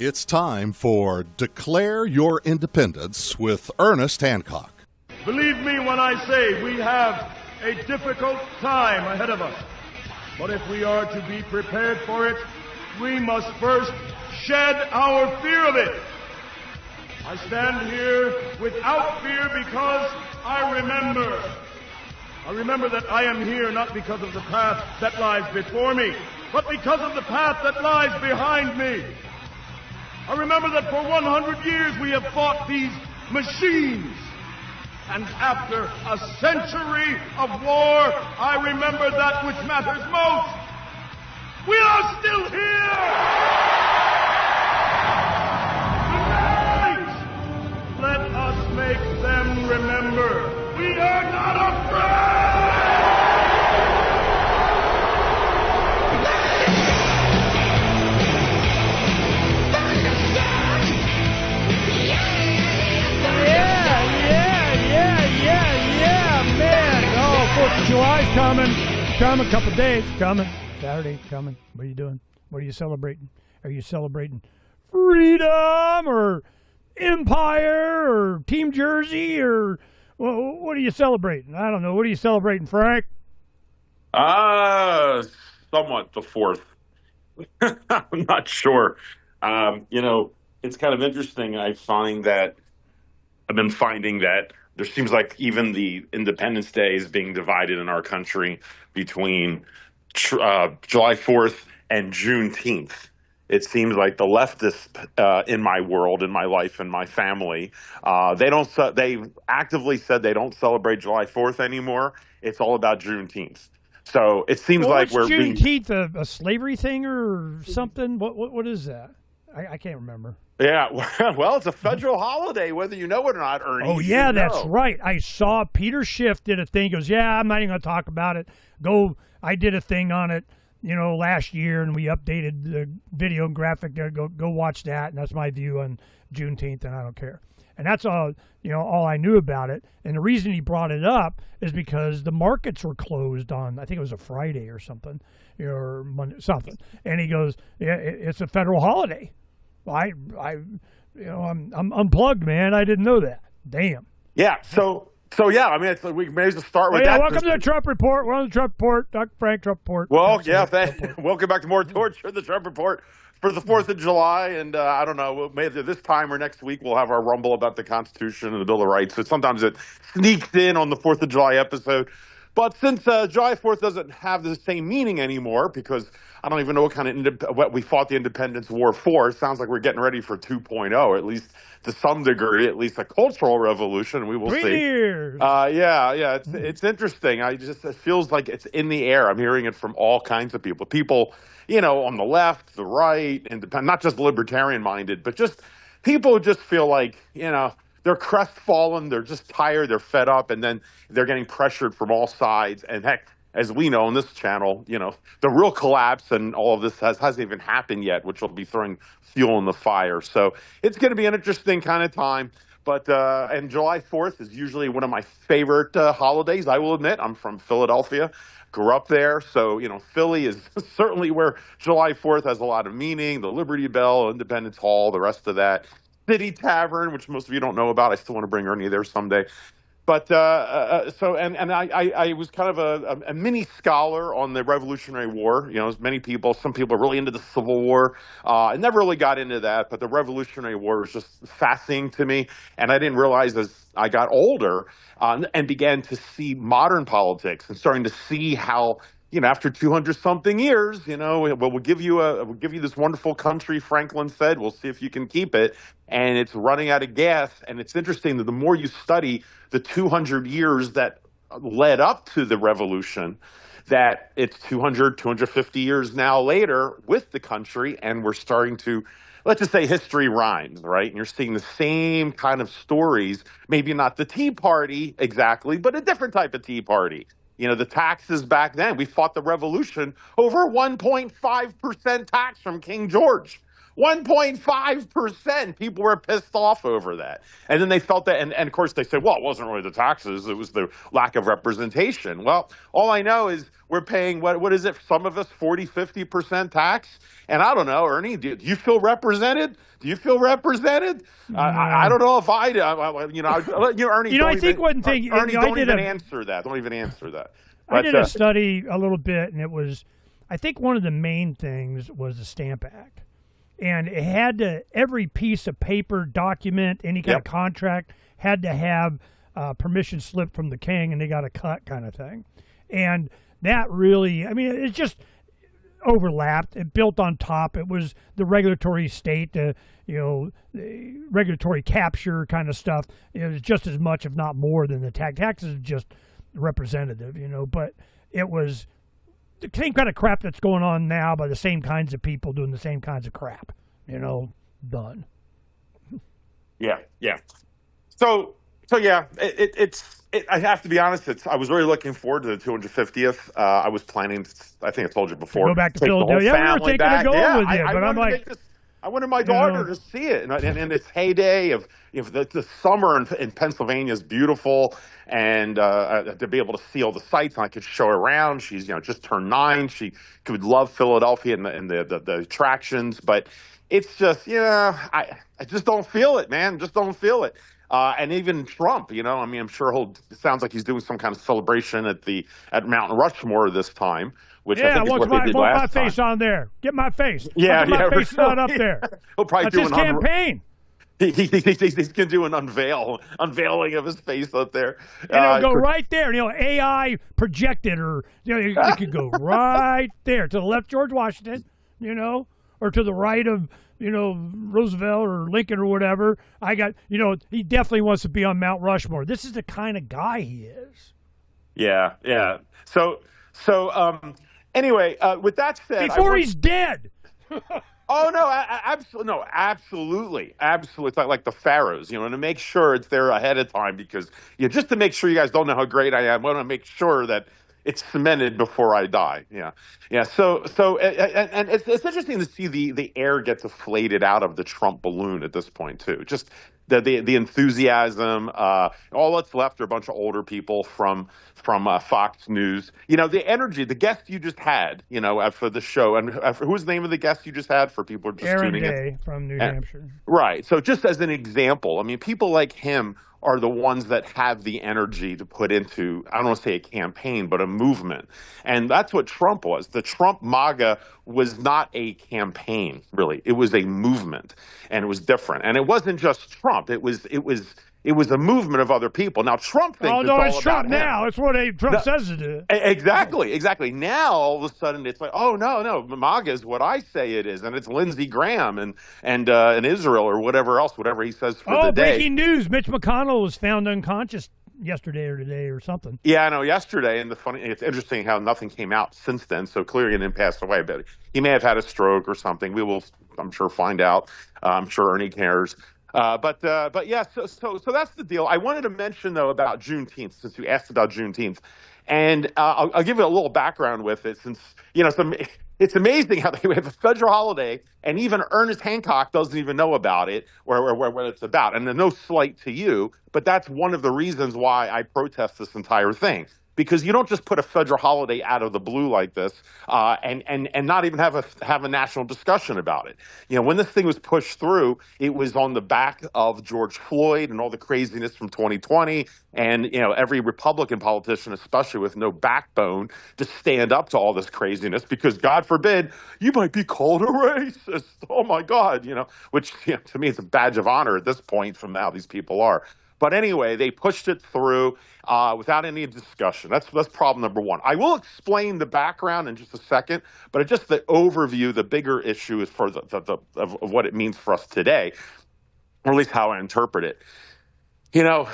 It's time for Declare Your Independence with Ernest Hancock. Believe me when I say we have a difficult time ahead of us. But if we are to be prepared for it, we must first shed our fear of it. I stand here without fear because I remember that I am here not because of the path that lies before me, but because of the path that lies behind me. I remember that for 100 years we have fought these machines. And after a century of war, I remember that which matters most. We are still here! Tonight, let us make them remember we are not afraid! Yeah, man. Oh, 4th of July's coming, couple of days, coming. Saturday, coming. What are you doing? What are you celebrating? Are you celebrating freedom or empire or Team Jersey or what are you celebrating? I don't know. What are you celebrating, Phranq? Somewhat the 4th. I'm not sure. It's kind of interesting. I've been finding that there seems like even the Independence Day is being divided in our country between July 4th and Juneteenth. It seems like the leftists in my world, in my life, in my family, they actively said they don't celebrate July 4th anymore. It's all about Juneteenth. So it seems like we're Juneteenth a slavery thing or something? What is that? I can't remember. Yeah, well, it's a federal holiday, whether you know it or not, Ernie. Oh, yeah, that's right. I saw Peter Schiff did a thing. He goes, yeah, I'm not even going to talk about it. I did a thing on it, last year, and we updated the video and graphic there. Go watch that, and that's my view on Juneteenth, and I don't care. And that's all, all I knew about it. And the reason he brought it up is because the markets were closed on, I think it was a Friday or something, or Monday, something. And he goes, yeah, it's a federal holiday. I'm unplugged, man. I didn't know that. Damn. Yeah. So yeah. I mean, we may as well start with that. Welcome to the Trump Report. We're on the Trump Report. Dr. Phranq, Trump Report. Well, yeah. Welcome back to more torture. The Trump Report for the 4th of July, and I don't know. Maybe this time or next week we'll have our rumble about the Constitution and the Bill of Rights. So sometimes it sneaks in on the 4th of July episode. But since July 4th doesn't have the same meaning anymore, because I don't even know what we fought the Independence War for. It sounds like we're getting ready for 2.0, at least to some degree, at least a cultural revolution. We will see. 3 years. Yeah. It's interesting. It feels like it's in the air. I'm hearing it from all kinds of people. People, on the left, the right, independent, not just libertarian-minded, but just people who just feel like, they're crestfallen, they're just tired, they're fed up, and then they're getting pressured from all sides. And heck, as we know on this channel, the real collapse and all of this hasn't even happened yet, which will be throwing fuel in the fire. So it's going to be an interesting kind of time. But and July 4th is usually one of my favorite holidays, I will admit. I'm from Philadelphia, grew up there. So, Philly is certainly where July 4th has a lot of meaning. The Liberty Bell, Independence Hall, the rest of that. City Tavern, which most of you don't know about. I still want to bring Ernie there someday. But I was kind of a mini scholar on the Revolutionary War. Some people are really into the Civil War. I never really got into that, but the Revolutionary War was just fascinating to me. And I didn't realize as I got older and began to see modern politics and starting to see how, after 200-something years, we'll give you this wonderful country, Franklin said. We'll see if you can keep it. And it's running out of gas. And it's interesting that the more you study the 200 years that led up to the revolution, that it's 250 years now later with the country, and we're starting to, let's just say, history rhymes, right? And you're seeing the same kind of stories, maybe not the Tea Party exactly, but a different type of Tea Party. The taxes back then, we fought the revolution over 1.5% tax from King George. 1.5%. People were pissed off over that. And then they felt that, and of course they said, well, it wasn't really the taxes, it was the lack of representation. Well, all I know is we're paying, what is it, some of us 40, 50% tax? And I don't know, Ernie, do you feel represented? Do you feel represented? I don't know if I do. Ernie, I think one thing, Ernie, don't even answer that. Don't even answer that. But, I did a study a little bit, and it was, I think one of the main things was the Stamp Act. And it had to, every piece of paper, document, any kind of contract had to have permission slip from the king, and they got a cut kind of thing. And that really, I mean, it just overlapped. It built on top. It was the regulatory state, the regulatory capture kind of stuff. It was just as much, if not more, than the tax. Taxes is just representative, but it was the same kind of crap that's going on now by the same kinds of people doing the same kinds of crap, done. Yeah. So yeah, I have to be honest. I was really looking forward to the 250th. I was planning. I think I told you before. Go back to Philadelphia. Yeah, we were thinking of going with you, but I'm like, I wanted my daughter to see it, and its heyday of the summer in Pennsylvania is beautiful, and to be able to see all the sights, and I could show her around. She's just turned 9. She could love Philadelphia and the attractions, but it's just I just don't feel it, man. Just don't feel it. And even Trump, I'm sure it sounds like he's doing some kind of celebration at Mount Rushmore this time, which I think is what they did last time. My face on there. Get my face. Yeah, my face is not up there. He'll probably That's his campaign. He's going to do an unveiling of his face up there. And it'll go right there. AI projected, or it could go right there to the left, George Washington, or to the right of Roosevelt or Lincoln or whatever. He definitely wants to be on Mount Rushmore. This is the kind of guy he is. Yeah. So anyway, with that said, before he's dead. Oh no, absolutely. It's like the pharaohs, to make sure it's there ahead of time, because just to make sure you guys don't know how great I am, I want to make sure that it's cemented before I die. Yeah. So and it's interesting to see the air get deflated out of the Trump balloon at this point too. Just the enthusiasm. All that's left are a bunch of older people from Fox News. The energy. The guest you just had, for the show, and who's the name of the guest you just had for people who are just Aaron tuning Day in? From New Hampshire. Right. So just as an example, people like him are the ones that have the energy to put into, I don't want to say a campaign, but a movement. And that's what Trump was. The Trump MAGA was not a campaign, really. It was a movement, and it was different. And it wasn't just Trump. It was a movement of other people. Now, Trump thinks it's all it's Trump about him. now. It's what Trump says it is. Exactly. Now, all of a sudden, it's like, oh, no, MAGA is what I say it is, and it's Lindsey Graham and Israel or whatever he says for the day. Breaking news. Mitch McConnell was found unconscious yesterday or today or something. Yeah, I know, yesterday, and it's interesting how nothing came out since then, so clearly he didn't pass away, but he may have had a stroke or something. We will, I'm sure, find out. I'm sure Ernie cares. But yeah, so that's the deal. I wanted to mention, though, about Juneteenth, since you asked about Juneteenth. And I'll give you a little background with it, since, it's amazing how they have a federal holiday, and even Ernest Hancock doesn't even know about it or what it's about. And there's no slight to you, but that's one of the reasons why I protest this entire thing. Because you don't just put a federal holiday out of the blue like this and not even have a national discussion about it. When this thing was pushed through, it was on the back of George Floyd and all the craziness from 2020, and every Republican politician, especially with no backbone, to stand up to all this craziness, because God forbid you might be called a racist. Oh my God, which to me is a badge of honor at this point from how these people are. But anyway, they pushed it through without any discussion. That's problem number one. I will explain the background in just a second, but just the overview, the bigger issue is for of what it means for us today, or at least how I interpret it. You're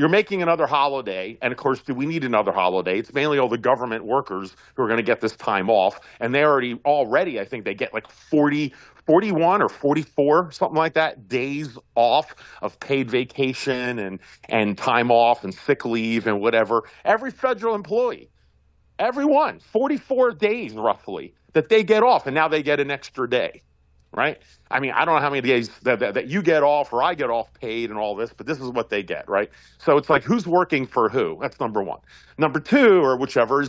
making another holiday, and of course, do we need another holiday? It's mainly all the government workers who are going to get this time off, and they already, I think they get like 41 or 44, something like that, days off of paid vacation and time off and sick leave and whatever. Every federal employee. Everyone, 44 days roughly that they get off, and now they get an extra day, right? I mean, I don't know how many days that you get off or I get off paid and all this, but this is what they get, right? So it's like, who's working for who? That's number one. Number two, or whichever,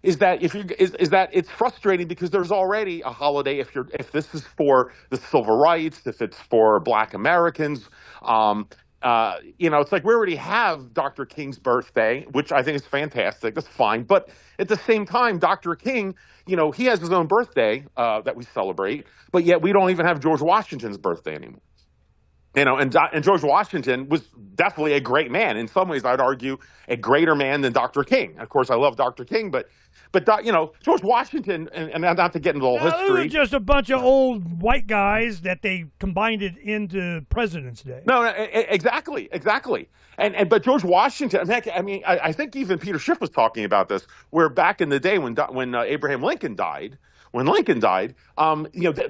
is that is that it's frustrating because there's already a holiday if this is for the civil rights, if it's for Black Americans. It's like we already have Dr. King's birthday, which I think is fantastic. That's fine. But at the same time, Dr. King, he has his own birthday that we celebrate, but yet we don't even have George Washington's birthday anymore. And George Washington was definitely a great man. In some ways, I'd argue a greater man than Dr. King. Of course, I love Dr. King, but George Washington, and not to get into the whole history. Those are just a bunch of old white guys that they combined it into President's Day. No, exactly. But George Washington, I think even Peter Schiff was talking about this, where back in the day when Abraham Lincoln died,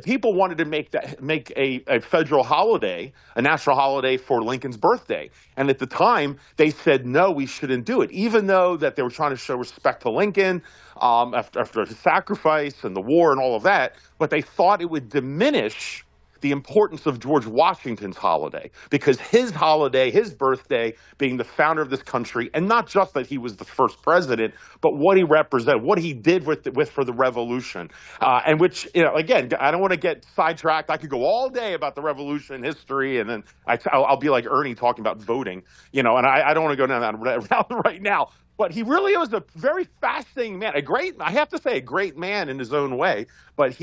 people wanted to make a federal holiday, a national holiday for Lincoln's birthday. And at the time, they said, no, we shouldn't do it, even though that they were trying to show respect to Lincoln after his sacrifice and the war and all of that. But they thought it would diminish the importance of George Washington's holiday, because his holiday, his birthday, being the founder of this country, and not just that he was the first president, but what he represented, what he did for the revolution, and which, again, I don't want to get sidetracked. I could go all day about the revolution history, and then I'll be like Ernie talking about voting, and I don't want to go down that route right now. But he really was a very fascinating man, I have to say, a great man in his own way. But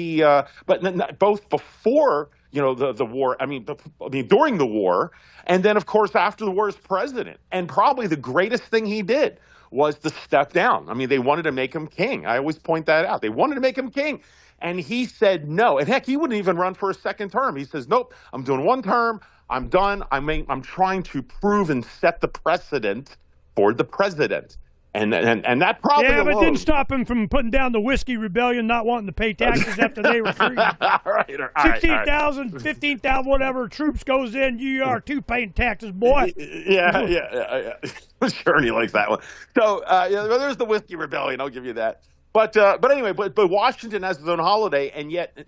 both before the war, during the war, and then of course after the war as president. And probably the greatest thing he did was to step down. They wanted to make him king. I always point that out. They wanted to make him king, and he said no. And heck, he wouldn't even run for a second term. He says, nope, I'm doing one term. I'm done. I'm trying to prove and set the precedent for the president. And that probably but alone, didn't stop him from putting down the Whiskey Rebellion, not wanting to pay taxes after they were free. All right. 16,000, 15,000, whatever troops goes in, you are too paying taxes, boy. Yeah. Sure, he likes that one. So there's the Whiskey Rebellion. I'll give you that. But anyway, but Washington has his own holiday, and yet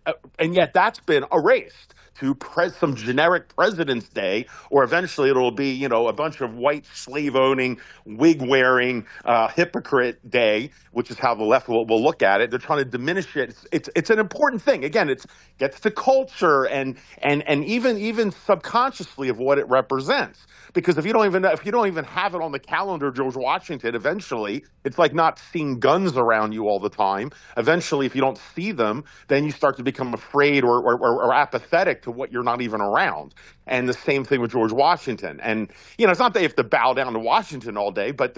that's been erased to some generic President's Day, or eventually it'll be a bunch of white slave-owning, wig-wearing hypocrite day, which is how the left will look at it. They're trying to diminish it. It's an important thing. Again, it gets to culture and even subconsciously of what it represents. Because if you don't even have it on the calendar, George Washington, eventually it's like not seeing guns around you all the time. Eventually, if you don't see them, then you start to become afraid or apathetic to what you're not even around. And the same thing with George Washington. And it's not that you have to bow down to Washington all day, but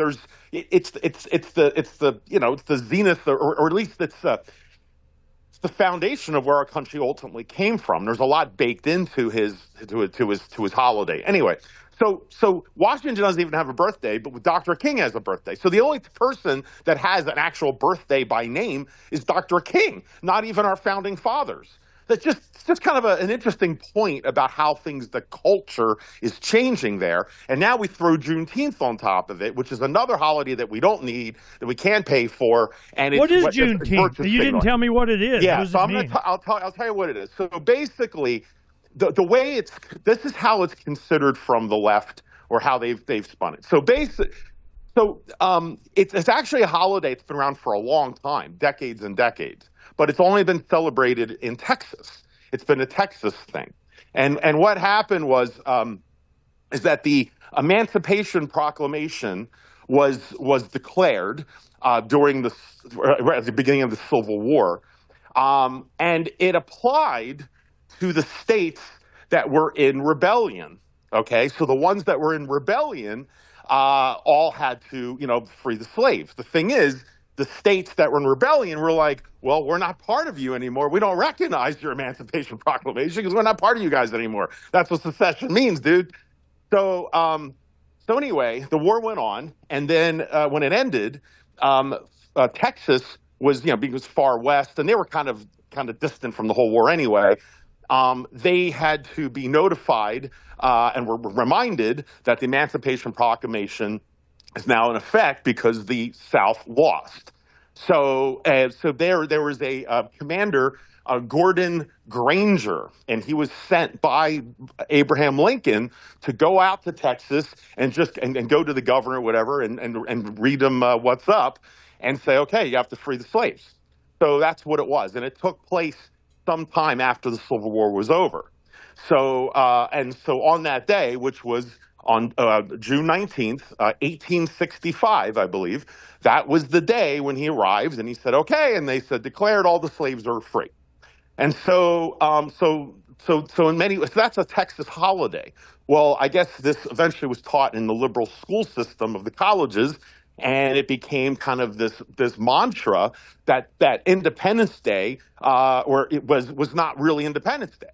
it's the zenith, or at least it's the foundation of where our country ultimately came from. There's a lot baked into his holiday. Anyway. So Washington doesn't even have a birthday, but Dr. King has a birthday. So the only person that has an actual birthday by name is Dr. King, not even our founding fathers. That's just kind of an interesting point about how the culture is changing there. And now we throw Juneteenth on top of it, which is another holiday that we don't need, that we can't pay for. And what is Juneteenth? You didn't tell me what it is. Yeah, so I'll tell you what it is. So basically, the way this is how it's considered from the left, or how they've spun it. So it's actually a holiday that's been around for a long time, decades and decades, but it's only been celebrated in Texas. It's been a Texas thing, and what happened is that the Emancipation Proclamation was declared at the beginning of the Civil War, and it applied to the states that were in rebellion. Okay, so the ones that were in rebellion all had to, free the slaves. The thing is, the states that were in rebellion were like, well, we're not part of you anymore. We don't recognize your Emancipation Proclamation because we're not part of you guys anymore. That's what secession means, dude. So anyway, the war went on, and then when it ended, Texas was, because far west, and they were kind of distant from the whole war anyway. They had to be notified and were reminded that the Emancipation Proclamation is now in effect because the South lost. So there was a commander, Gordon Granger, and he was sent by Abraham Lincoln to go out to Texas and and go to the governor, whatever, and read him what's up, and say, okay, you have to free the slaves. So that's what it was, and it took place sometime after the Civil War was over. So on that day, which was on June 19th, 1865, I believe, that was the day when he arrived, and he said, okay, and they said, declared all the slaves are free. And so in many ways, that's a Texas holiday. Well, I guess this eventually was taught in the liberal school system of the colleges, and it became kind of this mantra that Independence Day, or it was not really Independence Day,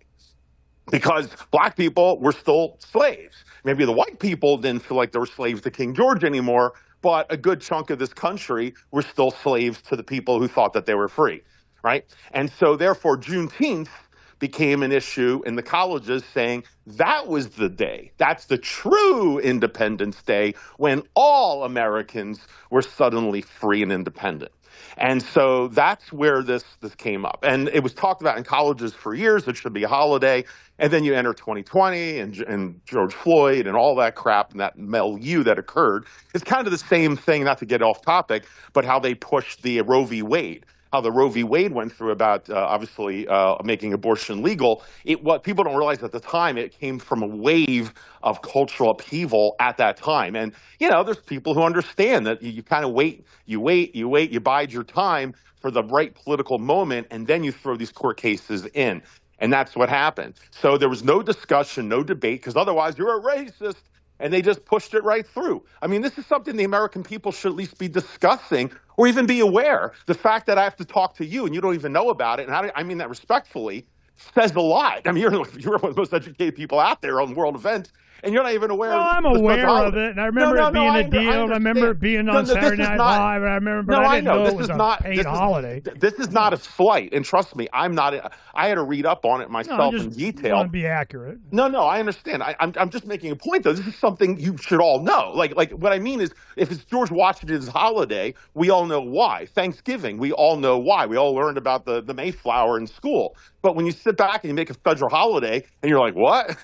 because black people were still slaves. Maybe the white people didn't feel like they were slaves to King George anymore, but a good chunk of this country were still slaves to the people who thought that they were free, right? And so therefore Juneteenth became an issue in the colleges, saying that was the day, that's the true Independence Day, when all Americans were suddenly free and independent. And so that's where this came up. And it was talked about in colleges for years. It should be a holiday. And then you enter 2020 and George Floyd and all that crap and that milieu that occurred. It's kind of the same thing, not to get off topic, but how they pushed the Roe v. Wade. How the Roe v. Wade went through about obviously making abortion legal. What people don't realize at the time, it came from a wave of cultural upheaval at that time. And, there's people who understand that you kind of wait, you bide your time for the right political moment, and then you throw these court cases in. And that's what happened. So there was no discussion, no debate, because otherwise you're a racist. And they just pushed it right through. I mean, this is something the American people should at least be discussing or even be aware. The fact that I have to talk to you and you don't even know about it, and I mean that respectfully, says a lot. I mean, you're one of the most educated people out there on world events, and you're not even aware. Well, I'm aware of it, and I remember it being a deal. I remember it being on Saturday Night Live, and I remember, but I didn't know it was a paid holiday. This is not a slight, and trust me, I had to read up on it myself in detail. Want to be accurate. No, I understand. I'm just making a point, though. This is something you should all know. Like what I mean is, if it's George Washington's holiday, we all know why. Thanksgiving, we all know why. We all learned about the Mayflower in school. But when you sit back and you make a federal holiday, and you're like, what?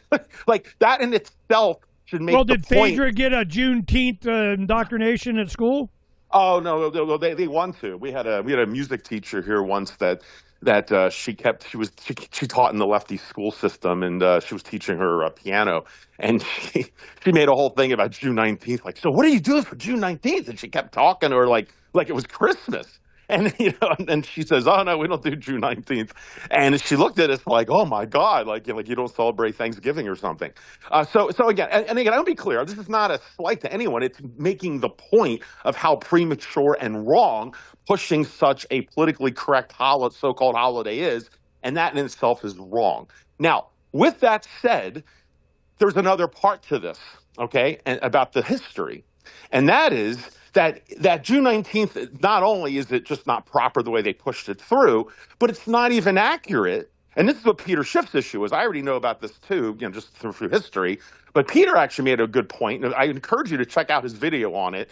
Like, that in itself should make the point. Well, did Phaedra get a Juneteenth indoctrination at school? Oh, no, they want to. We had a music teacher here once that she taught in the lefty school system, and she was teaching her piano, and she made a whole thing about June 19th. Like, so what are you doing for June 19th? And she kept talking to her like it was Christmas. And and she says, "Oh no, we don't do June 19th." And she looked at us like, "Oh my God, like you don't celebrate Thanksgiving or something." So again, and again, I'll be clear. This is not a slight to anyone. It's making the point of how premature and wrong pushing such a politically correct so-called holiday is, and that in itself is wrong. Now, with that said, there's another part to this, okay, and about the history, and that is that June 19th, not only is it just not proper the way they pushed it through, but it's not even accurate. And this is what Peter Schiff's issue is. I already know about this too, just through history. But Peter actually made a good point. And I encourage you to check out his video on it.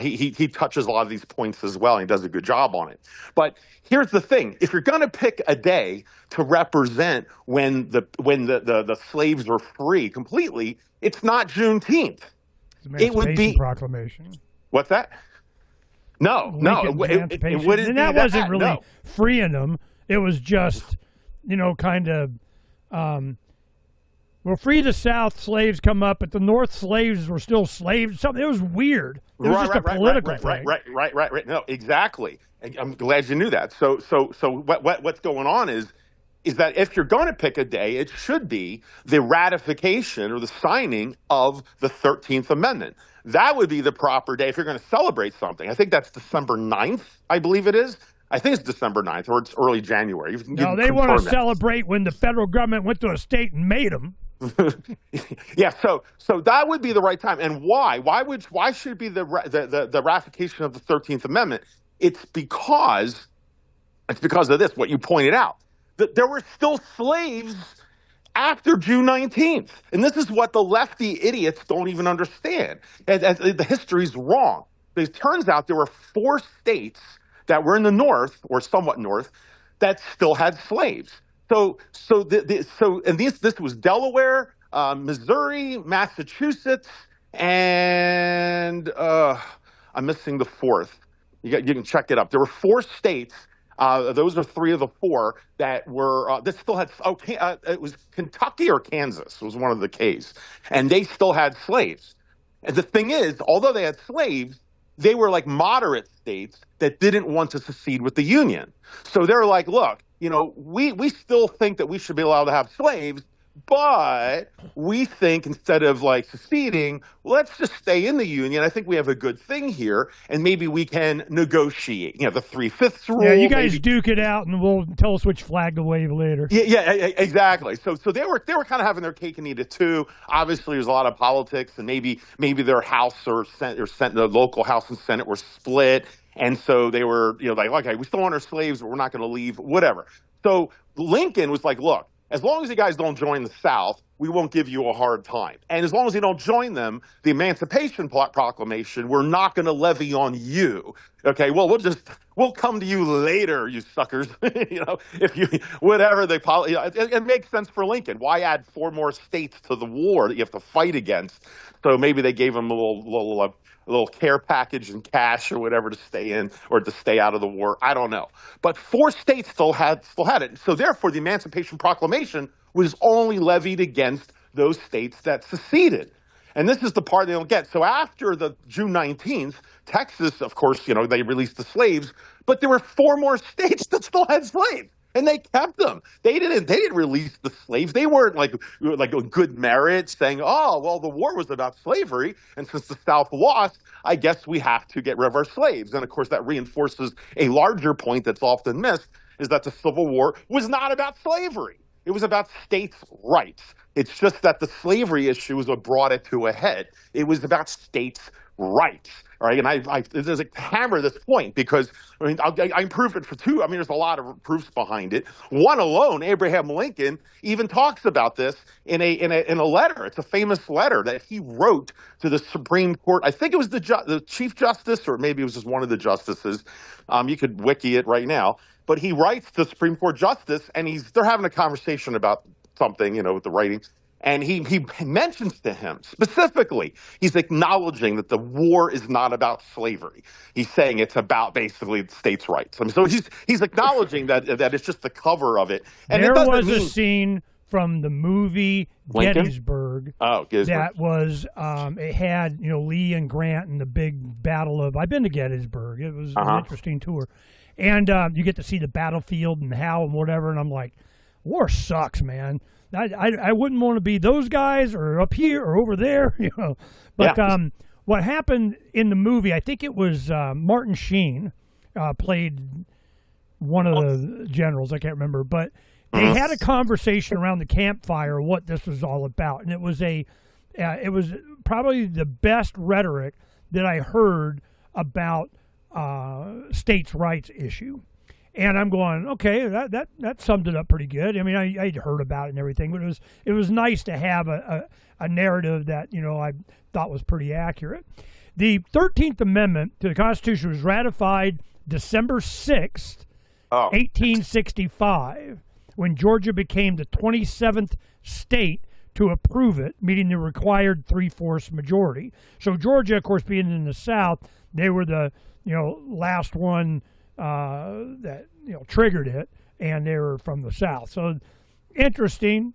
He touches a lot of these points as well, and he does a good job on it. But here's the thing: if you're going to pick a day to represent when the slaves were free completely, it's not Juneteenth. It would be Proclamation. What's that? No, it wouldn't. And that wasn't really freeing them. It was just, kind of, free the South, slaves come up, but the North slaves were still slaves. Something. It was weird. It was just a political thing. Right. No, exactly. I'm glad you knew that. So what's going on is that if you're going to pick a day, it should be the ratification or the signing of the 13th Amendment. That would be the proper day if you're going to celebrate something. I think that's December 9th, I believe it is. I think it's December 9th, or it's early January. No, they want to celebrate when the federal government went to a state and made them. Yeah, so that would be the right time. And why? Why should it be the ratification of the 13th Amendment? It's because of this, what you pointed out. That there were still slaves after June 19th. And this is what the lefty idiots don't even understand. And the history's wrong. It turns out there were 4 states that were in the north or somewhat north that still had slaves. This was Delaware, Missouri, Massachusetts, and I'm missing the fourth. You can check it up. There were 4 states. Those are 3 of the 4 that were that still had. It was Kentucky or Kansas was one of the K's, and they still had slaves. And the thing is, although they had slaves, they were like moderate states that didn't want to secede with the Union. So they're like, look, we still think that we should be allowed to have slaves, but we think instead of like seceding, let's just stay in the Union. I think we have a good thing here, and maybe we can negotiate. The 3/5 rule. Yeah, you guys duke it out, and we'll tell us which flag to wave later. Yeah, exactly. So they were kind of having their cake and eat it too. Obviously, there's a lot of politics, and maybe their House or the local House and Senate were split, and so they were like, okay, we still want our slaves, but we're not going to leave, whatever. So Lincoln was like, look, as long as you guys don't join the South, we won't give you a hard time. And as long as you don't join them, the Emancipation Proclamation, we're not going to levy on you. Okay, well, we'll come to you later, you suckers. If you, whatever they, it makes sense for Lincoln. Why add 4 more states to the war that you have to fight against? So maybe they gave him a little care package and cash or whatever to stay in or to stay out of the war. I don't know. But 4 states still had it. So therefore, the Emancipation Proclamation was only levied against those states that seceded. And this is the part they don't get. So after the June 19th, Texas, of course, they released the slaves, but there were 4 more states that still had slaves. And they kept them. They didn't release the slaves. They weren't like a good merit saying, oh, well, the war was about slavery. And since the South lost, I guess we have to get rid of our slaves. And of course, that reinforces a larger point that's often missed, is that the Civil War was not about slavery. It was about states' rights. It's just that the slavery issue was what brought it to a head. It was about states' rights. All right, and there's a hammer this point because I proved it for 2. There's a lot of proofs behind it. One alone, Abraham Lincoln even talks about this in a letter. It's a famous letter that he wrote to the Supreme Court. I think it was the Chief Justice, or maybe it was just one of the justices. You could wiki it right now. But he writes to the Supreme Court justice, and they're having a conversation about something, with the writings. And he mentions to him specifically, he's acknowledging that the war is not about slavery. He's saying it's about basically states' rights. So he's acknowledging that it's just the cover of it. And there was a scene from the movie Lincoln? Gettysburg. Oh, Gettysburg. That was it had Lee and Grant and the big battle of. I've been to Gettysburg. It was an interesting tour, and you get to see the battlefield and how and whatever. And I'm like, war sucks, man. I wouldn't want to be those guys or up here or over there, But yeah. What happened in the movie, I think it was Martin Sheen played one of the generals. I can't remember, but they had a conversation around the campfire what this was all about, and it was probably the best rhetoric that I heard about states' rights issue. And I'm going, okay, that summed it up pretty good. I'd heard about it and everything, but it was nice to have a narrative that I thought was pretty accurate. The 13th Amendment to the Constitution was ratified December 6th, 1865, when Georgia became the 27th state to approve it, meeting the required 3/4 majority. So Georgia, of course, being in the South, they were the last one that triggered it, and they were from the South. So interesting.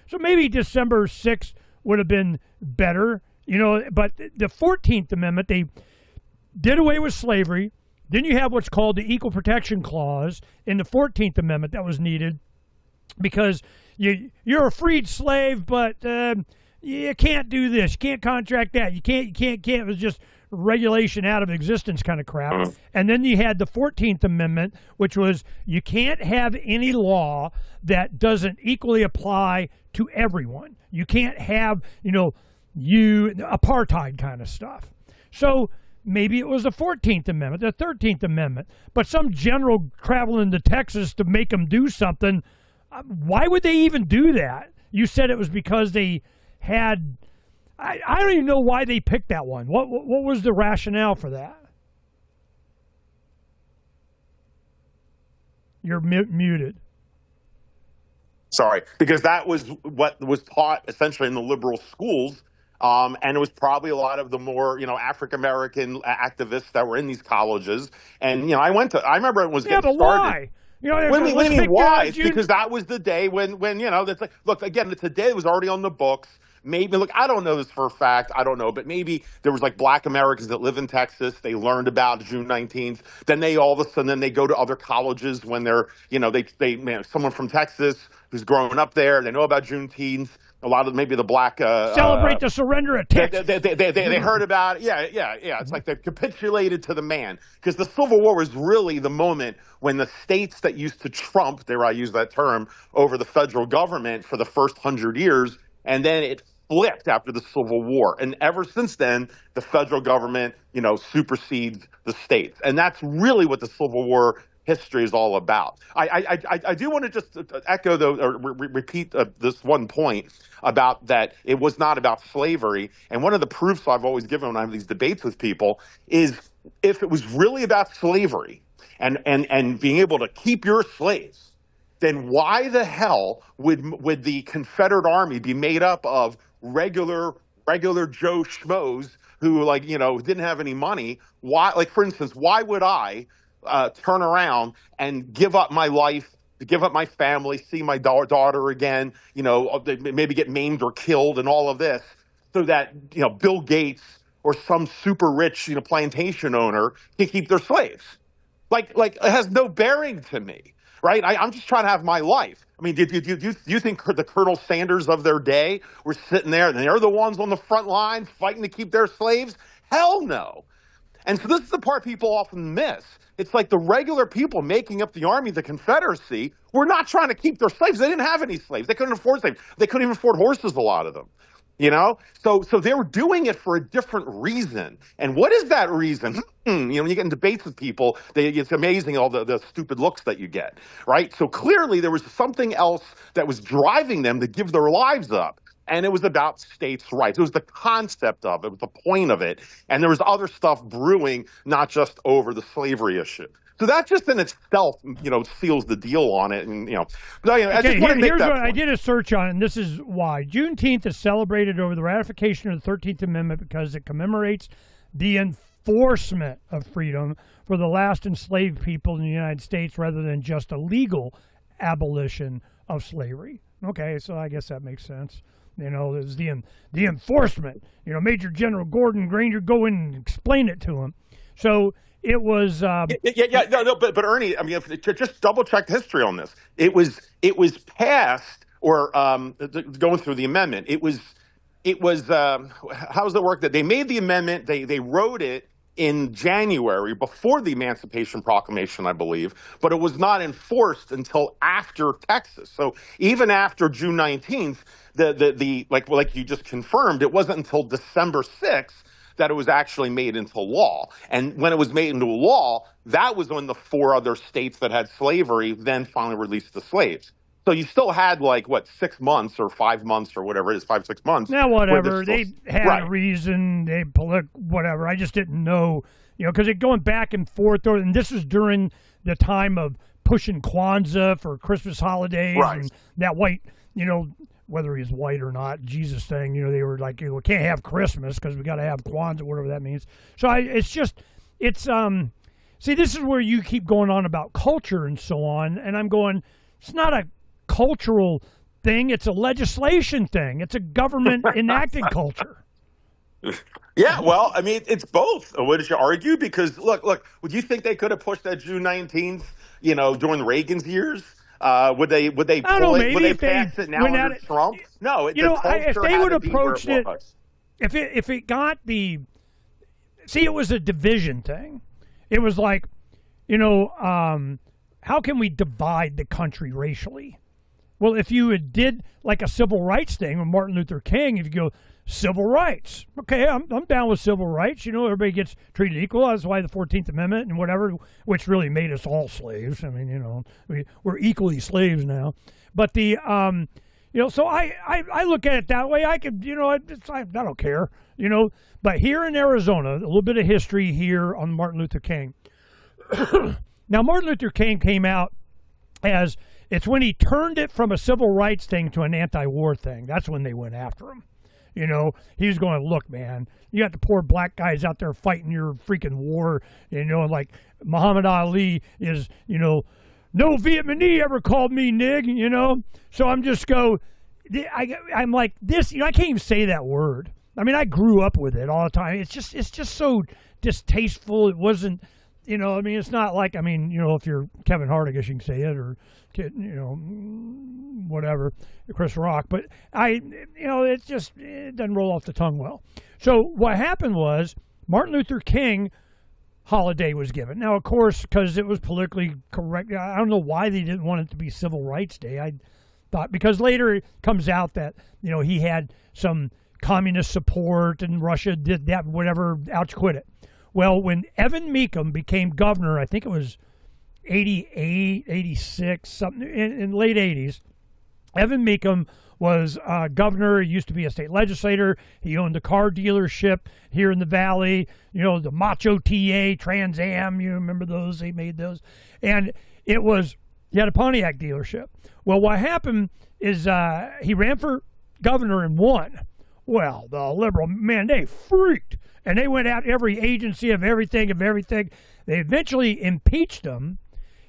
So maybe December 6th would have been better, but the 14th Amendment, they did away with slavery. Then you have what's called the Equal Protection Clause in the 14th Amendment that was needed because you're a freed slave, but you can't do this, you can't contract that, you can't. It was just regulation out of existence kind of crap. And then you had the 14th Amendment, which was you can't have any law that doesn't equally apply to everyone. You can't have, apartheid kind of stuff. So maybe it was the 14th Amendment, the 13th Amendment, but some general traveling to Texas to make them do something. Why would they even do that? You said it was because they had... I don't even know why they picked that one. What was the rationale for that? You're muted. Sorry, because that was what was taught essentially in the liberal schools. And it was probably a lot of the more, African American activists that were in these colleges. And, I remember it was getting started. Why? What do you mean why? It's because that was the day when that's like, look, again, today it was already on the books. Maybe, look, I don't know this for a fact. I don't know. But maybe there was like black Americans that live in Texas. They learned about June 19th. Then they all of a sudden, they go to other colleges when they're, someone from Texas who's growing up there. They know about Juneteenth. A lot of maybe the black celebrate the surrender of Texas. They heard about it. Yeah. It's like they've capitulated to the man, because the Civil War was really the moment when the states that used to trump, dare I use that term, over the federal government for the first 100 years, and then it flipped after the Civil War. And ever since then, the federal government, supersedes the states, and that's really what the Civil War history is all about. I do want to just echo, though, or repeat this one point about that it was not about slavery. And one of the proofs I've always given when I have these debates with people is, if it was really about slavery and being able to keep your slaves, then why the hell would the Confederate Army be made up of regular Joe Schmoes who, didn't have any money? Why, for instance, why would I turn around and give up my life, to give up my family, see my daughter again, maybe get maimed or killed and all of this, so that, Bill Gates or some super rich, plantation owner can keep their slaves? Like it has no bearing to me, right? I'm just trying to have my life. I mean, do you think the Colonel Sanders of their day were sitting there and they're the ones on the front line fighting to keep their slaves? Hell no. And so this is the part people often miss. It's like the regular people making up the army, the Confederacy, were not trying to keep their slaves. They didn't have any slaves. They couldn't afford slaves. They couldn't even afford horses, a lot of them. So they were doing it for a different reason. And what is that reason? When you get in debates with people, it's amazing all the stupid looks that you get, right? So clearly there was something else that was driving them to give their lives up. And it was about states' rights. It was the concept of it, was the point of it. And there was other stuff brewing, not just over the slavery issue. So that just in itself, seals the deal on it. And, but I just want to make that point. I did a search on it, and this is why. Juneteenth is celebrated over the ratification of the 13th Amendment because it commemorates the enforcement of freedom for the last enslaved people in the United States, rather than just a legal abolition of slavery. Okay, so I guess that makes sense. There's the enforcement. Major General Gordon Granger, go in and explain it to him. So it was. But Ernie, I mean, to just double check the history on this, it was passed, or going through the amendment. It was. How does it work? That they made the amendment, they wrote it in January before the Emancipation Proclamation, I believe, but it was not enforced until after Texas. So even after June 19th, like you just confirmed, it wasn't until December 6th that it was actually made into law. And when it was made into law, that was when the 4 other states that had slavery then finally released the slaves. So you still had 6 months or 5 months or whatever it is, 5-6 months. Now, whatever. They had a reason. They whatever. I just didn't know, because it going back and forth. And this was during the time of pushing Kwanzaa for Christmas holidays. Right. And that white, whether he's white or not, Jesus thing, they were like, we can't have Christmas because we got to have Kwanzaa, whatever that means. So see, this is where you keep going on about culture and so on. And I'm going, it's not a cultural thing, it's a legislation thing. It's a government enacted culture. Yeah, well, I mean, it's both. Would you argue? Because look, would you think they could have pushed that June 19th, during Reagan's years? Would they pull it? Would they pass it now under Trump? No, if they would have approached it, if it got it was a division thing. It was like, how can we divide the country racially? Well, if you did like a civil rights thing with Martin Luther King, if you go civil rights, okay, I'm down with civil rights. Everybody gets treated equal. That's why the 14th Amendment and whatever, which really made us all slaves. I mean, we're equally slaves now. But so I look at it that way. I could, I don't care, But here in Arizona, a little bit of history here on Martin Luther King. Now, Martin Luther King came out as it's when he turned it from a civil rights thing to an anti-war thing. That's when they went after him. You know, he was going, look, man, you got the poor black guys out there fighting your freaking war. You know, like Muhammad Ali is, you know, no Vietnamese ever called me nig, you know. So I'm like this, you know, I can't even say that word. I mean, I grew up with it all the time. It's just so distasteful. It wasn't, you know, I mean, it's not like, I mean, you know, if you're Kevin Hart, I guess you can say it, or, you know, whatever, Chris Rock. But you know, it doesn't roll off the tongue well. So what happened was Martin Luther King holiday was given. Now, of course, because it was politically correct, I don't know why they didn't want it to be Civil Rights Day. I thought, because later it comes out that, you know, he had some communist support and Russia did that, whatever, ouch, quit it. Well, when Evan Meacham became governor, I think it was 88, 86, something, in late 80s, Evan Meacham was governor. He used to be a state legislator. He owned a car dealership here in the Valley, you know, the Macho TA, Trans Am, you remember those? They made those. And he had a Pontiac dealership. Well, what happened is he ran for governor and won. Well, the liberal, man, they freaked. And they went out every agency of everything. They eventually impeached him.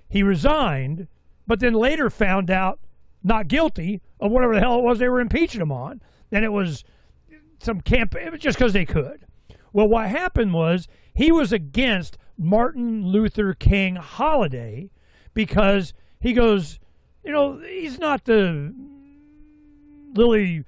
He resigned, but then later found out not guilty of whatever the hell it was they were impeaching him on. And it was some campaign, it was just because they could. Well, what happened was he was against Martin Luther King holiday because he goes, you know, he's not the Lily...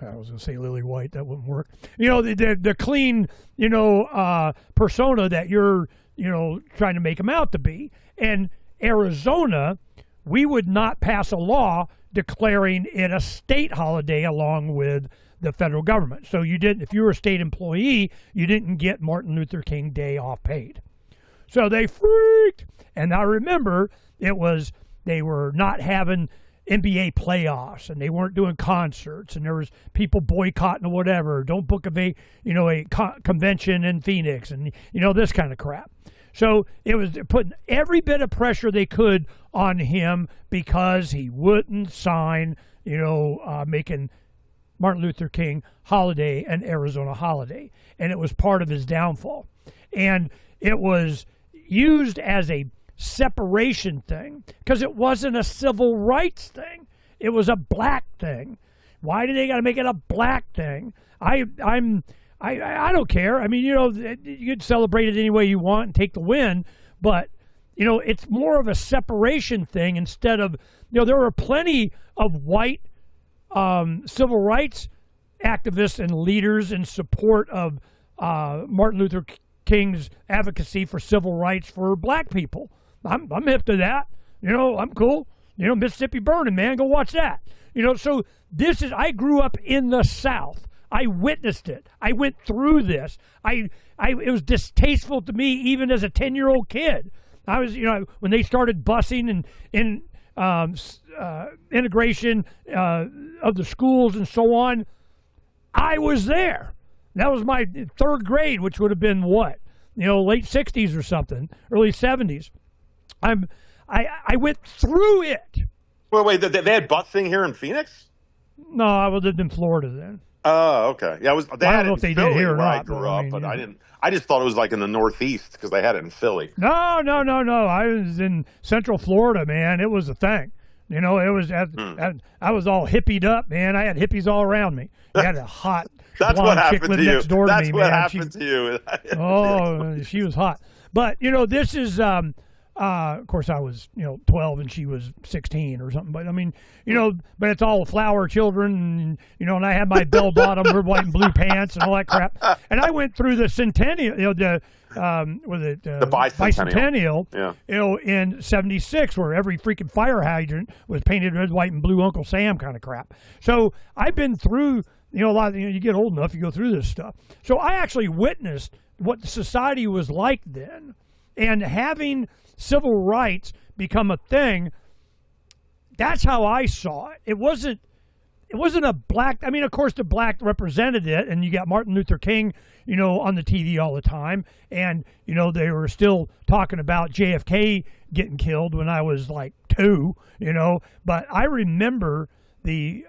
I was going to say Lily White. That wouldn't work. You know, the clean, you know, persona that you're, you know, trying to make him out to be. And Arizona, we would not pass a law declaring it a state holiday along with the federal government. So you didn't, if you were a state employee, you didn't get Martin Luther King Day off paid. So they freaked. And I remember they were not having NBA playoffs, and they weren't doing concerts, and there was people boycotting or whatever. Don't book a convention in Phoenix, and you know, this kind of crap. So it was putting every bit of pressure they could on him because he wouldn't sign, you know, making Martin Luther King holiday an Arizona holiday, and it was part of his downfall. And it was used as a separation thing because it wasn't a civil rights thing. It was a black thing. Why do they got to make it a black thing? I don't care. I mean, you know, you could celebrate it any way you want and take the win, but you know, it's more of a separation thing instead of, you know, there were plenty of white civil rights activists and leaders in support of Martin Luther King's advocacy for civil rights for black people. I'm hip to that. You know, I'm cool. You know, Mississippi Burning, man, go watch that. You know, so I grew up in the South. I witnessed it. I went through this. It was distasteful to me even as a 10-year-old kid. I was, you know, when they started busing and integration of the schools and so on, I was there. That was my third grade, which would have been what? You know, late 60s or something, early 70s. I went through it. Wait, they had busing here in Phoenix? No, I lived in Florida then. Oh, okay. Yeah, I don't know if they did here or not. I grew up, but I didn't. I just thought it was like in the Northeast because they had it in Philly. No. I was in Central Florida, man. It was a thing. You know, it was. I was all hippied up, man. I had hippies all around me. I had a hot blonde chick living next door to me, man. That's what happened to you. Oh, she was hot. But you know, this is. Of course, I was, you know, 12 and she was 16 or something. But I mean, you know, but it's all flower children, and, you know, and I had my bell bottom, white and blue pants, and all that crap. And I went through the centennial, you know, the bicentennial, yeah. You know, in '76, where every freaking fire hydrant was painted red, white, and blue, Uncle Sam kind of crap. So I've been through, you know, a lot of, you know, you get old enough, you go through this stuff. So I actually witnessed what society was like then, and having civil rights become a thing, that's how I saw it. It it wasn't a black. I mean, of course, the black represented it, and you got Martin Luther King, on the TV all the time, and they were still talking about JFK getting killed when I was like 2, But I remember the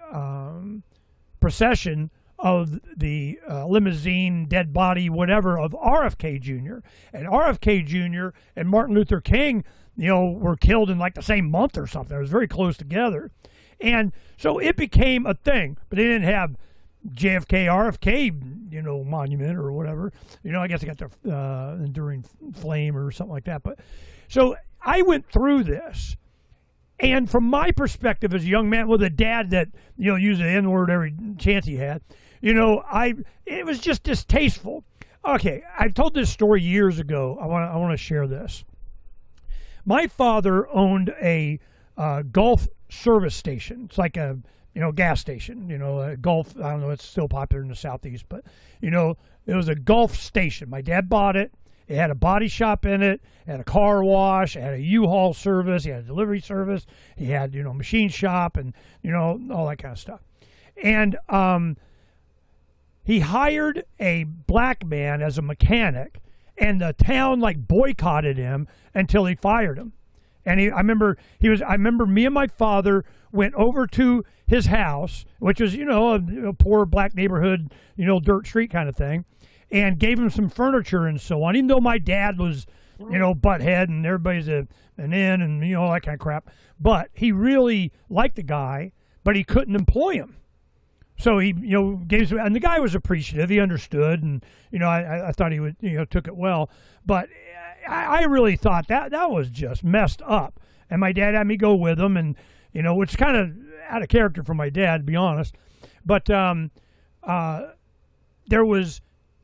procession of the limousine, dead body, whatever, of RFK Jr. And RFK Jr. and Martin Luther King, were killed in like the same month or something. It was very close together. And so it became a thing, but they didn't have JFK, RFK, monument or whatever. I guess they got the enduring flame or something like that. But so I went through this. And from my perspective as a young man with a dad that, used the N-word every chance he had, it was just distasteful. Okay, I told this story years ago. I want to share this. My father owned a Gulf service station. It's like a gas station. A Gulf. I don't know. It's still popular in the Southeast, but it was a Gulf station. My dad bought it. It had a body shop in it. It had a car wash. It had a U-Haul service. He had a delivery service. He had machine shop and all that kind of stuff. And he hired a black man as a mechanic, and the town boycotted him until he fired him. And I remember me and my father went over to his house, which was a poor black neighborhood, dirt street kind of thing, and gave him some furniture and so on. Even though my dad was butthead and everybody's an in and all that kind of crap, but he really liked the guy, but he couldn't employ him. So he, gave some, and the guy was appreciative. He understood, and I thought he would, took it well. But I really thought that was just messed up. And my dad had me go with him, and which kind of out of character for my dad, to be honest. But there was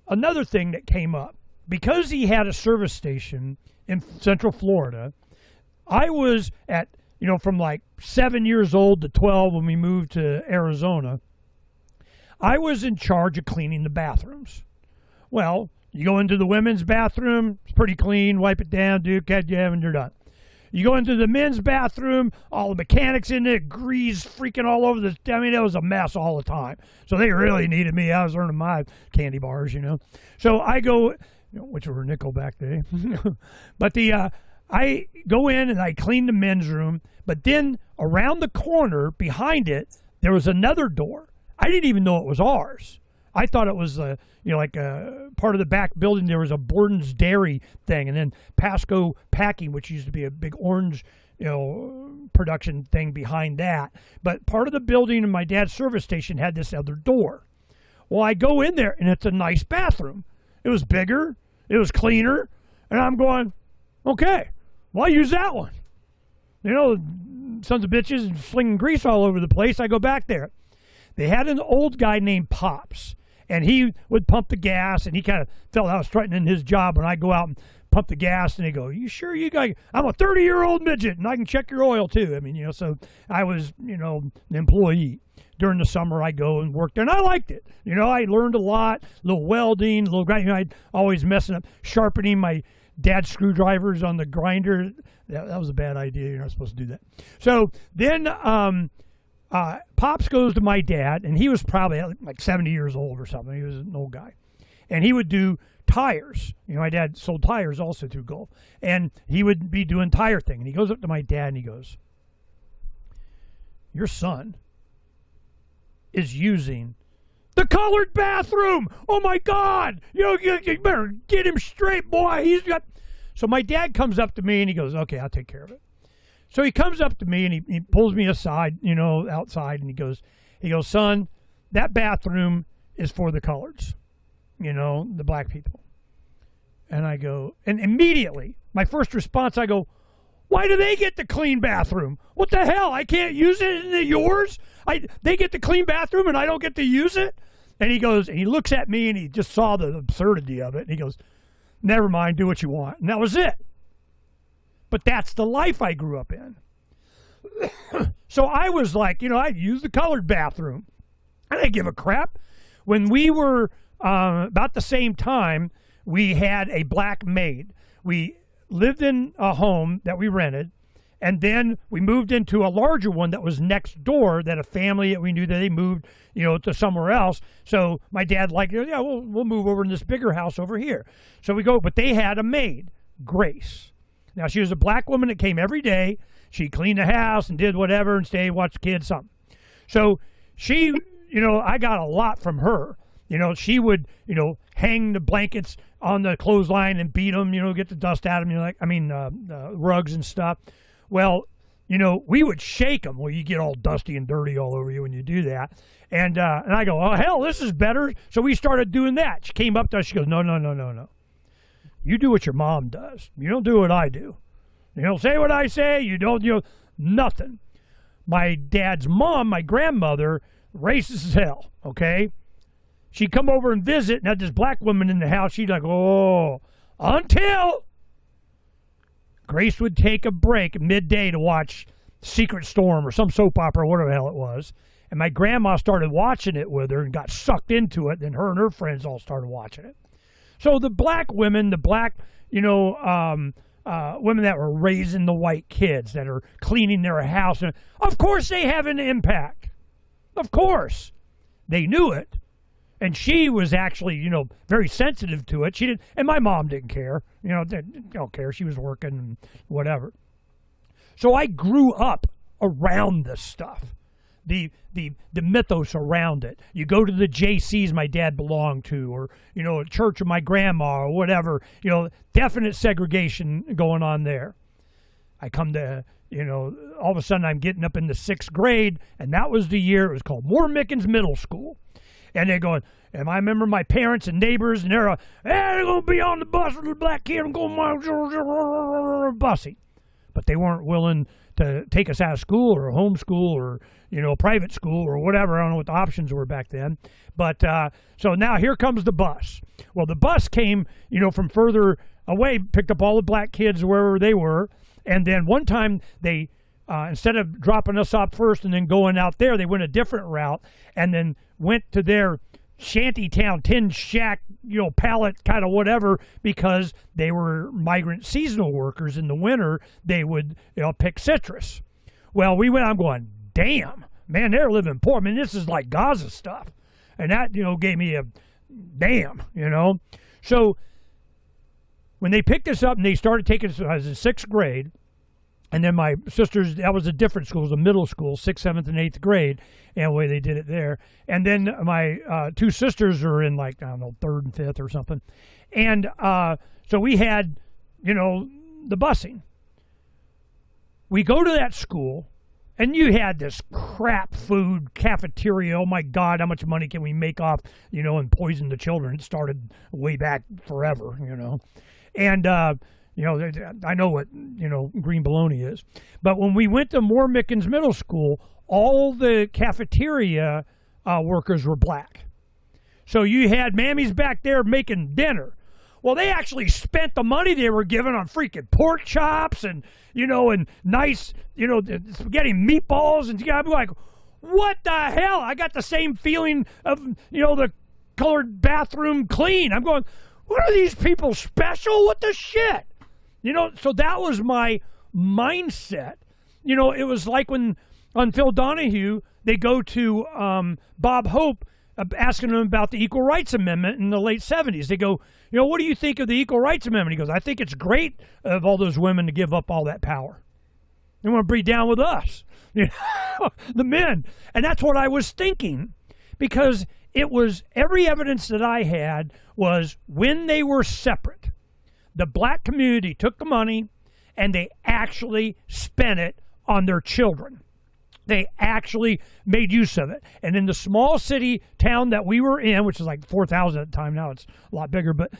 another thing that came up because he had a service station in Central Florida. I was at from 7 years old to 12 when we moved to Arizona. I was in charge of cleaning the bathrooms. Well, you go into the women's bathroom, it's pretty clean, wipe it down, do cat jam, and you're done. You go into the men's bathroom, all the mechanics in it, grease freaking all over the, it was a mess all the time. So they really needed me. I was earning my candy bars, So I go, which were a nickel back then. But I go in and I clean the men's room, but then around the corner behind it, there was another door. I didn't even know it was ours. I thought it was, like a part of the back building. There was a Borden's Dairy thing, and then Pasco Packing, which used to be a big orange, production thing behind that. But part of the building in my dad's service station had this other door. Well, I go in there, and it's a nice bathroom. It was bigger. It was cleaner. And I'm going, okay, well, I use that one. Sons of bitches slinging grease all over the place. I go back there. They had an old guy named Pops, and he would pump the gas, and he kind of felt I was threatening his job when I go out and pump the gas, and they go, you sure you got, I'm a 30-year-old midget, and I can check your oil too. So I was, an employee. During the summer, I go and work there, and I liked it. I learned a lot, a little welding, a little grinding. I'd always messing up, sharpening my dad's screwdrivers on the grinder. That was a bad idea. You're not supposed to do that. So then Pops goes to my dad, and he was probably 70 years old or something. He was an old guy. And he would do tires. My dad sold tires also through Gulf. And he would be doing tire thing. And he goes up to my dad, and he goes, your son is using the colored bathroom. Oh, my God. You better get him straight, boy. He's got... So my dad comes up to me, and he goes, okay, I'll take care of it. So he comes up to me and he pulls me aside, outside, and he goes, son, that bathroom is for the coloreds, the black people. And I go, and immediately, my first response, I go, why do they get the clean bathroom? What the hell? I can't use it? Isn't it yours? They get the clean bathroom and I don't get to use it? And he goes, and he looks at me and he just saw the absurdity of it. And he goes, never mind, do what you want. And that was it. But that's the life I grew up in. So I was like, I'd use the colored bathroom. I didn't give a crap. When we were about the same time, we had a black maid. We lived in a home that we rented, And then we moved into a larger one that was next door, that a family that we knew that they moved, to somewhere else. So my dad liked, yeah, we'll move over in this bigger house over here. So we go, but they had a maid, Grace. Now, she was a black woman that came every day. She cleaned the house and did whatever and stayed, watched the kids, something. So she, I got a lot from her. She would, hang the blankets on the clothesline and beat them, get the dust out of them, rugs and stuff. Well, we would shake them. Well, you get all dusty and dirty all over you when you do that. And I go, oh, hell, this is better. So we started doing that. She came up to us. She goes, no. You do what your mom does. You don't do what I do. You don't say what I say. You don't, nothing. My dad's mom, my grandmother, racist as hell, okay? She'd come over and visit, and had this black woman in the house. She'd like, oh, until Grace would take a break at midday to watch Secret Storm or some soap opera, whatever the hell it was. And my grandma started watching it with her and got sucked into it. Then her and her friends all started watching it. So the black women, women that were raising the white kids, that are cleaning their house, and of course they have an impact. Of course. They knew it. And she was actually, very sensitive to it. She didn't, and my mom didn't care. Don't care. She was working and whatever. So I grew up around this stuff. The mythos around it. You go to the JCs my dad belonged to, or a church of my grandma, or whatever. Definite segregation going on there. I come to all of a sudden I'm getting up in the 6th grade, and that was the year it was called Moore Mickens Middle School, and they're going. And I remember my parents and neighbors, and they're gonna be on the bus with the black kid and going bussy, but they weren't willing to take us out of school or homeschool or private school or whatever. I don't know what the options were back then. But so now here comes the bus. Well, the bus came, from further away, picked up all the black kids wherever they were. And then one time they, instead of dropping us off first and then going out there, they went a different route and then went to their shantytown, tin shack, pallet kind of whatever, because they were migrant seasonal workers. In the winter, they would, pick citrus. Well, we went, I'm going, damn, man, they're living poor. I mean, this is like Gaza stuff. And that, gave me a damn, So when they picked us up and they started taking us, I was in 6th grade, and then my sisters, that was a different school, it was a middle school, 6th, 7th, and 8th grade, and the way they did it there. And then my 2 sisters are in 3rd and 5th or something. And so we had, the busing. We go to that school, and you had this crap food cafeteria. Oh, my God, how much money can we make off, and poison the children? It started way back forever, And, I know what, green bologna is. But when we went to Moore Mickens Middle School, all the cafeteria workers were black. So you had mammies back there making dinner. Well, they actually spent the money they were given on freaking pork chops and, and nice, spaghetti meatballs. And I'm like, what the hell? I got the same feeling of, the colored bathroom clean. I'm going, what are these people special? What the shit? So that was my mindset. It was like when on Phil Donahue, they go to Bob Hope asking him about the Equal Rights Amendment in the late 70s. They go, what do you think of the Equal Rights Amendment? He goes, I think it's great of all those women to give up all that power. They want to be down with us, the men. And that's what I was thinking, because it was every evidence that I had was when they were separate, the black community took the money and they actually spent it on their children. They actually made use of it. And in the small city town that we were in, which is like 4,000 at the time, now it's a lot bigger, but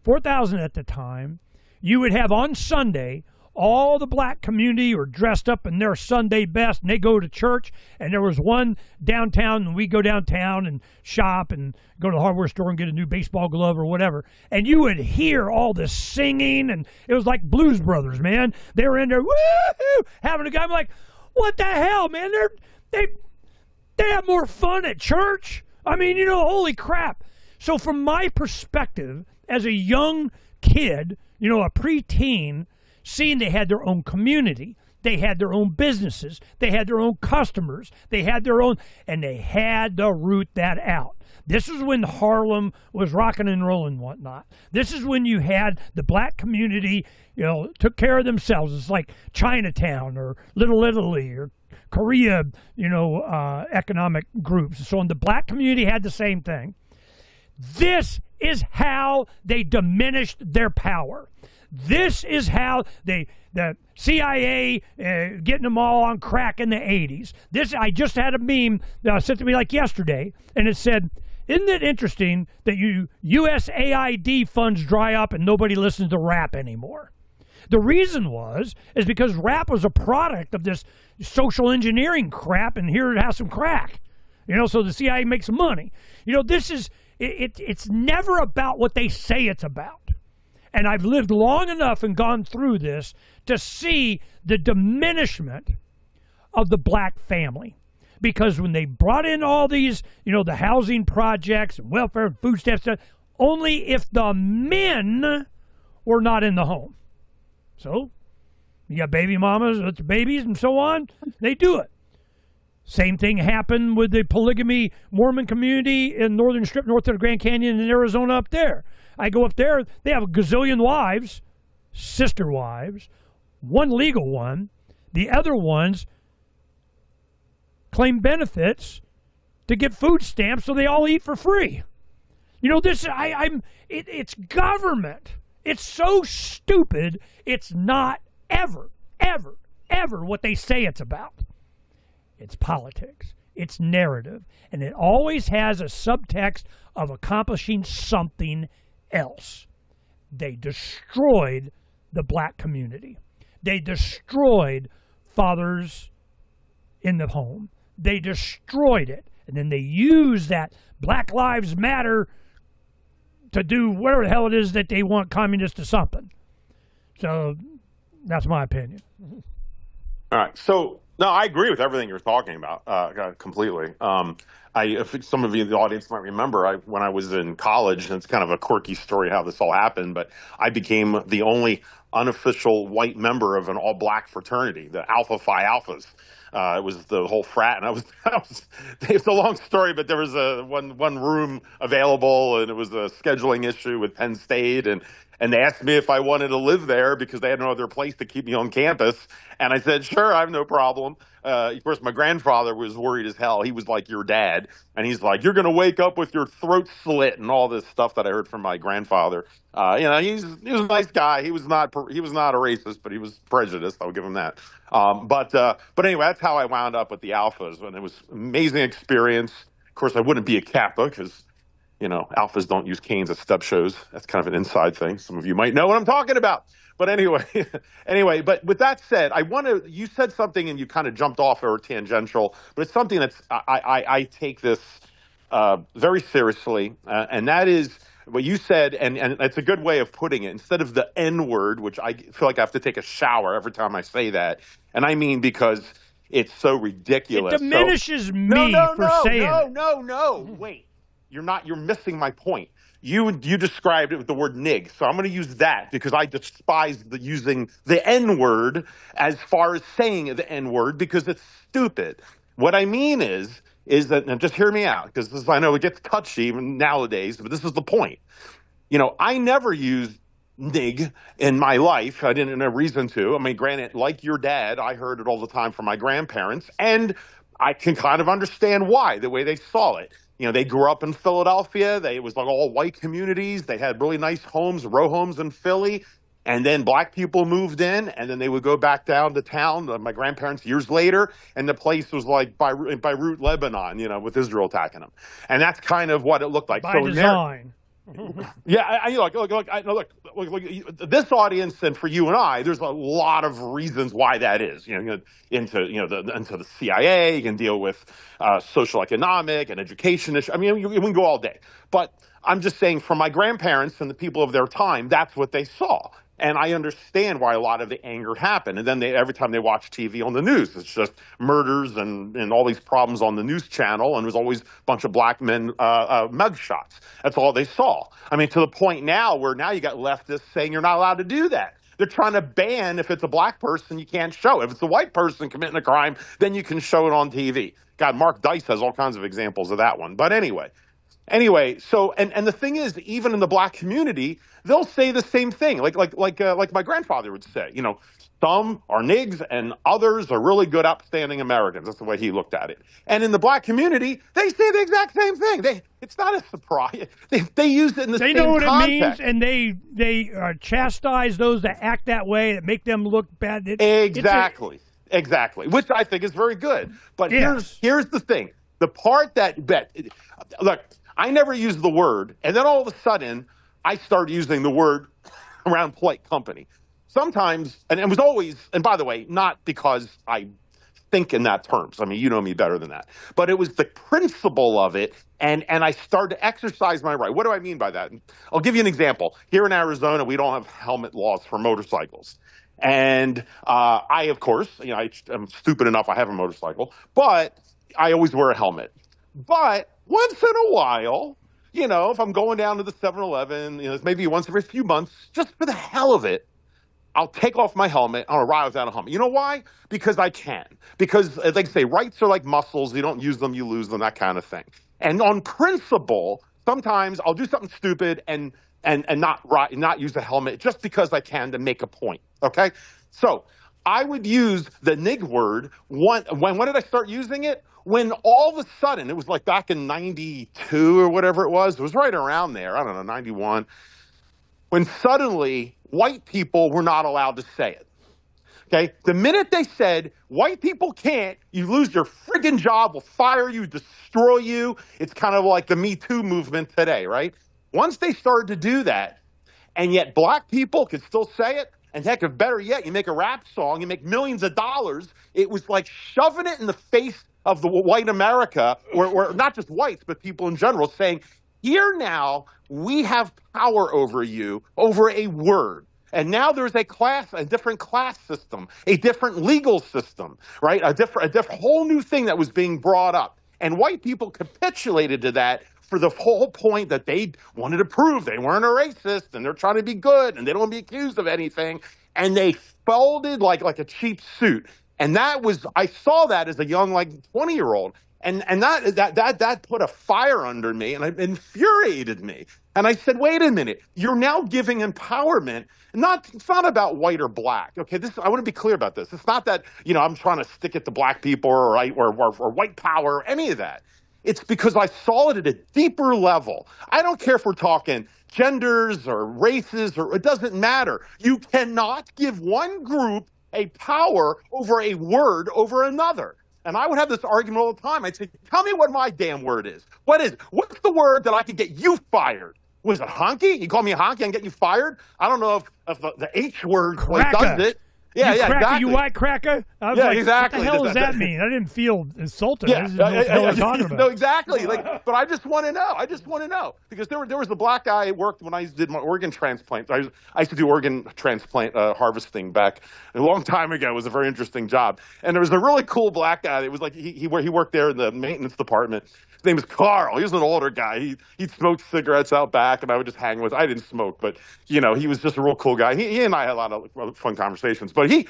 4,000 at the time, you would have on Sunday, all the black community were dressed up in their Sunday best, and they go to church, and there was one downtown, and we go downtown and shop and go to the hardware store and get a new baseball glove or whatever, and you would hear all this singing, and it was like Blues Brothers, man. They were in there, woo-hoo, having a guy. I'm like, what the hell, man? They have more fun at church. I mean, holy crap. So from my perspective, as a young kid, a preteen, seeing they had their own community, They had their own businesses. They had their own customers. They had their own, and they had to root that out. This is when Harlem was rocking and rolling and whatnot. This is when you had the black community, took care of themselves. It's like Chinatown or Little Italy or Korea, economic groups. So the black community had the same thing. This is how they diminished their power. This is how the CIA getting them all on crack in the 80s. I just had a meme that was sent to me like yesterday, and it said, "Isn't it interesting that USAID funds dry up and nobody listens to rap anymore?" The reason is because rap was a product of this social engineering crap, and here it has some crack. So the CIA makes some money. This is, it's never about what they say it's about. And I've lived long enough and gone through this to see the diminishment of the black family. Because when they brought in all these, the housing projects and welfare and food stamps, only if the men were not in the home. So you got baby mamas with babies and so on, they do it. Same thing happened with the polygamy Mormon community in Northern Strip, north of the Grand Canyon in Arizona up there. I go up there, they have a gazillion wives, sister wives, one legal one. The other ones claim benefits to get food stamps so they all eat for free. It's government. It's so stupid, it's not ever, ever, ever what they say it's about. It's politics. It's narrative. And it always has a subtext of accomplishing something else. They destroyed the black community. They destroyed fathers in the home. They destroyed it. And then they use that Black Lives Matter to do whatever the hell it is that they want communists to something. So that's my opinion. All right. So, no, I agree with everything you're talking about completely. I think some of you in the audience might remember when I was in college, and it's kind of a quirky story how this all happened, but I became the only unofficial white member of an all-black fraternity, the Alpha Phi Alphas. It was the whole frat, and it's a long story, but there was one room available, and it was a scheduling issue with Penn State, and they asked me if I wanted to live there because they had no other place to keep me on campus. And I said, sure, I have no problem. Of course, my grandfather was worried as hell. He was like your dad. And he's like, you're going to wake up with your throat slit and all this stuff that I heard from my grandfather. He was a nice guy. He was not a racist, but he was prejudiced. I'll give him that. But anyway, that's how I wound up with the Alphas. And it was an amazing experience. Of course, I wouldn't be a Kappa because alphas don't use canes at step shows. That's kind of an inside thing. Some of you might know what I'm talking about. But anyway, but with that said, you said something and you kind of jumped off or tangential, but it's something that's, I take this very seriously. And that is what you said. And it's a good way of putting it. Instead of the N word, which I feel like I have to take a shower every time I say that. And I mean, because it's so ridiculous. It diminishes me for saying it. No. Wait. You're missing my point. You described it with the word nig, so I'm going to use that because I despise using the N word as far as saying the N word because it's stupid. What I mean is that, and just hear me out because I know it gets touchy even nowadays, but this is the point. I never used nig in my life. I didn't have reason to. I mean, granted, like your dad, I heard it all the time from my grandparents, and I can kind of understand why, the way they saw it. They grew up in Philadelphia. It was like all white communities. They had really nice homes, row homes in Philly. And then black people moved in, and then they would go back down to town, my grandparents, years later, and the place was like Beirut, Lebanon, with Israel attacking them. And that's kind of what it looked like. By design. Yeah, look, this audience and for you and I, there's a lot of reasons why that is. Into the CIA, you can deal with social, economic, and education issues. I mean, we can go all day. But I'm just saying, for my grandparents and the people of their time, that's what they saw. And I understand why a lot of the anger happened. And then every time they watch TV on the news, it's just murders and all these problems on the news channel. And there's always a bunch of black men mugshots. That's all they saw. I mean, to the point now where now you got leftists saying you're not allowed to do that. They're trying to ban if it's a black person, you can't show it. If it's a white person committing a crime, then you can show it on TV. God, Mark Dice has all kinds of examples of that one. But anyway, so and the thing is, even in the black community, they'll say the same thing. Like my grandfather would say, some are nigs and others are really good, upstanding Americans. That's the way he looked at it. And in the black community, they say the exact same thing. It's not a surprise. They use it in the same context. They know what it means, and they chastise those that act that way, that make them look bad. Exactly. Which I think is very good. But here's the thing. The part that look, I never used the word, and then all of a sudden, I started using the word around polite company. Sometimes, and it was always, and by the way, not because I think in that terms. I mean, you know me better than that. But it was the principle of it, and I started to exercise my right. What do I mean by that? I'll give you an example. Here in Arizona, we don't have helmet laws for motorcycles. And I, of course, I'm stupid enough, I have a motorcycle, but I always wear a helmet. But once in a while, if I'm going down to the 7-Eleven, maybe once every few months, just for the hell of it, I'll take off my helmet. I'll ride without a helmet. You know why? Because I can. Because, like I say, rights are like muscles. You don't use them, you lose them, that kind of thing. And on principle, sometimes I'll do something stupid and not use the helmet just because I can to make a point. Okay? So I would use the nig word. When did I start using it? When all of a sudden, it was like back in 92 or whatever it was right around there. I don't know, 91. When suddenly white people were not allowed to say it. Okay? The minute they said, white people can't, you lose your friggin' job, we'll fire you, destroy you. It's kind of like the Me Too movement today, right? Once they started to do that, and yet black people could still say it, and heck, if better yet, you make a rap song, you make millions of dollars, it was like shoving it in the face of the white America, or not just whites, but people in general, saying, here now, we have power over you, over a word. And now there's a different class system, a different legal system, right? A different whole new thing that was being brought up. And white people capitulated to that for the whole point that they wanted to prove they weren't a racist and they're trying to be good and they don't want to be accused of anything. And they folded like a cheap suit. And I saw that as a young, 20-year-old. And that put a fire under me and it infuriated me. And I said, wait a minute, you're now giving empowerment. It's not about white or black. Okay, I want to be clear about this. It's not that, I'm trying to stick it to black people or white power or any of that. It's because I saw it at a deeper level. I don't care if we're talking genders or races, or it doesn't matter. You cannot give one group a power over a word over another. And I would have this argument all the time. I'd say, tell me what my damn word is. What is it? What's the word that I could get you fired? Was it honky? You call me a honky and get you fired? I don't know if the H word does it. Yeah, exactly. You white cracker? I was exactly. What the hell does that mean? I didn't feel insulted. I just didn't know what the hell you're talking about. No, exactly. But I just want to know. Because there was a black guy who worked when I did my organ transplant. I used to do organ transplant harvesting back a long time ago. It was a very interesting job. And there was a really cool black guy. It was like he worked there in the maintenance department. His name was Carl. He was an older guy. He smoked cigarettes out back, and I would just hang with. I didn't smoke, but he was just a real cool guy. He and I had a lot of fun conversations. But he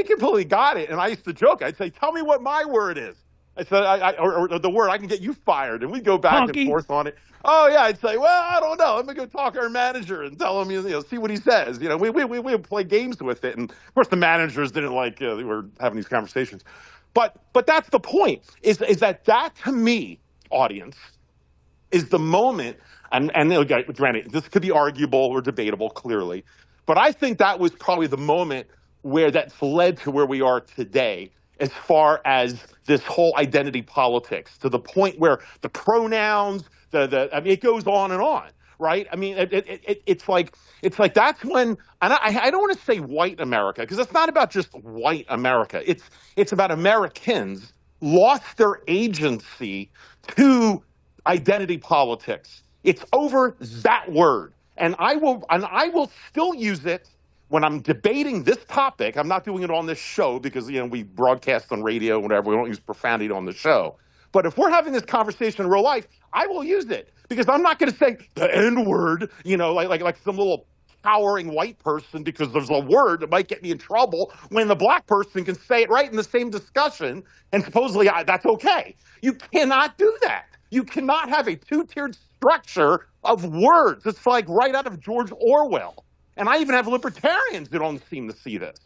completely got it. And I used to joke. I'd say, "Tell me what my word is." I said, or the word I can get you fired, and we'd go back and forth on it. Oh yeah, I'd say, well, I don't know. Let me go talk to our manager and tell him, see what he says. We would play games with it, and of course the managers didn't like we were having these conversations. But that's the point. Is that to me, audience, is the moment, and granted, this could be arguable or debatable, clearly, but I think that was probably the moment where that's led to where we are today as far as this whole identity politics, to the point where the pronouns, it goes on and on, right? I mean, it's like that's when, and I don't want to say white America, because it's not about just white America. It's about Americans lost their agency to identity politics. It's over that word. And I will still use it when I'm debating this topic. I'm not doing it on this show because, we broadcast on radio and whatever. We don't use profanity on the show. But if we're having this conversation in real life, I will use it, because I'm not going to say the N word, like some little towering white person because there's a word that might get me in trouble when the black person can say it right in the same discussion, and supposedly that's okay. You cannot do that. You cannot have a two-tiered structure of words. It's like right out of George Orwell. And I even have libertarians who don't seem to see this.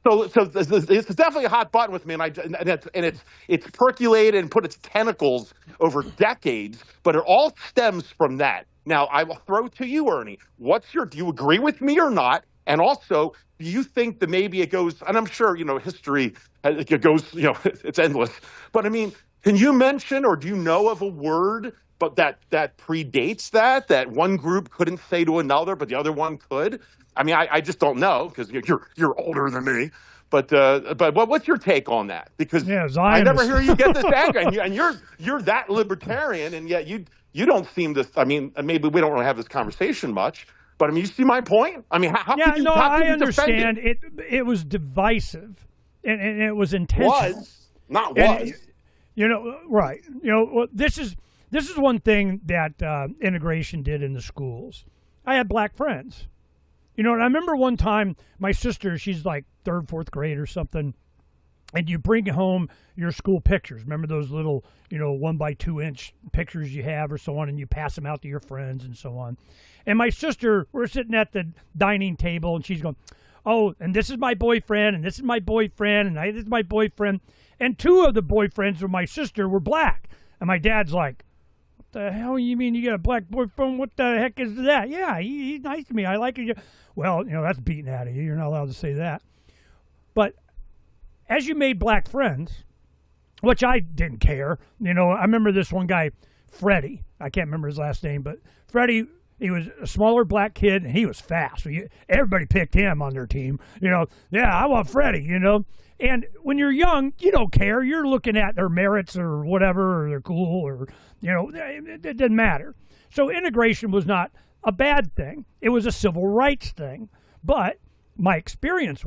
So it's definitely a hot button with me, and it's percolated and put its tentacles over decades. But it all stems from that. Now I will throw to you, Ernie. Do you agree with me or not? And also, do you think that maybe it goes? And I'm sure history it goes. It's endless. But I mean, can you mention or do you know of a word? But that predates that one group couldn't say to another, but the other one could. I mean, I just don't know because you're older than me. But what's your take on that? Because I never hear you get this angry, and you're that libertarian, and yet you don't seem to. I mean, maybe we don't really have this conversation much. But I mean, you see my point? I mean, how could you? I understand. It was divisive, and it was intentional. Was. Right? This is one thing that integration did in the schools. I had black friends. And I remember one time my sister, she's like 3rd, 4th grade or something, and you bring home your school pictures. Remember those little, 1 by 2 inch pictures you have or so on, and you pass them out to your friends and so on. And my sister, we're sitting at the dining table, and she's going, oh, and this is my boyfriend, and this is my boyfriend, and this is my boyfriend. And 2 of the boyfriends of my sister were black. And my dad's like, the hell you mean you got a black boyfriend? What the heck is that? Yeah, he's nice to me. I like it. Well, that's beating out of you. You're not allowed to say that. But as you made black friends, which I didn't care. I remember this one guy, Freddie. I can't remember his last name, but Freddie, he was a smaller black kid, and he was fast. So everybody picked him on their team. Yeah, I want Freddie, And when you're young, you don't care. You're looking at their merits or whatever, or they're cool, or, it didn't matter. So integration was not a bad thing. It was a civil rights thing. But my experience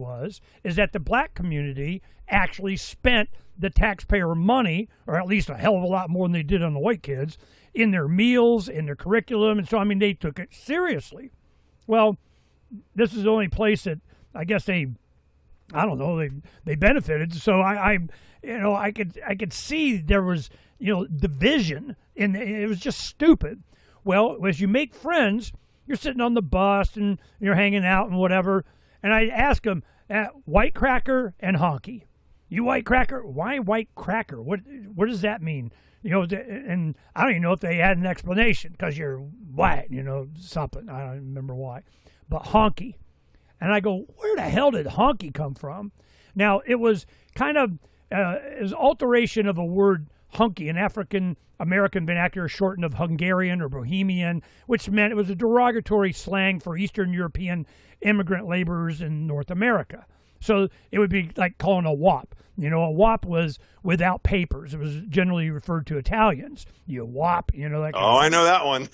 is that the black community actually spent the taxpayer money, or at least a hell of a lot more than they did on the white kids, in their meals, in their curriculum. And so, they took it seriously. Well, this is the only place that I guess they benefited. So I could see there was, division, and it was just stupid. Well, as you make friends, you're sitting on the bus and you're hanging out and whatever. And I ask them, white cracker and honky. You white cracker? Why white cracker? What does that mean? And I don't even know if they had an explanation because you're white, something. I don't remember why. But honky. And I go, where the hell did honky come from? Now, it was kind of it was alteration of a word hunky, an African-American vernacular shortened of Hungarian or Bohemian, which meant it was a derogatory slang for Eastern European immigrant laborers in North America. So it would be like calling a wop. A wop was without papers. It was generally referred to Italians. You wop, that kind I know that one.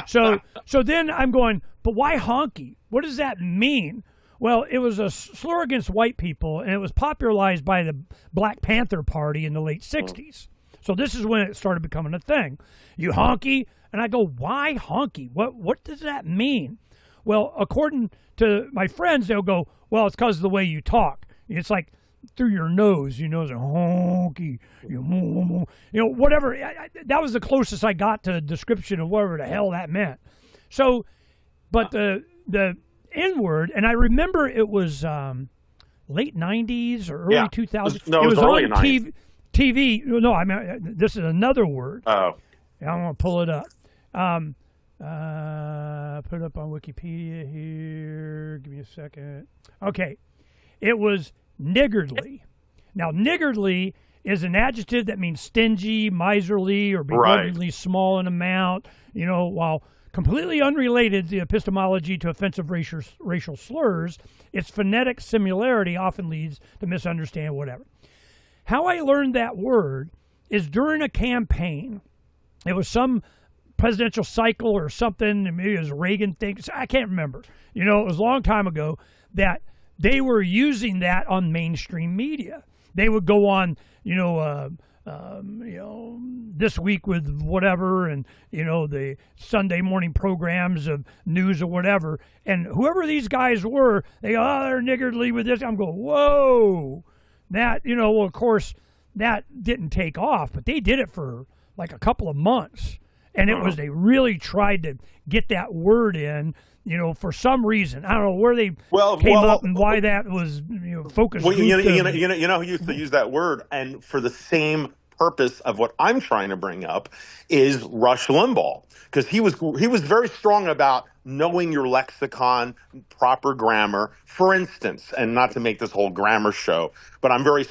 So then I'm going, but why honky? What does that mean? Well, it was a slur against white people, and it was popularized by the Black Panther Party in the late 60s. So this is when it started becoming a thing. You honky? And I go, why honky? What does that mean? Well, according to my friends, they'll go, well, it's because of the way you talk. It's like through your nose, it's a honky, whatever. That was the closest I got to a description of whatever the hell that meant. So, but the N-word, and I remember it was late 90s or early 2000s. No, it was early on TV. No, I mean, this is another word. Oh. I'm going to pull it up. Put it up on Wikipedia here. Give me a second. Okay. It was niggardly. Now, niggardly is an adjective that means stingy, miserly, or begrudgingly small in amount, while completely unrelated to the epistemology to offensive racial slurs, its phonetic similarity often leads to misunderstanding, whatever. How I learned that word is during a campaign. It was some presidential cycle or something, maybe it was Reagan thing. I can't remember. It was a long time ago that they were using that on mainstream media. They would go on, this week with whatever, and the Sunday morning programs of news or whatever, and whoever these guys were, they go, oh, they're niggardly with this. I'm going, whoa, that well, of course that didn't take off, but they did it for like a couple of months, and it was they really tried to get that word in. For some reason, I don't know where they came up and why that was focused. Well, who used to use that word, and for the same purpose of what I'm trying to bring up is Rush Limbaugh, because he was very strong about knowing your lexicon, proper grammar. For instance, and not to make this whole grammar show, but I'm very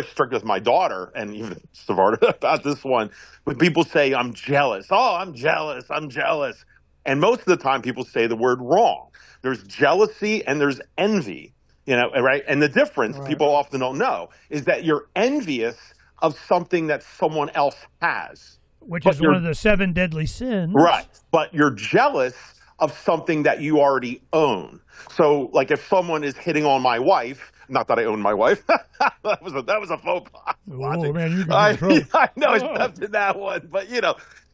strict with my daughter and even Savarda about this one. When people say I'm jealous, I'm jealous. And most of the time people say the word wrong. There's jealousy and there's envy, right? And the difference people often don't know is that you're envious of something that someone else has. Which is one of the 7 deadly sins. Right. But you're jealous of something that you already own. So like if someone is hitting on my wife, not that I own my wife. that was a faux pas. Oh, man, you got in trouble. I know I stepped in that one, but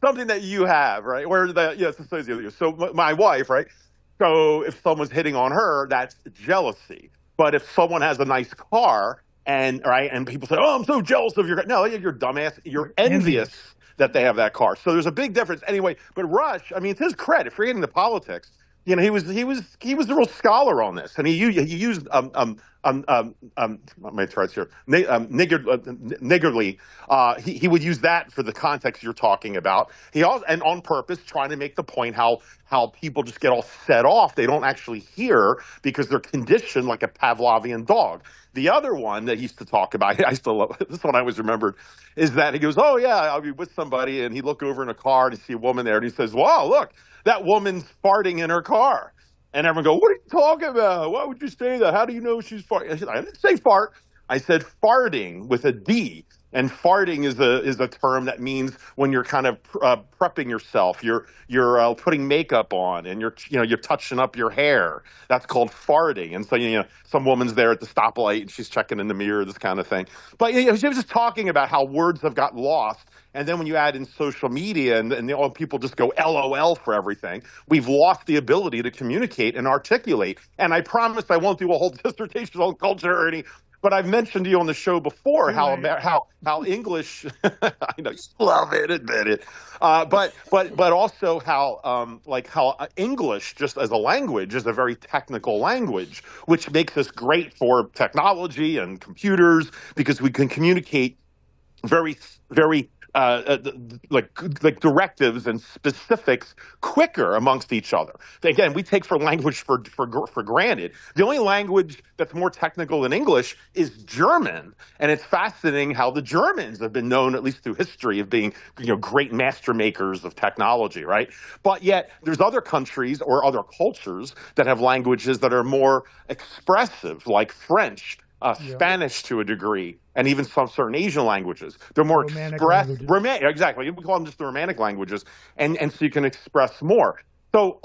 something that you have, right? It's associated with you. So my wife, right? So if someone's hitting on her, that's jealousy. But if someone has a nice car and people say, "Oh, I'm so jealous of your car," no, you're dumbass. You're envious that they have that car. So there's a big difference. Anyway, but Rush, I mean, it's his credit, forgetting the politics. He was a real scholar on this, and he used my charts here niggardly. He would use that for the context you're talking about. He also, and on purpose, trying to make the point how people just get all set off. They don't actually hear because they're conditioned like a Pavlovian dog. The other one that he used to talk about, I still love this one. I always remembered, is that he goes, "Oh yeah, I'll be with somebody," and he look over in a car and he see a woman there, and he says, "Wow, look, that woman's farting in her car." And everyone go, "What are you talking about? Why would you say that? How do you know she's farting?" I didn't say fart. I said farting with a D. And farting is a term that means when you're kind of prepping yourself, you're putting makeup on, and you're touching up your hair. That's called farting. And so some woman's there at the stoplight and she's checking in the mirror, this kind of thing. But she was just talking about how words have got lost. And then when you add in social media and all people just go LOL for everything, we've lost the ability to communicate and articulate. And I promise I won't do a whole dissertation on culture or any. But I've mentioned to you on the show before how English, I know you love it, admit it, but also how English just as a language is a very technical language, which makes us great for technology and computers because we can communicate very, very like directives and specifics quicker amongst each other. Again, we take language for granted. The only language that's more technical than English is German, and it's fascinating how the Germans have been known, at least through history, of being great master makers of technology, right? But yet there's other countries or other cultures that have languages that are more expressive, like French. Spanish to a degree, and even some certain Asian languages. They're more expressive. Exactly. We call them just the romantic languages, and so you can express more. So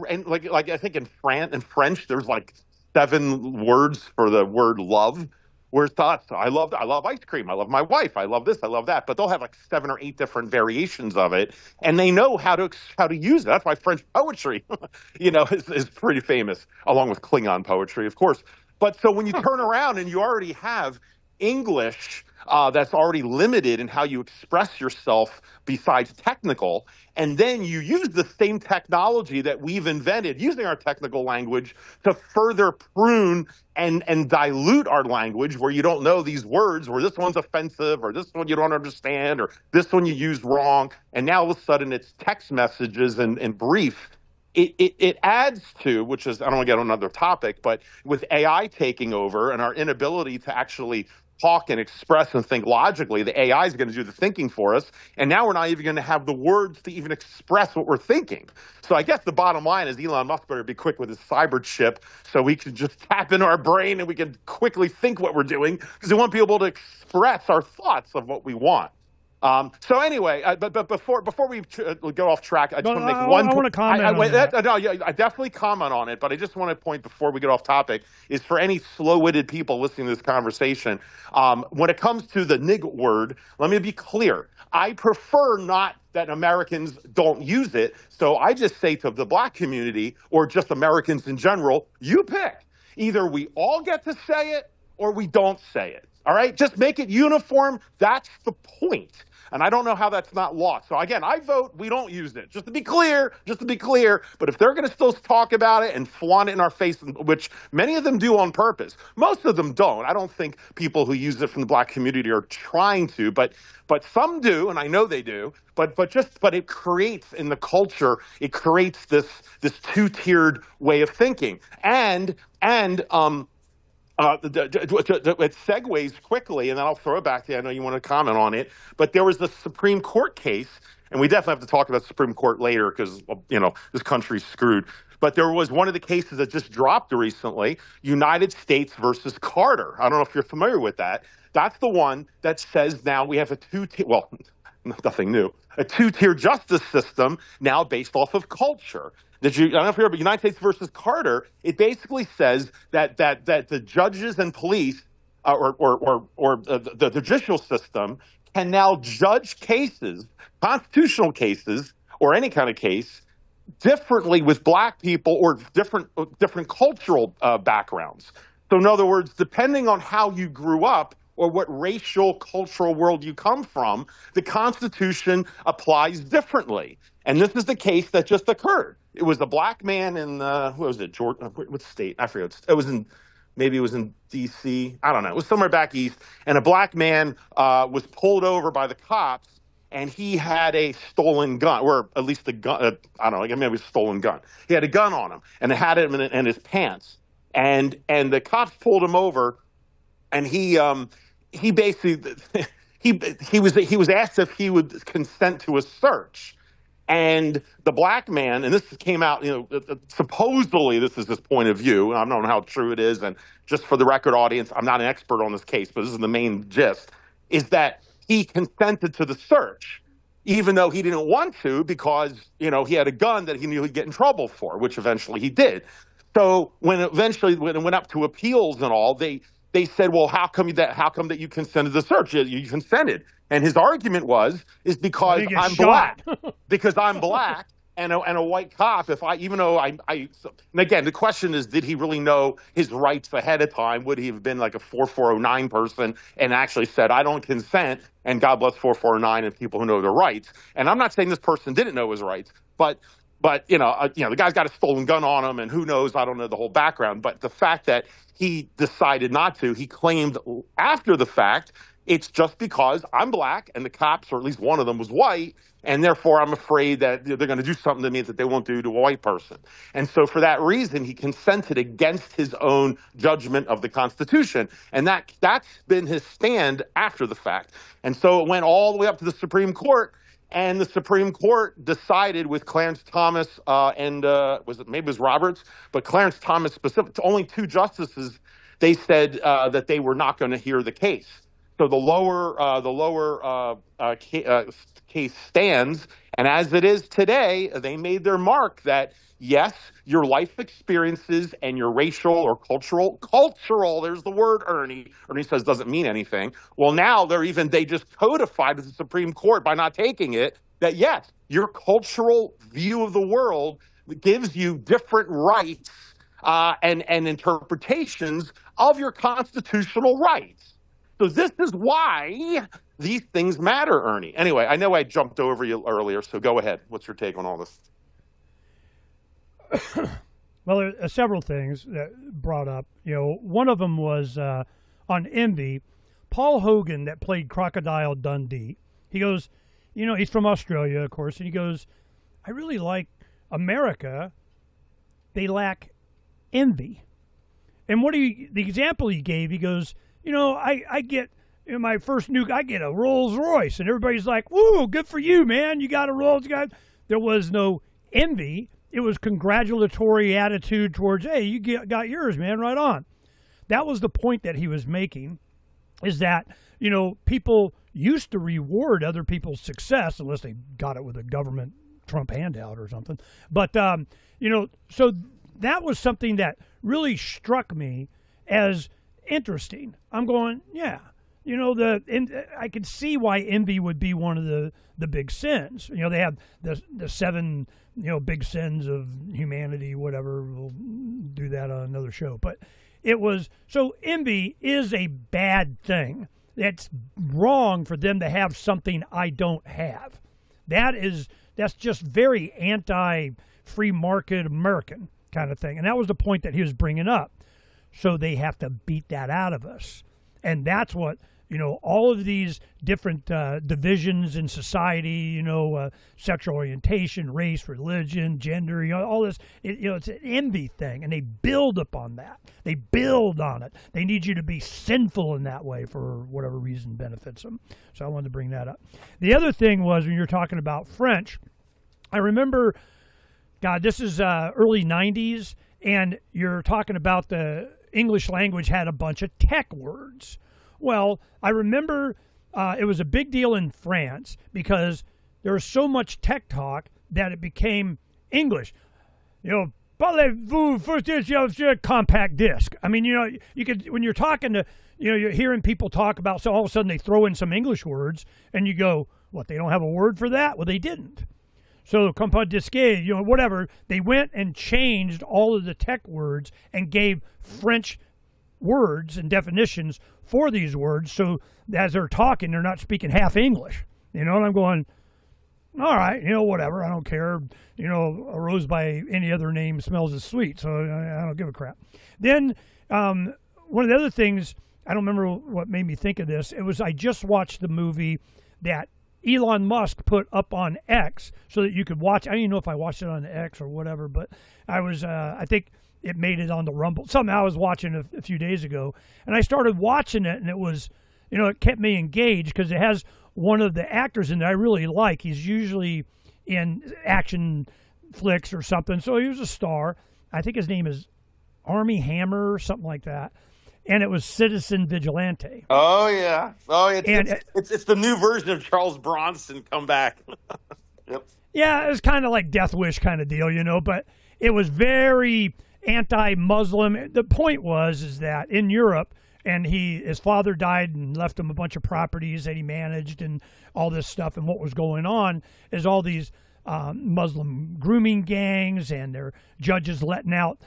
and like I think in French, there's like 7 words for the word love. Whereas thoughts, I love ice cream. I love my wife. I love this. I love that. But they'll have like 7 or 8 different variations of it, and they know how to use it. That's why French poetry, is pretty famous, along with Klingon poetry, of course. But so when you turn around and you already have English that's already limited in how you express yourself besides technical, and then you use the same technology that we've invented using our technical language to further prune and dilute our language where you don't know these words, where this one's offensive or this one you don't understand or this one you used wrong, and now all of a sudden it's text messages and brief. It adds to, which is, I don't want to get on another topic, but with AI taking over and our inability to actually talk and express and think logically, the AI is going to do the thinking for us. And now we're not even going to have the words to even express what we're thinking. So I guess the bottom line is Elon Musk better be quick with his cyber chip so we can just tap into our brain and we can quickly think what we're doing because we want to be able to express our thoughts of what we want. So anyway, but before we go off track, I just want to make one. I want to comment on that. No, I definitely comment on it, but I just want to point before we get off topic is for any slow-witted people listening to this conversation. When it comes to the nig word, let me be clear. I prefer not that Americans don't use it, so I just say to the black community or just Americans in general, you pick. Either we all get to say it or we don't say it. All right? Just make it uniform. That's the point. And I don't know how that's not lost. So again, I vote we don't use it. Just to be clear. But if they're going to still talk about it and flaunt it in our face, which many of them do on purpose, most of them don't. I don't think people who use it from the black community are trying to, but some do, and I know they do. But it creates in the culture, it creates this two-tiered way of thinking, and it segues quickly, and then I'll throw it back to you. I know you want to comment on it, but there was a Supreme Court case, and we definitely have to talk about the Supreme Court later because, this country's screwed. But there was one of the cases that just dropped recently, United States versus Carter. I don't know if you're familiar with that. That's the one that says now we have a nothing new, a two-tier justice system now based off of culture. I don't know if you heard, but United States versus Carter, it basically says that the judges and police or the judicial system can now judge cases, constitutional cases, or any kind of case differently with black people or different cultural backgrounds. So in other words, depending on how you grew up or what racial, cultural world you come from, the Constitution applies differently. And this is the case that just occurred. It was a black man in, Georgia, what state? I forget. Maybe it was in D.C. I don't know. It was somewhere back east. And a black man was pulled over by the cops, and he had a stolen gun, or at least a gun. I don't know. Maybe it was a stolen gun. He had a gun on him, and it had it in his pants. And the cops pulled him over, and he basically he was asked if he would consent to a search. And the black man, and this came out, supposedly this is his point of view. I don't know how true it is. And just for the record, audience, I'm not an expert on this case, but this is the main gist, is that he consented to the search, even though he didn't want to because, he had a gun that he knew he'd get in trouble for, which eventually he did. So when it went up to appeals and all, they said, well, how come that you consented to the search? You consented. And his argument is because I'm black. Because I'm black and a white cop, and again, the question is, did he really know his rights ahead of time? Would he have been like a 4409 person and actually said, I don't consent, and God bless 4409 and people who know their rights. And I'm not saying this person didn't know his rights, but the guy's got a stolen gun on him, and who knows? I don't know the whole background. But the fact that he decided not to, he claimed after the fact, it's just because I'm black and the cops, or at least one of them, was white, and therefore I'm afraid that they're going to do something to me that they won't do to a white person. And so for that reason, he consented against his own judgment of the Constitution. And that's been his stand after the fact. And so it went all the way up to the Supreme Court. And the Supreme Court decided with Clarence Thomas maybe it was Roberts, but Clarence Thomas specific, only two justices, they said that they were not going to hear the case. So the lower case stands, and as it is today, they made their mark that yes, your life experiences and your racial or cultural, there's the word Ernie says doesn't mean anything. Well, now they just codified as the Supreme Court by not taking it that yes, your cultural view of the world gives you different rights and interpretations of your constitutional rights. So this is why these things matter, Ernie. Anyway, I know I jumped over you earlier, so go ahead. What's your take on all this? Well, there are several things that brought up. One of them was on Envy. Paul Hogan, that played Crocodile Dundee, he goes, he's from Australia, of course, and he goes, I really like America. They lack envy. And the example he gave, he goes, I get my first I get a Rolls Royce, and everybody's like, "Woo, good for you, man! You got a Rolls." There was no envy. It was congratulatory attitude towards, "Hey, you got yours, man! Right on." That was the point that he was making, is that people used to reward other people's success unless they got it with a government Trump handout or something. But so that was something that really struck me as interesting. I'm going, yeah, I could see why envy would be one of the big sins. They have the 7 big sins of humanity. Whatever, we'll do that on another show. But it was so envy is a bad thing. It's wrong for them to have something I don't have. That's just very anti-free market American kind of thing. And that was the point that he was bringing up. So they have to beat that out of us. And that's what, all of these different divisions in society, sexual orientation, race, religion, gender, all this, it's an envy thing. And they build upon that. They build on it. They need you to be sinful in that way for whatever reason benefits them. So I wanted to bring that up. The other thing was when you're talking about French, I remember, God, this is early 90s, and you're talking about the English language had a bunch of tech words. Well, I remember it was a big deal in France because there was so much tech talk that it became English. Parlez-vous compact disc. I mean, you could, when you're talking to, you're hearing people talk about, so all of a sudden they throw in some English words, and you go, what, they don't have a word for that? Well, they didn't. So compact disc, whatever, they went and changed all of the tech words and gave French words and definitions for these words, so as they're talking, they're not speaking half English. And I'm going, all right, whatever, I don't care. A rose by any other name smells as sweet, so I don't give a crap. Then one of the other things, I don't remember what made me think of this, it was I just watched the movie that Elon Musk put up on X so that you could watch. I don't even know if I watched it on X or whatever, but I think it made it on the Rumble. Something I was watching a few days ago, and I started watching it, and it was, it kept me engaged because it has one of the actors in there I really like. He's usually in action flicks or something, so he was a star. I think his name is Armie Hammer or something like that. And it was Citizen Vigilante. Oh yeah, it's the new version of Charles Bronson come back. Yep. Yeah, it was kind of like Death Wish kind of deal, but it was very anti-Muslim. The point is that in Europe, and his father died and left him a bunch of properties that he managed and all this stuff. And what was going on is all these Muslim grooming gangs, and their judges letting out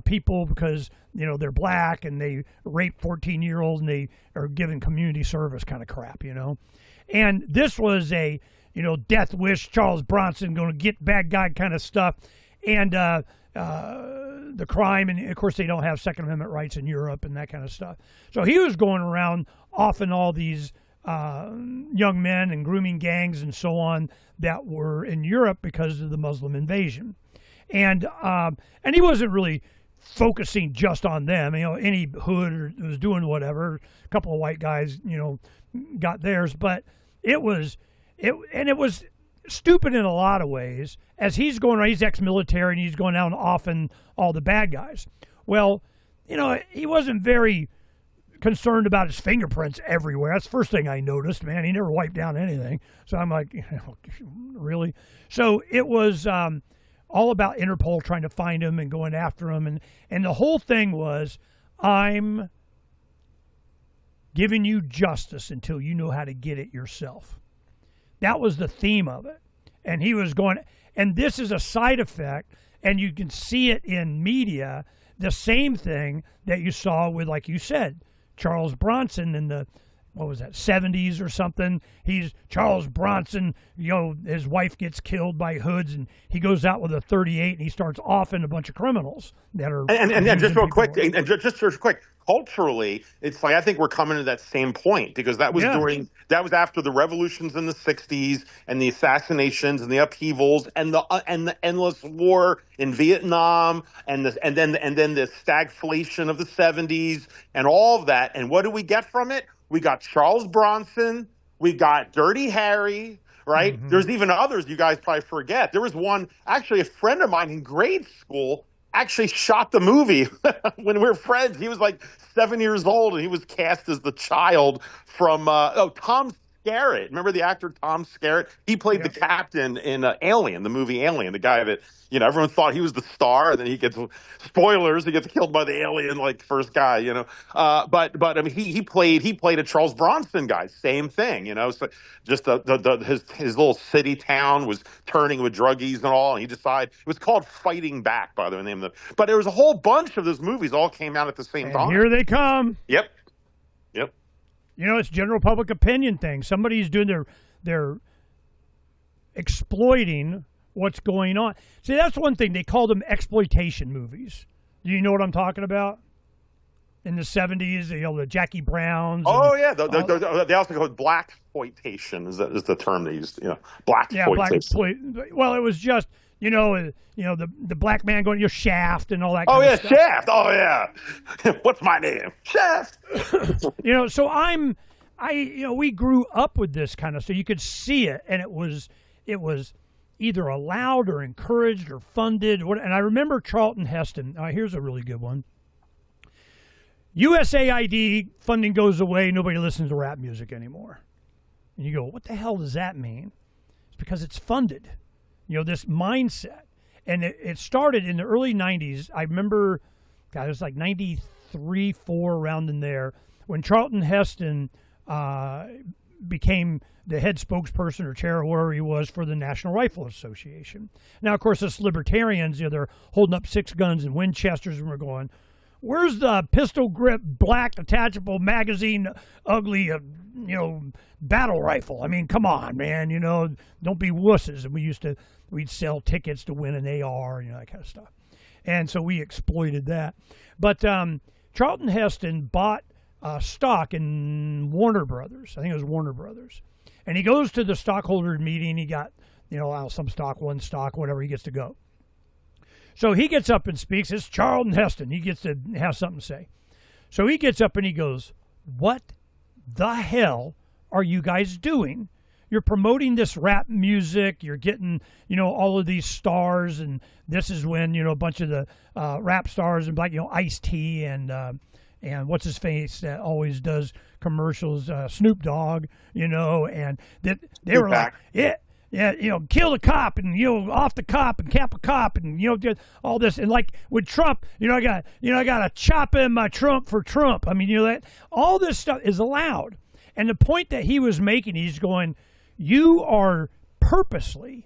people because they're black and they rape 14-year-olds and they are giving community service kind of crap, And this was a Death Wish, Charles Bronson going to get bad guy kind of stuff, and the crime, and of course they don't have Second Amendment rights in Europe and that kind of stuff. So he was going around offing all these young men and grooming gangs and so on that were in Europe because of the Muslim invasion, and he wasn't really focusing just on them. Any hood was doing whatever. A couple of white guys, got theirs, but it was stupid in a lot of ways. As he's going around, he's ex-military, and he's going down offing all the bad guys. Well, he wasn't very concerned about his fingerprints everywhere. That's the first thing I noticed, man. He never wiped down anything. So I'm like, really? So it was all about Interpol trying to find him and going after him. And the whole thing was, I'm giving you justice until you know how to get it yourself. That was the theme of it. And he was going, and this is a side effect, and you can see it in media, the same thing that you saw with, like you said, Charles Bronson in the, 70s or something. He's Charles Bronson, his wife gets killed by hoods, and he goes out with a 38 and he starts offing a bunch of criminals that are. And just real quick, culturally, it's like I think we're coming to that same point because that was after the revolutions in the 60s and the assassinations and the upheavals and the endless war in Vietnam and then the stagflation of the 70s and all of that. And what do we get from it? We got Charles Bronson, we got Dirty Harry, right? Mm-hmm. There's even others you guys probably forget. There was one, actually a friend of mine in grade school actually shot the movie when we were friends. He was like 7 years old, and he was cast as the child from Skerritt. Remember the actor Tom Skerritt? He played the captain in Alien, the movie Alien, the guy that, everyone thought he was the star, and then he gets, spoilers, he gets killed by the alien, like first guy. But I mean, he played a Charles Bronson guy, same thing, So just his little city town was turning with druggies and all, and he decided it was called Fighting Back, by the name of the. But there was a whole bunch of those movies all came out at the same time. Here they come. Yep. It's general public opinion thing. Somebody's doing they're exploiting what's going on. See, that's one thing. They call them exploitation movies. Do you know what I'm talking about? In the 70s, the Jackie Browns. Oh, yeah. They also call it blaxploitation is the term they used. Blaxploitation. Well, it was just, the black man going, Shaft and all that kind of stuff. Shaft. Oh, yeah. What's my name? Shaft. So we grew up with this kind of stuff. You could see it, and it was either allowed or encouraged or funded. And I remember Charlton Heston. Here's a really good one. USAID funding goes away. Nobody listens to rap music anymore. And you go, what the hell does that mean? It's because it's funded. This mindset. And it started in the early 90s. I remember, it was like 93, 4, around in there, when Charlton Heston became the head spokesperson or chair or whatever he was for the National Rifle Association. Now, of course, us libertarians, they're holding up 6 guns and Winchesters, and we're going, where's the pistol grip, black, detachable magazine, ugly, battle rifle? I mean, come on, man, don't be wusses. And we'd sell tickets to win an AR, that kind of stuff. And so we exploited that. But Charlton Heston bought stock in Warner Brothers. I think it was Warner Brothers. And he goes to the stockholder meeting. He got, some stock, 1 stock, whatever, he gets to go. So he gets up and speaks. It's Charlton Heston. He gets to have something to say. So he gets up and he goes, what the hell are you guys doing? You're promoting this rap music. You're getting, all of these stars. And this is when, a bunch of the rap stars and Ice-T and what's his face that always does commercials, Snoop Dogg, and they were like, kill the cop and, off the cop and cap a cop and, all this. And like with Trump, I got a chop in my trunk for Trump. I mean, that all this stuff is allowed. And the point that he was making, he's going, you are purposely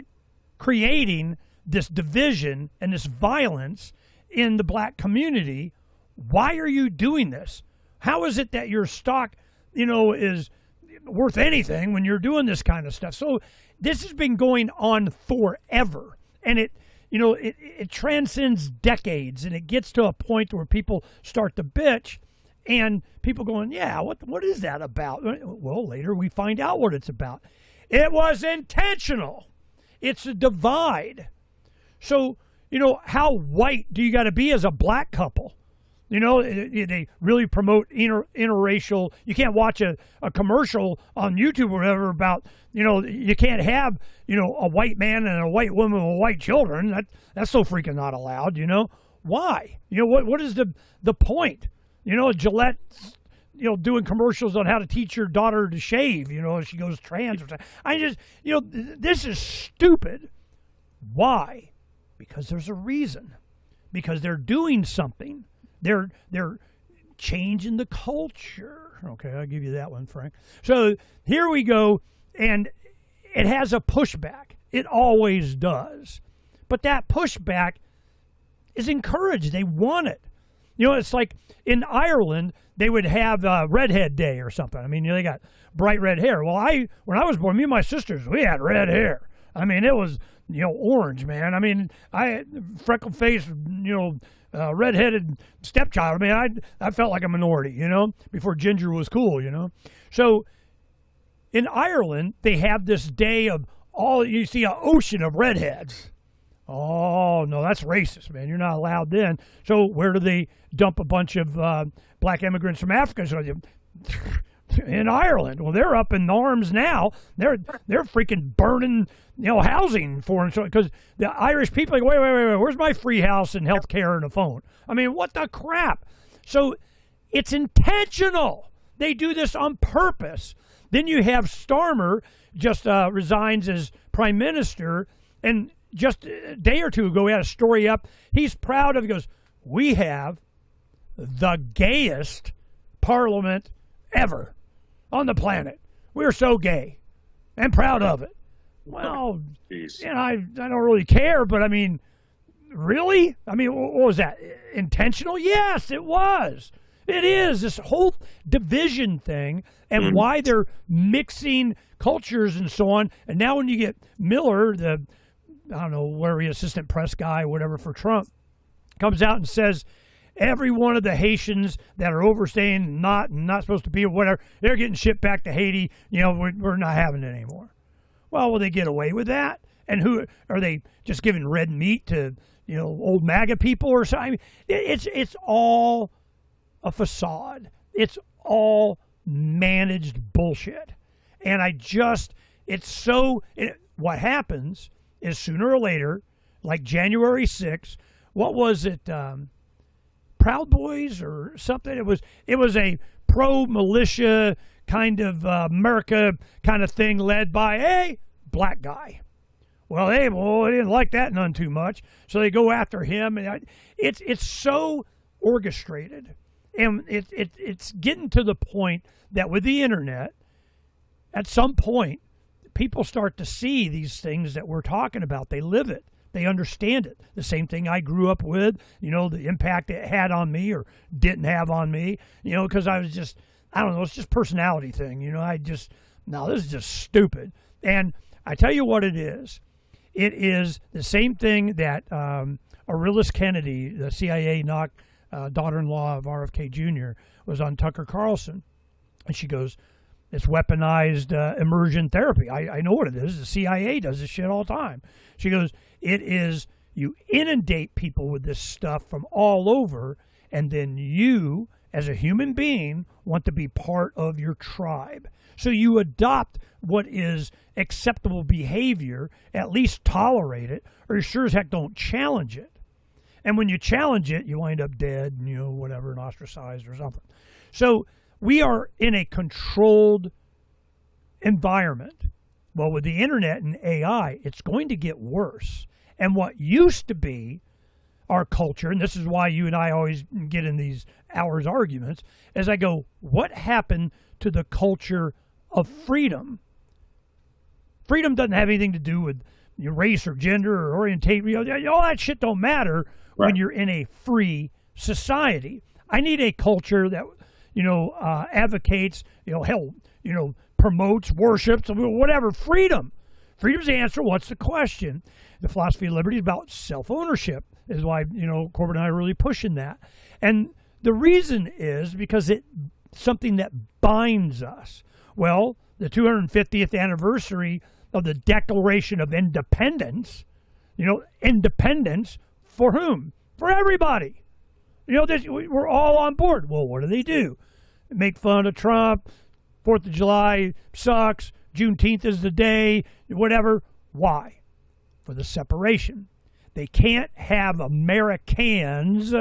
creating this division and this violence in the black community. Why are you doing this? How is it that your stock, is worth anything when you're doing this kind of stuff? So this has been going on forever, and it transcends decades, and it gets to a point where people start to bitch, and people going, yeah, what is that about? Well, later we find out what it's about. It was intentional. It's a divide. So, how white do you got to be as a black couple? They really promote interracial. You can't watch a commercial on YouTube or whatever about, you can't have, a white man and a white woman with white children. That's so freaking not allowed, Why? What is the point? Gillette, doing commercials on how to teach your daughter to shave, if she goes trans or something. I just, this is stupid. Why? Because there's a reason. Because they're doing something. They're changing the culture. Okay, I'll give you that one, Phranq. So here we go, and it has a pushback. It always does. But that pushback is encouraged. They want it. It's like in Ireland, they would have Redhead Day or something. I mean, they got bright red hair. Well, when I was born, me and my sisters, we had red hair. I mean, it was, orange, man. I mean, freckled face, redheaded stepchild. I mean, I felt like a minority, before ginger was cool, So in Ireland, they have this day of you see an ocean of redheads. Oh, no, that's racist, man. You're not allowed then. So where do they dump a bunch of black immigrants from Africa? So in Ireland. Well, they're up in arms now. They're freaking burning, housing for them. So because the Irish people are like, wait, where's my free house and health care and a phone? I mean, what the crap? So it's intentional. They do this on purpose. Then you have Starmer just resigns as prime minister, and just a day or two ago, he had a story up. He's proud of. He goes, "We have the gayest parliament ever on the planet. We're so gay and proud of it." Well, and I don't really care, but I mean, really? I mean, what was that? Intentional? Yes, it was. It is, this whole division thing, and why they're mixing cultures and so on. And now when you get Miller, the, I don't know, where he assistant press guy, whatever, for Trump, comes out and says every one of the Haitians that are overstaying, not supposed to be or whatever, they're getting shipped back to Haiti. You know, we're not having it anymore. Well, will they get away with that? And who are they just giving red meat to, you know, old MAGA people or something? I mean, it's all a facade. It's all managed bullshit. And what happens is sooner or later, like January 6th, what was it, Proud Boys or something? It was a pro-militia kind of America kind of thing led by a black guy. Well, they didn't like that none too much, so they go after him. And it's so orchestrated. And it's getting to the point that with the internet, at some point, people start to see these things that we're talking about. They live it. They understand it. The same thing I grew up with, you know, the impact it had on me or didn't have on me, you know, because I was just, I don't know, it's just personality thing. You know, this is just stupid. And I tell you what it is. It is the same thing that Aurelius Kennedy, the CIA daughter-in-law of RFK Jr., was on Tucker Carlson. And she goes, it's weaponized immersion therapy. I know what it is. The CIA does this shit all the time. She goes, it is, you inundate people with this stuff from all over, and then you, as a human being, want to be part of your tribe. So you adopt what is acceptable behavior, at least tolerate it, or you sure as heck don't challenge it. And when you challenge it, you wind up dead, and, you know, whatever, and ostracized or something. So we are in a controlled environment. Well, with the internet and AI, it's going to get worse. And what used to be our culture, and this is why you and I always get in these hours arguments, as I go, what happened to the culture of freedom? Freedom doesn't have anything to do with your race or gender or orientation. You know, all that shit don't matter when you're in a free society. I need a culture that, you know, advocates, you know, hell, you know, promotes, worships, whatever, freedom. Freedom's the answer. What's the question? The philosophy of liberty is about self-ownership, is why, you know, Corbett and I are really pushing that. And the reason is because it's something that binds us. Well, the 250th anniversary of the Declaration of Independence, you know, independence for whom? For everybody. You know, we're all on board. Well, what do? Make fun of Trump. 4th of July sucks. Juneteenth is the day. Whatever. Why? For the separation. They can't have Americans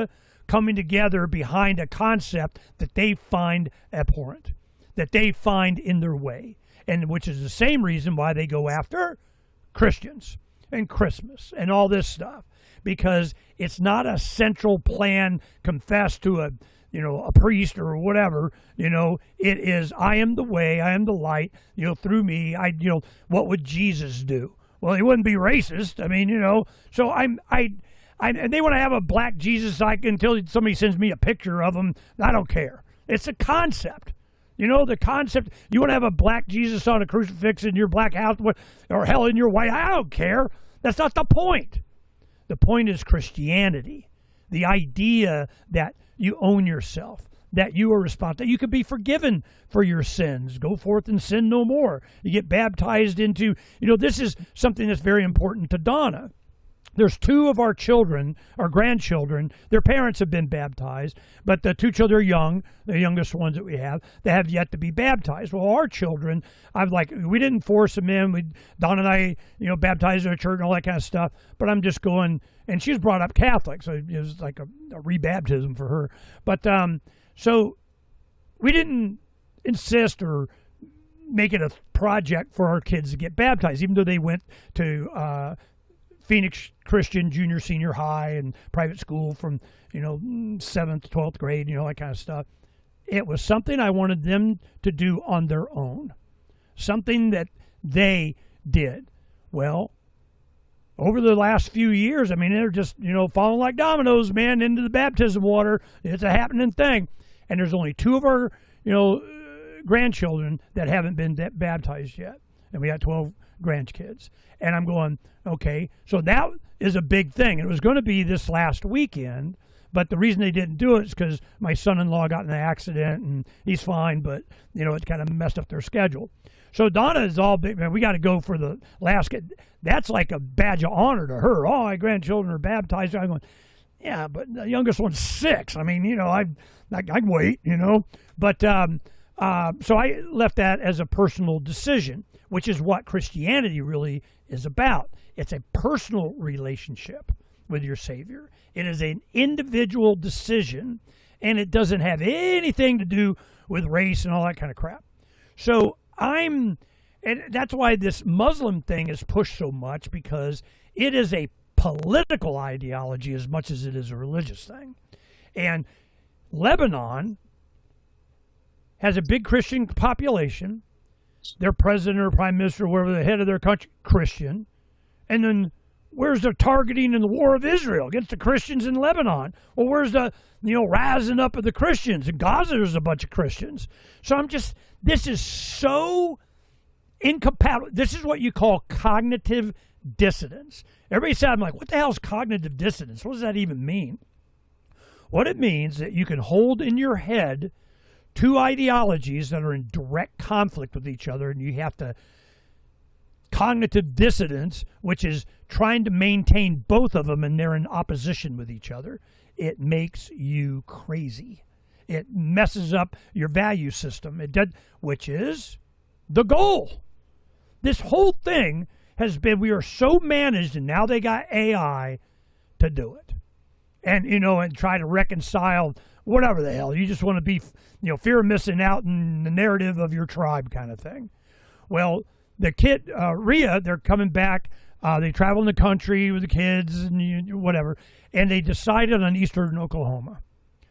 coming together behind a concept that they find abhorrent, that they find in their way, and which is the same reason why they go after Christians and Christmas and all this stuff, because it's not a central plan confessed to a priest or whatever. You know, it is, I am the way, I am the light, you know, through me, what would Jesus do? Well, he wouldn't be racist. I mean, you know, so and they want to have a black Jesus until somebody sends me a picture of him. I don't care. It's a concept. You know, the concept, you want to have a black Jesus on a crucifix in your black house, or hell, in your white, I don't care. That's not the point. The point is Christianity. The idea that you own yourself, that you are responsible, that you can be forgiven for your sins. Go forth and sin no more. You get baptized into, you know, this is something that's very important to Donna. There's 2 of our children, our grandchildren, their parents have been baptized, but the 2 children are young, the youngest ones that we have, they have yet to be baptized. Well, our children, we didn't force them in. Don and I, you know, baptized in our church and all that kind of stuff, but I'm just going, and she was brought up Catholic, so it was like a rebaptism for her. But so we didn't insist or make it a project for our kids to get baptized, even though they went to Phoenix Christian Junior Senior High and private school from 7th to 12th grade, that kind of stuff. It was something I wanted them to do on their own, something that they did. Well, over the last few years, I mean, they're just, falling like dominoes, man, into the baptism water. It's a happening thing. And there's only 2 of our, grandchildren that haven't been baptized yet. And we got 12 grandkids. And I'm going, okay, so that is a big thing. It was going to be this last weekend, but the reason they didn't do it is because my son-in-law got in an accident, and he's fine, but, it kind of messed up their schedule. So Donna is all big, man, we got to go for the last kid. That's like a badge of honor to her. Oh, my grandchildren are baptized. I'm going, yeah, but the youngest one's 6. I mean, I'd wait, But so I left that as a personal decision, which is what Christianity really is about. It's a personal relationship with your Savior. It is an individual decision, and it doesn't have anything to do with race and all that kind of crap. So and that's why this Muslim thing is pushed so much, because it is a political ideology as much as it is a religious thing. And Lebanon has a big Christian population. Their president or prime minister, or whoever the head of their country, Christian. And then where's the targeting in the war of Israel against the Christians in Lebanon? Well, where's the, rising up of the Christians? In Gaza, there's a bunch of Christians. So this is so incompatible. This is what you call cognitive dissonance. Everybody said, I'm like, what the hell is cognitive dissonance? What does that even mean? What it means is that you can hold in your head 2 ideologies that are in direct conflict with each other, and you have to cognitive dissonance, which is trying to maintain both of them, and they're in opposition with each other. It makes you crazy. It messes up your value system. Which is the goal. This whole thing has been, we are so managed, and now they got AI to do it. And, and try to reconcile whatever the hell. You just want to be, fear of missing out in the narrative of your tribe kind of thing. Well, the kid, Rhea, they're coming back. They travel in the country with the kids and whatever. And they decided on eastern Oklahoma.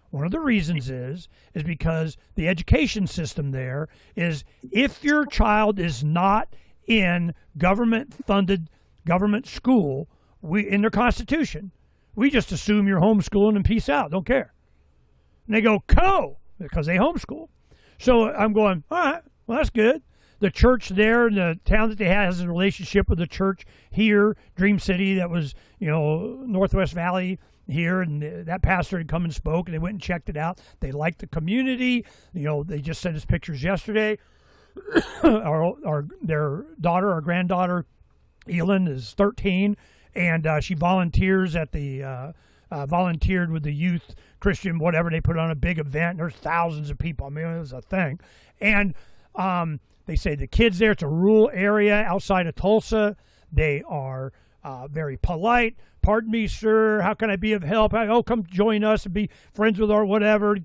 One of the reasons is because the education system there is, if your child is not in government-funded government school, in their Constitution, we just assume you're homeschooling and peace out. Don't care. And they go, because they homeschool. So I'm going, all right, well, that's good. The church there, in the town that they had, has a relationship with the church here, Dream City, that was, Northwest Valley here, and that pastor had come and spoke, and they went and checked it out. They liked the community. They just sent us pictures yesterday. Their daughter, our granddaughter, Elin, is 13, and she volunteers at the volunteered with the youth Christian whatever. They put on a big event, and there's thousands of people. I mean, it was a thing. And they say the kids there, it's a rural area outside of Tulsa. They are very polite. Pardon me, sir, how can I be of help? Come join us and be friends with our whatever.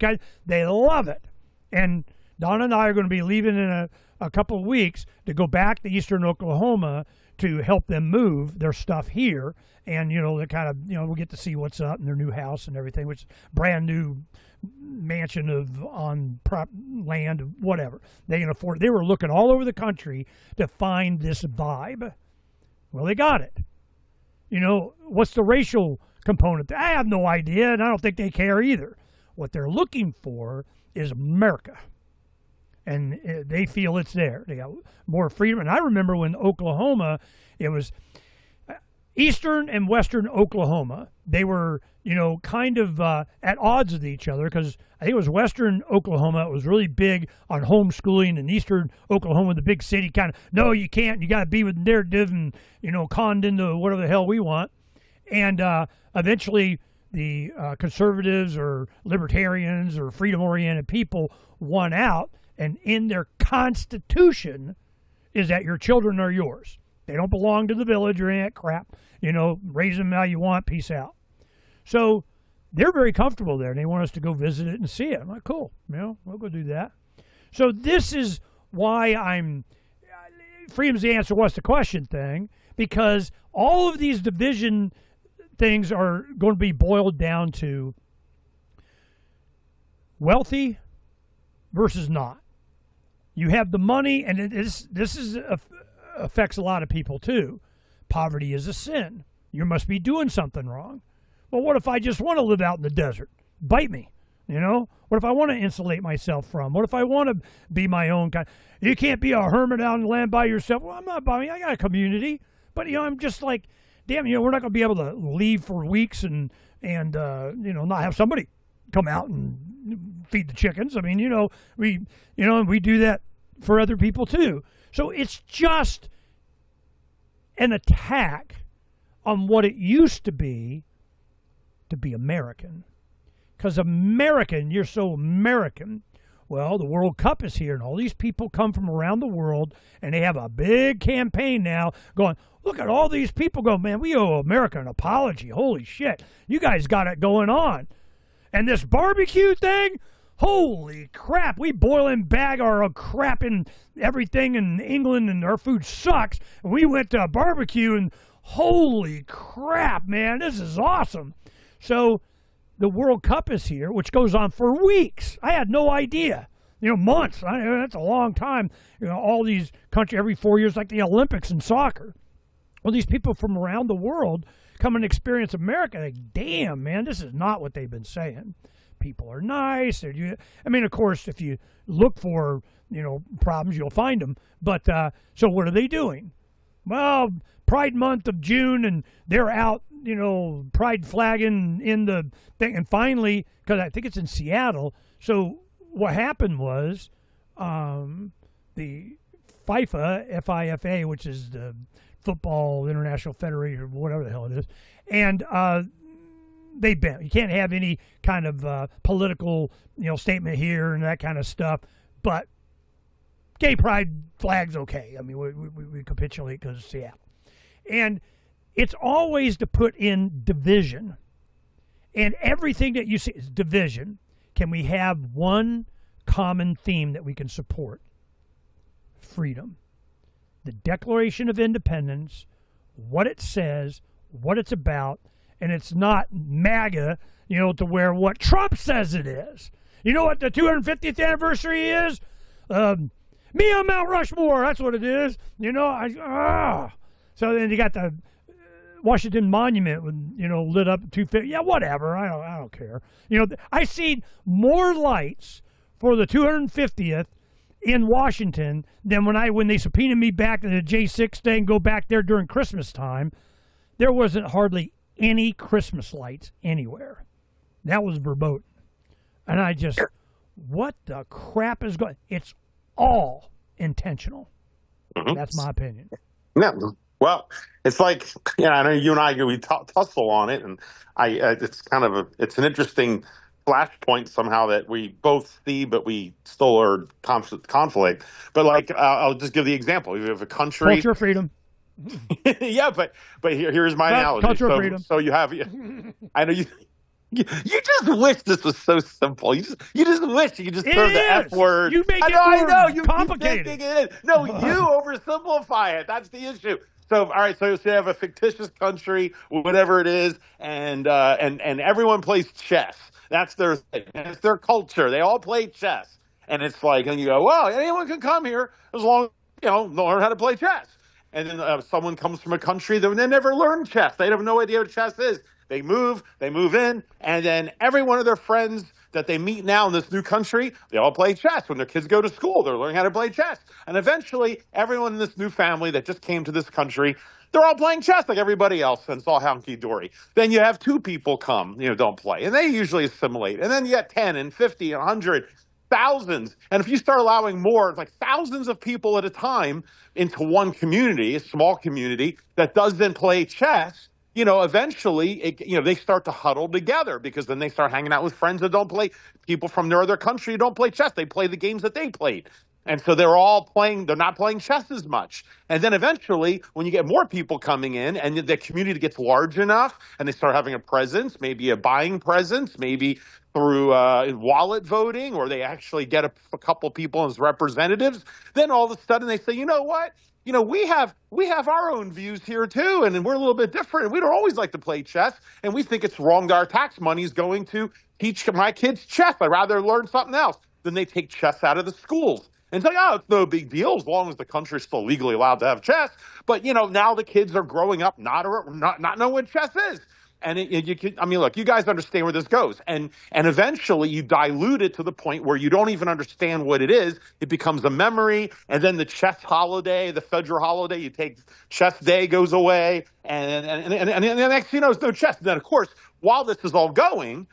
They love it. And Donna and I are going to be leaving in a couple of weeks to go back to eastern Oklahoma to help them move their stuff here. And, they kind of, we'll get to see what's up in their new house and everything, which is brand new mansion on land, whatever. They can afford. They were looking all over the country to find this vibe. Well, they got it. What's the racial component? I have no idea, and I don't think they care either. What they're looking for is America. And they feel it's there. They got more freedom. And I remember when Oklahoma, it was eastern and western Oklahoma. They were, kind of at odds with each other, because I think it was western Oklahoma. It was really big on homeschooling, and eastern Oklahoma, the big city, kind of, no, you can't. You got to be with narrative and, conned into whatever the hell we want. And eventually the conservatives or libertarians or freedom-oriented people won out. And in their constitution is that your children are yours. They don't belong to the village or any of that crap. Raise them how you want, peace out. So they're very comfortable there, and they want us to go visit it and see it. I'm like, cool, we'll go do that. So this is why I'm freedom's the answer, what's the question thing, because all of these division things are going to be boiled down to wealthy versus not. You have the money, and affects a lot of people too. Poverty is a sin. You must be doing something wrong. Well, what if I just want to live out in the desert? Bite me, you know? What if I want to insulate myself from? What if I want to be my own kind? You can't be a hermit out in the land by yourself. Well, I'm not by me. I got a community. But, I'm just like, damn, we're not going to be able to leave for weeks and not have somebody come out and feed the chickens. I mean, we do that for other people too. So it's just an attack on what it used to be American. Because American, you're so American. Well, the World Cup is here, and all these people come from around the world, and they have a big campaign now going, look at all these people go, man, we owe America an apology. Holy shit, you guys got it going on. And this barbecue thing, holy crap, we boil and bag our crap and everything in England, and our food sucks. And we went to a barbecue, and holy crap, man, this is awesome. So the World Cup is here, which goes on for weeks. I had no idea. Months. That's a long time. All these countries, every 4 years, like the Olympics in soccer. Well, these people from around the world come and experience America. Like, damn, man, this is not what they've been saying. People are nice. Of course, if you look for, problems, you'll find them. But so what are they doing? Well, Pride month of June, and they're out, pride flagging in the thing. And finally, because I think it's in Seattle, so what happened was the FIFA, which is the Football International Federation, or whatever the hell it is, and they banned. You can't have any kind of political, statement here and that kind of stuff. But gay pride flag's okay. I mean, we capitulate because of Seattle. And it's always to put in division. And everything that you see is division. Can we have one common theme that we can support? Freedom. The Declaration of Independence, what it says, what it's about, and it's not MAGA, to where what Trump says it is. You know what the 250th anniversary is? Me on Mount Rushmore, that's what it is. So then you got the Washington Monument with, lit up 250. Yeah, whatever. I don't care. I seen more lights for the 250th in Washington than when they subpoenaed me back to the J6 thing, go back there during Christmas time. There wasn't hardly any Christmas lights anywhere. That was verboten. And I just, what the crap is going? It's all intentional. Mm-hmm. That's my opinion. Yeah. Well, it's like, I know you and I, we tussle on it, and it's kind of it's an interesting flashpoint somehow that we both see, but we still are conflict. But like, I'll just give the example. You have a country. Culture freedom. Yeah, but here's my analogy. Culture freedom. So you have, I know you just wish this was so simple. You just wish you could just throw the F word. You make it more complicated. No, you oversimplify it. That's the issue. So, all right, so you have a fictitious country, whatever it is, and everyone plays chess. That's their thing. And it's their culture. They all play chess. And it's like, and you go, well, anyone can come here as long as, learn how to play chess. And then someone comes from a country that they never learned chess. They have no idea what chess is. They move in, and then every one of their friends that they meet now in this new country, they all play chess. When their kids go to school, they're learning how to play chess. And eventually, everyone in this new family that just came to this country, they're all playing chess like everybody else, and it's all hunky-dory. Then you have two people come, don't play, and they usually assimilate. And then you get 10 and 50 and 100, thousands. And if you start allowing more, like thousands of people at a time into one community, a small community that doesn't play chess, eventually, they start to huddle together, because then they start hanging out with friends that don't play, people from their other country who don't play chess. They play the games that they played. And so they're not playing chess as much. And then eventually, when you get more people coming in and the community gets large enough and they start having a presence, maybe a buying presence, maybe through wallet voting, or they actually get a couple people as representatives, then all of a sudden they say, you know what? We have our own views here too, and we're a little bit different. We don't always like to play chess, and we think it's wrong that our tax money is going to teach my kids chess. I'd rather learn something else. Then they take chess out of the schools. And say, oh, it's no big deal as long as the country's still legally allowed to have chess. But, now the kids are growing up not knowing what chess is. And look, you guys understand where this goes. And eventually you dilute it to the point where you don't even understand what it is. It becomes a memory. And then the chess holiday, the federal holiday, you take chess day goes away. And the next thing you know, there's no chess. And then, of course, while this is all going,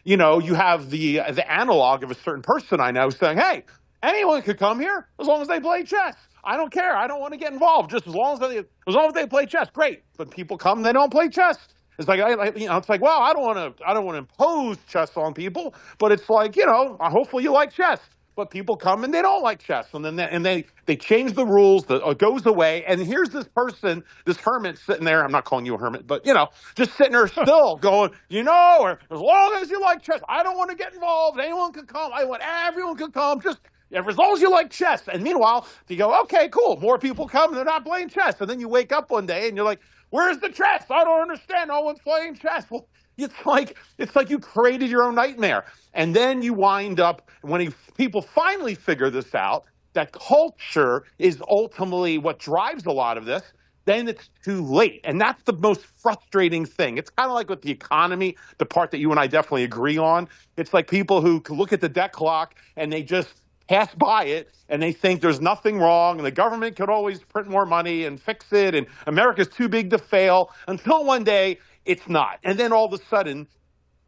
you have the analog of a certain person I know saying, hey, anyone could come here as long as they play chess. I don't care. I don't want to get involved. Just as long as they play chess, great. But people come, they don't play chess. It's like it's like, well, I don't want to impose chess on people, but it's like, hopefully you like chess. But people come and they don't like chess, and then they change the rules. It goes away, and here's this person, this hermit sitting there. I'm not calling you a hermit, but just sitting there still going, or as long as you like chess, I don't want to get involved. Anyone can come. I want everyone can come. Just as long as you like chess. And meanwhile, you go, okay, cool. More people come, and they're not playing chess. And then you wake up one day and you're like, where's the chess? I don't understand. No one's playing chess. Well, it's like you created your own nightmare. And then you wind up, when people finally figure this out, that culture is ultimately what drives a lot of this, then it's too late. And that's the most frustrating thing. It's kind of like with the economy, the part that you and I definitely agree on. It's like people who look at the debt clock and they just pass by it and they think there's nothing wrong and the government could always print more money and fix it and America's too big to fail, until one day it's not. And then all of a sudden,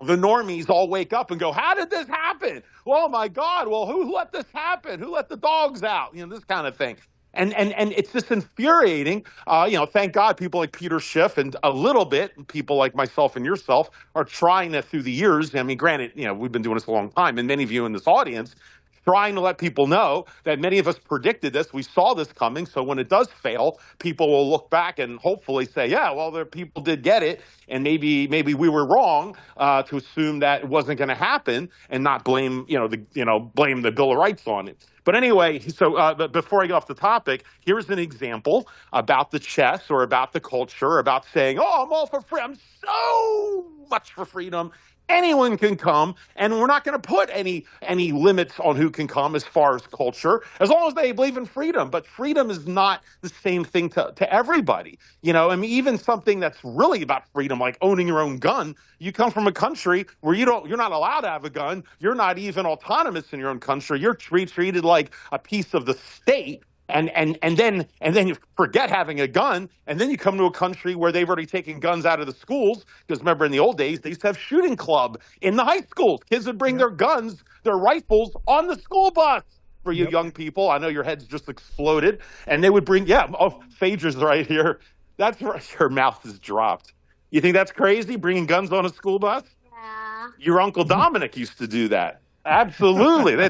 the normies all wake up and go, how did this happen? Oh my God, well, who let this happen? Who let the dogs out? This kind of thing. And it's just infuriating. Thank God people like Peter Schiff and a little bit people like myself and yourself are trying to, through the years. I mean, granted, we've been doing this a long time, and many of you in this audience trying to let people know that many of us predicted this. We saw this coming. So when it does fail, people will look back and hopefully say, yeah, well, the people did get it. And maybe we were wrong to assume that it wasn't going to happen and not blame, blame the Bill of Rights on it. But anyway, so before I get off the topic, here's an example about the chess or about the culture, about saying, oh, I'm all for freedom. I'm so much for freedom. Anyone can come, and we're not going to put any limits on who can come as far as culture, as long as they believe in freedom. But freedom is not the same thing to everybody. Even something that's really about freedom, like owning your own gun, you come from a country where you're not allowed to have a gun. You're not even autonomous in your own country. You're treated like a piece of the state. And then you forget having a gun, and then you come to a country where they've already taken guns out of the schools. Because remember, in the old days, they used to have shooting club in the high schools. Kids would bring their guns, their rifles, on the school bus. For you young people, I know your heads just exploded, and they would bring. Phaedra's right here. That's right. Her mouth is dropped. You think that's crazy? Bringing guns on a school bus? Yeah. Your Uncle Dominic used to do that. Absolutely.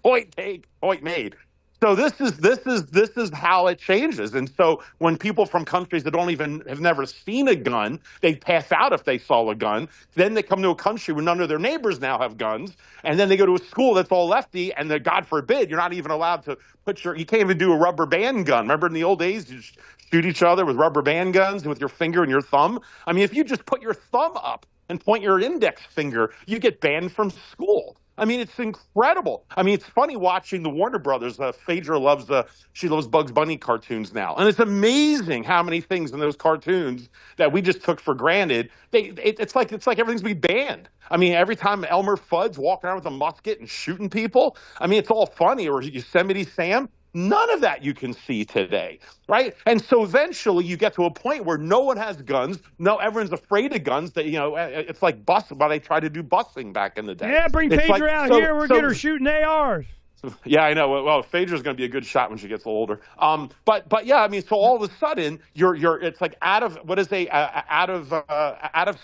Point made. So this is how it changes. And so when people from countries that have never seen a gun, they pass out if they saw a gun. Then they come to a country where none of their neighbors now have guns. And then they go to a school that's all lefty, and God forbid, you're not even allowed to you can't even do a rubber band gun. Remember in the old days, you shoot each other with rubber band guns with your finger and your thumb? I mean, if you just put your thumb up and point your index finger, you get banned from school. I mean, it's incredible. I mean, it's funny watching the Warner Brothers. Phaedra loves Bugs Bunny cartoons now. And it's amazing how many things in those cartoons that we just took for granted, it's like everything's being banned. I mean, every time Elmer Fudd's walking around with a musket and shooting people, I mean, it's all funny. Or Yosemite Sam. None of that you can see today, right? And so eventually you get to a point where no one has guns. No, everyone's afraid of guns. That it's like why they tried to do busing back in the day. Yeah, bring Phaedra out here. We'll get her shooting ARs. Yeah, I know. Well, Phaedra's going to be a good shot when she gets older. But yeah, I mean, so all of a sudden it's like out of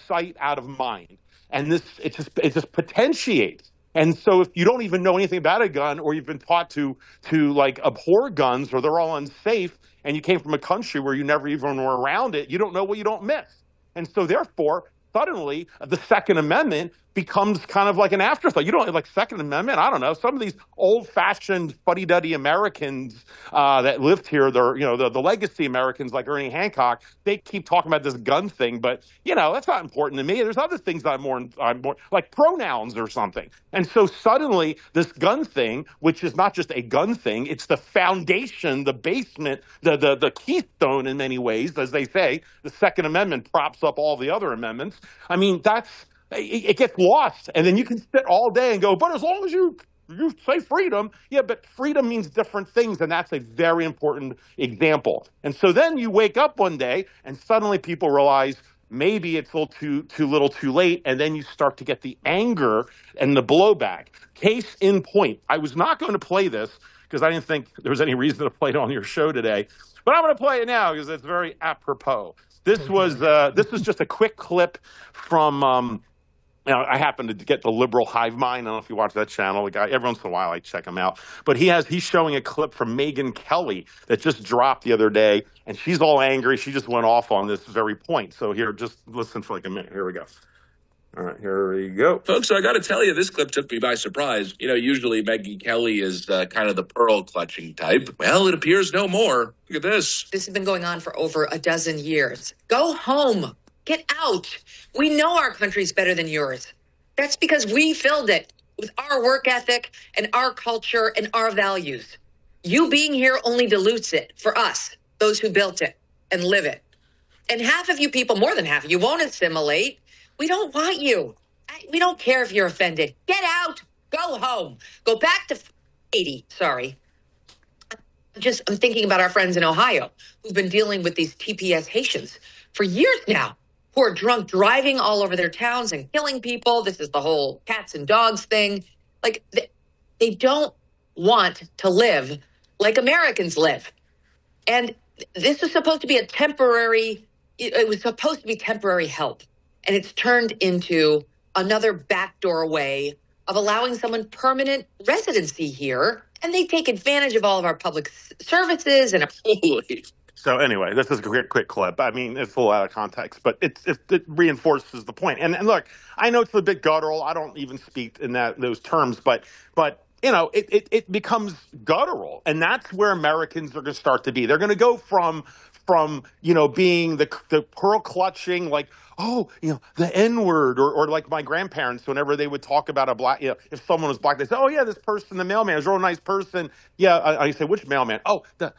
sight, out of mind, and it just potentiates And so if you don't even know anything about a gun, or you've been taught to like abhor guns, or they're all unsafe, and you came from a country where you never even were around it, you don't know what you don't miss. And so therefore, suddenly the Second Amendment becomes kind of like an afterthought. You don't like Second Amendment. I don't know. Some of these old-fashioned fuddy-duddy Americans that lived here, they're the legacy Americans like Ernie Hancock. They keep talking about this gun thing, but that's not important to me. There's other things that I'm more like pronouns or something. And so suddenly this gun thing, which is not just a gun thing, it's the foundation, the basement, the keystone in many ways, as they say. The Second Amendment props up all the other amendments. I mean, it gets lost, and then you can sit all day and go, but as long as you say freedom, yeah, but freedom means different things, and that's a very important example. And so then you wake up one day, and suddenly people realize maybe it's a little too late, and then you start to get the anger and the blowback. Case in point, I was not going to play this because I didn't think there was any reason to play it on your show today, but I'm going to play it now because it's very apropos. This was just a quick clip from. I happen to get the Liberal Hive Mind. I don't know if you watch that channel. The guy, every once in a while, I check him out. But he's showing a clip from Megyn Kelly that just dropped the other day, and she's all angry. She just went off on this very point. So here, just listen for like a minute. Here we go. All right, here we go. Folks, I got to tell you, this clip took me by surprise. Usually Megyn Kelly is kind of the pearl-clutching type. Well, it appears no more. Look at this. This has been going on for over a dozen years. Go home. Get out. We know our country's better than yours. That's because we filled it with our work ethic and our culture and our values. You being here only dilutes it for us, those who built it and live it. And half of you people, more than half of you, won't assimilate. We don't want you. We don't care if you're offended. Get out. Go home. Go back to 80. Sorry. I'm thinking about our friends in Ohio who've been dealing with these TPS Haitians for years now, who are drunk driving all over their towns and killing people. This is the whole cats and dogs thing. Like, they don't want to live like Americans live. And this was supposed to be it was supposed to be temporary help. And it's turned into another backdoor way of allowing someone permanent residency here. And they take advantage of all of our public services and So anyway, this is a quick clip. I mean, it's a little out of context, but it reinforces the point. And look, I know it's a bit guttural. I don't even speak in those terms, but it becomes guttural, and that's where Americans are going to start to be. They're going to go from being the pearl clutching, like, oh, the N-word, or like my grandparents, whenever they would talk about a black, if someone was black, they say, oh yeah, this person, the mailman, is a real nice person. Yeah, I say, which mailman? Oh, the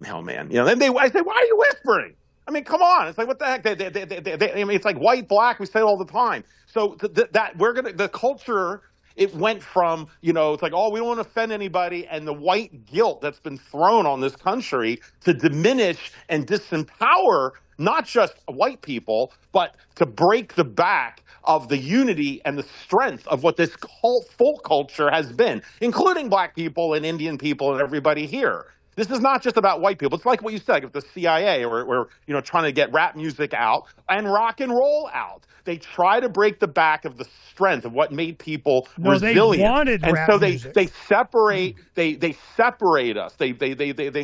mailman. Then I say, why are you whispering? I mean, come on. It's like, what the heck? I mean, it's like white, black. We say it all the time. So the culture, it went from, it's like, oh, we don't want to offend anybody, and the white guilt that's been thrown on this country to diminish and disempower not just white people, but to break the back of the unity and the strength of what this full culture has been, including black people and Indian people and everybody here. This is not just about white people. It's like what you said, if the CIA were trying to get rap music out and rock and roll out. They try to break the back of the strength of what made people resilient. They wanted and rap so music. they separate they separate us. They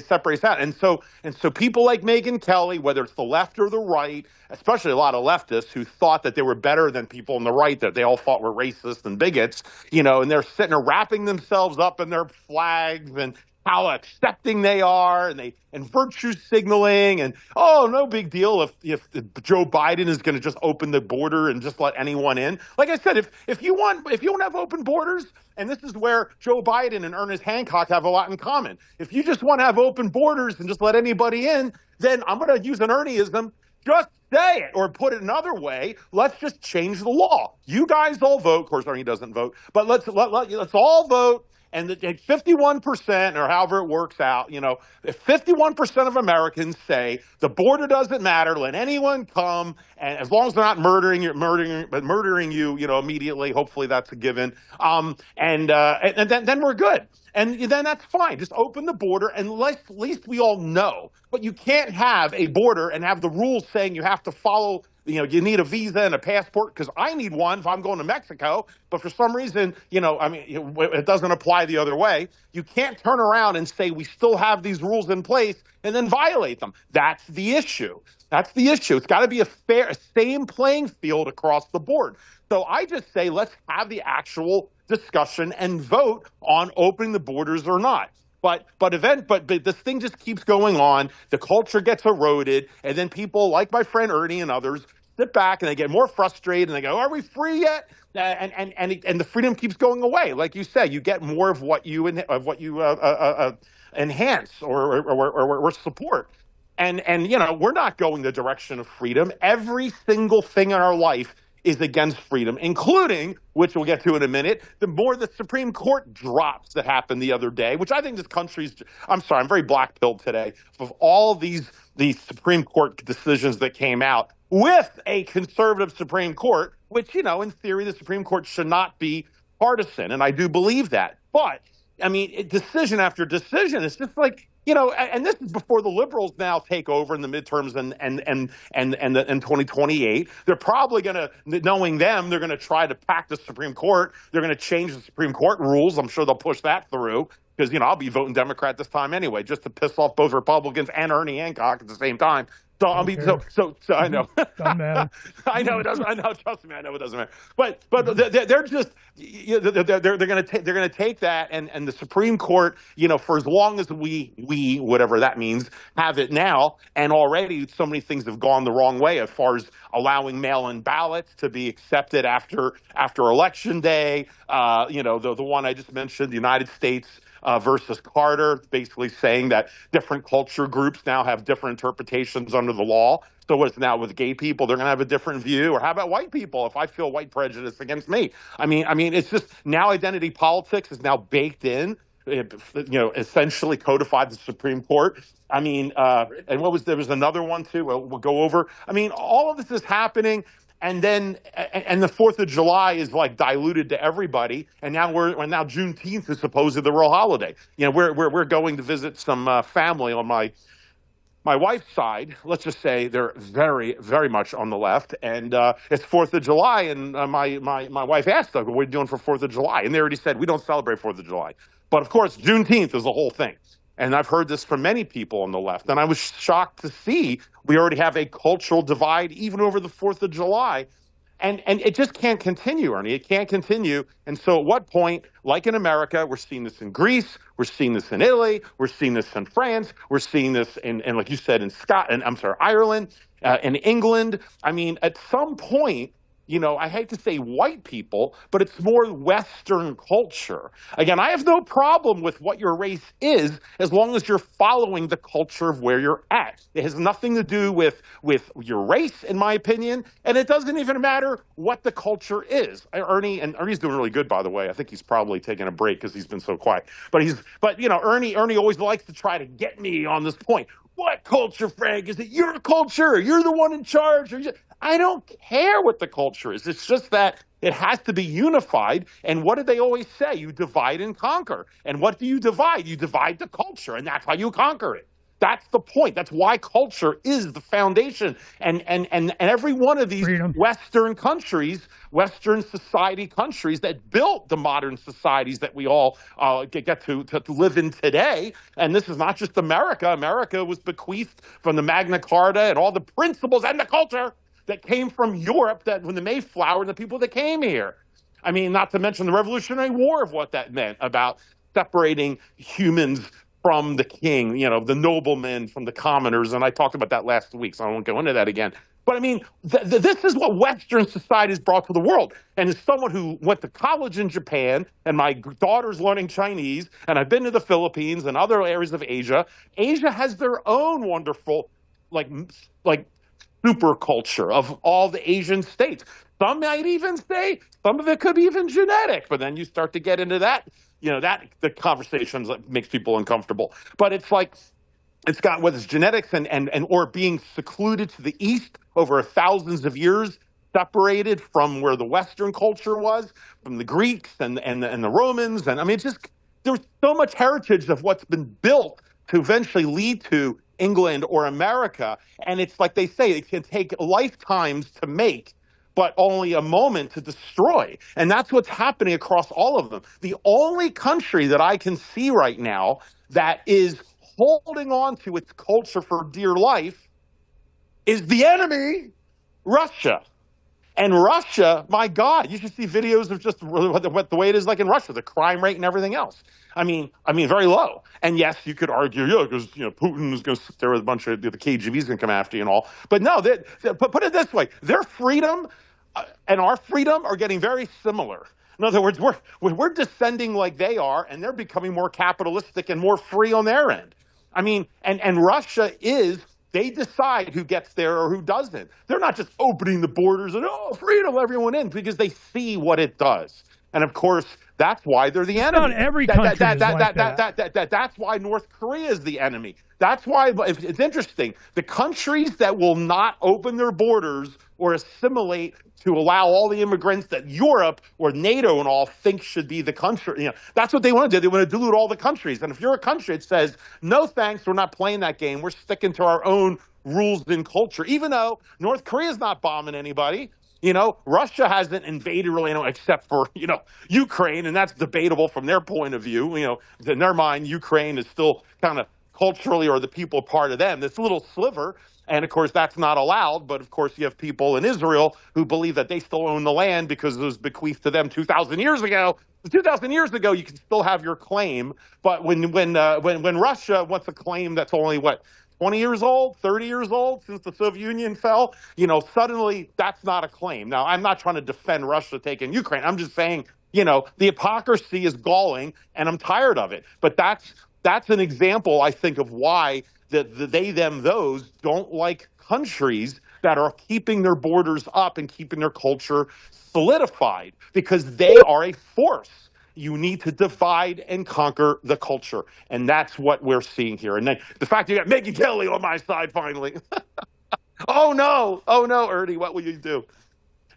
separate us out. And so people like Megyn Kelly, whether it's the left or the right, especially a lot of leftists who thought that they were better than people on the right, that they all thought were racist and bigots, and they're sitting there wrapping themselves up in their flags and how accepting they are, and virtue signaling, and no big deal if Joe Biden is going to just open the border and just let anyone in. Like I said, if you want to have open borders, and this is where Joe Biden and Ernest Hancock have a lot in common. If you just want to have open borders and just let anybody in, then I'm going to use an Ernieism. Just say it, or put it another way. Let's just change the law. You guys all vote. Of course, Ernie doesn't vote, but let's all vote. And 51%, or however it works out, if 51% of Americans say the border doesn't matter, let anyone come, and as long as they're not murdering you, immediately, hopefully that's a given. And then we're good. And then that's fine. Just open the border, and at least we all know. But you can't have a border and have the rules saying you have to follow you need a visa and a passport because I need one if I'm going to Mexico. But for some reason, it doesn't apply the other way. You can't turn around and say we still have these rules in place and then violate them. That's the issue. That's the issue. It's got to be a same playing field across the board. So I just say let's have the actual discussion and vote on opening the borders or not. But this thing just keeps going on. The culture gets eroded, and then people like my friend Ernie and others sit back and they get more frustrated and they go, "Are we free yet?" And the freedom keeps going away. Like you said, you get more of what you enhance or support. And we're not going the direction of freedom. Every single thing in our life is against freedom, including, which we'll get to in a minute, the more the Supreme Court drops that happened the other day, which I think this country's, I'm sorry, I'm very black-pilled today, of all these Supreme Court decisions that came out with a conservative Supreme Court, which, in theory, the Supreme Court should not be partisan, and I do believe that. But, decision after decision, it's just like, and this is before the liberals now take over in the midterms and 2028. They're probably going to, knowing them, they're going to try to pack the Supreme Court. They're going to change the Supreme Court rules. I'm sure they'll push that through because, I'll be voting Democrat this time anyway, just to piss off both Republicans and Ernie Hancock at the same time. So so I know. Doesn't matter. I know it doesn't. I know. Trust me, I know it doesn't matter. But they're just they're going to take that and the Supreme Court, for as long as we whatever that means have it now, and already so many things have gone the wrong way as far as allowing mail-in ballots to be accepted after Election Day. The one I just mentioned, the United States versus Carter, basically saying that different culture groups now have different interpretations under the law. So what's now with gay people? They're going to have a different view. Or how about white people? If I feel white prejudice against me, I mean, it's just now identity politics is now baked in. Essentially codified the Supreme Court. And there was another one too. We'll go over. All of this is happening. And then, and the 4th of July is like diluted to everybody. And now now Juneteenth is supposedly the real holiday. We're going to visit some family on my wife's side. Let's just say they're very, very much on the left. And it's 4th of July. And my wife asked them, what are you doing for 4th of July? And they already said, we don't celebrate 4th of July. But of course, Juneteenth is the whole thing. And I've heard this from many people on the left. And I was shocked to see we already have a cultural divide even over the 4th of July. And it just can't continue, Ernie. It can't continue. And so at what point, like in America, we're seeing this in Greece, we're seeing this in Italy, we're seeing this in France, we're seeing this in like you said, in Ireland, in England. At some point, I hate to say white people, but it's more Western culture. Again, I have no problem with what your race is as long as you're following the culture of where you're at. It has nothing to do with your race, in my opinion, and it doesn't even matter what the culture is. Ernie's doing really good, by the way. I think he's probably taking a break because he's been so quiet. But Ernie always likes to try to get me on this point. What culture, Phranq? Is it your culture? You're the one in charge? I don't care what the culture is. It's just that it has to be unified. And what do they always say? You divide and conquer. And what do you divide? You divide the culture, and that's how you conquer it. That's the point. That's why culture is the foundation. And every one of these Freedom. Western countries, Western society countries that built the modern societies that we all get to live in today. And this is not just America. America was bequeathed from the Magna Carta and all the principles and the culture that came from Europe, that when the Mayflower and the people that came here. Not to mention the Revolutionary War of what that meant about separating humans from the king, the noblemen from the commoners. And I talked about that last week, so I won't go into that again. But this is what Western society has brought to the world. And as someone who went to college in Japan, and my daughter's learning Chinese, and I've been to the Philippines and other areas of Asia, Asia has their own wonderful, like super culture of all the Asian states. Some might even say some of it could be even genetic, but then you start to get into that, the conversations that makes people uncomfortable. But it's like, it's got whether it's genetics and or being secluded to the east over thousands of years, separated from where the Western culture was, from the Greeks and the Romans. And it's just, there's so much heritage of what's been built to eventually lead to England or America. And it's like they say, it can take lifetimes to make, but only a moment to destroy. And that's what's happening across all of them. The only country that I can see right now that is holding on to its culture for dear life is the enemy, Russia. And Russia, my God, you should see videos of just what the way it is like in Russia, the crime rate and everything else. I mean, very low. And yes, you could argue, yeah, because Putin is going to sit there with a bunch of the KGB's going to come after you and all. But no, put it this way: their freedom and our freedom are getting very similar. In other words, we're descending like they are, and they're becoming more capitalistic and more free on their end. I mean, and Russia is. They decide who gets there or who doesn't. They're not just opening the borders and, freedom, everyone in, because they see what it does. And of course, that's why they're the enemy. Not every country is like that. That's why North Korea is the enemy. That's why it's interesting. The countries that will not open their borders or assimilate to allow all the immigrants that Europe or NATO and all think should be the country. That's what they want to do. They want to dilute all the countries. And if you're a country that says, no thanks, we're not playing that game. We're sticking to our own rules and culture. Even though North Korea's not bombing anybody. Russia hasn't invaded really, except for, Ukraine. And that's debatable from their point of view. In their mind, Ukraine is still kind of culturally, or the people part of them, this little sliver. And of course, that's not allowed. But of course, you have people in Israel who believe that they still own the land because it was bequeathed to them 2,000 years ago. 2,000 years ago, you can still have your claim. But when Russia wants a claim that's only 20 years old, 30 years old since the Soviet Union fell, suddenly that's not a claim. Now, I'm not trying to defend Russia taking Ukraine. I'm just saying, the hypocrisy is galling, and I'm tired of it. But that's an example, I think, of why the they, them, those don't like countries that are keeping their borders up and keeping their culture solidified, because they are a force. You need to divide and conquer the culture. And that's what we're seeing here. And then the fact you got Megyn Kelly on my side finally. Oh no, Ernie, what will you do?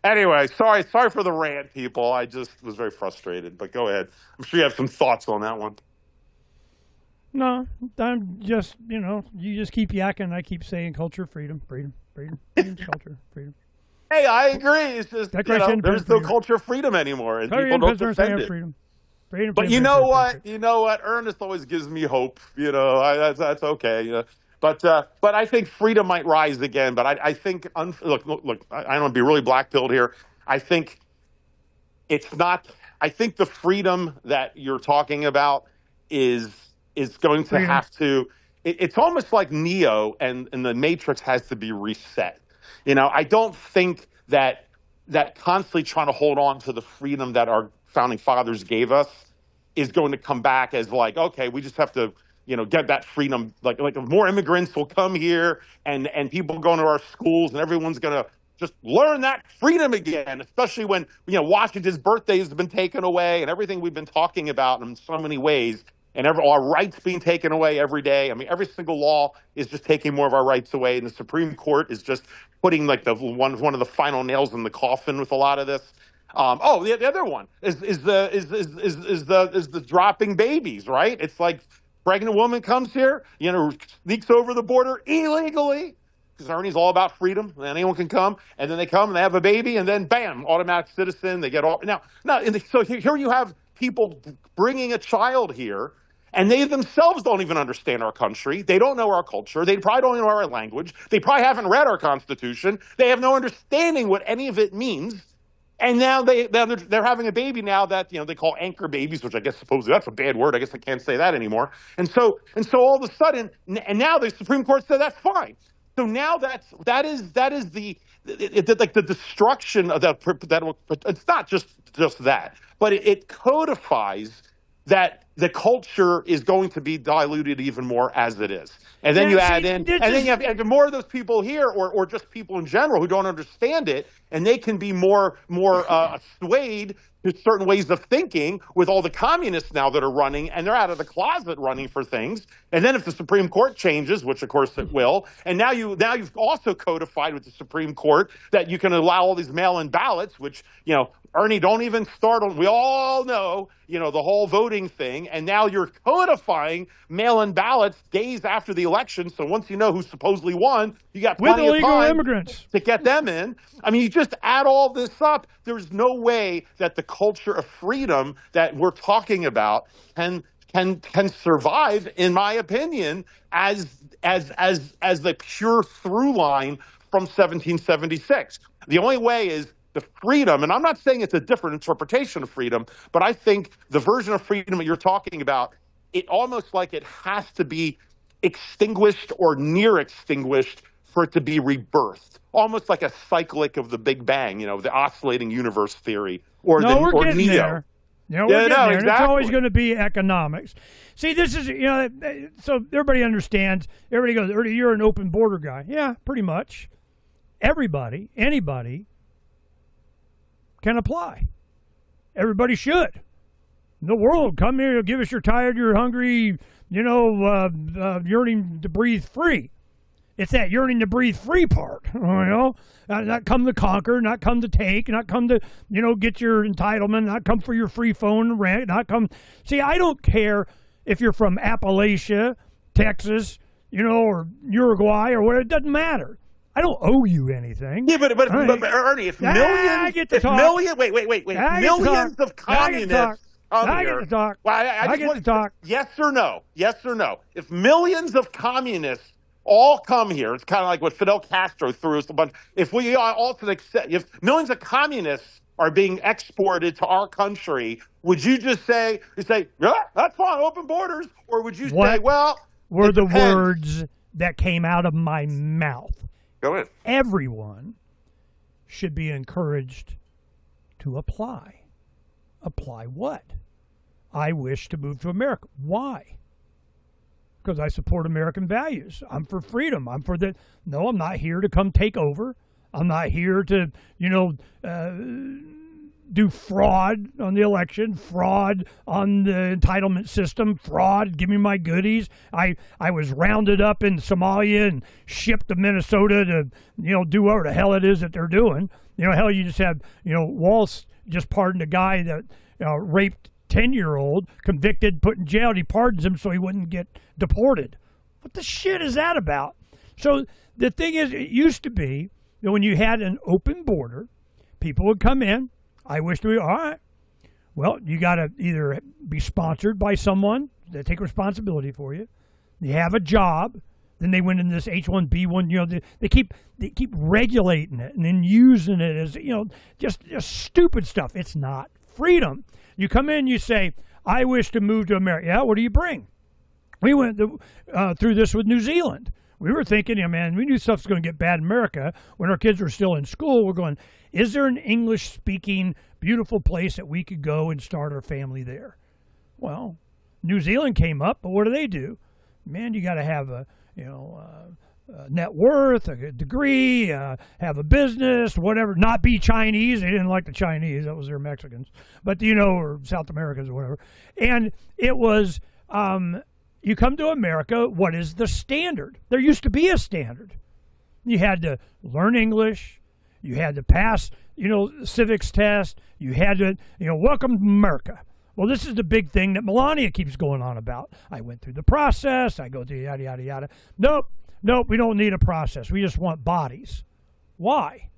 Anyway, sorry for the rant, people. I just was very frustrated, but go ahead. I'm sure you have some thoughts on that one. No, I'm just, you just keep yakking. I keep saying culture, freedom, culture, freedom. Hey, I agree. It's just, there's no culture of freedom anymore, and people don't defend it. Freedom, but you know what? Ernest always gives me hope. That's okay. But I think freedom might rise again. But I think, look, I don't want to be really black-pilled here. I think it's not. I think the freedom that you're talking about is going to have to. It's almost like Neo and the Matrix has to be reset. I don't think that constantly trying to hold on to the freedom that our founding fathers gave us is going to come back as like, okay, we just have to, get that freedom. Like more immigrants will come here and people going to our schools and everyone's going to just learn that freedom again, especially when, Washington's birthday has been taken away and everything we've been talking about in so many ways. And our rights being taken away every day. I mean, every single law is just taking more of our rights away, and the Supreme Court is just putting like one of the final nails in the coffin with a lot of this. The other one is the dropping babies, right? It's like pregnant woman comes here, sneaks over the border illegally, because Ernie's all about freedom. Anyone can come, and then they come and they have a baby, and then bam, automatic citizen. They get all so here you have people bringing a child here. And they themselves don't even understand our country. They don't know our culture. They probably don't know our language. They probably haven't read our Constitution. They have no understanding what any of it means. And now they're having a baby now that they call anchor babies, which I guess supposedly that's a bad word. I guess I can't say that anymore. And so all of a sudden, and now the Supreme Court said that's fine. So now that is the destruction of that. It's not just that, but it codifies that the culture is going to be diluted even more as it is. And then you have more of those people here or just people in general who don't understand it, and they can be more swayed There's certain ways of thinking with all the communists now that are running, and they're out of the closet running for things. And then if the Supreme Court changes, which of course it will, and now you've also codified with the Supreme Court that you can allow all these mail-in ballots, which, Ernie, don't even start on. We all know, the whole voting thing, and now you're codifying mail-in ballots days after the election. So once you know who supposedly won, you got plenty of time immigrants to get them in. I mean, you just add all this up. There's no way that the culture of freedom that we're talking about can survive, in my opinion, as the pure through line from 1776. The only way is the freedom, and I'm not saying it's a different interpretation of freedom, but I think the version of freedom that you're talking about, it almost like it has to be extinguished or near extinguished for it to be rebirthed. Almost like a cyclic of the Big Bang, the oscillating universe theory, or we're or getting Neo. there. We're getting there. Exactly. It's always going to be economics. See, this is, so everybody understands. Everybody goes, Ernie, you're an open border guy. Yeah, pretty much. Everybody, anybody can apply. Everybody should. The world, come here, give us your tired, you're hungry, yearning to breathe free. It's that yearning to breathe free part, not come to conquer, not come to take, not come to, get your entitlement, not come for your free phone rent, not come. See, I don't care if you're from Appalachia, Texas, or Uruguay or whatever. It doesn't matter. I don't owe you anything. Yeah, but Ernie, if millions of communists come here, I get to talk. Well, I get to talk. Yes or no? Yes or no? If millions of communists all come here, it's kind of like what Fidel Castro threw us a bunch. If we all accept, if millions of communists are being exported to our country, would you just say, yeah, that's fine, open borders, or would you say, well, were the words that came out of my mouth? Go ahead. Everyone should be encouraged to apply. Apply what? I wish to move to America. Why? Because I support American values. I'm for freedom. I'm for the. No, I'm not here to come take over. I'm not here to, do fraud on the election, fraud on the entitlement system, fraud, give me my goodies. I was rounded up in Somalia and shipped to Minnesota to, do whatever the hell it is that they're doing. Hell, you just have, Walsh just pardoned a guy that raped 10-year-old, convicted, put in jail. He pardons him so he wouldn't get deported. What the shit is that about? So the thing is, it used to be that when you had an open border, people would come in. I wish to be, all right. Well, you got to either be sponsored by someone that take responsibility for you. You have a job. Then they went into this H-1B1. They keep regulating it and then using it as just stupid stuff. It's not freedom. You come in, you say, I wish to move to America. Yeah, what do you bring? We went through this with New Zealand. We were thinking, man, we knew stuff's going to get bad in America when our kids were still in school. We're going, is there an English-speaking, beautiful place that we could go and start our family there? Well, New Zealand came up, but what do? Man, you got to have a net worth, a degree, have a business, whatever. Not be Chinese. They didn't like the Chinese. That was their Mexicans. But, or South Americans or whatever. And it was, you come to America, what is the standard? There used to be a standard. You had to learn English. You had to pass, civics test. You had to, welcome to America. Well, this is the big thing that Melania keeps going on about. I went through the process. I go through yada, yada, yada. Nope, we don't need a process. We just want bodies. Why?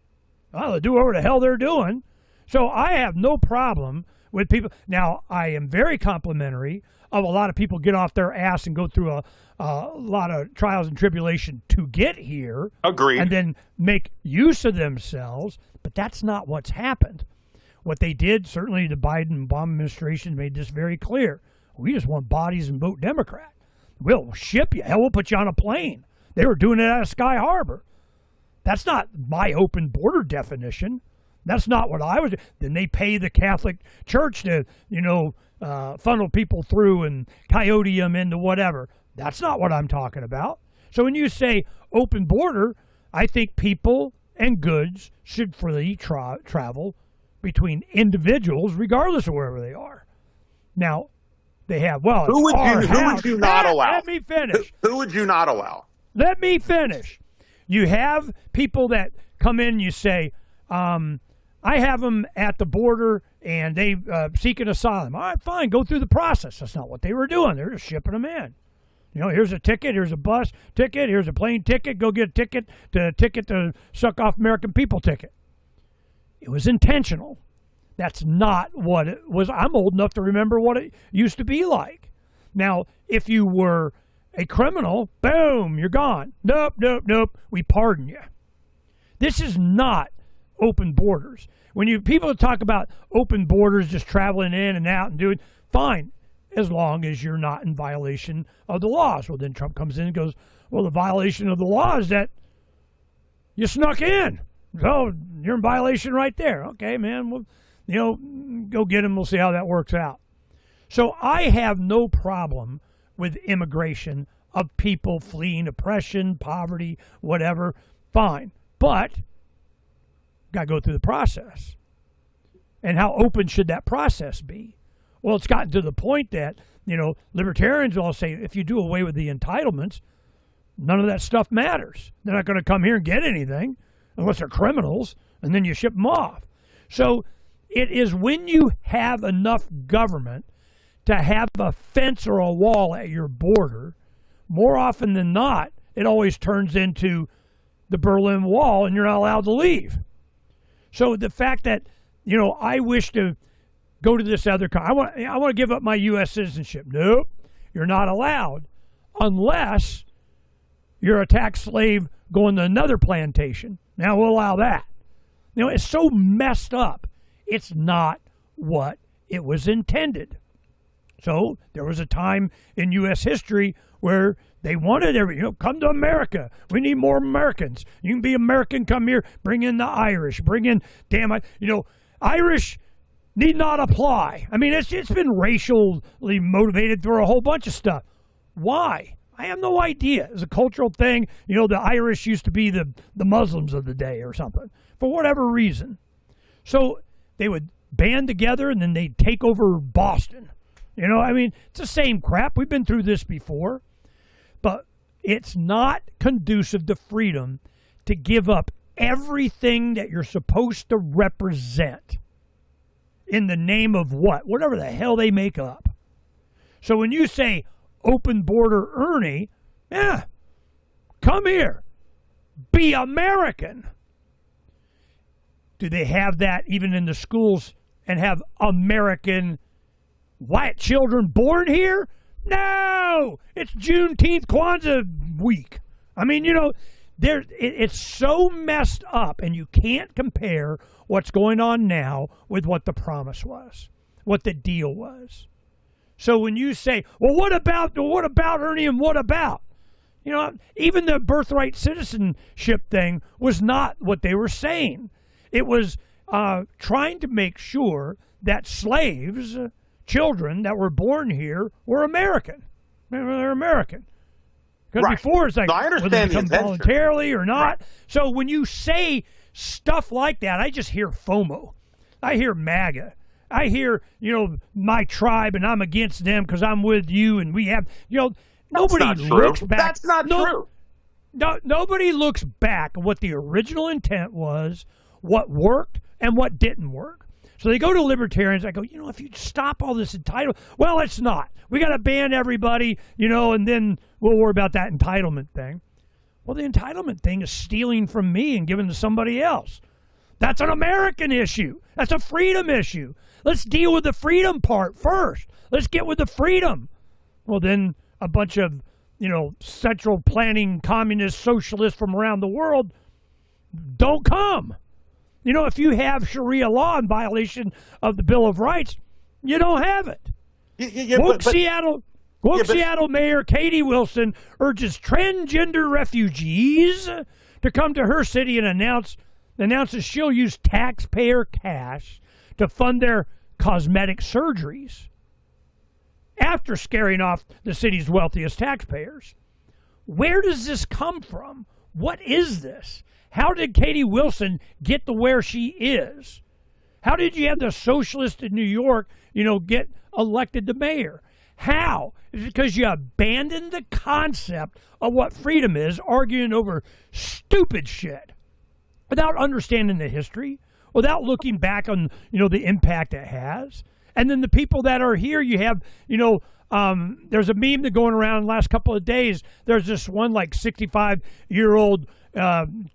Well, they'll do whatever the hell they're doing. So I have no problem with people. Now, I am very complimentary of a lot of people get off their ass and go through a lot of trials and tribulation to get here. Agreed. And then make use of themselves. But that's not what's happened. What they did, certainly the Biden Obama administration made this very clear. We just want bodies and vote Democrat. We'll ship you. Hell, we'll put you on a plane. They were doing it out of Sky Harbor. That's not my open border definition. That's not what I was. Then they pay the Catholic Church to, funnel people through and coyote them into whatever. That's not what I'm talking about. So when you say open border, I think people and goods should freely travel between individuals, regardless of wherever they are. Now, they have, well, who would you not allow? Let me finish. Who would you not allow? Let me finish. You have people that come in, you say, I have them at the border and they seeking asylum. All right, fine, go through the process. That's not what they were doing. They're just shipping them in. You know, here's a ticket, here's a bus ticket, here's a plane ticket, go get a ticket to suck off American people ticket. It was intentional. That's not what it was. I'm old enough to remember what it used to be like. Now, if you were a criminal, boom, you're gone. Nope, we pardon you. This is not open borders. When people talk about open borders, just traveling in and out and doing, fine, as long as you're not in violation of the laws. Well, then Trump comes in and goes, well, the violation of the law is that you snuck in. So you're in violation right there. Okay, man, well, go get him. We'll see how that works out. So I have no problem with immigration of people fleeing oppression, poverty, whatever. Fine. But got to go through the process. And how open should that process be? Well, it's gotten to the point that, libertarians all say if you do away with the entitlements, none of that stuff matters. They're not going to come here and get anything unless they're criminals, and then you ship them off. So it is when you have enough government to have a fence or a wall at your border, more often than not, it always turns into the Berlin Wall and you're not allowed to leave. So the fact that, I wish to go to this other country, I want to give up my U.S. citizenship. Nope, you're not allowed unless you're a tax slave going to another plantation. Now we'll allow that. It's so messed up. It's not what it was intended. So there was a time in U.S. history where they wanted come to America. We need more Americans. You can be American, come here, bring in the Irish, Irish need not apply. I mean, it's been racially motivated through a whole bunch of stuff. Why? I have no idea. It's a cultural thing. The Irish used to be the Muslims of the day or something, for whatever reason. So they would band together and then they'd take over Boston. It's the same crap. We've been through this before. But it's not conducive to freedom to give up everything that you're supposed to represent in the name of what? Whatever the hell they make up. So when you say open border Ernie, come here. Be American. Do they have that even in the schools and have American white children born here? No! It's Juneteenth Kwanzaa week. It's so messed up, and you can't compare what's going on now with what the promise was, what the deal was. So when you say, well, what about Ernie and what about? Even the birthright citizenship thing was not what they were saying. It was trying to make sure that slaves, children that were born here, were American. They're American. Because before it's like, whether they come voluntarily or not. So when you say stuff like that, I just hear FOMO. I hear MAGA. I hear, my tribe and I'm against them because I'm with you and we have, nobody looks back. That's not true. No, nobody looks back at what the original intent was, what worked and what didn't work. So they go to libertarians. I go, if you stop all this entitlement, well, it's not. We got to ban everybody, and then we'll worry about that entitlement thing. Well, the entitlement thing is stealing from me and giving to somebody else. That's an American issue. That's a freedom issue. Let's deal with the freedom part first. Let's get with the freedom. Well, then a bunch of, central planning communist socialists from around the world don't come. If you have Sharia law in violation of the Bill of Rights, you don't have it. Seattle Mayor Katie Wilson urges transgender refugees to come to her city and announces she'll use taxpayer cash to fund their cosmetic surgeries after scaring off the city's wealthiest taxpayers. Where does this come from? What is this? How did Katie Wilson get to where she is? How did you have the socialist in New York, get elected to mayor? How? It's because you abandoned the concept of what freedom is, arguing over stupid shit without understanding the history, without looking back on, the impact it has. And then the people that are here, you have, there's a meme that going around the last couple of days. There's this one 65-year-old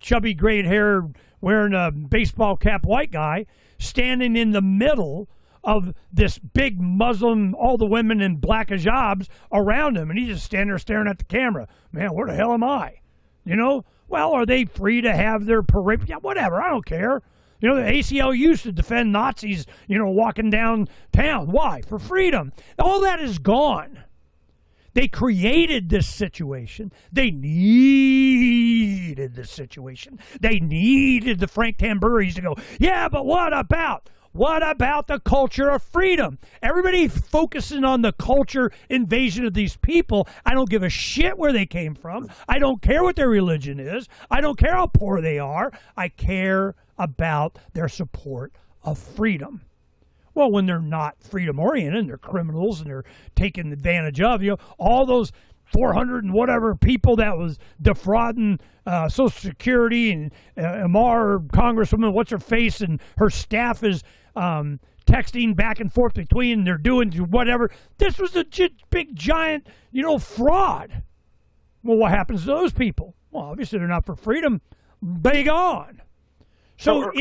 chubby gray hair wearing a baseball cap white guy standing in the middle of this big Muslim, all the women in black hijabs around him, and he's just standing there staring at the camera. Man, where the hell am I? Well, are they free to have their parade? Yeah, whatever, I don't care. The ACLU used to defend Nazis, walking downtown. Why? For freedom. All that is gone. They created this situation. They needed this situation. They needed the Phranq Tamburris to go, yeah, but what about the culture of freedom? Everybody focusing on the culture invasion of these people. I don't give a shit where they came from. I don't care what their religion is. I don't care how poor they are. I care about their support of freedom. Well, when they're not freedom-oriented and they're criminals and they're taken advantage of, all those 400 and whatever people that was defrauding Social Security, and Amar, Congresswoman, what's her face, and her staff is texting back and forth between, they're doing whatever. This was a big, giant, fraud. Well, what happens to those people? Well, obviously they're not for freedom. They gone. So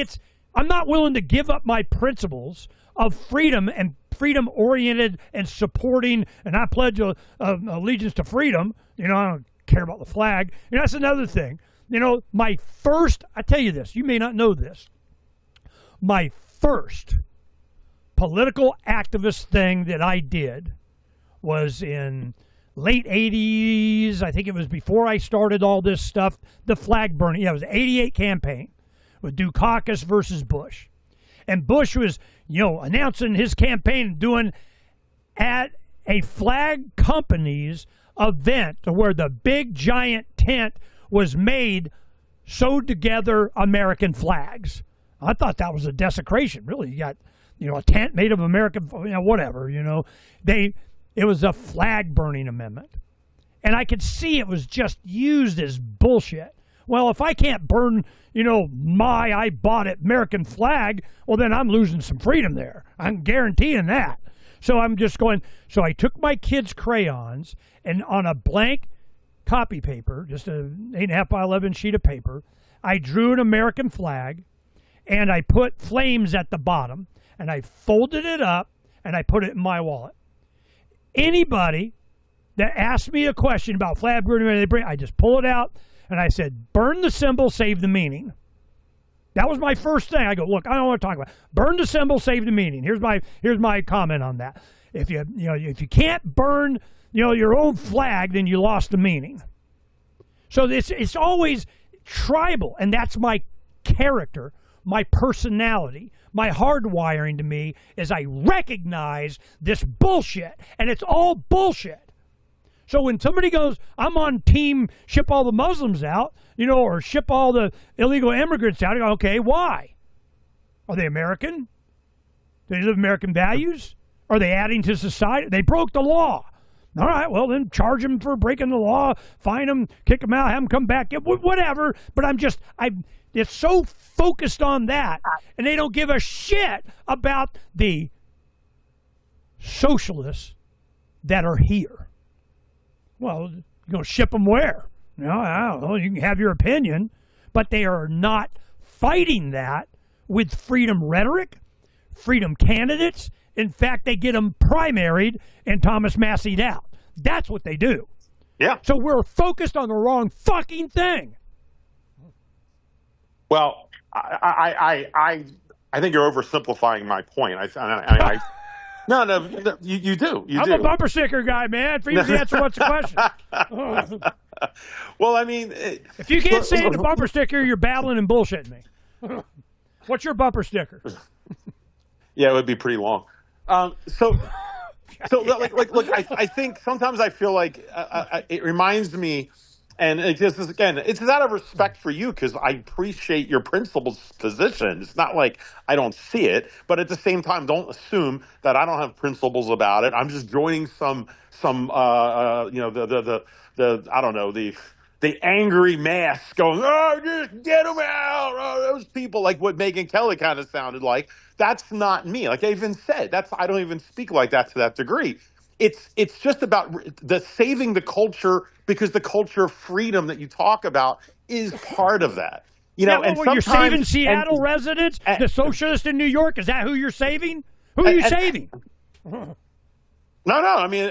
I'm not willing to give up my principles of freedom and freedom-oriented and supporting, and I pledge allegiance to freedom. I don't care about the flag. That's another thing. I tell you this, you may not know this, my first political activist thing that I did was in late 80s. I think it was before I started all this stuff, the flag burning. Yeah, it was the 88 campaign with Dukakis versus Bush. And Bush was, announcing his campaign doing at a flag company's event where the big giant tent was made, sewed together American flags. I thought that was a desecration. Really, you got, a tent made of American, whatever, it was a flag burning amendment. And I could see it was just used as bullshit. Well, if I can't burn, I bought it American flag, well, then I'm losing some freedom there. I'm guaranteeing that. So I'm just going, so I took my kids' crayons and on a blank copy paper, just an 8.5 by 11 sheet of paper, I drew an American flag and I put flames at the bottom and I folded it up and I put it in my wallet. Anybody that asked me a question about flag burning, I just pull it out. And I said, burn the symbol, save the meaning. That was my first thing. I go, look, I don't want to talk about it. Burn the symbol, save the meaning. Here's my comment on that. If you can't burn, your own flag, then you lost the meaning. So it's always tribal, and that's my character, my personality, my hardwiring to me is I recognize this bullshit, and it's all bullshit. So when somebody goes, I'm on team ship all the Muslims out, or ship all the illegal immigrants out, I go, okay, why? Are they American? Do they live American values? Are they adding to society? They broke the law. All right, well, then charge them for breaking the law, fine them, kick them out, have them come back, whatever. But it's so focused on that, and they don't give a shit about the socialists that are here. Well, you're going to ship them where? I don't know. You can have your opinion, but they are not fighting that with freedom rhetoric, freedom candidates. In fact, they get them primaried and Thomas Massey'd out. That's what they do. Yeah. So we're focused on the wrong fucking thing. Well, I think you're oversimplifying my point. No, you do. I'm a bumper sticker guy, man. For you to answer what's the question. Well, I mean, if you can't say the bumper sticker, you're babbling and bullshitting me. What's your bumper sticker? Yeah, it would be pretty long. So look, I think sometimes I feel like it reminds me, And again, it's out of respect for you because I appreciate your principal's position. It's not like I don't see it, but at the same time, don't assume that I don't have principles about it. I'm just joining the I don't know, the angry mass going, oh, just get them out. Oh, those people, like what Megyn Kelly kind of sounded like. That's not me. Like I even said, I don't even speak like that to that degree. It's just about the saving the culture, because the culture of freedom that you talk about is part of that. And you're saving Seattle residents, the socialists in New York. Is that who you're saving? Who are you saving? No. I mean,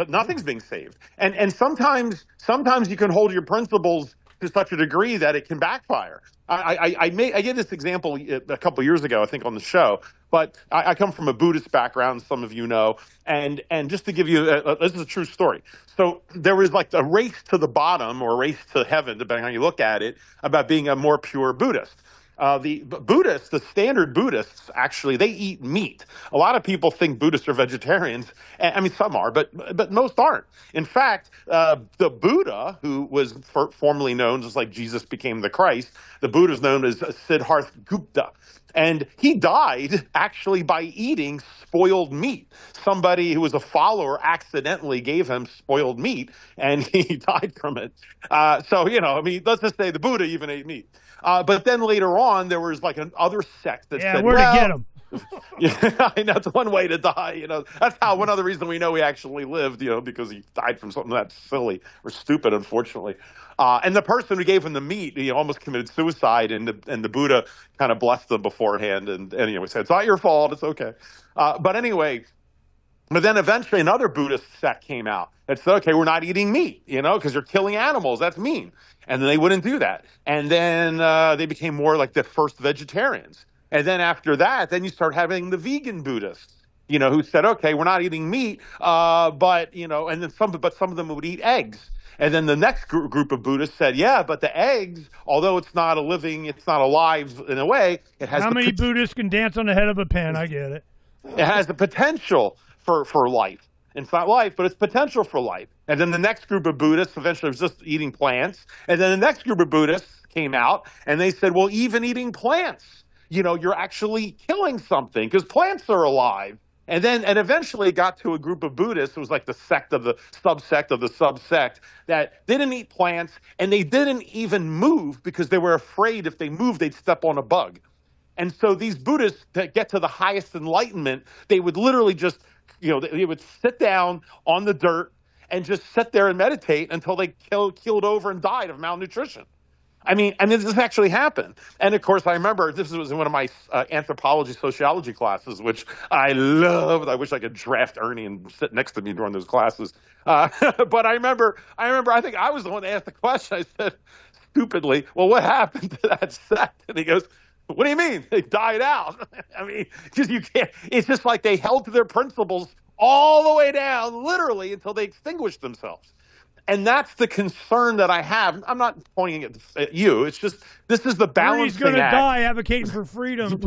nothing's being saved, and sometimes you can hold your principles to such a degree that it can backfire. I gave this example a couple of years ago, I think, on the show. But I come from a Buddhist background, some of you know, and just to give you, this is a true story. So there was like a race to the bottom or a race to heaven, depending on how you look at it, about being a more pure Buddhist. The standard Buddhists, actually, they eat meat. A lot of people think Buddhists are vegetarians. I mean, some are, but most aren't. In fact, the Buddha, who was formerly known as like Jesus became the Christ, the Buddha is known as Siddhartha Gupta. And he died actually by eating spoiled meat. Somebody who was a follower accidentally gave him spoiled meat, and he died from it. So, I mean, let's just say the Buddha even ate meat. But then later on, there was like another sect that said, where to get him? Yeah, I know, that's one way to die. That's one other reason we know he actually lived, because he died from something that's silly or stupid, unfortunately. And the person who gave him the meat, almost committed suicide, and the Buddha kind of blessed them beforehand, and anyway said, it's not your fault, it's okay. But then eventually another Buddhist sect came out that said, okay, we're not eating meat, because you're killing animals, that's mean. And then they wouldn't do that. And then they became more like the first vegetarians. And then after that, then you start having the vegan Buddhists, who said, okay, we're not eating meat, but some of them would eat eggs. And then the next group of Buddhists said, yeah, but the eggs, although it's not alive in a way, it has. How many Buddhists can dance on the head of a pin? I get it. It has the potential for life. It's not life, but it's potential for life. And then the next group of Buddhists eventually was just eating plants. And then the next group of Buddhists came out and they said, well, even eating plants, you're actually killing something because plants are alive. And eventually it got to a group of Buddhists. It was like the sect of the subsect of the subsect that they didn't eat plants, and they didn't even move because they were afraid if they moved, they'd step on a bug. And so these Buddhists that get to the highest enlightenment, they would literally just, they would sit down on the dirt and just sit there and meditate until they keeled over and died of malnutrition. I mean, this actually happened. And of course, I remember this was in one of my anthropology, sociology classes, which I loved. I wish I could draft Ernie and sit next to me during those classes. But I remember, I think I was the one that asked the question. I said, stupidly, well, what happened to that sect? And he goes, what do you mean? They died out. I mean, because you can't, it's just like they held to their principles all the way down, literally, until they extinguished themselves. And that's the concern that I have. I'm not pointing it at you. It's just, this is the balancing act. He's going to die advocating for freedom.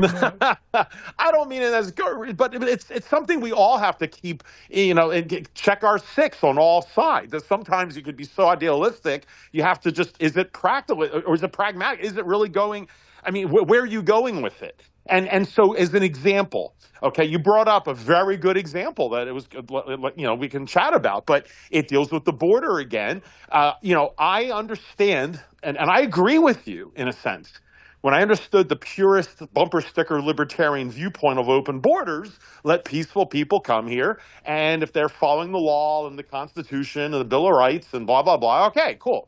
I don't mean it as good, but it's something we all have to keep, and check our six on all sides. That sometimes you could be so idealistic, you have to just, is it practical or is it pragmatic? Is it really going, I mean, where are you going with it? And so as an example, okay, you brought up a very good example that it was, we can chat about, but it deals with the border again. I understand, and I agree with you in a sense. When I understood the purest bumper sticker libertarian viewpoint of open borders, let peaceful people come here, and if they're following the law and the Constitution and the Bill of Rights and blah, blah, blah, okay, cool.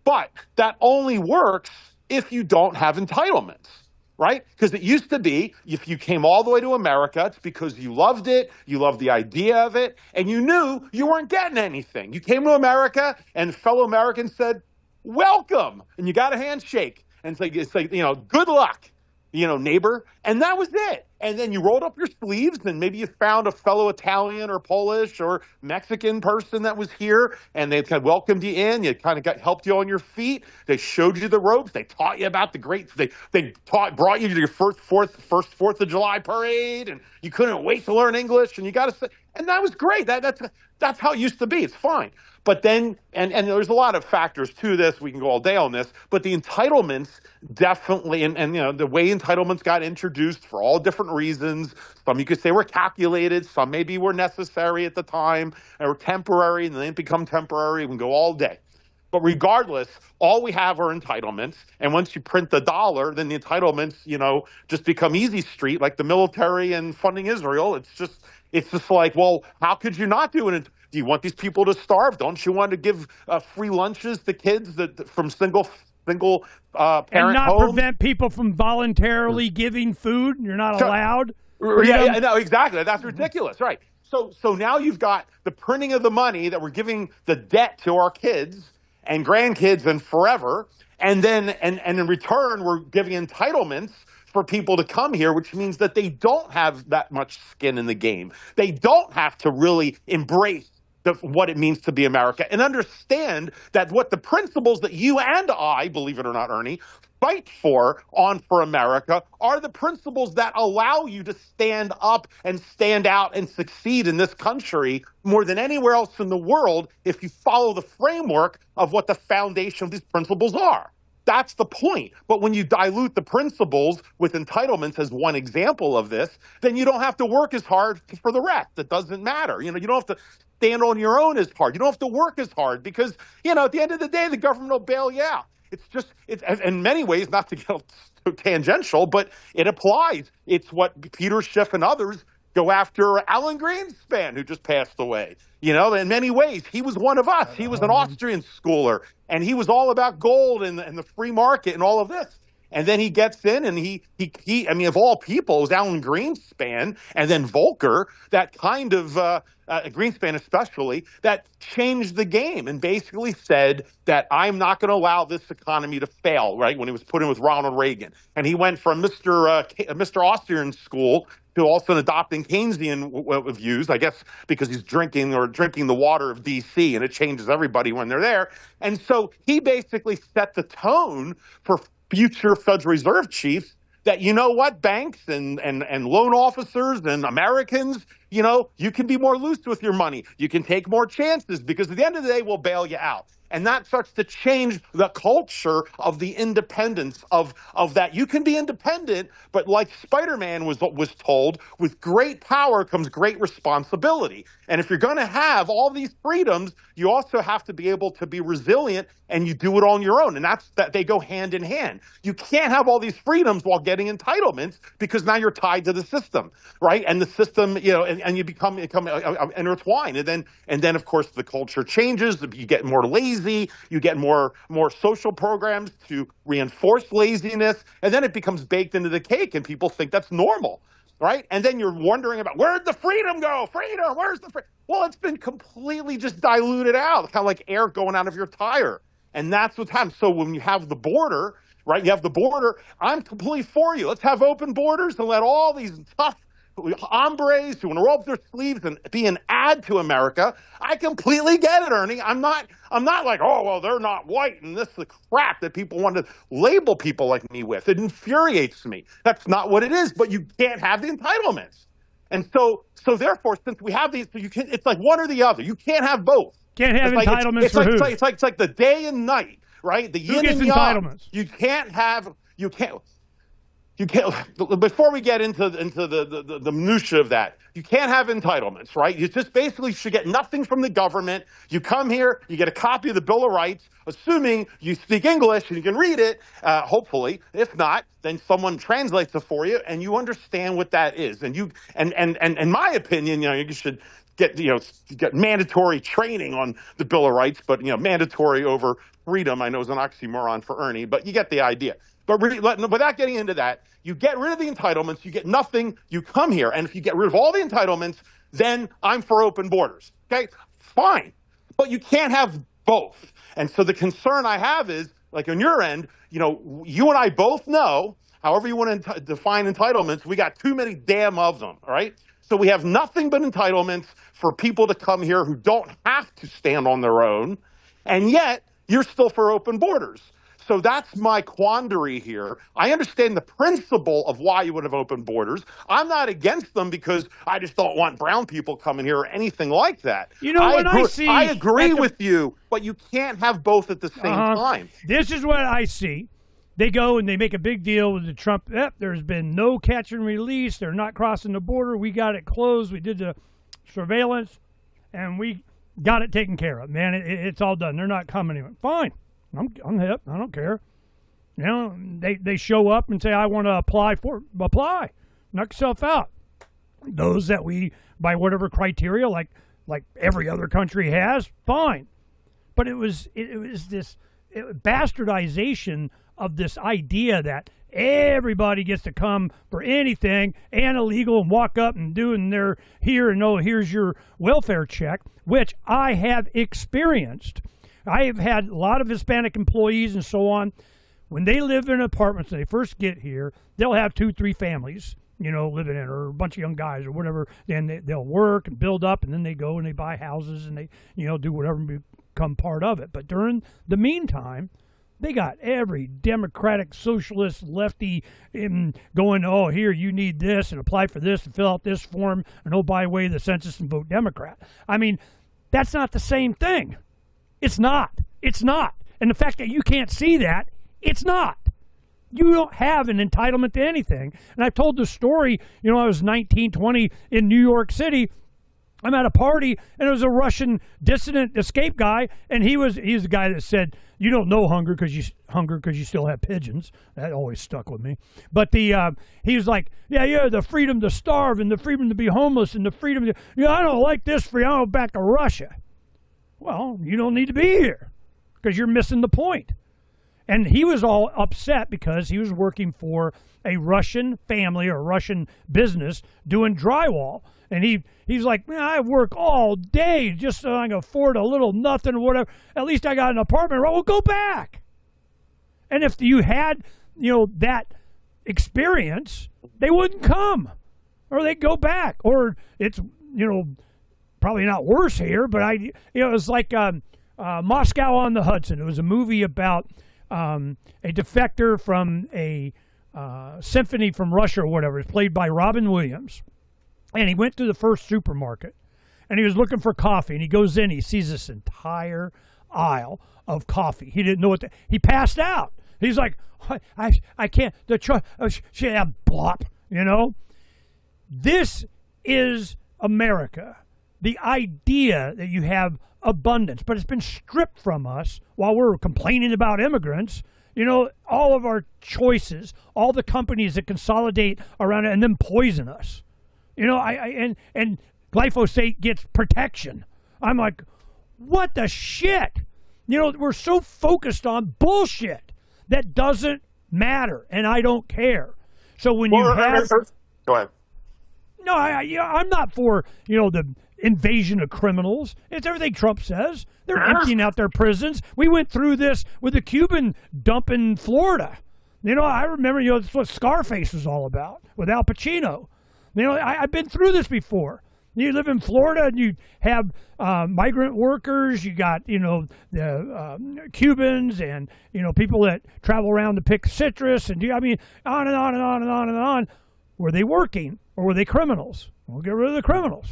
But that only works if you don't have entitlements. Right? Because it used to be, if you came all the way to America, it's because you loved it, you loved the idea of it, and you knew you weren't getting anything. You came to America, and fellow Americans said, welcome, and you got a handshake. And it's like good luck, neighbor. And that was it. And then you rolled up your sleeves, and maybe you found a fellow Italian or Polish or Mexican person that was here, and they kind of welcomed you in. You kind of helped you on your feet. They showed you the ropes. They taught you about the great. They brought you to your first 4th of July parade, and you couldn't wait to learn English. And you got to say, And that was great. That's how it used to be. It's fine. But then, and there's a lot of factors to this. We can go all day on this. But the entitlements definitely, and the way entitlements got introduced for all different reasons. Some you could say were calculated. Some maybe were necessary at the time, or temporary, and then they become temporary. We can go all day. But regardless, all we have are entitlements. And once you print the dollar, then the entitlements, just become easy street, like the military and funding Israel. It's just like, well, how could you not do it? Do you want these people to starve? Don't you want to give free lunches to kids from single parent and not homes? prevent people from voluntarily giving food? You're not allowed? Yeah, no, exactly. That's ridiculous, right? So now you've got the printing of the money that we're giving the debt to our kids and grandkids and forever, and then and in return we're giving entitlements for people to come here, which means that they don't have that much skin in the game. They don't have to really embrace what it means to be America and understand that what the principles that you and I, believe it or not, Ernie, fight for America are the principles that allow you to stand up and stand out and succeed in this country more than anywhere else in the world if you follow the framework of what the foundation of these principles are. That's the point. But when you dilute the principles with entitlements as one example of this, then you don't have to work as hard for the rest. It doesn't matter. You don't have to stand on your own as hard. You don't have to work as hard because, at the end of the day, the government will bail you out. It's in many ways, not to get so tangential, but it applies. It's what Peter Schiff and others go after Alan Greenspan, who just passed away. In many ways, he was one of us. He was an Austrian schooler, and he was all about gold and the free market and all of this. And then he gets in, and he of all people, it was Alan Greenspan and then Volcker that kind of Greenspan especially, that changed the game and basically said that I'm not going to allow this economy to fail, right, when he was put in with Ronald Reagan. And he went from Mr. Austrian school to also adopting Keynesian views, I guess because he's drinking the water of D.C., and it changes everybody when they're there. And so he basically set the tone for future Federal Reserve chiefs that, banks and loan officers and Americans, you can be more loose with your money. You can take more chances because at the end of the day, we'll bail you out. And that starts to change the culture of the independence of that. You can be independent, but like Spider-Man was told, with great power comes great responsibility. And if you're going to have all these freedoms, you also have to be able to be resilient, and you do it on your own. And that they go hand in hand. You can't have all these freedoms while getting entitlements because now you're tied to the system, right? And the system, and you become intertwined. And then of course the culture changes. You get more lazy. You get more social programs to reinforce laziness, and then it becomes baked into the cake, and people think that's normal, right? And then you're wondering about, where'd the freedom go? Freedom, where's the freedom? Well, it's been completely just diluted out, kind of like air going out of your tire. And that's what's happened. So when you have the border, right, you have the border, I'm completely for you. Let's have open borders and let all these tough hombres who want to roll up their sleeves and be an add to America. I completely get it, Ernie. I'm not like, oh, well, they're not white and this is the crap that people want to label people like me with. It infuriates me. That's not what it is, but you can't have the entitlements. And so therefore, since we have these, it's like one or the other. You can't have both. Can't have entitlements for who? It's like the day and night, right? The yin and yang. Entitlements? You can't. Before we get into the minutia of that, you can't have entitlements, right? You just basically should get nothing from the government. You come here, you get a copy of the Bill of Rights, assuming you speak English and you can read it, hopefully. If not, then someone translates it for you, and you understand what that is. And in my opinion, you should get mandatory training on the Bill of Rights, but mandatory over freedom, I know, is an oxymoron for Ernie, but you get the idea. But without getting into that, you get rid of the entitlements, you get nothing, you come here. And if you get rid of all the entitlements, then I'm for open borders. Okay, fine. But you can't have both. And so the concern I have is, like on your end, you and I both know, however you want to define entitlements, we got too many damn of them, all right? So we have nothing but entitlements for people to come here who don't have to stand on their own, and yet you're still for open borders. So that's my quandary here. I understand the principle of why you would have opened borders. I'm not against them because I just don't want brown people coming here or anything like that. You know what I see? I agree with you, but you can't have both at the same time. This is what I see. They go and they make a big deal with the Trump. There's been no catch and release. They're not crossing the border. We got it closed. We did the surveillance, and we got it taken care of. Man, it's all done. They're not coming anywhere. Fine. I'm hip. I don't care. You know, they show up and say, I want to apply. Knock yourself out. Those that we, by whatever criteria, like every other country has, fine. But it was this bastardization of this idea that everybody gets to come for anything and illegal and walk up and do, and they're here and here's your welfare check, which I have experienced. I have had a lot of Hispanic employees and so on. When they live in apartments and they first get here, they'll have 2-3 families, living in, or a bunch of young guys or whatever. Then they'll work and build up, and then they go and they buy houses and they, do whatever and become part of it. But during the meantime, they got every Democratic, socialist, lefty going, oh, here, you need this and apply for this and fill out this form and, oh, by the way, the census and vote Democrat. I mean, that's not the same thing. It's not. It's not. And the fact that you can't see that, it's not. You don't have an entitlement to anything. And I've told the story, I was 19, 20 in New York City. I'm at a party, and it was a Russian dissident escape guy, and he's the guy that said, you don't know hunger because you still have pigeons. That always stuck with me. But he was like, yeah, the freedom to starve and the freedom to be homeless and the freedom to, I don't like this free. I'll go back to Russia. Well, you don't need to be here because you're missing the point. And he was all upset because he was working for a Russian family or Russian business doing drywall. And he's like, man, I work all day just so I can afford a little nothing or whatever. At least I got an apartment. Well, go back. And if you had, that experience, they wouldn't come. Or they'd go back. Or it's, probably not worse here, but it was like Moscow on the Hudson. It was a movie about a defector from a symphony from Russia or whatever. It's played by Robin Williams. And he went to the first supermarket, and he was looking for coffee. And he goes in, he sees this entire aisle of coffee. He didn't know what he passed out. He's like, I can't. Blop. This is America. The idea that you have abundance, but it's been stripped from us while we're complaining about immigrants. All of our choices, all the companies that consolidate around it and then poison us. And glyphosate gets protection. I'm like, what the shit? We're so focused on bullshit that doesn't matter, and I don't care. So when you have, go ahead. No, I'm not for the invasion of criminals. It's everything Trump says. They're emptying out their prisons. We went through this with the Cuban dump in Florida. I remember, that's what Scarface was all about with Al Pacino. I've been through this before. You live in Florida and you have migrant workers. You got, the Cubans and, people that travel around to pick citrus and on and on and on and on and on. Were they working or were they criminals? We'll get rid of the criminals.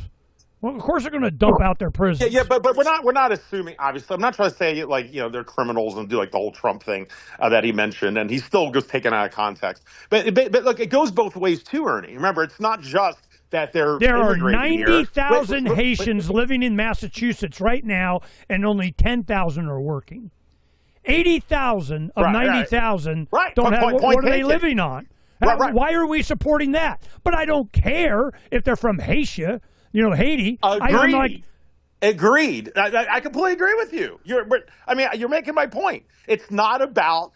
Well, of course they're going to dump out their prisons. Yeah, but we're not assuming. Obviously, I'm not trying to say they're criminals and do like the whole Trump thing that he mentioned, and he's still just taken out of context. But look, it goes both ways too, Ernie. Remember, it's not just that there are 90,000 Haitians living in Massachusetts right now, and only 10,000 are working. 80,000 of 90,000 don't have. What are they living on? Right. Why are we supporting that? But I don't care if they're from Haiti. Haiti. Agreed. I completely agree with you. You're making my point. It's not about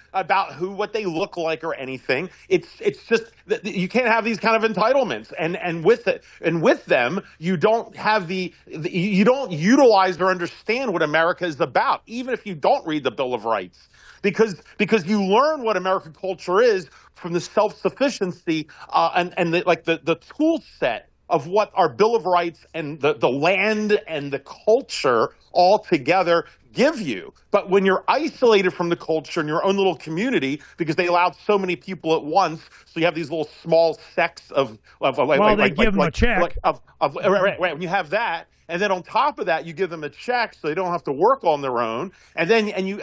what they look like or anything. It's just that you can't have these kind of entitlements, and with them you don't have you don't utilize or understand what America is about, even if you don't read the Bill of Rights, because you learn what American culture is from the self-sufficiency and the tool set of what our Bill of Rights and the land and the culture all together give you. But when you're isolated from the culture in your own little community, because they allowed so many people at once, so you have these little small sects of they give them a check. Right, when you have that, and then on top of that, you give them a check so they don't have to work on their own, and then you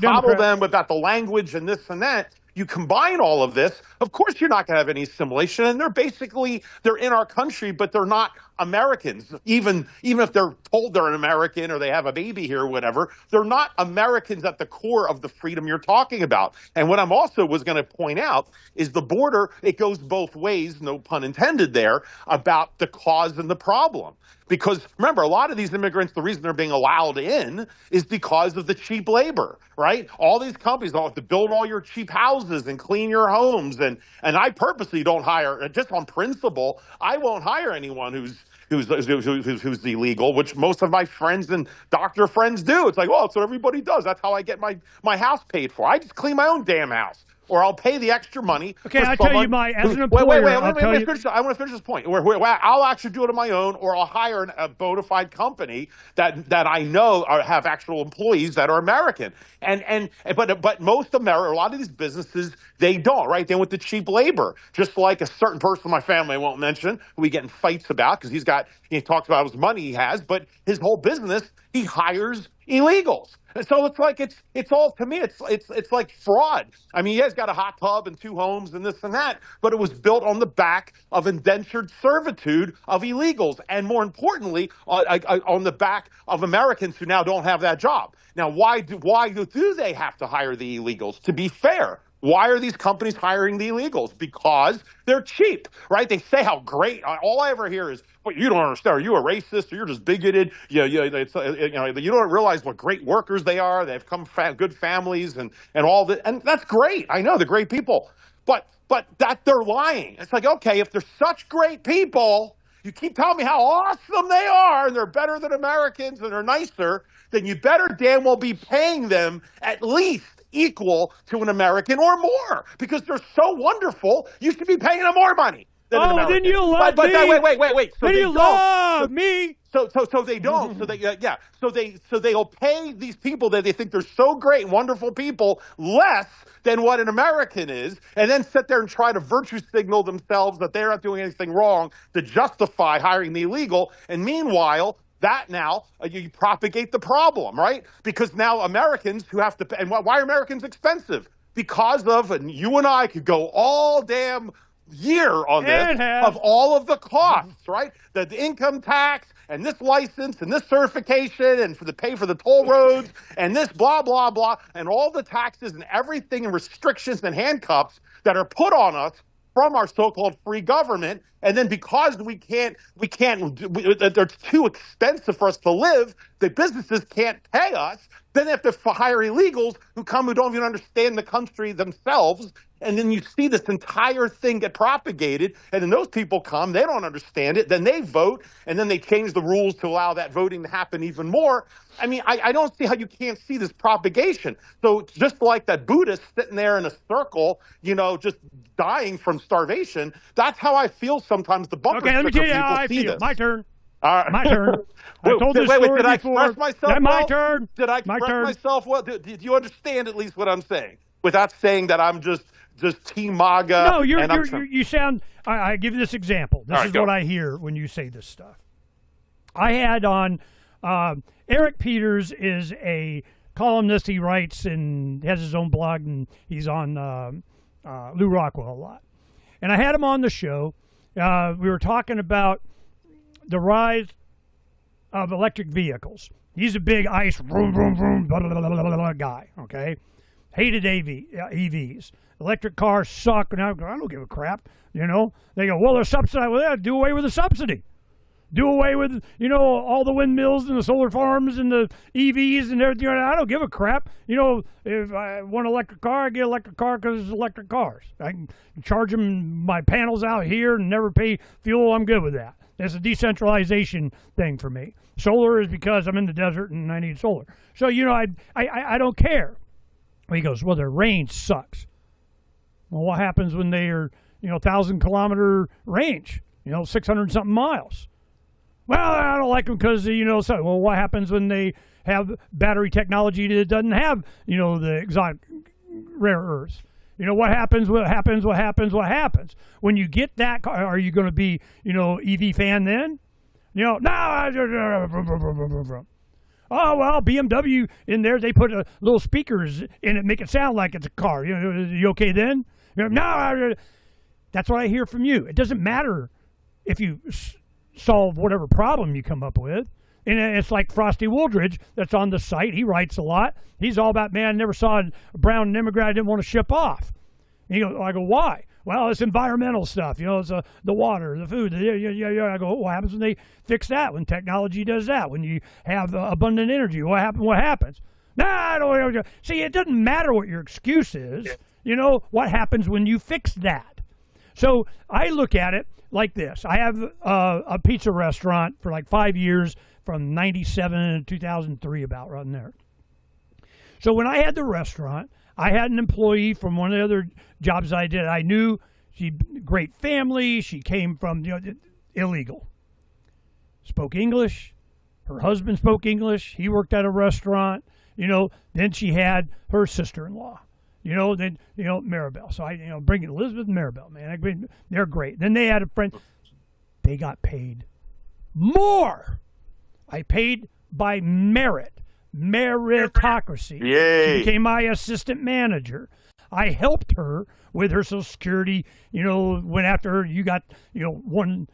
coddle them about the language and this and that. You combine all of this, of course you're not going to have any assimilation, and they're in our country, but they're not Americans. Even if they're told they're an American or they have a baby here or whatever, they're not Americans at the core of the freedom you're talking about. And what I'm also was going to point out is the border, it goes both ways, no pun intended there, about the cause and the problem. Because remember, a lot of these immigrants, the reason they're being allowed in is because of the cheap labor, right? All these companies all have to build all your cheap houses and clean your homes. And I purposely don't hire, just on principle, I won't hire anyone who's illegal, which most of my friends and doctor friends do. It's like, well, it's what everybody does. That's how I get my house paid for. I just clean my own damn house. Or I'll pay the extra money. Okay, I tell you, as an employer, I want to finish this point. Where I'll actually do it on my own, or I'll hire a bona fide company that I know have actual employees that are American. But most a lot of these businesses, they don't, right? They want the cheap labor. Just like a certain person in my family I won't mention, who we get in fights about because he talks about his money he has, but his whole business, he hires illegals. And so it's like it's all, to me, it's like fraud. I mean, he has got a hot tub and 2 homes and this and that, but it was built on the back of indentured servitude of illegals, and more importantly, on the back of Americans who now don't have that job. Now, why do they have to hire the illegals? To be fair, why are these companies hiring the illegals? Because they're cheap, right? They say how great. All I ever hear is, "Well, you don't understand. Are you a racist? Or you're just bigoted? You don't realize what great workers they are. They've come good families and all that. And that's great. I know they're great people, but that they're lying. It's like, okay, if they're such great people, you keep telling me how awesome they are, and they're better than Americans, and they're nicer, then you better damn well be paying them at least equal to an American or more, because they're so wonderful. You should be paying them more money than an American. Then you love me. Wait. So then you love me. So they don't. So they'll pay these people that they think they're so great and wonderful people less than what an American is, and then sit there and try to virtue signal themselves that they're not doing anything wrong to justify hiring the illegal. And meanwhile, that now, you propagate the problem, right? Because now Americans who have to pay, and why are Americans expensive? Because and you and I could go all damn year on this, of all of the costs, right? The income tax, and this license, and this certification, and for the pay for the toll roads, and this blah, blah, blah, and all the taxes and everything and restrictions and handcuffs that are put on us from our so-called free government. And then because they're too expensive for us to live, the businesses can't pay us, then they have to hire illegals who don't even understand the country themselves. And then you see this entire thing get propagated, and then those people come, they don't understand it, then they vote, and then they change the rules to allow that voting to happen even more. I mean, I don't see how you can't see this propagation. So just like that Buddhist sitting there in a circle, just dying from starvation, that's how I feel sometimes the bumper sticker people see this. Okay, let me tell you how I feel. My turn. My turn. I told this story did I before. express myself well? My turn. Did I express myself well? Do you understand at least what I'm saying? Without saying that I'm just Team MAGA. No, you sound. I give you this example. This is what I hear when you say this stuff. I had on Eric Peters is a columnist. He writes and has his own blog, and he's on Lou Rockwell a lot. And I had him on the show. We were talking about the rise of electric vehicles. He's a big ICE vroom, vroom, vroom, blah, blah, blah, blah, blah, guy, okay? Hated EVs. Electric cars suck. And I don't give a crap, They go, well, they're subsidized. Well, yeah, do away with the subsidy. Do away with, all the windmills and the solar farms and the EVs and everything. I don't give a crap. If I want an electric car, I get an electric car because it's electric cars. I can charge them my panels out here and never pay fuel. I'm good with that. That's a decentralization thing for me. Solar is because I'm in the desert and I need solar. So, I don't care. He goes, well, their range sucks. Well, what happens when they are, 1,000-kilometer range? 600 something miles. Well, I don't like them because, so, well, what happens when they have battery technology that doesn't have, the exotic rare earths? What happens? When you get that car, are you going to be, EV fan then? No. Oh, well, BMW in there, they put little speakers in it, make it sound like it's a car. You okay then? No. That's what I hear from you. It doesn't matter if you solve whatever problem you come up with. And it's like Frosty Wooldridge that's on the site. He writes a lot. He's all about, man, never saw a brown immigrant I didn't want to ship off. And I go, why? Well, it's environmental stuff. It's the water, the food. I go, what happens when they fix that? When technology does that? When you have abundant energy, what happens? Nah, I don't. See, it doesn't matter what your excuse is. What happens when you fix that? So I look at it like this. I have a pizza restaurant for like 5 years, from 97 to 2003, about right there. So when I had the restaurant, I had an employee from one of the other jobs I did. I knew she great family. She came from illegal. Spoke English. Her husband spoke English. He worked at a restaurant. Then she had her sister-in-law. Then Maribel. So I bring Elizabeth and Maribel. Man, they're great. Then they had a friend. They got paid more. I paid by merit. Meritocracy. Yay. She became my assistant manager. I helped her with her Social Security. Went after her. You got, you're one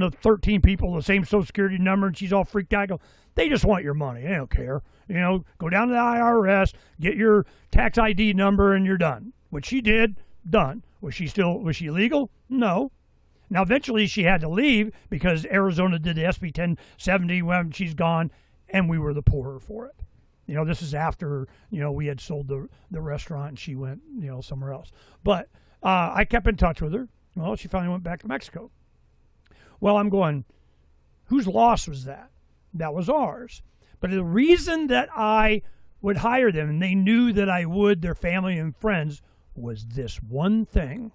of 13 people with the same Social Security number, and she's all freaked out. I go, they just want your money. They don't care. Go down to the IRS, get your tax ID number, and you're done. What she did, done. Was she legal? No. Now, eventually she had to leave because Arizona did the SB 1070 when she's gone, and we were the poorer for it. This is after, we had sold the restaurant and she went, somewhere else. But I kept in touch with her. Well, she finally went back to Mexico. Well, I'm going, whose loss was that? That was ours. But the reason that I would hire them, and they knew that I would, their family and friends, was this one thing.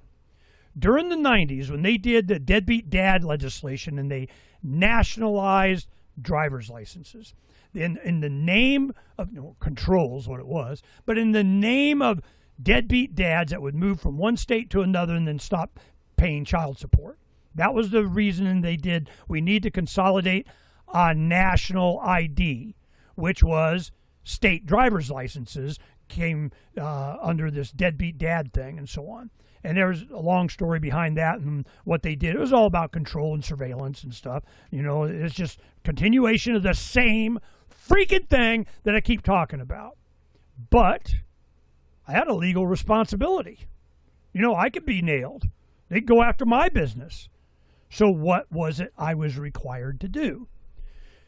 During the 90s, when they did the deadbeat dad legislation and they nationalized driver's licenses, in the name of controls, what it was, but in the name of deadbeat dads that would move from one state to another and then stop paying child support. That was the reason they did. We need to consolidate a national ID, which was state driver's licenses came under this deadbeat dad thing and so on. And there's a long story behind that and what they did. It was all about control and surveillance and stuff. It's just continuation of the same freaking thing that I keep talking about. But I had a legal responsibility. I could be nailed. They'd go after my business. So what was it I was required to do?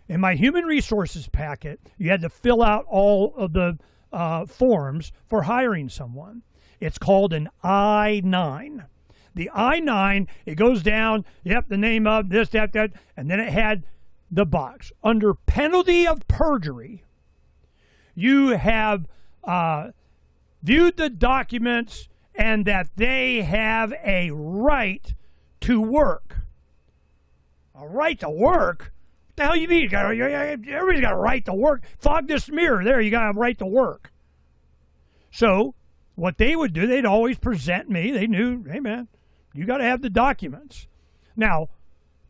In my human resources packet, you had to fill out all of the forms for hiring someone. It's called an I-9. The I-9, it goes down, the name of this, that, and then it had the box. Under penalty of perjury, you have viewed the documents and that they have a right to work. A right to work? What the hell you mean? Everybody's got a right to work. Fog this mirror. There, you got a right to work. So what they would do, they'd always present me. They knew, hey, man, you got to have the documents. Now,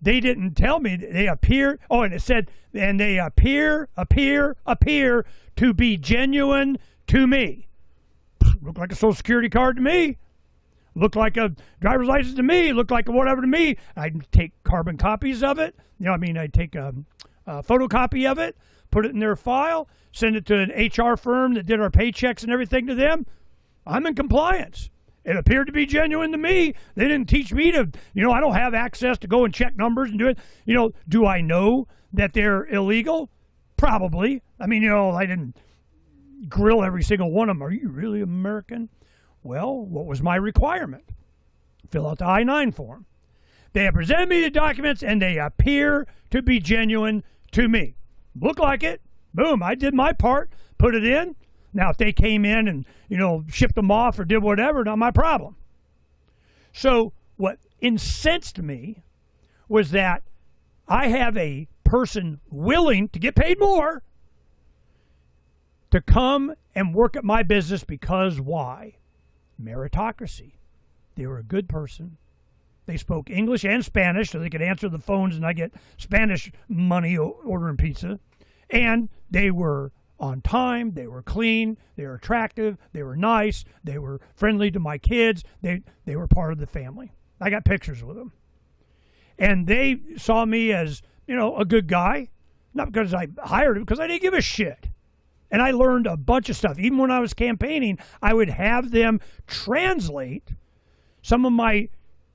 they didn't tell me. They appear, and it said, and they appear to be genuine to me. Looked like a Social Security card to me. Looked like a driver's license to me. Looked like whatever to me. I'd take carbon copies of it. I'd take a photocopy of it, put it in their file, send it to an HR firm that did our paychecks and everything to them. I'm in compliance. It appeared to be genuine to me. They didn't teach me to, I don't have access to go and check numbers and do it. Do I know that they're illegal? Probably. I didn't grill every single one of them. Are you really American? Well, what was my requirement? Fill out the I-9 form. They have presented me the documents, and they appear to be genuine to me. Look like it. Boom, I did my part, put it in. Now, if they came in and, shipped them off or did whatever, not my problem. So what incensed me was that I have a person willing to get paid more to come and work at my business because why? Meritocracy. They were a good person. They spoke English and Spanish, so they could answer the phones and I get Spanish money ordering pizza. And they were on time, they were clean, they were attractive, they were nice, they were friendly to my kids, they were part of the family. I got pictures with them. And they saw me as, a good guy, not because I hired him, because I didn't give a shit. And I learned a bunch of stuff. Even when I was campaigning, I would have them translate some of my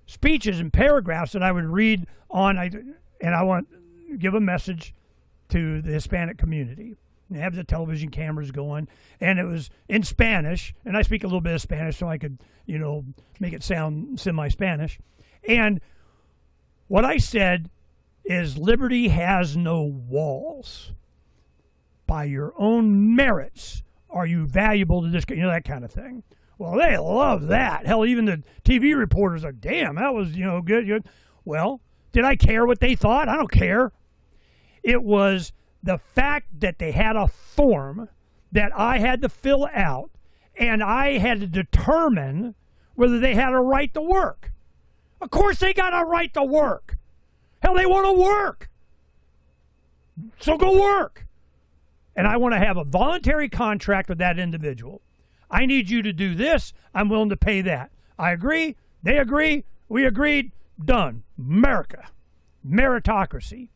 speeches and paragraphs that I would read on, and I want to give a message to the Hispanic community. And have the television cameras going, and it was in Spanish, and I speak a little bit of Spanish so I could, make it sound semi-Spanish. And what I said is liberty has no walls. By your own merits, are you valuable to this, that kind of thing. Well, they love that. Hell, even the TV reporters are, damn, that was, good. Well, did I care what they thought? I don't care. It was the fact that they had a form that I had to fill out, and I had to determine whether they had a right to work. Of course they got a right to work. Hell, they want to work. So go work. And I want to have a voluntary contract with that individual. I need you to do this. I'm willing to pay that. I agree. They agree. We agreed. Done. America. Meritocracy.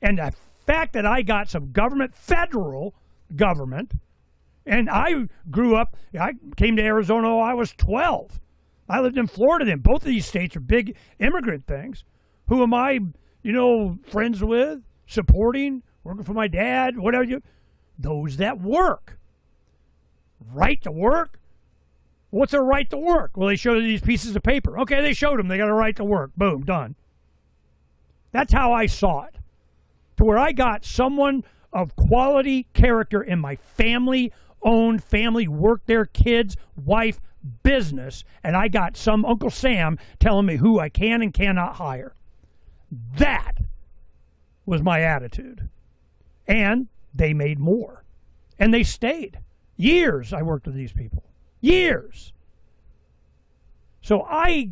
And the fact that I got some government, federal government, and I grew up, I came to Arizona when I was 12. I lived in Florida then. Both of these states are big immigrant things. Who am I, friends with, supporting, working for my dad, whatever those that work. Right to work? What's a right to work? Well, they showed these pieces of paper. Okay, they showed them. They got a right to work. Boom, done. That's how I saw it. To where I got someone of quality character in my family-owned, family, work their kids, wife, business, and I got some Uncle Sam telling me who I can and cannot hire. That was my attitude. And they made more. And they stayed. Years I worked with these people. Years. So I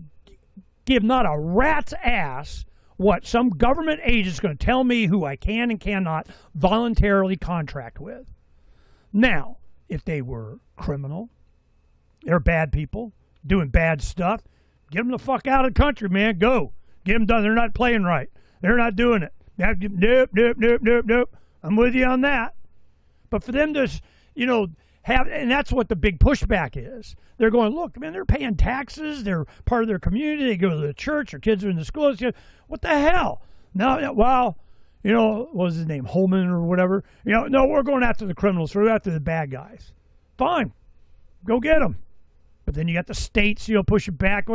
give not a rat's ass what some government agent is going to tell me who I can and cannot voluntarily contract with. Now, if they were criminal, they're bad people, doing bad stuff, get them the fuck out of the country, man. Go. Get them done. They're not playing right. They're not doing it. Nope. I'm with you on that. But for them to, have, and that's what the big pushback is. They're going, look, man, they're paying taxes. They're part of their community. They go to the church. Their kids are in the schools. What the hell? No, well, what was his name? Holman or whatever. No, we're going after the criminals. We're after the bad guys. Fine. Go get them. But then you got the states, pushing back.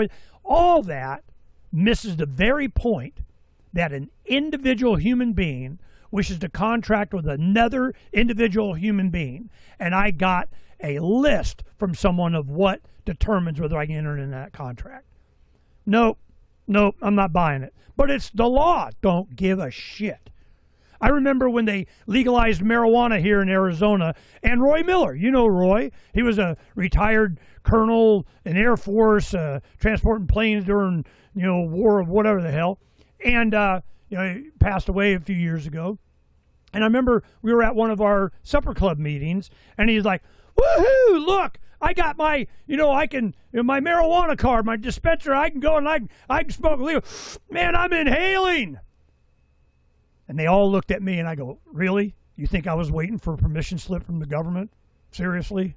All that misses the very point that an individual human being wishes to contract with another individual human being. And I got a list from someone of what determines whether I can enter in that contract. Nope, I'm not buying it. But it's the law. Don't give a shit. I remember when they legalized marijuana here in Arizona, and Roy Miller, Roy, he was a retired colonel in Air Force, transporting planes during, war of whatever the hell. And, he passed away a few years ago. And I remember we were at one of our supper club meetings, and he's like, woohoo, look, I got my, I can, my marijuana card, my dispenser, I can go and I can smoke legal. Man, I'm inhaling. And they all looked at me, and I go, really? You think I was waiting for a permission slip from the government? Seriously?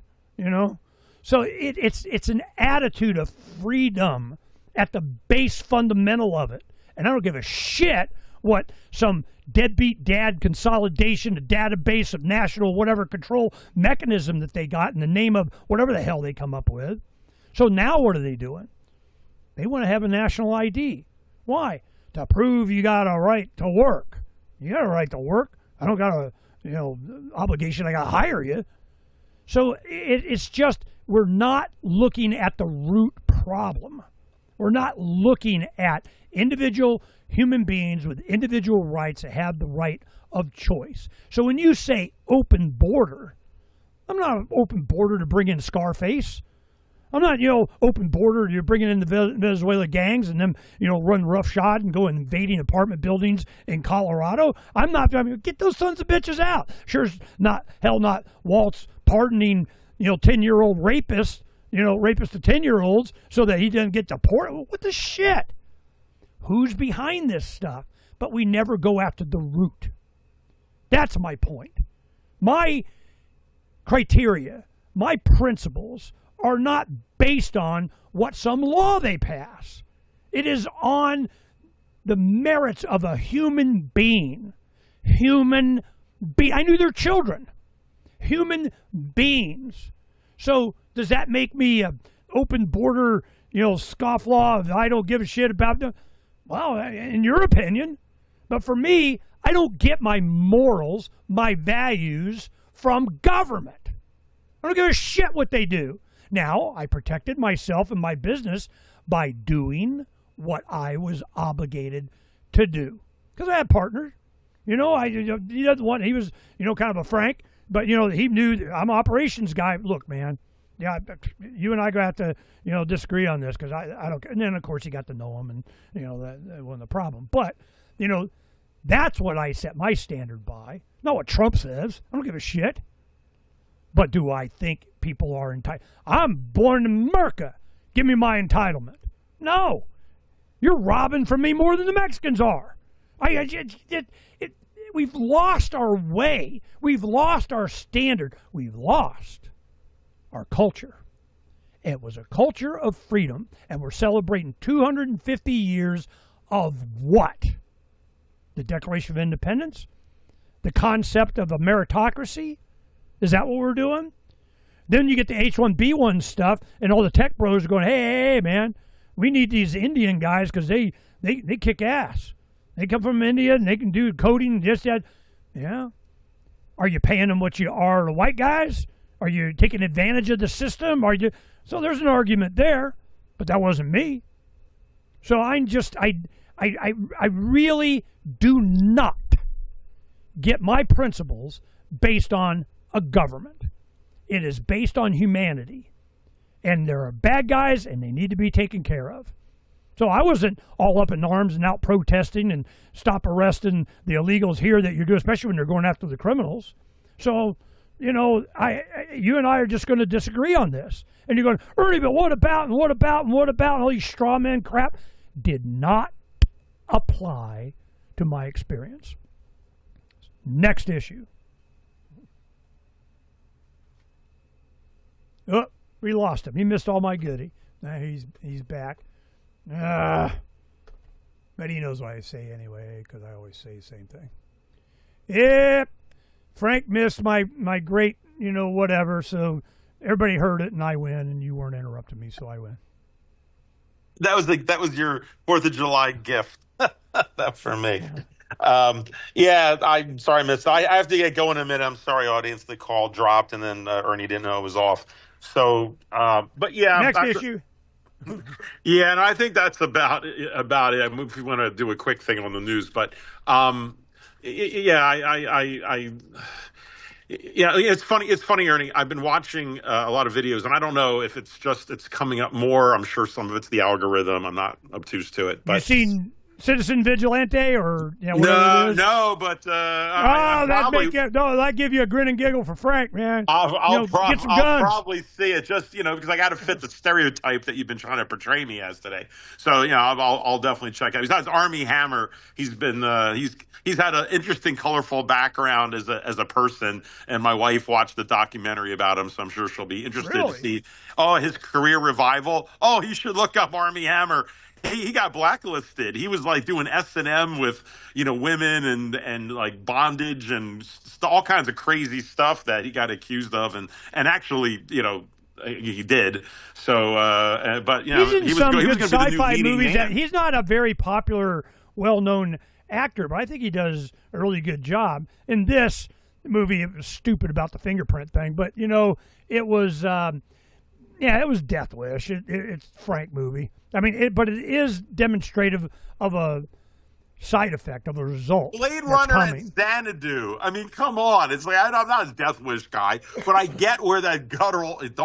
So it's an attitude of freedom at the base fundamental of it. And I don't give a shit what some deadbeat dad consolidation, a database of national whatever control mechanism that they got in the name of whatever the hell they come up with. So now what are they doing? They want to have a national ID. Why? To prove you got a right to work. You got a right to work. I don't got a obligation. I got to hire you. So it's just we're not looking at the root problem. We're not looking at individual human beings with individual rights that have the right of choice. So when you say open border, I'm not an open border to bring in Scarface. I'm not, open border. You're bringing in the Venezuela gangs and them, run roughshod and go invading apartment buildings in Colorado. I'm not. Get those sons of bitches out. Sure, not Walt's pardoning, 10-year-old rapists, rapists to 10-year-olds so that he doesn't get deported. What the shit? Who's behind this stuff? But we never go after the root. That's my point. My criteria, my principles are not based on what some law they pass. It is on the merits of a human being. I knew their children. Human beings. So does that make me an open border, scofflaw? I don't give a shit about them? Well, in your opinion. But for me, I don't get my morals, my values from government. I don't give a shit what they do. Now, I protected myself and my business by doing what I was obligated to do. Because I had partners. He doesn't want, he was, kind of a Phranq, but, he knew I'm an operations guy. Look, man, yeah, you and I got to, disagree on this because I don't, and then, of course, he got to know him and, that wasn't the problem. But, that's what I set my standard by. Not what Trump says. I don't give a shit. But do I think people are entitled? I'm born in America. Give me my entitlement. No. You're robbing from me more than the Mexicans are. We've lost our way. We've lost our standard. We've lost our culture. It was a culture of freedom, and we're celebrating 250 years of what? The Declaration of Independence? The concept of a meritocracy? Is that what we're doing? Then you get the H-1B1 stuff, and all the tech bros are going, hey, man, we need these Indian guys because they kick ass. They come from India, and they can do coding and this, that. Yeah. Are you paying them what you are the white guys? Are you taking advantage of the system? So there's an argument there, but that wasn't me. So I really do not get my principles based on a government. It is based on humanity. And there are bad guys, and they need to be taken care of. So I wasn't all up in arms and out protesting and stop arresting the illegals here that you're doing, especially when they're going after the criminals. So, you and I are just going to disagree on this. And you're going, Ernie, but what about, and what about, and what about, and all these straw man crap did not apply to my experience. Next issue. Oh, we lost him. He missed all my goodie. Now he's back. But he knows what I say anyway, because I always say the same thing. Yep. Phranq missed my great, whatever, so everybody heard it, and I win, and you weren't interrupting me, so I win. That was your 4th of July gift. That for me. I'm sorry, Miss. I have to get going in a minute. I'm sorry, audience. The call dropped, and then Ernie didn't know it was off. So, but yeah. Next issue. Yeah, and I think that's about it. If we want to do a quick thing on the news, but it's funny. It's funny, Ernie. I've been watching a lot of videos, and I don't know if it's coming up more. I'm sure some of it's the algorithm. I'm not obtuse to it. But you seen Citizen Vigilante or whatever it is? No, but that give you a grin and giggle for Phranq, man. I'll get some guns. Probably see it just because I got to fit the stereotype that you've been trying to portray me as today. So I'll definitely check out. Besides Army Hammer, he's been he's had an interesting, colorful background as a person, and my wife watched the documentary about him, so I'm sure she'll be interested to see his career revival. Oh, you should look up Army Hammer. He got blacklisted. He was like doing S&M with, women and like bondage and all kinds of crazy stuff that he got accused of. And actually, he did. So, but, he's in some good sci-fi movies. He's not a very popular, well-known actor, but I think he does a really good job. In this movie, it was stupid about the fingerprint thing, but, it was Yeah, it was Death Wish. It's a Phranq movie. I mean, but it is demonstrative of a side effect of a result. Blade that's Runner coming. and Xanadu. I mean, come on. It's like I'm not a Death Wish guy, but I get where that guttural. Did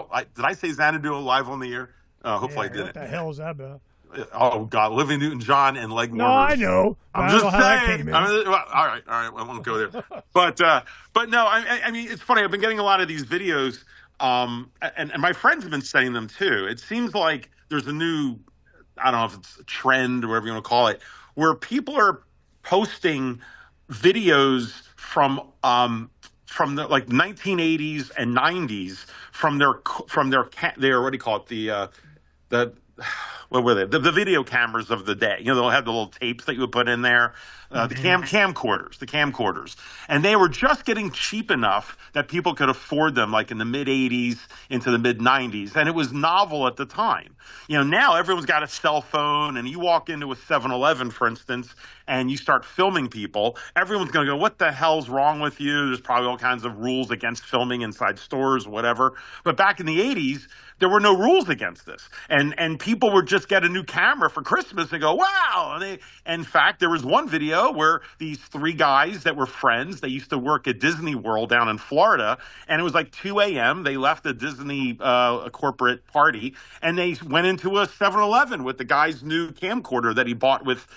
I say Xanadu live on the air? Hopefully I What didn't. the hell is that about? Oh God, Olivia Newton-John and leg No, warmers. I know. I'm I just don't know how that saying. came in. Well, all right. I won't go there. But no. I mean, it's funny. I've been getting a lot of these videos, and my friends have been saying them too. It seems like there's a new, I don't know if it's a trend or whatever you want to call it, where people are posting videos from the like 1980s and 90s from their what do you call it, the what were they? The video cameras of the day. You know, they'll have the little tapes that you would put in there, the camcorders, and they were just getting cheap enough that people could afford them, like in the mid '80s into the mid '90s, and it was novel at the time. You know, now everyone's got a cell phone, and you walk into a 7-Eleven, for instance, and you start filming people. Everyone's going to go, "What the hell's wrong with you?" There's probably all kinds of rules against filming inside stores, whatever. But back in the '80s, there were no rules against this, and people would just get a new camera for Christmas and go, "Wow!" And in fact, there was one video where these three guys that were friends, they used to work at Disney World down in Florida, and it was like 2 a.m. They left a Disney a corporate party, and they went into a 7-Eleven with the guy's new camcorder that he bought with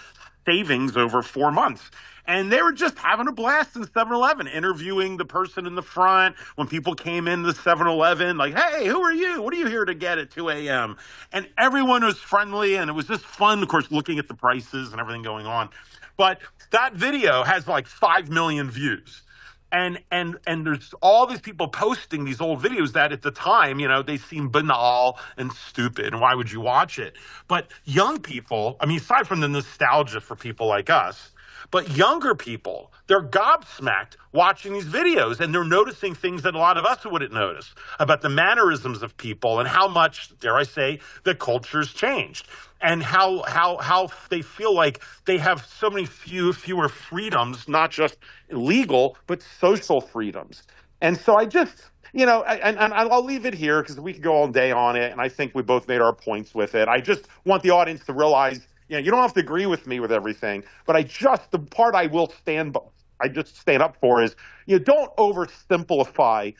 savings over 4 months. And they were just having a blast in 7-Eleven, interviewing the person in the front. When people came in the 7-Eleven, like, "Hey, who are you? What are you here to get at 2 a.m.?" And everyone was friendly, and it was just fun, of course, looking at the prices and everything going on. But that video has like 5 million views. And there's all these people posting these old videos that at the time, you know, they seem banal and stupid. And why would you watch it? But young people, I mean, aside from the nostalgia for people like us, but younger people, they're gobsmacked watching these videos, and they're noticing things that a lot of us wouldn't notice about the mannerisms of people and how much, dare I say, the culture's changed, and how they feel like they have so many fewer freedoms, not just legal, but social freedoms. And so I just, you know, and I'll leave it here because we could go all day on it, and I think we both made our points with it. I just want the audience to realize, you know, you don't have to agree with me with everything, but the part I will stand up for is, you know, don't oversimplify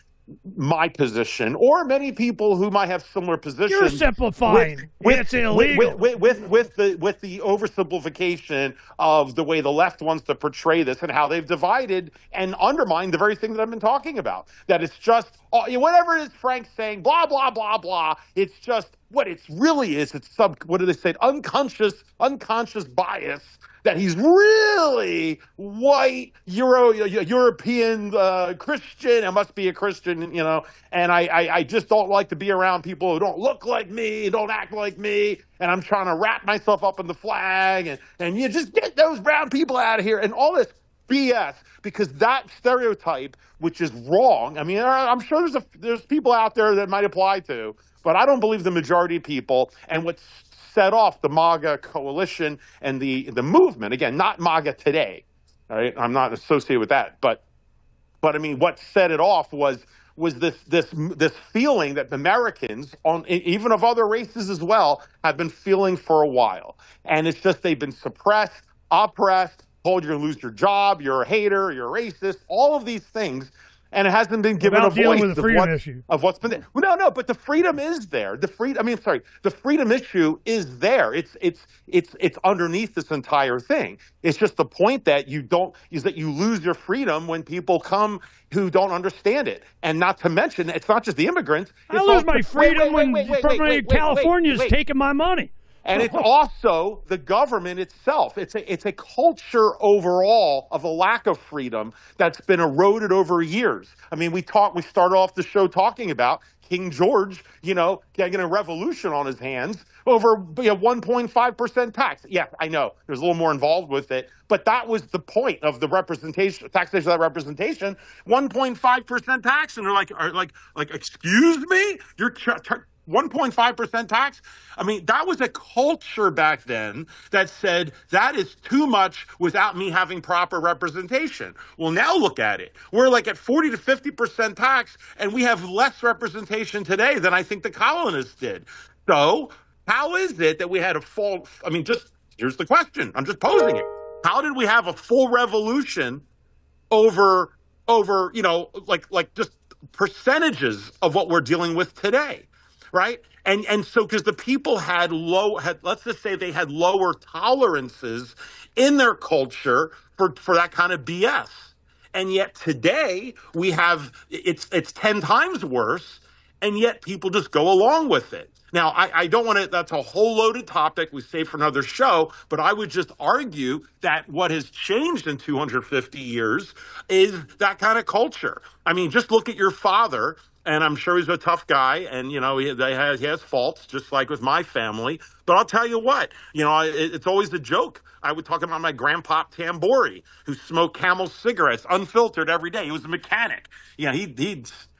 my position or many people who might have similar positions. You're simplifying. It's illegal. With the oversimplification of the way the left wants to portray this and how they've divided and undermined the very thing that I've been talking about. That it's just whatever it is Phranq's saying, blah blah blah blah. It's just what it really is. It's what do they say? Unconscious bias. That he's really white, European Christian. I must be a Christian, you know. And I just don't like to be around people who don't look like me, don't act like me. And I'm trying to wrap myself up in the flag. And you just get those brown people out of here. And all this BS, because that stereotype, which is wrong. I mean, I'm sure there's people out there that might apply to, but I don't believe the majority of people. And what's set off the MAGA coalition and the movement, again, not MAGA today, all right? I'm not associated with that, but I mean, what set it off was this feeling that Americans, even of other races as well, have been feeling for a while, and it's just they've been suppressed, oppressed, told you're going to lose your job, you're a hater, you're a racist, all of these things. And it hasn't been given a voice of what's been there. No, but the freedom is there. The freedom issue is there. It's underneath this entire thing. It's just the point that you lose your freedom when people come who don't understand it. And not to mention, it's not just the immigrants. I lose my freedom when California's taking my money. And it's also the government itself. It's a culture overall of a lack of freedom that's been eroded over years. I mean, we started off the show talking about King George, you know, getting a revolution on his hands over 1.5% tax. Yeah, I know there's a little more involved with it, but that was the point of the taxation of that representation, 1.5% tax. And they're like, excuse me, you're 1.5% tax. I mean, that was a culture back then that said that is too much without me having proper representation. Well, now look at it. We're like at 40 to 50% tax, and we have less representation today than I think the colonists did. So how is it that we had a full, I mean, just here's the question. I'm just posing it. How did we have a full revolution over like just percentages of what we're dealing with today, right? And so because the people had let's just say they had lower tolerances in their culture for that kind of BS. And yet today we have it's 10 times worse, and yet people just go along with it. Now, I don't want to, that's a whole loaded topic we save for another show, but I would just argue that what has changed in 250 years is that kind of culture. I mean, just look at your father, and I'm sure he's a tough guy, and, you know, he has faults, just like with my family. But I'll tell you what, you know, it's always a joke. I would talk about my grandpa Tamburri, who smoked Camel cigarettes unfiltered every day. He was a mechanic. You know,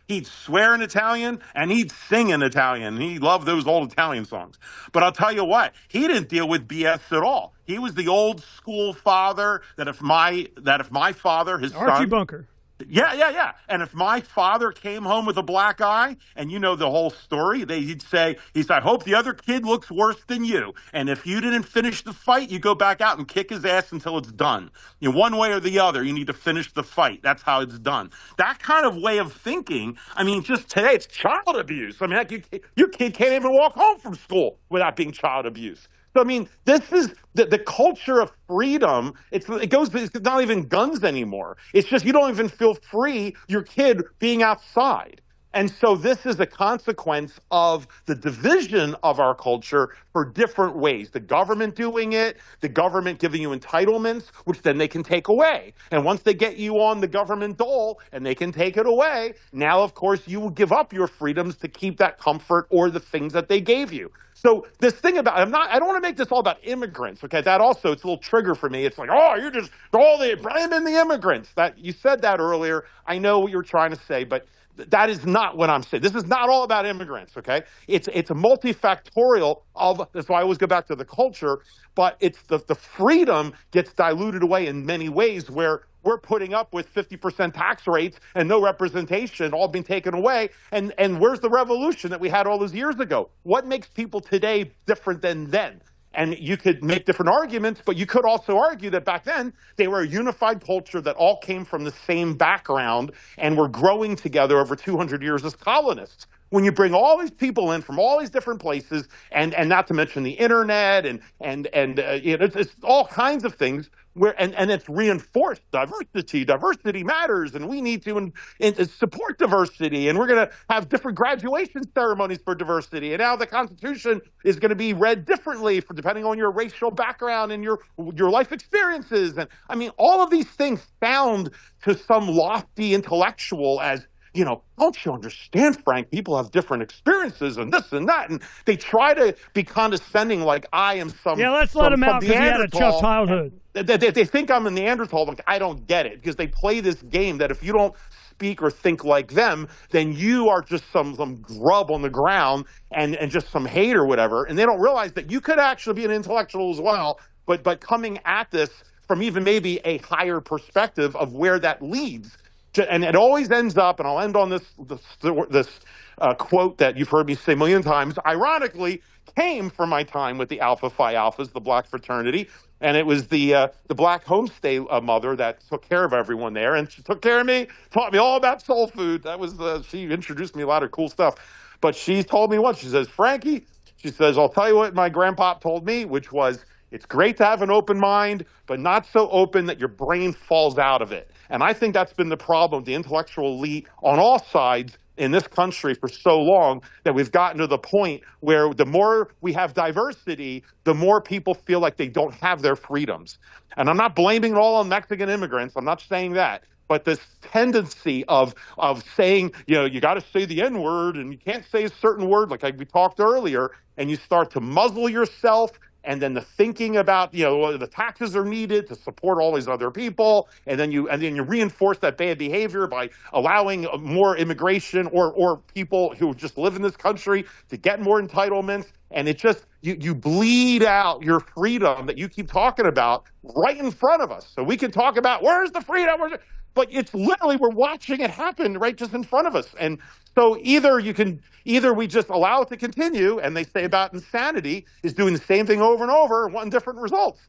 he'd swear in Italian and he'd sing in Italian. He loved those old Italian songs. But I'll tell you what, he didn't deal with BS at all. He was the old school father that if my father, his Archie son, Bunker. Yeah. And if my father came home with a black eye, and you know the whole story, he'd say, I hope the other kid looks worse than you. And if you didn't finish the fight, you go back out and kick his ass until it's done. You know, one way or the other, you need to finish the fight. That's how it's done. That kind of way of thinking, I mean, just today, it's child abuse. I mean, like your kid can't even walk home from school without being child abuse. So, I mean, this is the culture of freedom. It's not even guns anymore. It's just you don't even feel free, your kid being outside. And so this is a consequence of the division of our culture for different ways. The government doing it, the government giving you entitlements, which then they can take away. And once they get you on the government dole and they can take it away, now, of course, you will give up your freedoms to keep that comfort or the things that they gave you. So this thing about, I don't want to make this all about immigrants, okay? That also, it's a little trigger for me. It's like, oh, you're just blaming the immigrants. That you said that earlier. I know what you were trying to say, but that is not what I'm saying. This is not all about immigrants, okay? It's a multifactorial of, that's why I always go back to the culture, but it's the freedom gets diluted away in many ways where we're putting up with 50% tax rates and no representation all being taken away. And where's the revolution that we had all those years ago? What makes people today different than then? And you could make different arguments, but you could also argue that back then they were a unified culture that all came from the same background and were growing together over 200 years as colonists. When you bring all these people in from all these different places, and not to mention the internet and you know, it's all kinds of things where and it's reinforced diversity matters, and we need to and support diversity, and we're going to have different graduation ceremonies for diversity, and now the Constitution is going to be read differently for depending on your racial background and your life experiences, and I mean all of these things sound to some lofty intellectual as, you know, don't you understand, Phranq? People have different experiences and this and that. And they try to be condescending like I am some. Yeah, let's let him out because he had a tough childhood. They think I'm a Neanderthal. Like, I don't get it because they play this game that if you don't speak or think like them, then you are just some grub on the ground and just some hate or whatever. And they don't realize that you could actually be an intellectual as well, but coming at this from even maybe a higher perspective of where that leads. And it always ends up, and I'll end on this quote that you've heard me say a million times, ironically came from my time with the Alpha Phi Alphas, the black fraternity. And it was the black homestay mother that took care of everyone there. And she took care of me, taught me all about soul food. That was she introduced me a lot of cool stuff. But she told me once, she says, Frankie, she says, I'll tell you what my grandpa told me, which was, it's great to have an open mind, but not so open that your brain falls out of it. And I think that's been the problem with the intellectual elite on all sides in this country for so long, that we've gotten to the point where the more we have diversity, the more people feel like they don't have their freedoms. And I'm not blaming it all on Mexican immigrants. I'm not saying that. But this tendency of saying, you know, you got to say the N-word and you can't say a certain word, like we talked earlier, and you start to muzzle yourself and then the thinking about, the taxes are needed to support all these other people, and then you reinforce that bad behavior by allowing more immigration or people who just live in this country to get more entitlements, and it just you bleed out your freedom that you keep talking about right in front of us. So we can talk about where's the freedom, but it's literally we're watching it happen right just in front of us. And so either we just allow it to continue, and they say about insanity is doing the same thing over and over and wanting different results.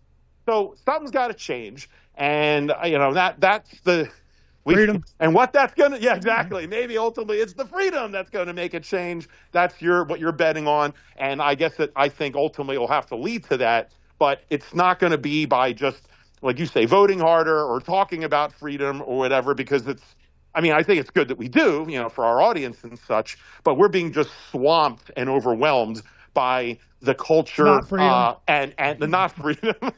So something's got to change, and that's the freedom. And what that's gonna, yeah, exactly. Maybe ultimately it's the freedom that's going to make it change. That's what you're betting on, and I think ultimately it'll have to lead to that. But it's not going to be by just, like you say, voting harder or talking about freedom or whatever, because I think it's good that we do, for our audience and such, but we're being just swamped and overwhelmed by the culture and the not freedom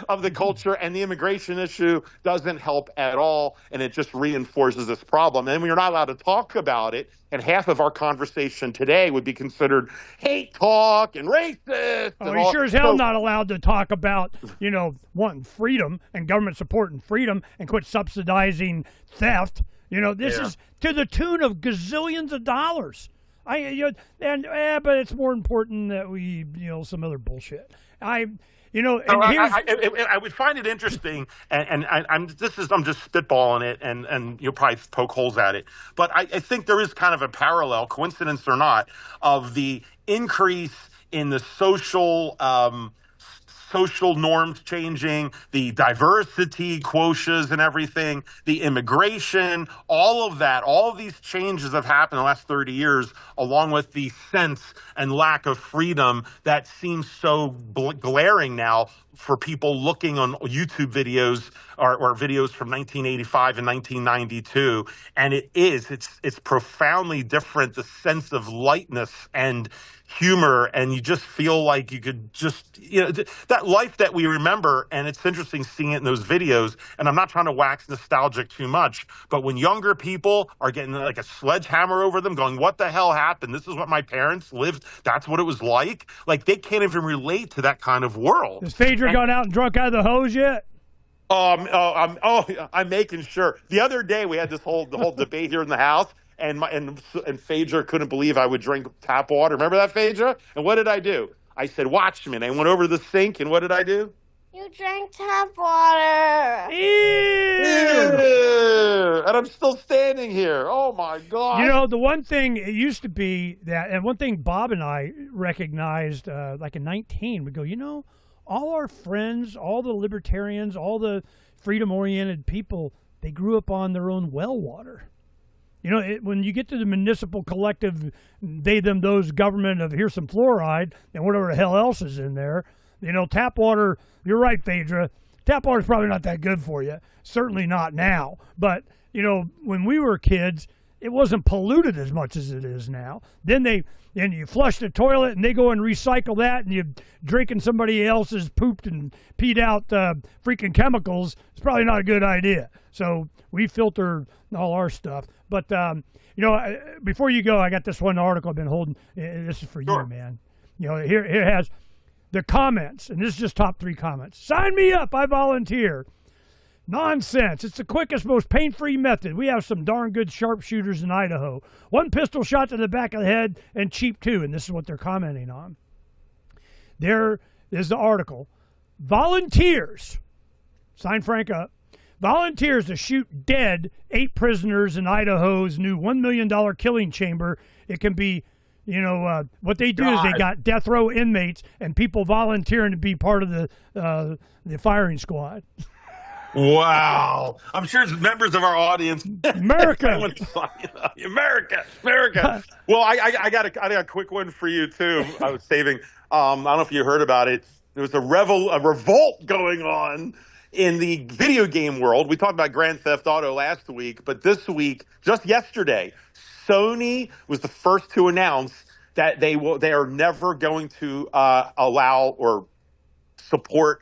of the culture, and the immigration issue doesn't help at all, and it just reinforces this problem. And we're not allowed to talk about it, and half of our conversation today would be considered hate talk and racist. Oh, you sure as hell not allowed to talk about, wanting freedom and government supporting freedom and quit subsidizing theft. This is to the tune of gazillions of dollars. But it's more important that we, some other bullshit. I would find it interesting, and I'm just spitballing it, and you'll probably poke holes at it. But I think there is kind of a parallel, coincidence or not, of the increase in the social norms changing, the diversity quotients and everything, the immigration, all of these changes have happened in the last 30 years, along with the sense and lack of freedom that seems so glaring now for people looking on YouTube videos or videos from 1985 and 1992. And it's profoundly different, the sense of lightness and humor, and you just feel like you could just, that life that we remember. And it's interesting seeing it in those videos. And I'm not trying to wax nostalgic too much, but when younger people are getting like a sledgehammer over them going, what the hell happened? This is what my parents lived. That's what it was like. Like, they can't even relate to that kind of world. Has Phaedra gone out and drunk out of the hose yet? I'm making sure. The other day we had the whole debate here in the house, and Phaedra couldn't believe I would drink tap water. Remember that, Phaedra? And what did I do? I said, watch me. And I went over to the sink, and what did I do? You drank tap water. Ew. And I'm still standing here. Oh, my God. The one thing, it used to be that, and one thing Bob and I recognized, like in 19, we go, all our friends, all the libertarians, all the freedom-oriented people, they grew up on their own well water. When you get to the municipal collective, they, them, those government of here's some fluoride and whatever the hell else is in there, tap water, you're right, Phaedra, tap water's probably not that good for you. Certainly not now. But, when we were kids, it wasn't polluted as much as it is now. Then you flush the toilet and they go and recycle that, and you're drinking somebody else's pooped and peed out freaking chemicals. It's probably not a good idea. So we filter all our stuff. But, before you go, I got this one article I've been holding. This is for you, man. Here it has the comments, and this is just top 3 comments. Sign me up. I volunteer. Nonsense. It's the quickest, most pain-free method. We have some darn good sharpshooters in Idaho. 1 pistol shot to the back of the head, and cheap too. And this is what they're commenting on. There is the article. Volunteers. Sign Phranq up. Volunteers to shoot dead 8 prisoners in Idaho's new $1 million killing chamber. It can be, what they do is they got death row inmates and people volunteering to be part of the firing squad. Wow. I'm sure it's members of our audience. America. America. Well, I got a quick one for you, too. I was saving. I don't know if you heard about it. There was a revolt going on in the video game world. We talked about Grand Theft Auto last week, but this week, just yesterday, Sony was the first to announce that they are never going to allow or support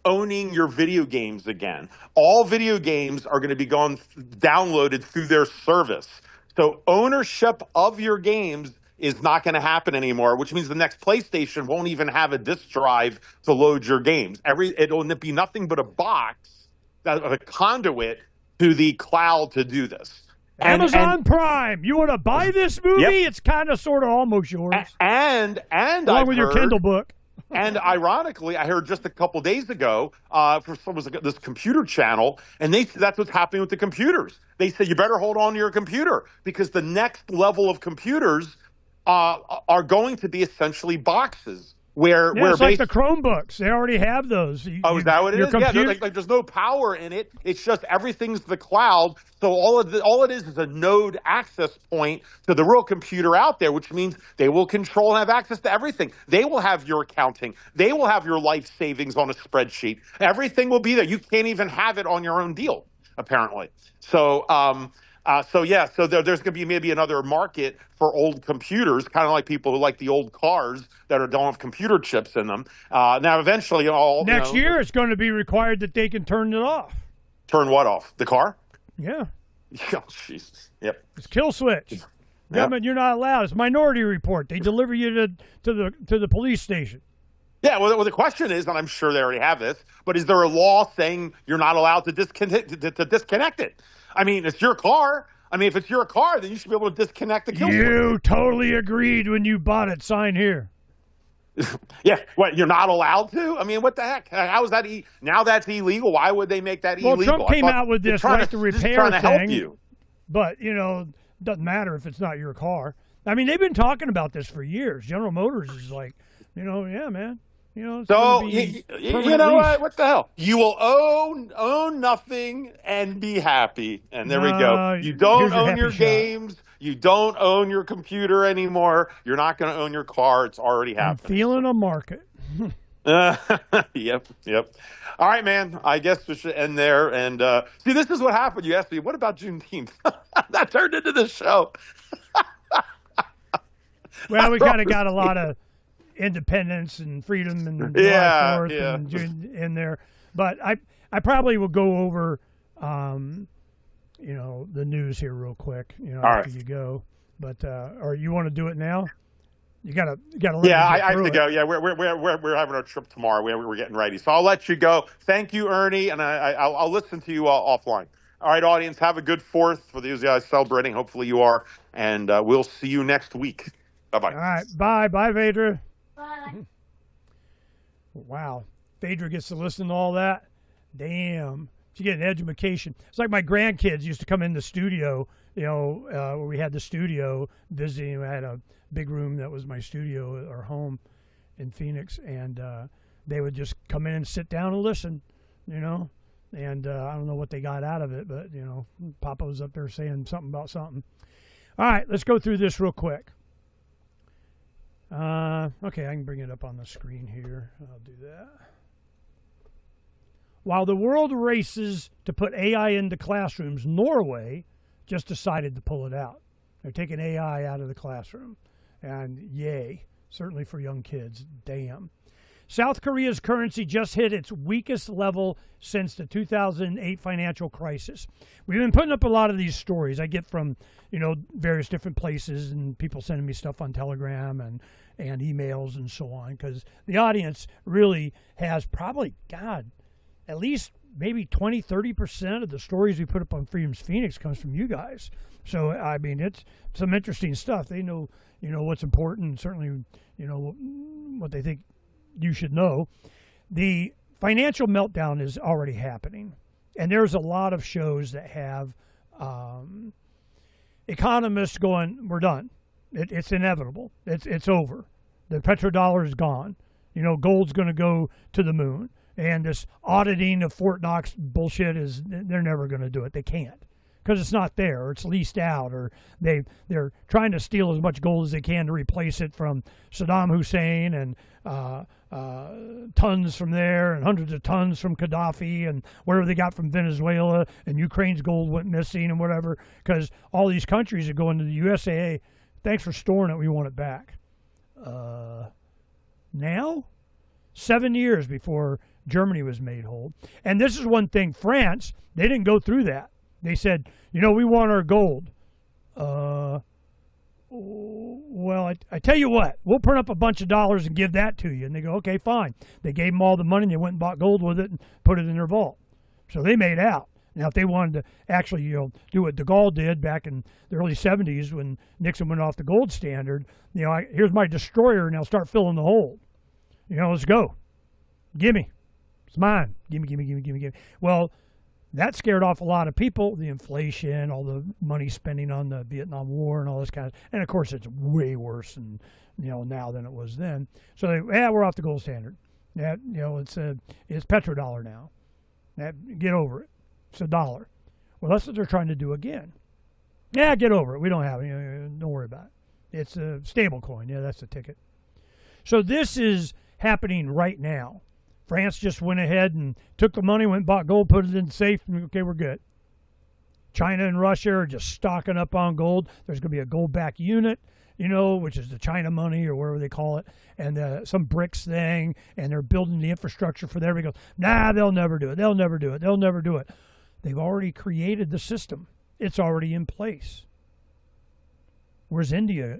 owning your video games again. All video games are going to be downloaded through their service. So ownership of your games is not going to happen anymore, which means the next PlayStation won't even have a disk drive to load your games. It'll be nothing but a box, a conduit to the cloud to do this. Amazon Prime. You want to buy this movie? Yep. It's kind of sort of almost yours. And along with your Kindle book. And ironically, I heard just a couple days ago this computer channel, and that's what's happening with the computers. They said you better hold on to your computer because the next level of computers are going to be essentially boxes. It's like the Chromebooks. They already have those. Is that what it is? Yeah, there's no power in it. It's just everything's the cloud. So all it is a node access point to the real computer out there, which means they will control and have access to everything. They will have your accounting. They will have your life savings on a spreadsheet. Everything will be there. You can't even have it on your own deal, apparently. So there's going to be maybe another market for old computers, kind of like people who like the old cars that don't have computer chips in them. Now, eventually, next year, it's going to be required that they can turn it off. Turn what off? The car? Yeah. Oh, Jesus. Yep. It's kill switch. Yep. Government, you're not allowed. It's Minority Report. They deliver you to the police station. Yeah, well, the question is, and I'm sure they already have this, but is there a law saying you're not allowed to disconnect it? I mean, it's your car. I mean, if it's your car, then you should be able to disconnect the kill switch. You totally agreed when you bought it. Sign here. Yeah, what, you're not allowed to? I mean, what the heck? How is that? Now that's illegal. Why would they make that illegal? Well, Trump came out with this right to repair trying to thing. Help you. But, doesn't matter if it's not your car. I mean, they've been talking about this for years. General Motors is like, yeah, man. So you know what the hell? You will own nothing and be happy. And there we go. You don't own your games. You don't own your computer anymore. You're not going to own your car. It's already happening. I'm feeling a market. Yep. All right, man. I guess we should end there. And see, this is what happened. You asked me, what about Juneteenth? That turned into the show. Well, we kind of got a lot of independence and freedom and July 4th and June in there. But I probably will go over, the news here real quick, after you go. But or you want to do it now? You gotta. Yeah, I have to go. Yeah, we're having our trip tomorrow. We're getting ready, so I'll let you go. Thank you, Ernie, and I'll listen to you offline. All right, audience, have a good 4th for those guys celebrating. Hopefully you are, and we'll see you next week. Bye-bye. All right, bye, Phaedra. Bye. Wow, Phaedra gets to listen to all that. Damn, she get an education. It's like my grandkids used to come in the studio, where we had the studio visiting. I had a big room that was my studio or home in Phoenix, and they would just come in and sit down and listen, and I don't know what they got out of it, but Papa was up there saying something about something. All right, let's go through this real quick. Okay, I can bring it up on the screen here. I'll do that. While the world races to put AI into classrooms, Norway just decided to pull it out. They're taking AI out of the classroom. And yay, certainly for young kids, damn. South Korea's currency just hit its weakest level since the 2008 financial crisis. We've been putting up a lot of these stories I get from, various different places and people sending me stuff on Telegram and emails and so on, because the audience really has probably, at least maybe 20, 30% of the stories we put up on Freedom's Phoenix comes from you guys. So, I mean, it's some interesting stuff. They know, what's important, and certainly, what they think you should know. The financial meltdown is already happening, and there's a lot of shows that have economists going, we're done. It's inevitable. It's over. The petrodollar is gone. Gold's going to go to the moon. And this auditing of Fort Knox bullshit they're never going to do it. They can't, because it's not there, or it's leased out, or they're trying to steal as much gold as they can to replace it from Saddam Hussein, and tons from there, and hundreds of tons from Gaddafi, and whatever they got from Venezuela, and Ukraine's gold went missing and whatever, because all these countries are going to the USA. Thanks for storing it. We want it back. Now, 7 years before Germany was made whole. And this is one thing, France, they didn't go through that. They said, we want our gold. well, I tell you what, we'll print up a bunch of dollars and give that to you. And they go, okay, fine. They gave them all the money and they went and bought gold with it and put it in their vault. So they made out. Now, if they wanted to actually, do what de Gaulle did back in the early 70s when Nixon went off the gold standard, here's my destroyer, now start filling the hole. Let's go. Gimme. It's mine. Gimme. Well, that scared off a lot of people, the inflation, all the money spending on the Vietnam War and all this kind of, and of course it's way worse now than it was then. So we're off the gold standard. It's petrodollar now. Get over it. It's $1. Well, that's what they're trying to do again. Yeah, get over it. We don't have it. Don't worry about it. It's a stable coin. Yeah, that's the ticket. So this is happening right now. France just went ahead and took the money, went and bought gold, put it in the safe, and okay, we're good. China and Russia are just stocking up on gold. There's going to be a gold-backed unit, which is the China money or whatever they call it, and some BRICS thing, and they're building the infrastructure for that. Everybody goes, nah, they'll never do it. They'll never do it. They'll never do it. They've already created the system. It's already in place. Where's India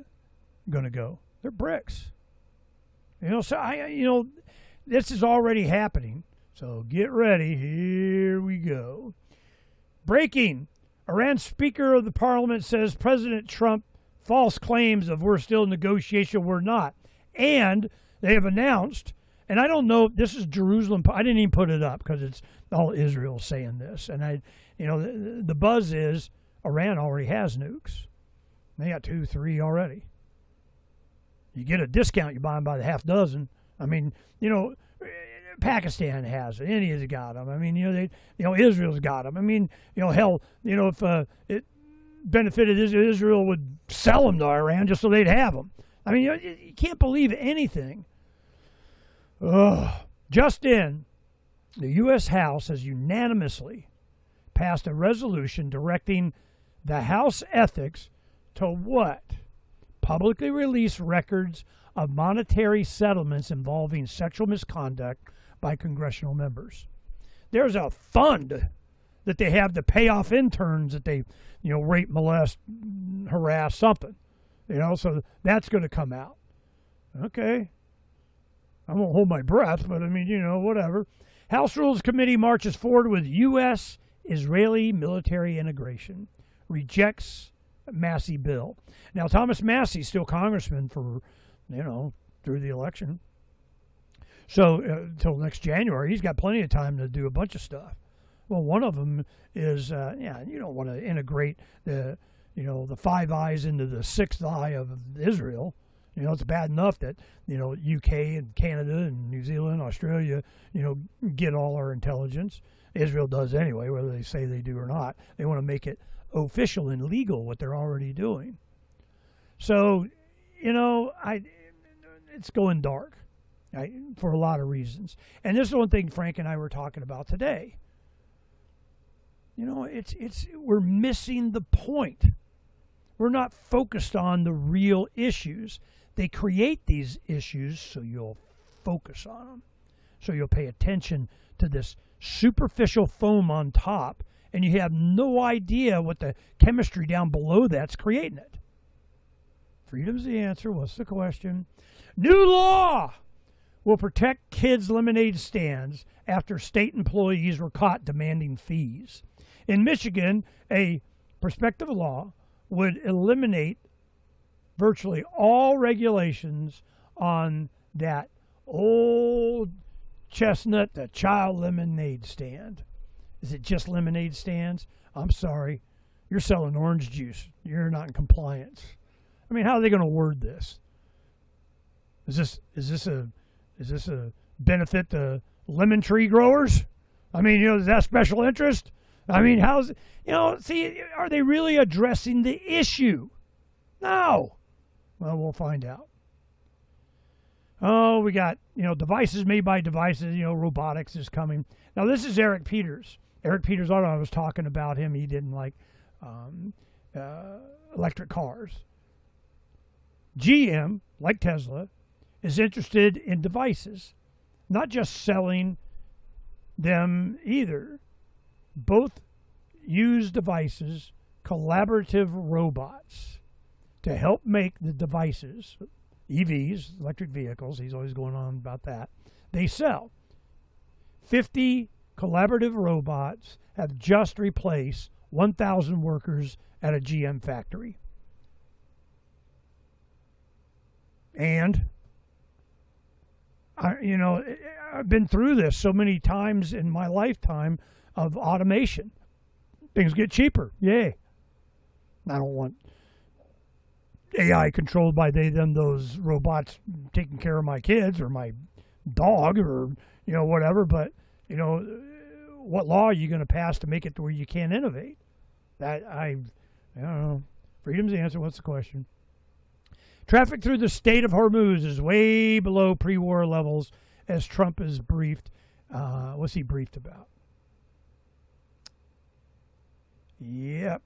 going to go? They're BRICS. So this is already happening. So get ready. Here we go. Breaking. Iran's Speaker of the Parliament says President Trump false claims of we're still in negotiation. We're not. And they have announced, and I don't know, this is Jerusalem. I didn't even put it up because it's all Israel saying this. And the buzz is Iran already has nukes. They got 2, 3 already. You get a discount, you buy them by the half dozen. I mean, Pakistan has it. India's got them. I mean, Israel's got them. I mean, hell, if it benefited Israel would sell them to Iran just so they'd have them. I mean, you can't believe anything. Just in, the U.S. House has unanimously passed a resolution directing the House Ethics to what? Publicly release records of monetary settlements involving sexual misconduct by congressional members. There's a fund that they have to pay off interns that they, rape, molest, harass, something. So that's going to come out. Okay. I won't hold my breath, but I mean, whatever. House Rules Committee marches forward with U.S.-Israeli military integration. Rejects Massey bill. Now, Thomas Massey's still congressman for, through the election. So until next January, he's got plenty of time to do a bunch of stuff. Well, one of them is, you don't want to integrate the Five Eyes into the sixth eye of Israel. It's bad enough that, UK and Canada and New Zealand, Australia, get all our intelligence. Israel does anyway, whether they say they do or not. They want to make it official and legal what they're already doing. So, it's going dark for a lot of reasons. And this is one thing Phranq and I were talking about today. We're missing the point. We're not focused on the real issues. They create these issues so you'll focus on them. So you'll pay attention to this superficial foam on top, and you have no idea what the chemistry down below that's creating it. Freedom's the answer. What's the question? New law will protect kids' lemonade stands after state employees were caught demanding fees. In Michigan, a prospective law would eliminate virtually all regulations on that old chestnut, the child lemonade stand. Is it just lemonade stands? I'm sorry. You're selling orange juice. You're not in compliance. I mean, how are they going to word this? Is this a benefit to lemon tree growers? I mean, is that special interest? I mean, are they really addressing the issue? No. Well, we'll find out. Oh, we got, devices made by devices, robotics is coming. Now, this is Eric Peters. Eric Peters, I was talking about him. He didn't like electric cars. GM, like Tesla, is interested in devices, not just selling them either. Both use devices, collaborative robots. to help make the devices, EVs, electric vehicles, he's always going on about that, they sell. 50 collaborative robots have just replaced 1,000 workers at a GM factory. And, I've been through this so many times in my lifetime of automation. Things get cheaper. Yay. I don't want AI controlled by they, them, those robots taking care of my kids or my dog or, whatever. But, what law are you going to pass to make it to where you can't innovate? I don't know. Freedom's the answer. What's the question? Traffic through the Strait of Hormuz is way below pre-war levels as Trump is briefed. What's he briefed about? Yep.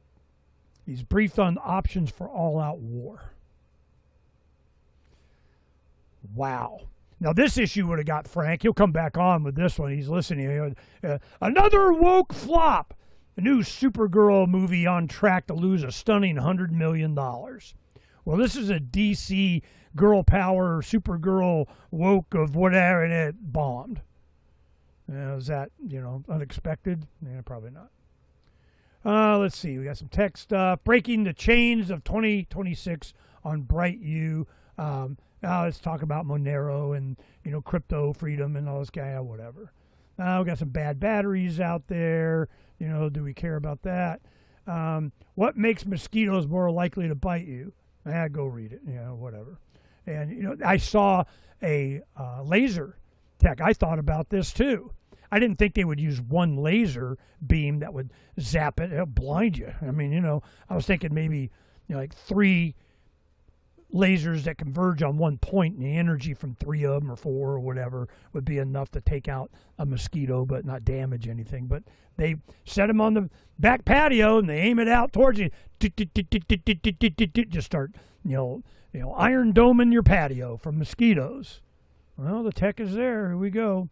He's briefed on options for all-out war. Wow. Now, this issue would have got Phranq. He'll come back on with this one. He's listening. Another woke flop. The new Supergirl movie on track to lose a stunning $100 million. Well, this is a DC girl power, Supergirl woke of whatever, and it bombed. Is that, unexpected? Yeah, probably not. Let's see. We got some tech stuff. Breaking the chains of 2026 on BrightU. Now let's talk about Monero and, crypto freedom and all this guy, whatever. We got some bad batteries out there. Do we care about that? What makes mosquitoes more likely to bite you? Go read it. Whatever. And, I saw a laser tech. I thought about this too. I didn't think they would use one laser beam that would zap it. It'll blind you. I mean, I was thinking maybe, like 3 lasers that converge on one point, and the energy from 3 of them or 4 or whatever would be enough to take out a mosquito but not damage anything. But they set them on the back patio and they aim it out towards you. Just start, iron doming your patio from mosquitoes. Well, the tech is there. Here we go.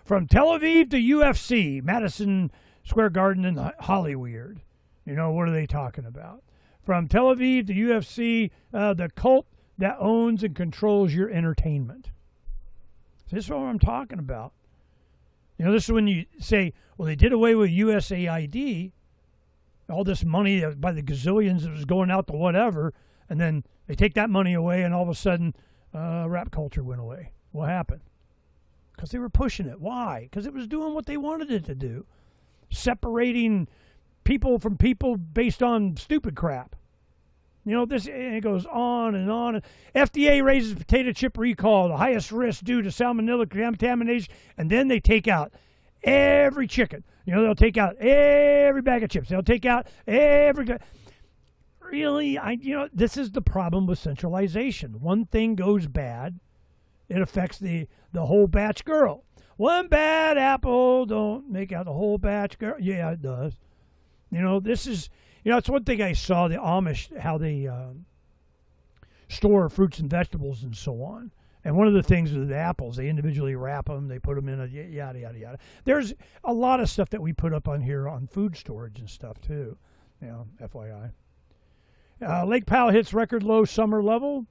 From Tel Aviv to UFC, Madison Square Garden and Hollyweird. What are they talking about? From Tel Aviv to UFC, the cult that owns and controls your entertainment. So this is what I'm talking about. This is when you say, well, they did away with USAID, all this money by the gazillions that was going out to whatever, and then they take that money away, and all of a sudden, rap culture went away. What happened? Because they were pushing it. Why? Because it was doing what they wanted it to do. Separating people from people based on stupid crap. This, and it goes on and on. FDA raises potato chip recall, the highest risk due to salmonella contamination, and then they take out every chicken. They'll take out every bag of chips. They'll take out every... Really, this is the problem with centralization. One thing goes bad, it affects the whole batch girl. One bad apple don't make out the whole batch girl. Yeah, it does. This is, it's one thing I saw, the Amish, how they store fruits and vegetables and so on. And one of the things with the apples, they individually wrap them, they put them in a yada, yada, yada. There's a lot of stuff that we put up on here on food storage and stuff too, FYI. Lake Powell hits record low summer level,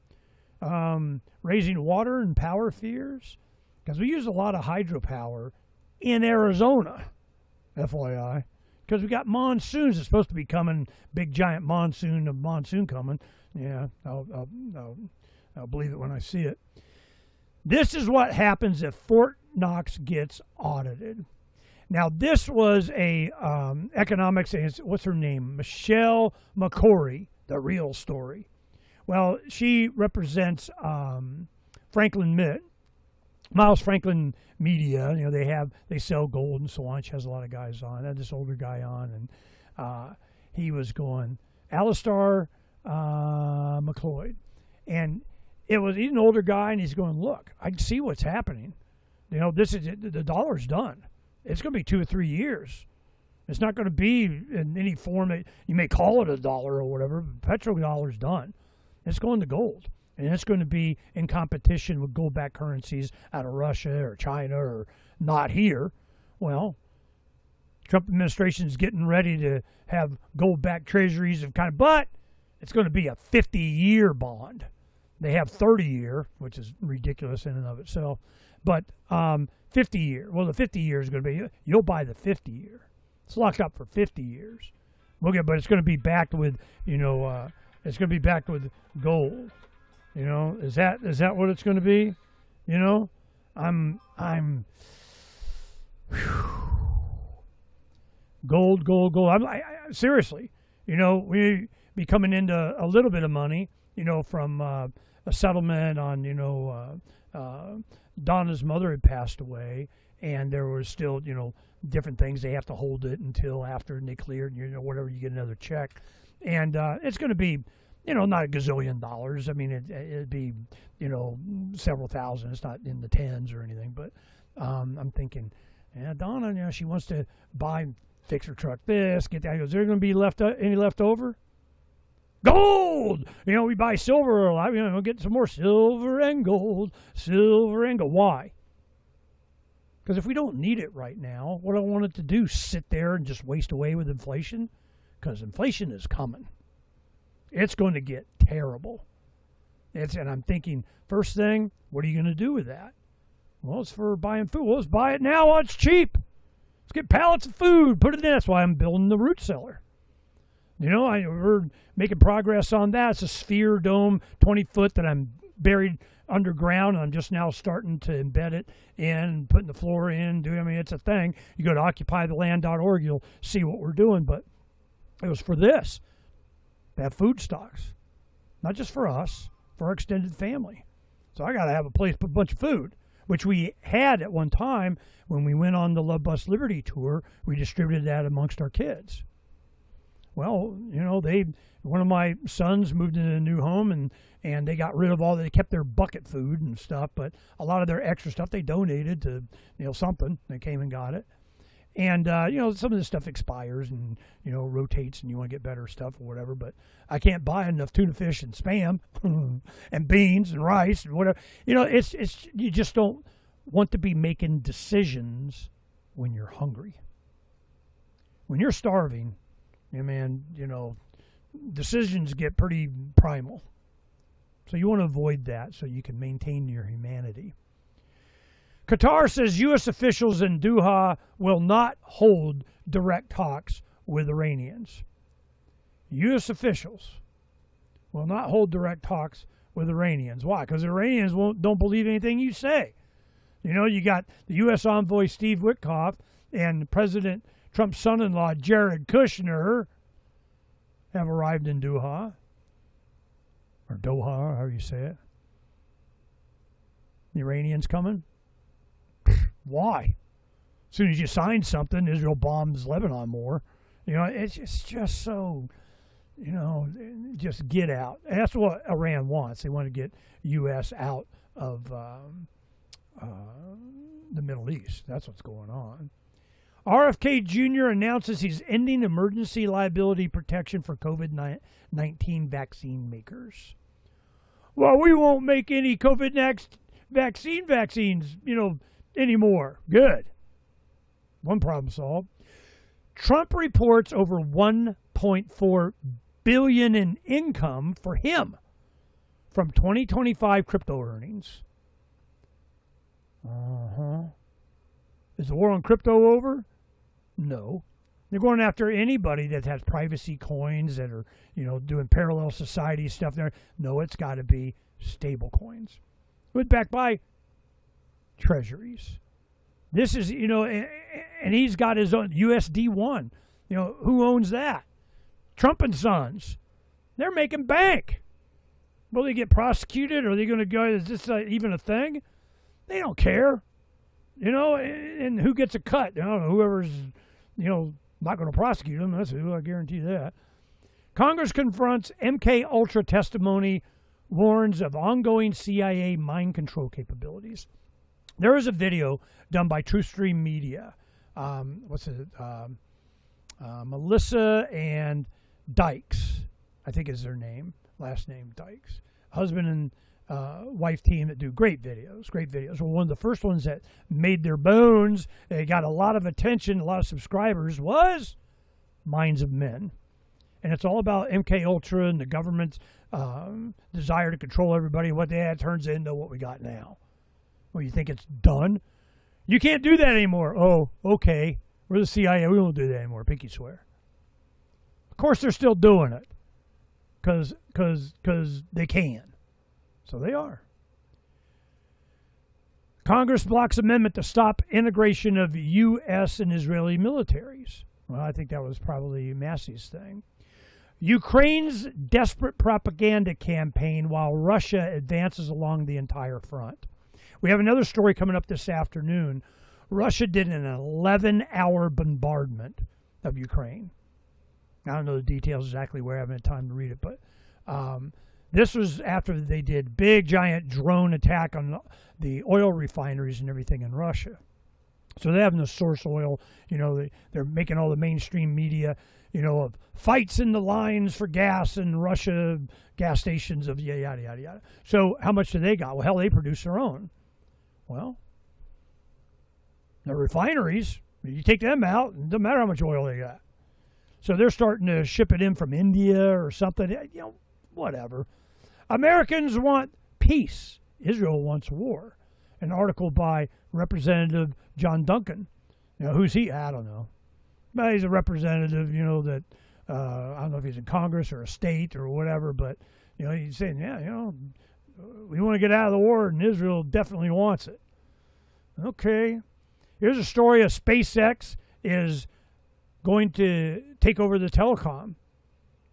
raising water and power fears. Because we use a lot of hydropower in Arizona, FYI. Because we got monsoons. It's supposed to be coming, big giant monsoon coming. Yeah, I'll believe it when I see it. This is what happens if Fort Knox gets audited. Now, this was a economics, what's her name? Michelle McCory, the real story. Well, she represents Miles Franklin Media. They sell gold and so on. She has a lot of guys on. I had this older guy on, and he was going, Alistair McLeod. And he's an older guy, and he's going, look, I can see what's happening. This is the dollar's done. It's going to be 2 or 3 years. It's not going to be in any form that you may call it a dollar or whatever, but petrodollar's done. It's going to gold. And it's going to be in competition with gold-backed currencies out of Russia or China or not here. Well, Trump administration is getting ready to have gold-backed treasuries but It's going to be a 50-year bond. They have 30-year, which is ridiculous in and of itself. But 50-year. Well, the 50 year is going to be, you'll buy the 50-year. It's locked up for 50 years. Okay, but it's going to be backed with, it's going to be backed with gold. Is that what it's going to be? I'm gold. Seriously, we be coming into a little bit of money, from a settlement on, Donna's mother had passed away, and there was still, different things. They have to hold it until after and they cleared, whatever, you get another check. And it's going to be, not a gazillion dollars. I mean, it'd be, several thousand. It's not in the tens or anything. But I'm thinking, yeah, Donna, she wants to fix her truck this, get that. Is there going to be any left over? Gold! We buy silver a lot. We'll get some more silver and gold. Why? Because if we don't need it right now, what I want it to do, sit there and just waste away with inflation? Because inflation is coming. It's going to get terrible. And I'm thinking, first thing, what are you going to do with that? Well, it's for buying food. Well, let's buy it now while it's cheap. Let's get pallets of food, put it in. That's why I'm building the root cellar. We're making progress on that. It's a sphere dome, 20 foot that I'm buried underground, and I'm just now starting to embed it in, putting the floor in. It's a thing. You go to occupytheland.org, you'll see what we're doing. But it was for this, to have food stocks, not just for us, for our extended family. So I got to have a place to put a bunch of food, which we had at one time when we went on the Love Bus Liberty tour. We distributed that amongst our kids. Well, one of my sons moved into a new home, and they got rid of they kept their bucket food and stuff, but a lot of their extra stuff they donated to, something. They came and got it. And, some of this stuff expires and, rotates, and you want to get better stuff or whatever, but I can't buy enough tuna fish and Spam and beans and rice and whatever. It's you just don't want to be making decisions when you're hungry. When you're starving, decisions get pretty primal. So you want to avoid that so you can maintain your humanity. Qatar says U.S. officials in Doha will not hold direct talks with Iranians. U.S. officials will not hold direct talks with Iranians. Why? Because the Iranians don't believe anything you say. You got the U.S. envoy Steve Witkoff and President Trump's son-in-law, Jared Kushner, have arrived in Doha. Or Doha, however you say it. The Iranians coming? Why? As soon as you sign something, Israel bombs Lebanon more. It's just so, just get out. And that's what Iran wants. They want to get U.S. out of the Middle East. That's what's going on. RFK Jr. announces he's ending emergency liability protection for COVID-19 vaccine makers. Well, we won't make any COVID-19 vaccines, anymore. Good. One problem solved. Trump reports over $1.4 billion in income for him from 2025 crypto earnings. Is the war on crypto over? No. They're going after anybody that has privacy coins that are, doing parallel society stuff there. No, it's got to be stable coins. It's backed by treasuries. This is, and he's got his own USD1. Who owns that? Trump and Sons. They're making bank. Will they get prosecuted? Are they going to go, is this even a thing? They don't care. And who gets a cut? I don't know, whoever's, not going to prosecute them. That's who, I guarantee that. Congress confronts MK Ultra testimony, warns of ongoing CIA mind control capabilities. There is a video done by TrueStream Media. Melissa and Dykes, I think is their name, last name Dykes. Husband and wife team that do great videos. Well, one of the first ones that made their bones, they got a lot of attention, a lot of subscribers, was Minds of Men. And it's all about MK Ultra and the government's desire to control everybody. What that turns into what we got now. Well, you think it's done? You can't do that anymore. Oh, okay. We're the CIA. We won't do that anymore. Pinky swear. Of course, they're still doing it because they can. So they are. Congress blocks amendment to stop integration of U.S. and Israeli militaries. Well, I think that was probably Massey's thing. Ukraine's desperate propaganda campaign while Russia advances along the entire front. We have another story coming up this afternoon. Russia did an 11-hour bombardment of Ukraine. I don't know the details exactly where I haven't had time to read it, but this was after they did big, giant drone attack on the oil refineries and everything in Russia. So they're having the source oil, they're making all the mainstream media, of fights in the lines for gas in Russia, gas stations of yada, yada, yada. So how much do they got? Well, hell, they produce their own. Well, the refineries, you take them out, it doesn't matter how much oil they got. So they're starting to ship it in from India or something, whatever. Americans want peace. Israel wants war. An article by Representative John Duncan. Who's he? I don't know. But he's a representative, that, I don't know if he's in Congress or a state or whatever, but, he's saying, we want to get out of the war, and Israel definitely wants it. Okay. Here's a story of SpaceX is going to take over the telecom.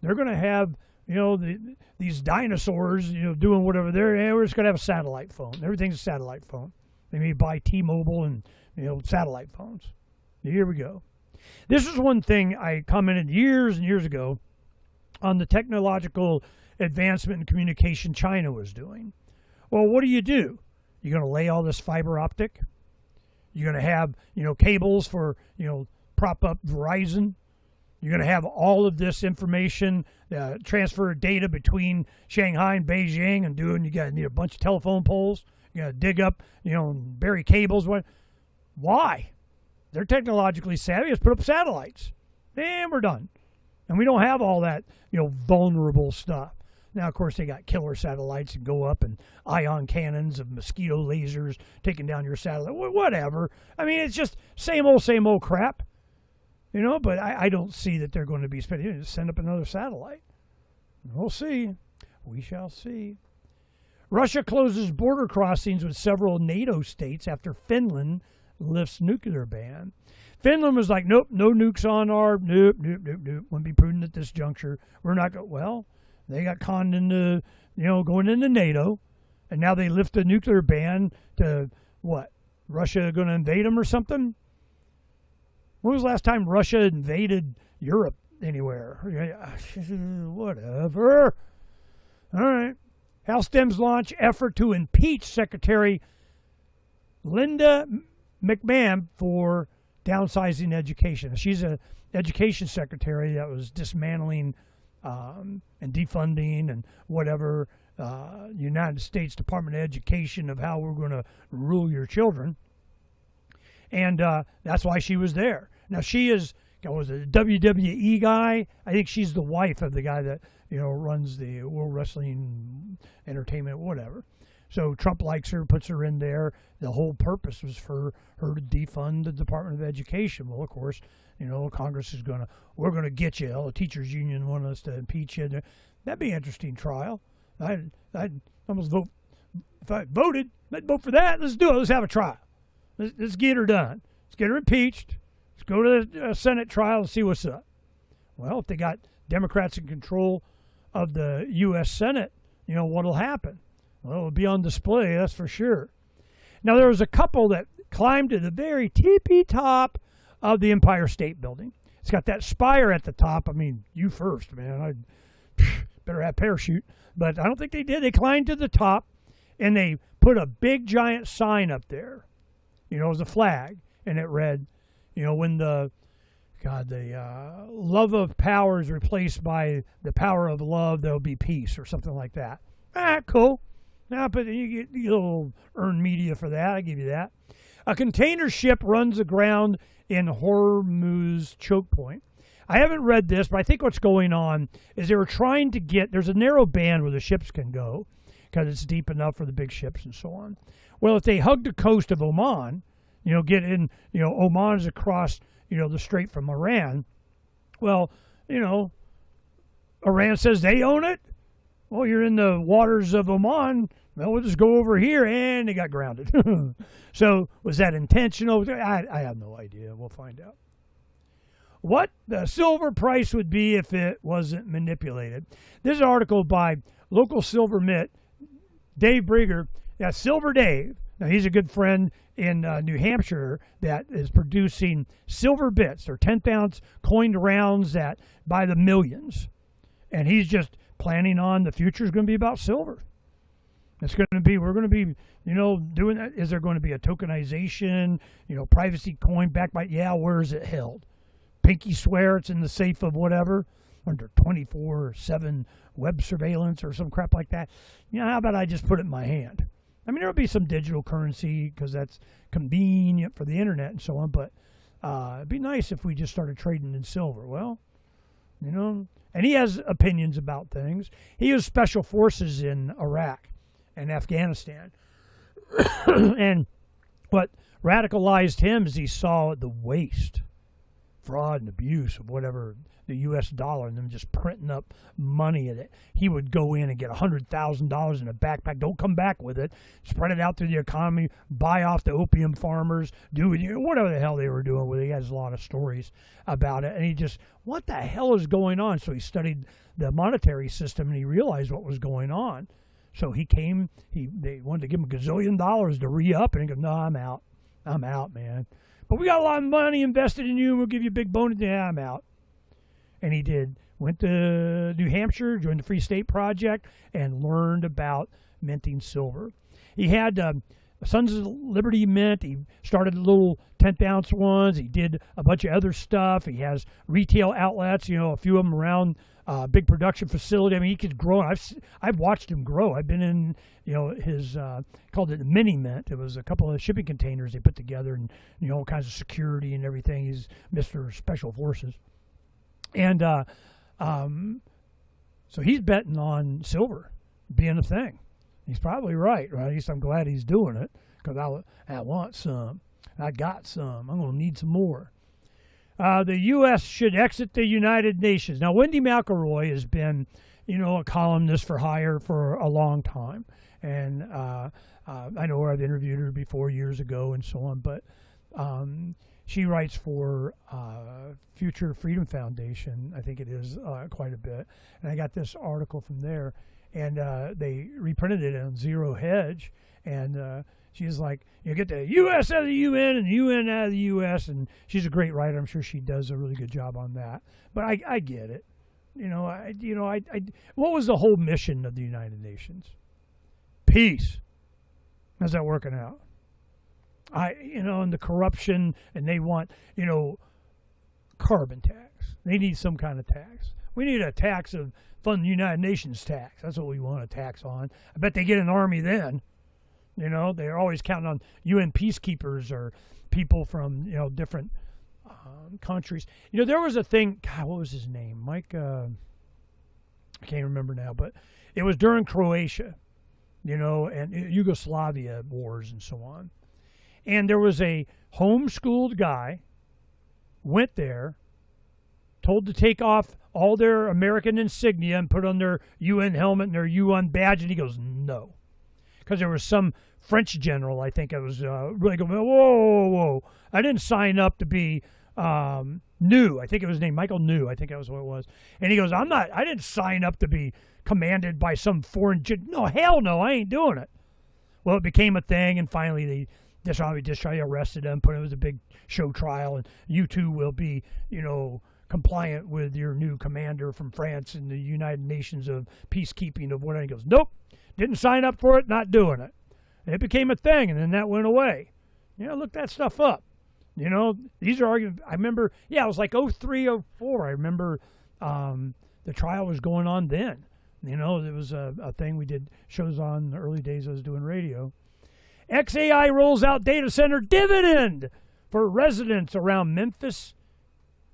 They're going to have, these dinosaurs, doing whatever. We're just going to have a satellite phone. Everything's a satellite phone. They may buy T-Mobile and, satellite phones. Here we go. This is one thing I commented years and years ago on the technological advancement in communication China was doing. Well, what do? You're going to lay all this fiber optic? You're going to have, cables for, prop up Verizon? You're going to have all of this information, transfer data between Shanghai and Beijing and need a bunch of telephone poles. You got to dig up, and bury cables. Why? They're technologically savvy. Let's put up satellites. And we're done. And we don't have all that, vulnerable stuff. Now, of course, they got killer satellites that go up and ion cannons of mosquito lasers taking down your satellite. Whatever. I mean, it's just same old crap. But I don't see that they're going to be spending. Send up another satellite. We'll see. We shall see. Russia closes border crossings with several NATO states after Finland lifts nuclear ban. Finland was like, nope, no nukes on our, nope. Wouldn't be prudent at this juncture. We're not going, well, they got conned into, going into NATO, and now they lift the nuclear ban to what? Russia going to invade them or something? When was the last time Russia invaded Europe anywhere? Whatever. All right. House Dems launch effort to impeach Secretary Linda McMahon for downsizing education. She's an education secretary that was dismantling and defunding and whatever United States Department of Education of how we're going to rule your children. And that's why she was there. Now she was a WWE guy. I think she's the wife of the guy that runs the World Wrestling Entertainment, whatever. So Trump likes her, puts her in there. The whole purpose was for her to defund the Department of Education. Well, of course, Congress is we're going to get you. The teachers union want us to impeach you. That'd be an interesting trial. I'd almost vote. If I voted, I'd vote for that. Let's do it. Let's have a trial. Let's get her done. Let's get her impeached. Let's go to the Senate trial and see what's up. Well, if they got Democrats in control of the U.S. Senate, what'll happen? Well, it'll be on display, that's for sure. Now, there was a couple that climbed to the very tippy top of the Empire State Building. It's got that spire at the top. I mean, you first, man. I better have parachute. But I don't think they did. They climbed to the top, and they put a big, giant sign up there. As a flag. And it read, when the love of power is replaced by the power of love, there'll be peace, or something like that. Cool. Now, but you'll earn media for that. I give you that. A container ship runs aground in Hormuz choke point. I haven't read this, but I think what's going on is they were trying to get, there's a narrow band where the ships can go because it's deep enough for the big ships and so on. Well, if they hug the coast of Oman, get in, Oman is across, the strait from Iran. Well, Iran says they own it. Well, you're in the waters of Oman. Well, we'll just go over here, and they got grounded. So was that intentional? I have no idea. We'll find out. What the silver price would be if it wasn't manipulated. This is an article by local silver mint, Dave Brigger. Yeah, Silver Dave. Now, he's a good friend in New Hampshire that is producing silver bits. They're 10th-ounce coined rounds that by the millions. And he's just planning on the future is going to be about silver. It's going to be, we're going to be, doing that. Is there going to be a tokenization, privacy coin backed by, where is it held? Pinky swear it's in the safe of whatever, under 24/7 web surveillance or some crap like that. How about I just put it in my hand? I mean, there'll be some digital currency because that's convenient for the internet and so on, but it'd be nice if we just started trading in silver. Well, and he has opinions about things. He was special forces in Iraq and Afghanistan. And what radicalized him is he saw the waste, fraud, and abuse of whatever the U.S. dollar and them just printing up money in it. He would go in and get $100,000 in a backpack, don't come back with it, spread it out through the economy, buy off the opium farmers, do whatever the hell they were doing with it. He has a lot of stories about it. And he just, what the hell is going on? So he studied the monetary system and he realized what was going on. So he came, they wanted to give him $1 gazillion to re-up, and he goes, no, I'm out, man. But we got a lot of money invested in you, and we'll give you a big bonus. Yeah, I'm out. And he did. Went to New Hampshire, joined the Free State Project, and learned about minting silver. He had Sons of Liberty Mint. He started little 10th-ounce ones. He did a bunch of other stuff. He has retail outlets, a few of them around big production facility. I mean, he could grow. I've watched him grow. I've been in, his, called it the mini mint. It was a couple of shipping containers they put together and, all kinds of security and everything. He's Mr. Special Forces. And so he's betting on silver being a thing. He's probably right? At least I'm glad he's doing it because I want some. I got some. I'm going to need some more. The U.S. should exit the United Nations. Now, Wendy McElroy has been, a columnist for hire for a long time. And I know her. I've interviewed her before years ago and so on. But she writes for Future Freedom Foundation. I think it is quite a bit. And I got this article from there. And they reprinted it on Zero Hedge. And she's like, get the U.S. out of the UN and the UN out of the U.S. And she's a great writer. I'm sure she does a really good job on that. But I get it. What was the whole mission of the United Nations? Peace. How's that working out? And the corruption, and they want, carbon tax. They need some kind of tax. We need a tax of fund the United Nations tax. That's what we want a tax on. I bet they get an army then. They're always counting on UN peacekeepers or people from, different countries. There was a thing, God, what was his name? Mike, I can't remember now, but it was during Croatia, and Yugoslavia wars and so on. And there was a homeschooled guy, went there, told to take off all their American insignia and put on their UN helmet and their UN badge, and he goes, no. Because there was some French general, I think it was, really going, whoa. I didn't sign up to be New. I think it was named Michael New. I think that was what it was. And he goes, I didn't sign up to be commanded by some foreign, no, hell no, I ain't doing it. Well, it became a thing, and finally they just arrested him, put him as a big show trial, and you two will be, compliant with your new commander from France and the United Nations of peacekeeping of whatever. He goes, nope, didn't sign up for it, not doing it. And it became a thing, and then that went away. Look that stuff up. These are arguments. I remember, it was like 03, 04. I remember the trial was going on then. There was a thing we did shows on in the early days I was doing radio. XAI rolls out data center dividend for residents around Memphis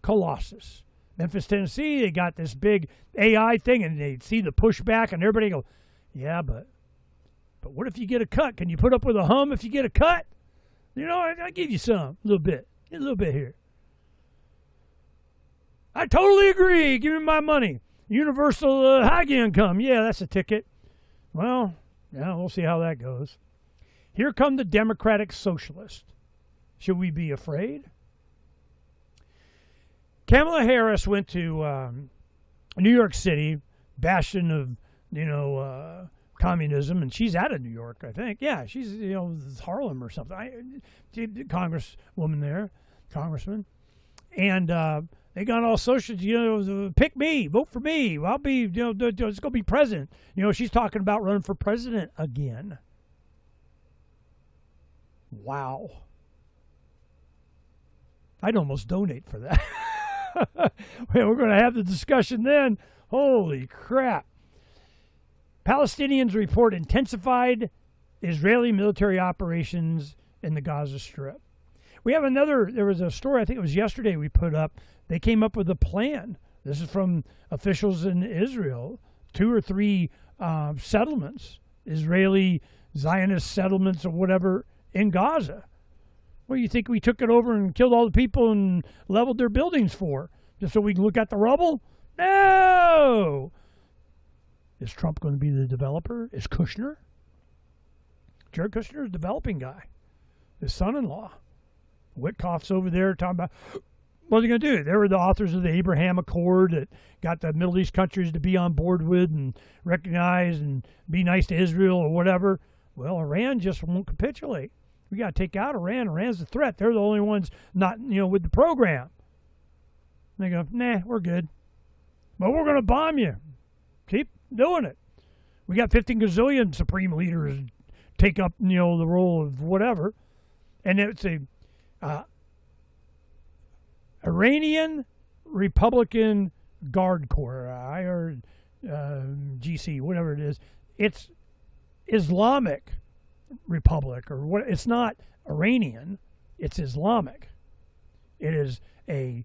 Colossus. Memphis, Tennessee, they got this big AI thing, and they see the pushback, and everybody go, yeah, but what if you get a cut? Can you put up with a hum if you get a cut? You know, I give you some, a little bit here. I totally agree. Give me my money. Universal high income. Yeah, that's a ticket. Well, yeah, we'll see how that goes. Here come the Democratic Socialists. Should we be afraid? Kamala Harris went to New York City, bastion of, communism, and she's out of New York, I think. Yeah, she's, Harlem or something. Congresswoman there, congressman. And they got all social, pick me, vote for me. I'll be, just going to be president. She's talking about running for president again. Wow. I'd almost donate for that. We're going to have the discussion then. Holy crap. Palestinians report intensified Israeli military operations in the Gaza Strip. We have there was a story, I think it was yesterday we put up. They came up with a plan. This is from officials in Israel. 2 or 3 settlements, Israeli Zionist settlements or whatever, in Gaza. Well, you think we took it over and killed all the people and leveled their buildings for? Just so we can look at the rubble? No! Is Trump going to be the developer? Is Kushner? Jared Kushner is a developing guy. His son-in-law. Witkoff's over there talking about, what are they going to do? They were the authors of the Abraham Accord that got the Middle East countries to be on board with and recognize and be nice to Israel or whatever. Well, Iran just won't capitulate. We got to take out Iran. Iran's the threat. They're the only ones not, with the program. And they go, nah, we're good. But we're going to bomb you. Keep doing it. We got 15 gazillion supreme leaders take up, the role of whatever. And it's a Iranian Republican Guard Corps, GC, whatever it is. It's Islamic Republic or what? It's not Iranian. It's Islamic. It is a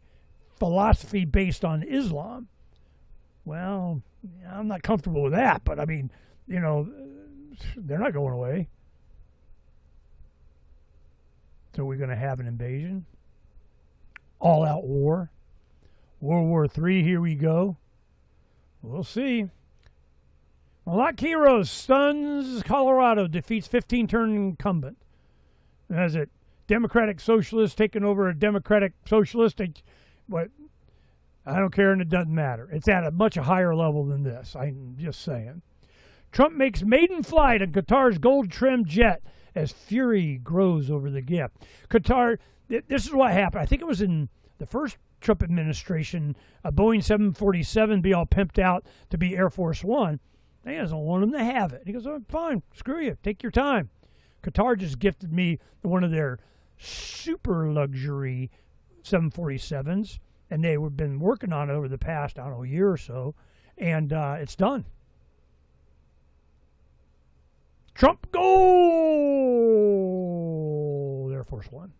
philosophy based on Islam. Well, I'm not comfortable with that, but I mean, they're not going away. So we're going to have an invasion, all-out war, World War III. Here we go. We'll see. Lock Heroes stuns Colorado, defeats 15-term incumbent. As it Democratic Socialist taking over a Democratic Socialist, but I don't care and it doesn't matter. It's at a much higher level than this. I'm just saying. Trump makes maiden flight on Qatar's gold-trimmed jet as fury grows over the gift. Qatar, this is what happened. I think it was in the first Trump administration, a Boeing 747 be all pimped out to be Air Force One. He doesn't want him to have it. He goes, oh, fine, screw you, take your time. Qatar just gifted me one of their super luxury 747s, and they have been working on it over the past, year or so, and it's done. Trump goal! Air Force One.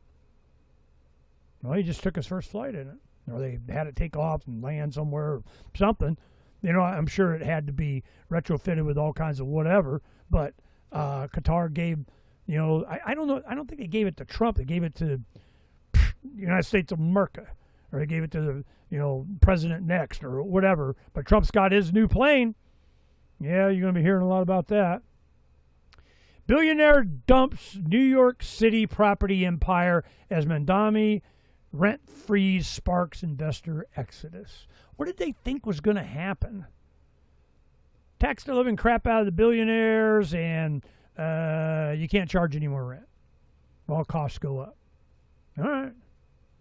Well, he just took his first flight in it. Or they had it take off and land somewhere or something. I'm sure it had to be retrofitted with all kinds of whatever, but Qatar gave, I don't know, I don't think they gave it to Trump. They gave it to the United States of America, or they gave it to the, president next or whatever. But Trump's got his new plane. Yeah, you're going to be hearing a lot about that. Billionaire dumps New York City property empire as Mandami rent freeze sparks investor exodus. What did they think was going to happen? Tax the living crap out of the billionaires, and you can't charge any more rent. All costs go up. All right.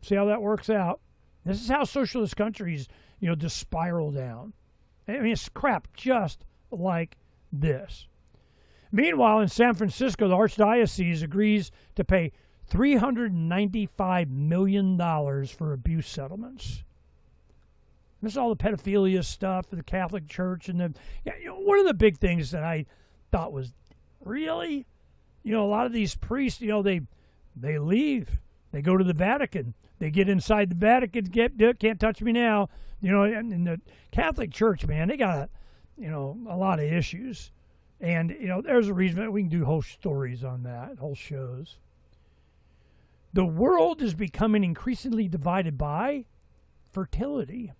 See how that works out. This is how socialist countries, just spiral down. I mean, it's crap just like this. Meanwhile, in San Francisco, the Archdiocese agrees to pay $395 million for abuse settlements. This is all the pedophilia stuff of the Catholic Church. And one of the big things that I thought was really, a lot of these priests, they leave They go to the Vatican. They get inside the Vatican. Can't touch me now. You know, and the Catholic Church, man, they got, you know, a lot of issues. And, you know, there's a reason that we can do whole stories on that, whole shows. The world is becoming increasingly divided by fertility.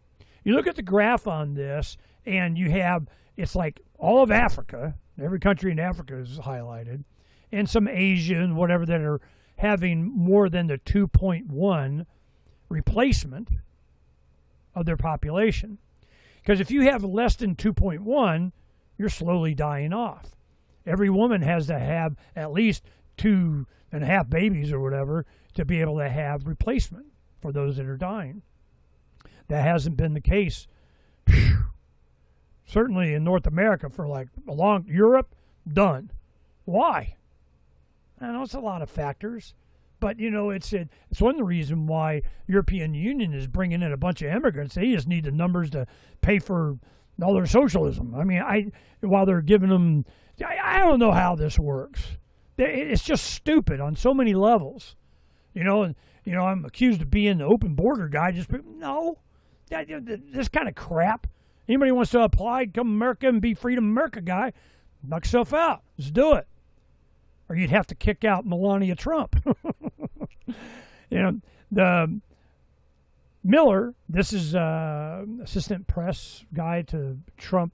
You look at the graph on this, and you have, it's like all of Africa, every country in Africa is highlighted, and some Asia and whatever that are having more than the 2.1 replacement of their population. Because if you have less than 2.1, you're slowly dying off. Every woman has to have at least 2.5 babies or whatever to be able to have replacement for those that are dying. That hasn't been the case, certainly in North America for like a long, Europe, done. Why? I know it's a lot of factors, but you know, it's one of the reasons why European Union is bringing in a bunch of immigrants. They just need the numbers to pay for all their socialism. I mean, while they're giving them, I don't know how this works. It's just stupid on so many levels, you know. And you know, I'm accused of being the open border guy. No, this kind of crap. Anybody wants to apply, come to America and be Freedom America guy, knock yourself out. Let's do it. Or you'd have to kick out Melania Trump. You know, the Miller, this is assistant press guy to Trump.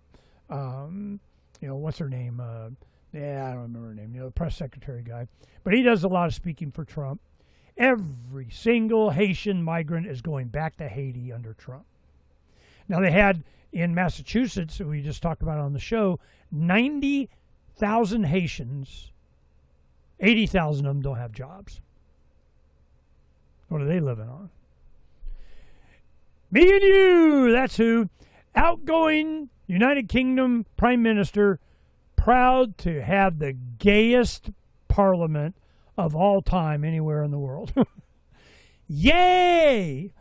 You know, what's her name? I don't remember her name. You know, the press secretary guy. But he does a lot of speaking for Trump. Every single Haitian migrant is going back to Haiti under Trump. Now, they had in Massachusetts, we just talked about on the show, 90,000 Haitians. 80,000 of them don't have jobs. What are they living on? Me and you, that's who. Outgoing United Kingdom Prime Minister, proud to have the gayest parliament of all time anywhere in the world. Yay!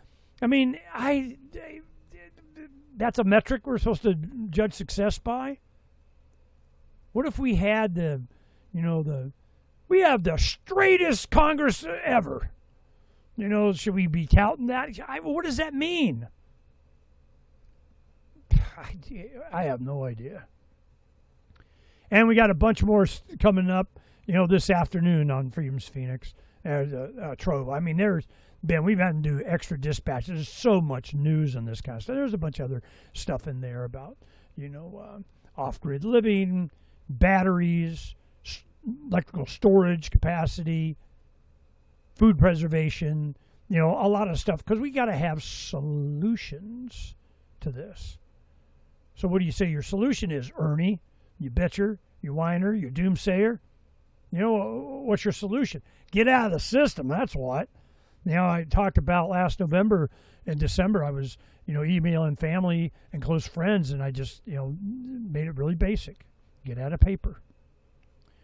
I mean, that's a metric we're supposed to judge success by? What if we had we have the straightest Congress ever? You know, should we be touting that? What does that mean? I have no idea. And we got a bunch more coming up, you know, this afternoon on Freedom's Phoenix, Trove. I mean, we've had to do extra dispatches. There's so much news on this kind of stuff. There's a bunch of other stuff in there about, you know, off-grid living, batteries, electrical storage capacity, food preservation, you know, a lot of stuff, because we got to have solutions to this. So what do you say your solution is, Ernie? You bitcher, you whiner, you doomsayer? You know, what's your solution? Get out of the system, that's what. You know, I talked about last November and December, I was, you know, emailing family and close friends, and I just, you know, made it really basic. Get out of paper.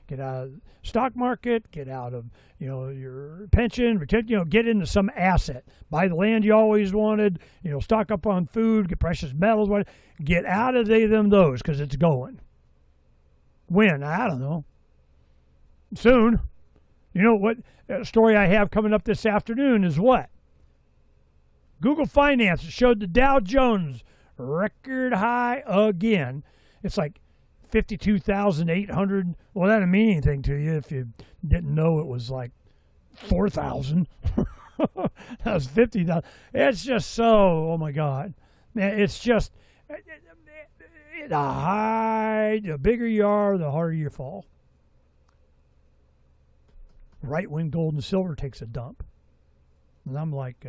Get out of the stock market, get out of, you know, your pension, you know, get into some asset. Buy the land you always wanted, you know, stock up on food, get precious metals, whatever. Get out of those, because it's going. When? I don't know. Soon. You know what story I have coming up this afternoon is what? Google Finance showed the Dow Jones record high again. It's like 52,800. Well, that didn't mean anything to you if you didn't know it was like 4,000. That was 50,000. It's just so, oh my God. It's just, the bigger you are, the harder you fall. Right when gold and silver takes a dump. And I'm like,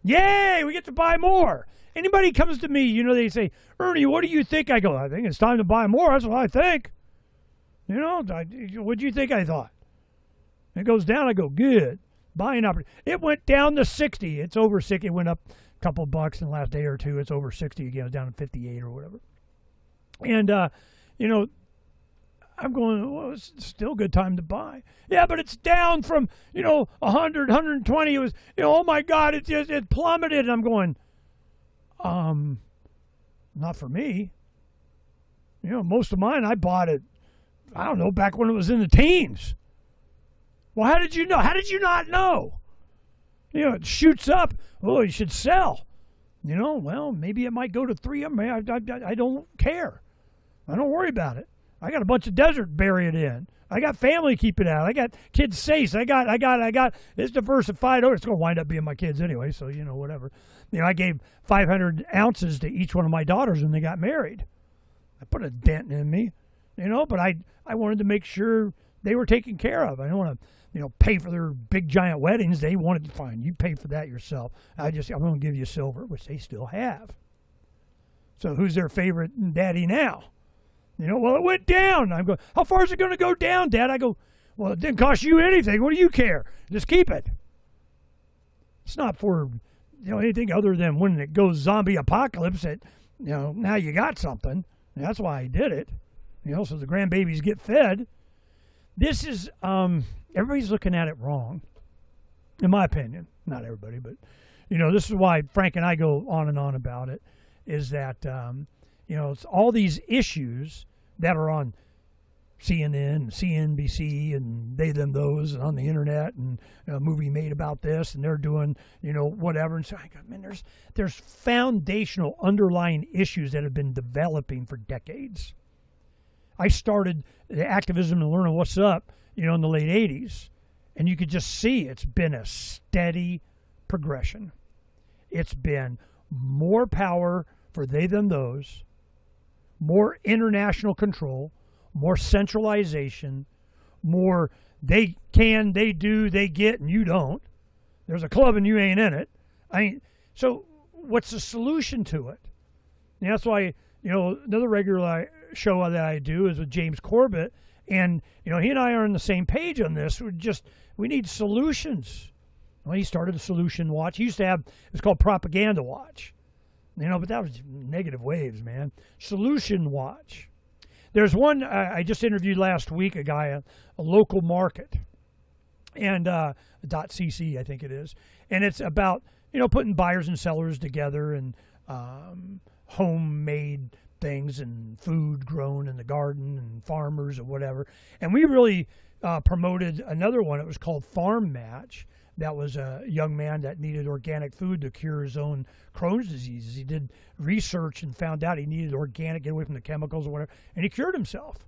yay, we get to buy more. Anybody comes to me, you know, they say, Ernie, what do you think? I go, I think it's time to buy more. That's what I think. You know, what do you think I thought? It goes down, I go, good. Buying opportunity. It went down to 60. It's over 60. It went up a couple of bucks in the last day or two. It's over 60 again. It's down to 58 or whatever. And, you know, I'm going, well, it's still a good time to buy. Yeah, but it's down from, you know, 100, 120. It was, you know, oh my God, it plummeted. And I'm going, not for me. You know, most of mine I bought it, I don't know, back when it was in the teens. Well, how did you know? How did you not know? You know, it shoots up. Oh, you should sell. You know, well, maybe it might go to 3. I don't care. I don't worry about it. I got a bunch of desert to bury it in. I got family to keep it out. I got kids safe. I got. It's diversified. Oh, it's going to wind up being my kids anyway, so, you know, whatever. You know, I gave 500 ounces to each one of my daughters when they got married. I put a dent in me, you know, but I wanted to make sure they were taken care of. I don't want to, you know, pay for their big giant weddings. They wanted to fine. You pay for that yourself. I'm going to give you silver, which they still have. So who's their favorite daddy now? You know, well, it went down. I'm going, how far is it going to go down, Dad? I go, well, it didn't cost you anything. What do you care? Just keep it. It's not for, you know, anything other than when it goes zombie apocalypse that, you know, now you got something. And that's why I did it. You know, so the grandbabies get fed. This is, everybody's looking at it wrong, in my opinion. Not everybody, but, you know, this is why Phranq and I go on and on about it, is that, you know, it's all these issues that are on CNN and CNBC and they, them, those, and on the internet, and a movie made about this, and they're doing, you know, whatever. And so I go, man, there's foundational underlying issues that have been developing for decades. I started the activism and learning what's up, you know, in the late 80s. And you could just see it's been a steady progression. It's been more power for they, them, those, more international control, more centralization, more they can, they do, they get, and you don't. There's a club and you ain't in it. So what's the solution to it? And that's why, you know, another regular show that I do is with James Corbett, and, you know, he and I are on the same page on this. We need solutions. Well, he started a Solution Watch. He used to have, it was called Propaganda Watch. You know, but that was negative waves, man. Solution Watch. There's one, I just interviewed last week, a guy, a local market, and .cc, I think it is. And it's about, you know, putting buyers and sellers together, and homemade things and food grown in the garden and farmers or whatever. And we really promoted another one. It was called Farm Match. That was a young man that needed organic food to cure his own Crohn's disease. He did research and found out he needed organic, get away from the chemicals or whatever, and he cured himself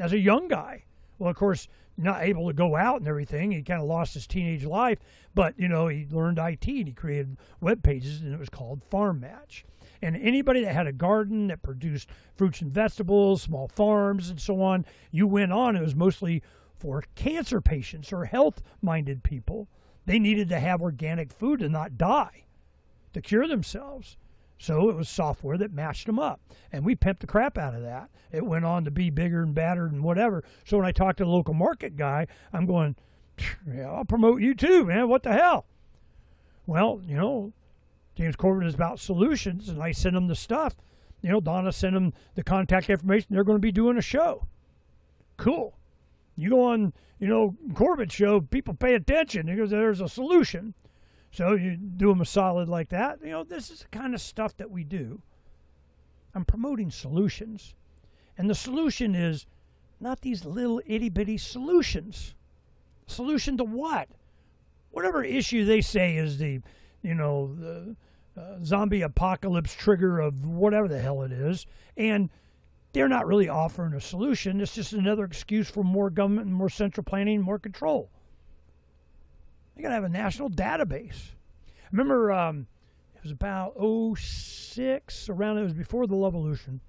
as a young guy. Well, of course, not able to go out and everything. He kind of lost his teenage life, but, you know, he learned IT and he created web pages, and it was called Farm Match. And anybody that had a garden that produced fruits and vegetables, small farms and so on, you went on. It was mostly for cancer patients or health-minded people. They needed to have organic food and not die to cure themselves. So it was software that matched them up. And we pimped the crap out of that. It went on to be bigger and badder and whatever. So when I talked to the local market guy, I'm going, yeah, I'll promote you too, man. What the hell? Well, you know, James Corbett is about solutions, and I send them the stuff. You know, Donna sent them the contact information. They're going to be doing a show. Cool. You go on, you know, Corbett show, people pay attention because there's a solution. So you do them a solid like that. You know, this is the kind of stuff that we do. I'm promoting solutions. And the solution is not these little itty-bitty solutions. Solution to what? Whatever issue they say is the, you know, the zombie apocalypse trigger of whatever the hell it is. And they're not really offering a solution. It's just another excuse for more government and more central planning, more control. They got to have a national database. I remember it was about 06, around, it was before the Levolution.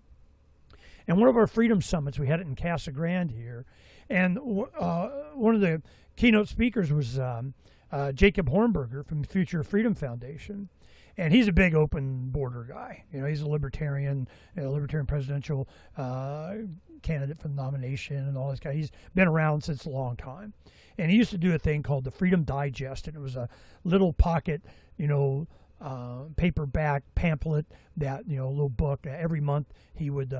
And one of our freedom summits, we had it in Casa Grande here. And one of the keynote speakers was Jacob Hornberger from the Future of Freedom Foundation. And he's a big open border guy. You know, he's a libertarian presidential candidate for the nomination and all this guy. He's been around since a long time. And he used to do a thing called the Freedom Digest, and it was a little pocket, you know, paperback pamphlet that, you know, a little book. Every month he would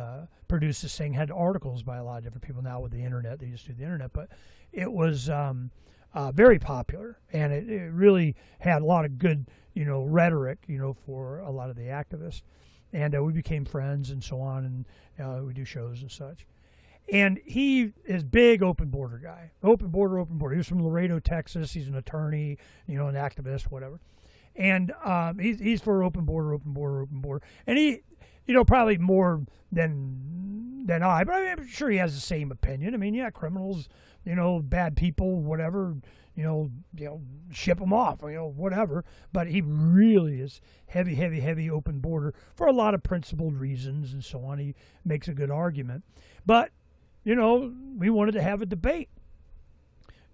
produce this thing, had articles by a lot of different people. Now with the internet, they used to do the internet, but it was very popular, and it really had a lot of good, you know, rhetoric, you know, for a lot of the activists. And we became friends and so on, and we do shows and such. And he is big open border guy. Open border. He was from Laredo, Texas. He's an attorney, an activist, whatever. And he's for open border. And he, probably more than I, but I'm sure he has the same opinion. I mean, yeah, criminals, bad people, whatever, ship them off, whatever. But he really is heavy open border for a lot of principled reasons and so on. He makes a good argument. But, we wanted to have a debate.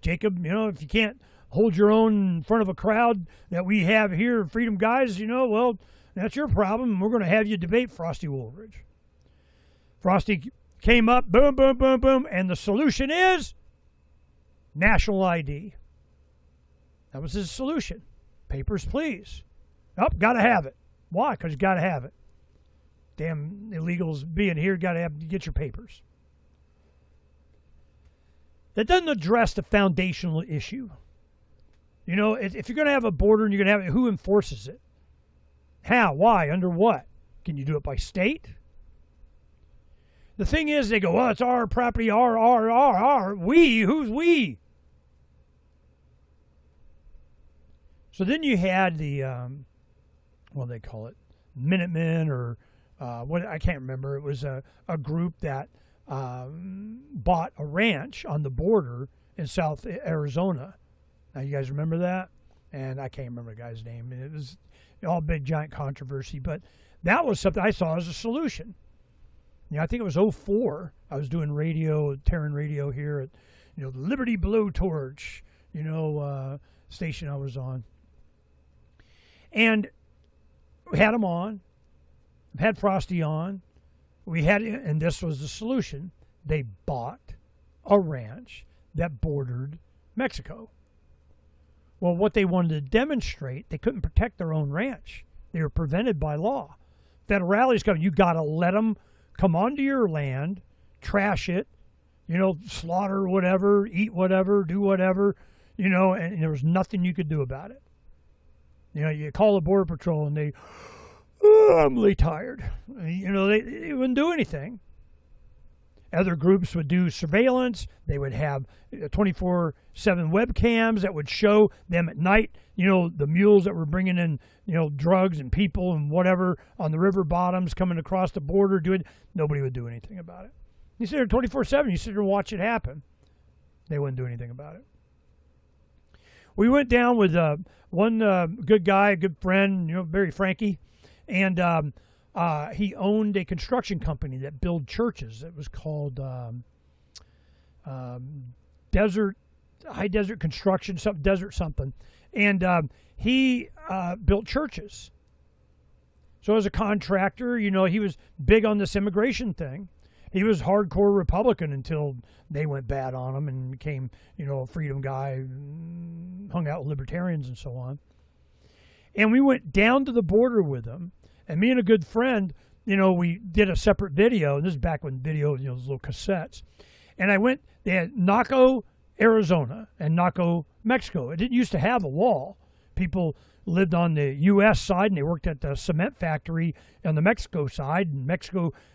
Jacob, if you can't hold your own in front of a crowd that we have here, Freedom Guys, well, that's your problem. We're going to have you debate Frosty Woolridge. Frosty came up, boom, boom, boom, boom, and the solution is national ID. That was his solution. Papers, please. Oh, got to have it. Why? Because you got to have it. Damn illegals being here, got to get your papers. That doesn't address the foundational issue. If you're going to have a border and you're going to have it, who enforces it? How? Why? Under what? Can you do it by state? The thing is, they go, well, it's our property, our. We? Who's we? So then you had the, what do they call it? Minutemen or what? I can't remember. It was a group that bought a ranch on the border in South Arizona. Now, you guys remember that? And I can't remember the guy's name. It was all big, giant controversy. But that was something I saw as a solution. I think it was 2004. I was doing radio, Terran radio here at, the Liberty Blowtorch, station I was on. And we had him on. We had Frosty on. And this was the solution. They bought a ranch that bordered Mexico. Well, what they wanted to demonstrate, they couldn't protect their own ranch. They were prevented by law. Federality's coming. You got to let them come onto your land, trash it, slaughter whatever, eat whatever, do whatever, and there was nothing you could do about it. You call the Border Patrol and they, I'm really tired. They wouldn't do anything. Other groups would do surveillance. They would have 24/7 webcams that would show them at night, the mules that were bringing in, drugs and people and whatever on the river bottoms coming across the border. Nobody would do anything about it. You sit there 24/7. You sit there and watch it happen. They wouldn't do anything about it. We went down with one good guy, a good friend, very Phranq, and he owned a construction company that built churches. It was called High Desert Construction, Desert something. And he built churches. So as a contractor, he was big on this immigration thing. He was hardcore Republican until they went bad on him and became, a freedom guy, hung out with libertarians and so on. And we went down to the border with him. And me and a good friend, we did a separate video. And this is back when video, those little cassettes. And they had Naco, Arizona, and Naco, Mexico. It didn't used to have a wall. People lived on the U.S. side, and they worked at the cement factory on the Mexico side. And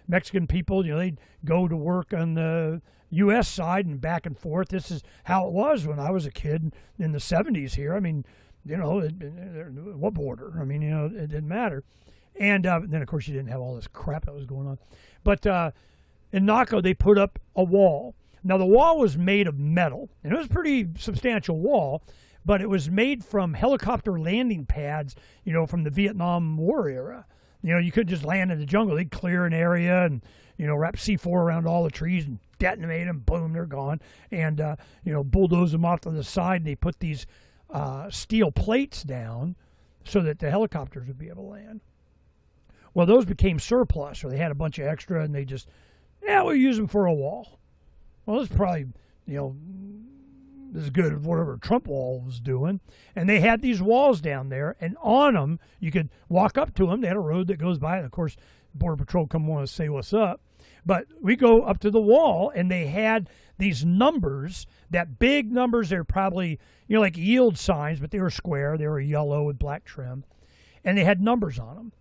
Mexican people, they'd go to work on the U.S. side and back and forth. This is how it was when I was a kid in the 70s here. I mean, what border? I mean, it didn't matter. And then, of course, you didn't have all this crap that was going on. But in Naco, they put up a wall. Now, the wall was made of metal, and it was a pretty substantial wall, but it was made from helicopter landing pads, from the Vietnam War era. You couldn't just land in the jungle. They'd clear an area and, wrap C4 around all the trees and detonate them. Boom, they're gone. And, bulldoze them off to the side. And they put these steel plates down so that the helicopters would be able to land. Well, those became surplus, or they had a bunch of extra, and they just, we'll use them for a wall. Well, this is probably, as good as whatever Trump wall was doing. And they had these walls down there, and on them, you could walk up to them. They had a road that goes by, and of course, Border Patrol come want to say what's up. But we go up to the wall, and they had these numbers, that big numbers. They're probably, like yield signs, but they were square. They were yellow with black trim. And they had numbers on them,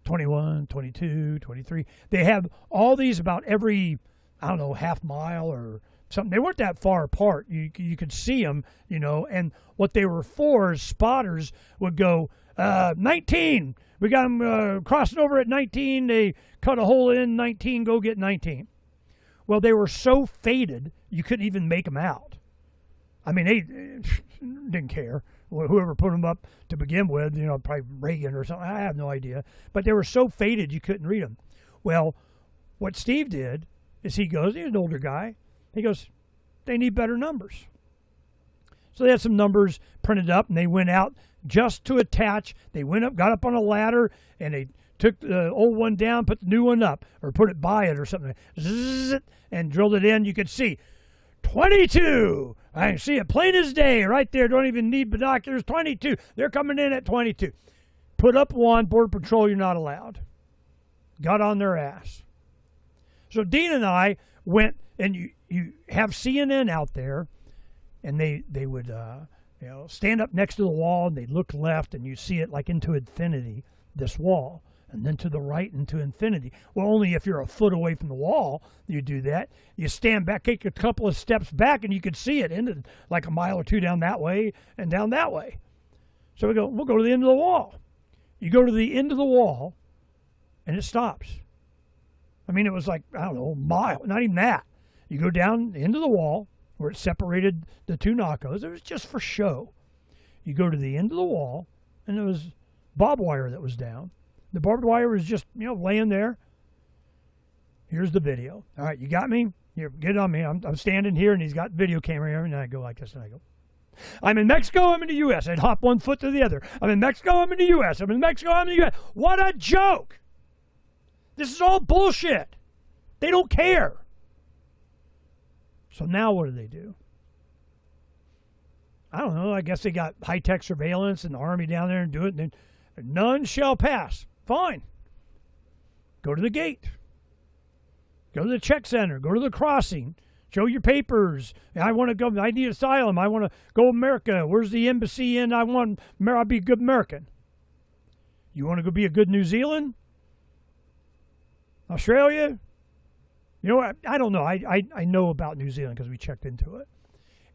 21, 22, 23. They have all these about every, I don't know, half mile or something. They weren't that far apart. You could see them, and what they were for is spotters would go, 19. We got them crossing over at 19. They cut a hole in 19. Go get 19. Well, they were so faded, you couldn't even make them out. I mean, they didn't care. Whoever put them up to begin with, probably Reagan or something. I have no idea. But they were so faded, you couldn't read them. Well, what Steve did is he's an older guy. He goes, they need better numbers. So they had some numbers printed up, and they went out just to attach. They went up, got up on a ladder, and they took the old one down, put the new one up, or put it by it or something. Zzz, and drilled it in. You could see 22. I can see it plain as day right there. Don't even need binoculars. 22. They're coming in at 22. Put up one. Border Patrol, you're not allowed. Got on their ass. So Dean and I went, and you have CNN out there, and they would stand up next to the wall, and they'd look left, and you see it like into infinity, this wall. And then to the right into infinity. Well, only if you're a foot away from the wall, you do that. You stand back, take a couple of steps back, and you could see it into like a mile or two down that way and down that way. So we'll go to the end of the wall. You go to the end of the wall, and it stops. I mean, it was like, I don't know, a mile, not even that. You go down into the wall where it separated the two knockos. It was just for show. You go to the end of the wall, and there was barbed wire that was down. The barbed wire was just, laying there. Here's the video. All right, you got me? Here, get it on me. I'm standing here, and he's got video camera here, and I go like this, and I go, I'm in Mexico, I'm in the U.S. I'd hop one foot to the other. I'm in Mexico, I'm in the U.S. I'm in Mexico, I'm in the U.S. What a joke! This is all bullshit. They don't care. So now what do? I don't know. I guess they got high-tech surveillance and the Army down there and do it, and then none shall pass. Fine. Go to the gate. Go to the check center. Go to the crossing. Show your papers. I want to go. I need asylum. I want to go to America. Where's the embassy in? I'll be a good American. You want to go be a good New Zealand? Australia? You know what? I don't know. I know about New Zealand because we checked into it.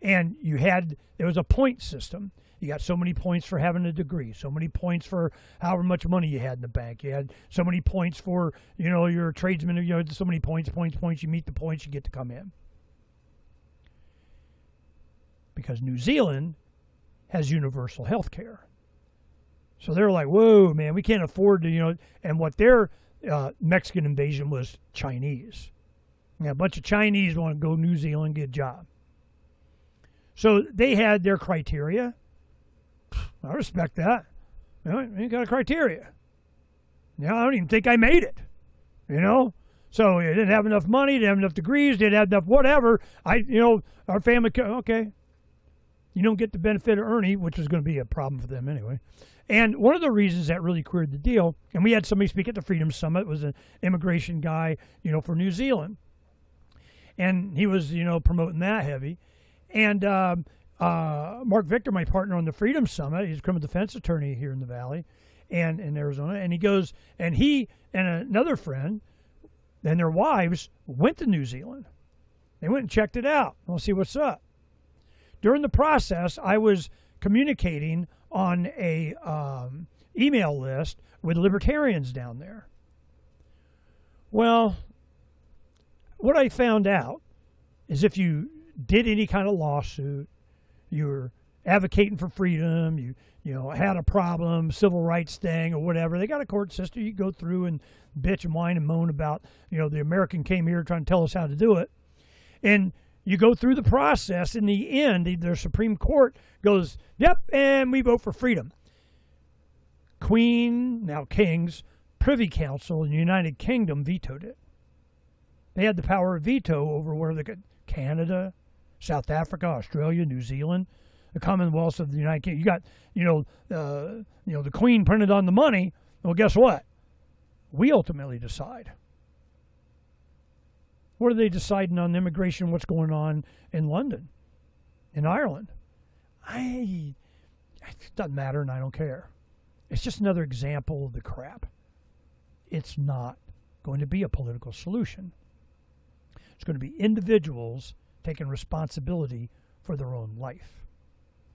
And there was a point system. You got so many points for having a degree, so many points for however much money you had in the bank. You had so many points for, you're a tradesman, so many points. You meet the points, you get to come in. Because New Zealand has universal health care. So they're like, whoa, man, we can't afford to, and what their Mexican invasion was Chinese. A bunch of Chinese want to go to New Zealand, get a job. So they had their criteria. I respect that. You got a criteria. I don't even think I made it. So they didn't have enough money, didn't have enough degrees, didn't have enough whatever. Our family, okay. You don't get the benefit of Ernie, which is going to be a problem for them anyway. And one of the reasons that really queered the deal, and we had somebody speak at the Freedom Summit, it was an immigration guy, for New Zealand. And he was, promoting that heavy. And Mark Victor, my partner on the Freedom Summit, he's a criminal defense attorney here in the Valley and in Arizona. And he goes, and he and another friend and their wives went to New Zealand. They went and checked it out. We'll see what's up. During the process, I was communicating on a email list with libertarians down there. Well, what I found out is if you did any kind of lawsuit, you were advocating for freedom, you had a problem, civil rights thing or whatever, they got a court system. You go through and bitch and whine and moan about, the American came here trying to tell us how to do it. And you go through the process. In the end, their Supreme Court goes, yep, and we vote for freedom. Queen, now King's, Privy Council in the United Kingdom vetoed it. They had the power of veto over where they could, Canada, South Africa, Australia, New Zealand, the Commonwealth of the United Kingdom. You got, the Queen printed on the money. Well, guess what? We ultimately decide. What are they deciding on immigration? What's going on in London, in Ireland? It doesn't matter, and I don't care. It's just another example of the crap. it's not going to be a political solution. It's going to be individuals taking responsibility for their own life,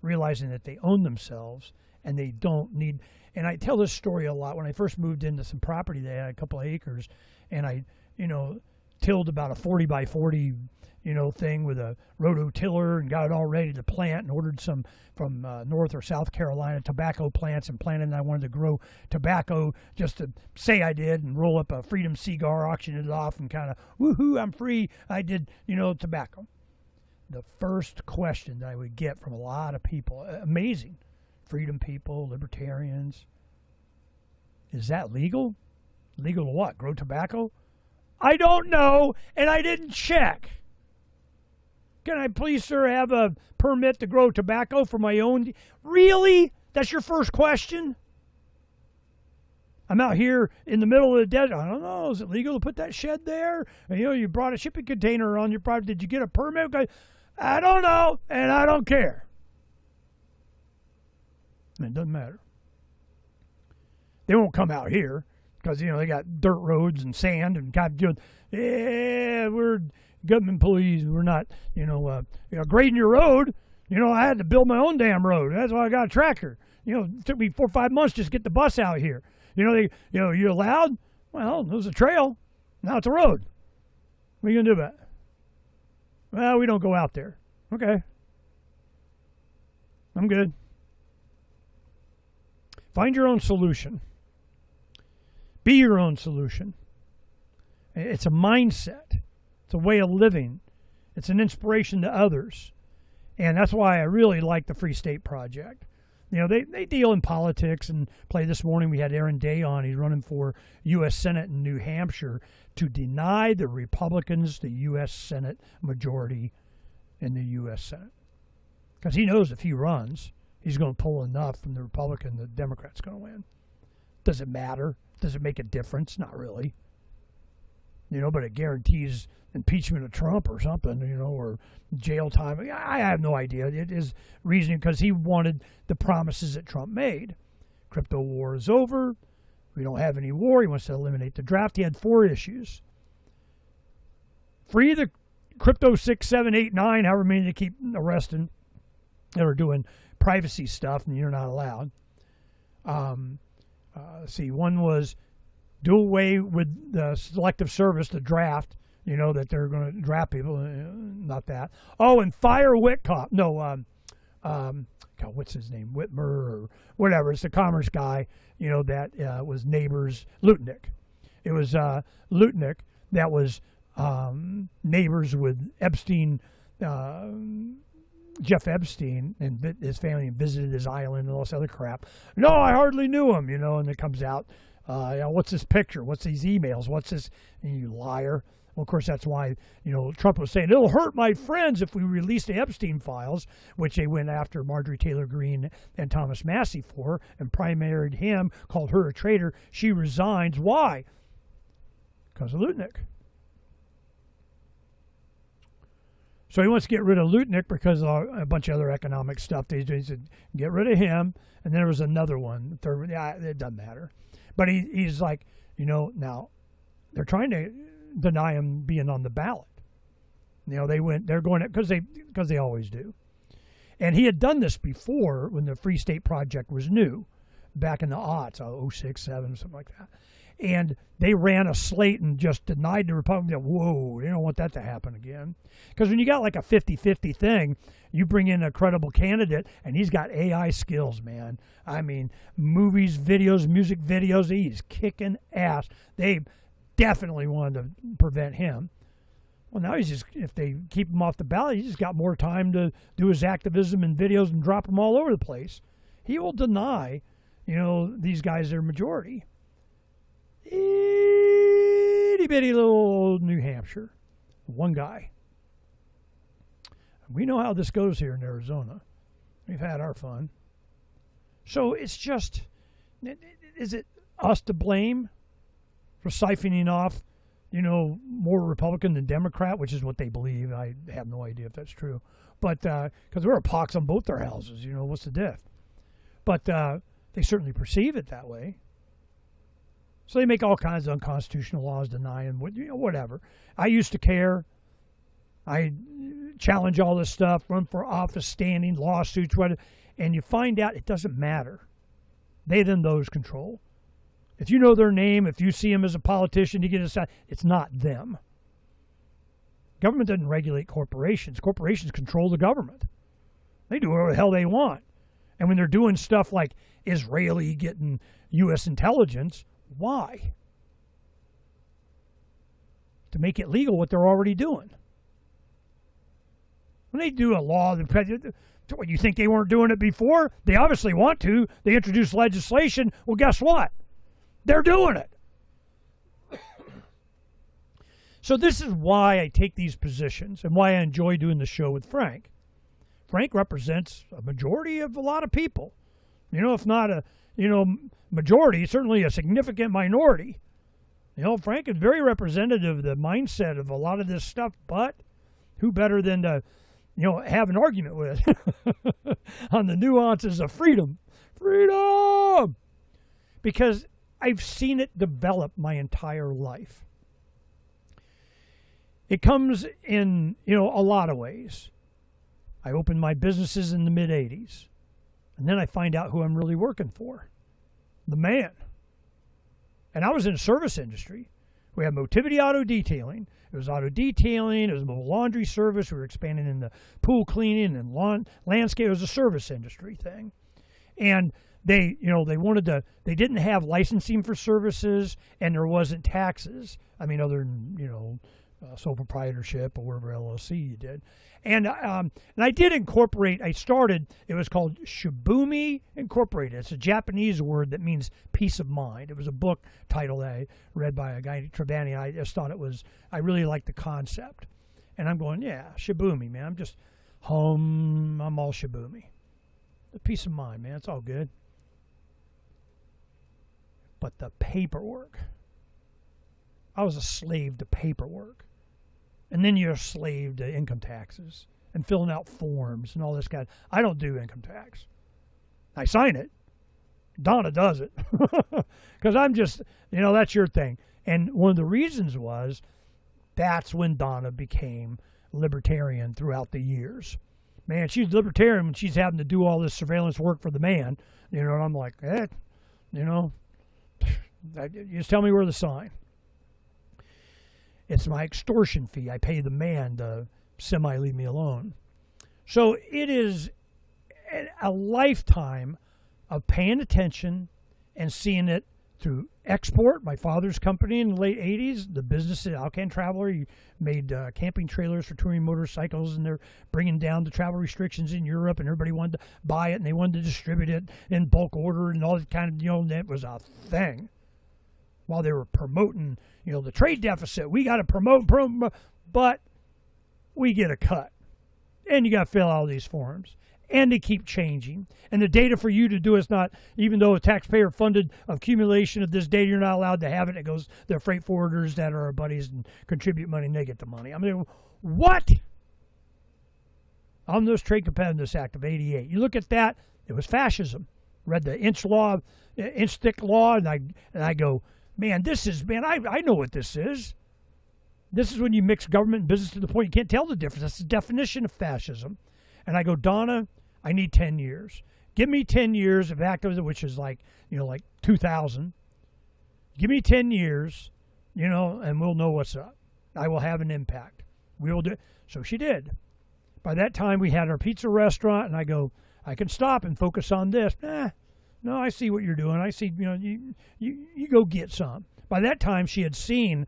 realizing that they own themselves and they don't need. And I tell this story a lot. When I first moved into some property, they had a couple of acres, and I, tilled about a 40 by 40, thing with a rototiller and got it all ready to plant, and ordered some from North or South Carolina tobacco plants and planted. And I wanted to grow tobacco just to say I did, and roll up a Freedom cigar, auction it off, and kind of woohoo, I'm free. I did, tobacco. The first question that I would get from a lot of people, amazing, freedom people, libertarians, is that legal? Legal to what? Grow tobacco? I don't know, and I didn't check. Can I please, sir, have a permit to grow tobacco for my own? Really? That's your first question? I'm out here in the middle of the desert. I don't know. Is it legal to put that shed there? And, you brought a shipping container on your property. Did you get a permit? I don't know, and I don't care. It doesn't matter. They won't come out here because, they got dirt roads and sand and we're government employees. We're not, grading your road. I had to build my own damn road. That's why I got a tractor. It took me 4 or 5 months just to get the bus out here. You allowed? Well, it was a trail. Now it's a road. What are you going to do about it? Well, we don't go out there. Okay. I'm good. Find your own solution. Be your own solution. It's a mindset. It's a way of living. It's an inspiration to others. And that's why I really like the Free State Project. They deal in politics and play. This morning we had Aaron Day on. He's running for U.S. Senate in New Hampshire to deny the Republicans the U.S. Senate majority in the U.S. Senate. Because he knows if he runs, he's going to pull enough from the Republican, the Democrat's going to win. Does it matter? Does it make a difference? Not really. But it guarantees impeachment of Trump or something, or jail time. I have no idea. It is reasoning because he wanted the promises that Trump made. Crypto war is over. We don't have any war. He wants to eliminate the draft. He had 4 issues. Free the crypto 6, 7, 8, 9, however many they keep arresting that are doing privacy stuff and you're not allowed. Let's see, one was do away with the selective service, the draft, that they're going to draft people. Not that. Oh, and fire Whitcomb. No, God, what's his name? Whitmer or whatever. It's the commerce guy, that was neighbors. Lutnick. It was Lutnick that was neighbors with Epstein, Jeff Epstein, and his family, and visited his island and all this other crap. No, I hardly knew him, and it comes out. What's this picture? What's these emails? What's this? And you liar. Well, of course, that's why, Trump was saying, it'll hurt my friends if we release the Epstein files, which they went after Marjorie Taylor Greene and Thomas Massey for, and primaried him, called her a traitor. She resigns. Why? Because of Lutnick. So he wants to get rid of Lutnick because of a bunch of other economic stuff. He said, get rid of him. And then there was another one. Third, it doesn't matter. But he's like, now they're trying to deny him being on the ballot. They're going to, because they always do. And he had done this before when the Free State Project was new, back in the aughts, 06, 07, something like that. And they ran a slate and just denied the Republicans. Whoa, they don't want that to happen again. Because when you got like a 50-50 thing, you bring in a credible candidate, and he's got AI skills, man. I mean, movies, videos, music videos, he's kicking ass. They definitely wanted to prevent him. Well, now he's just, if they keep him off the ballot, he's just got more time to do his activism and videos and drop them all over the place. He will deny, these guys their majority. Itty bitty little old New Hampshire. One guy. We know how this goes here in Arizona. We've had our fun. So it's just, is it us to blame for siphoning off, more Republican than Democrat, which is what they believe. I have no idea if that's true. But, because there are pox on both their houses, what's the diff? But they certainly perceive it that way. So they make all kinds of unconstitutional laws denying whatever. I used to care. I challenge all this stuff, run for office, standing, lawsuits, whatever, and you find out it doesn't matter. They then those control. If you know their name, if you see them as a politician, you get a side. It's not them. Government doesn't regulate corporations. Corporations control the government. They do whatever the hell they want. And when they're doing stuff like Israeli getting U.S. intelligence, why? To make it legal what they're already doing. When they do a law, what, you think they weren't doing it before? They obviously want to. They introduce legislation. Well, guess what? They're doing it. So this is why I take these positions and why I enjoy doing the show with Phranq. Phranq represents a majority of a lot of people. If not a, majority, certainly a significant minority. Phranq is very representative of the mindset of a lot of this stuff, but who better than to, have an argument with on the nuances of freedom. Freedom! Because I've seen it develop my entire life. It comes in, a lot of ways. I opened my businesses in the mid-'80s, and then I find out who I'm really working for. The man. And I was in the service industry. We had Motivity Auto Detailing. It was auto detailing. It was a laundry service. We were expanding into pool cleaning and landscape. It was a service industry thing. And they didn't have licensing for services, and there wasn't taxes. Other than, sole proprietorship or whatever LLC you did. And I did incorporate, it was called Shibumi Incorporated. It's a Japanese word that means peace of mind. It was a book title that I read by a guy, Trevani. I just thought I really liked the concept. And I'm going, yeah, Shibumi, man. I'm all Shibumi. The peace of mind, man. It's all good. But the paperwork. I was a slave to paperwork. And then you're a slave to income taxes and filling out forms and all this kind. I don't do income tax. I sign it. Donna does it. Because I'm just, that's your thing. And one of the reasons was that's when Donna became libertarian throughout the years. Man, she's libertarian when she's having to do all this surveillance work for the man. And I'm like, just tell me where to sign. It's my extortion fee. I pay the man to semi-leave me alone. So it is a lifetime of paying attention and seeing it through Export, my father's company in the late 80s. The business at Alcan Traveler, he made camping trailers for touring motorcycles, and they're bringing down the travel restrictions in Europe, and everybody wanted to buy it, and they wanted to distribute it in bulk order and all that kind of, that was a thing. While they were promoting, the trade deficit, we got to promote, but we get a cut. And you got to fill out these forms. And they keep changing. And the data for you to do is not, even though a taxpayer-funded accumulation of this data, you're not allowed to have it. It goes, the freight forwarders that are our buddies and contribute money, and they get the money. What? Omnibus Trade Competitiveness Act of 88. You look at that, it was fascism. Read the inch thick law, and I go, man, I know what this is. This is when you mix government and business to the point you can't tell the difference. That's the definition of fascism. And I go, Donna, I need 10 years. Give me 10 years of activism, which is like 2000. Give me 10 years, and we'll know what's up. I will have an impact. We will do it. So she did. By that time, we had our pizza restaurant, and I go, I can stop and focus on this. No, I see what you're doing. I see, you go get some. By that time, she had seen,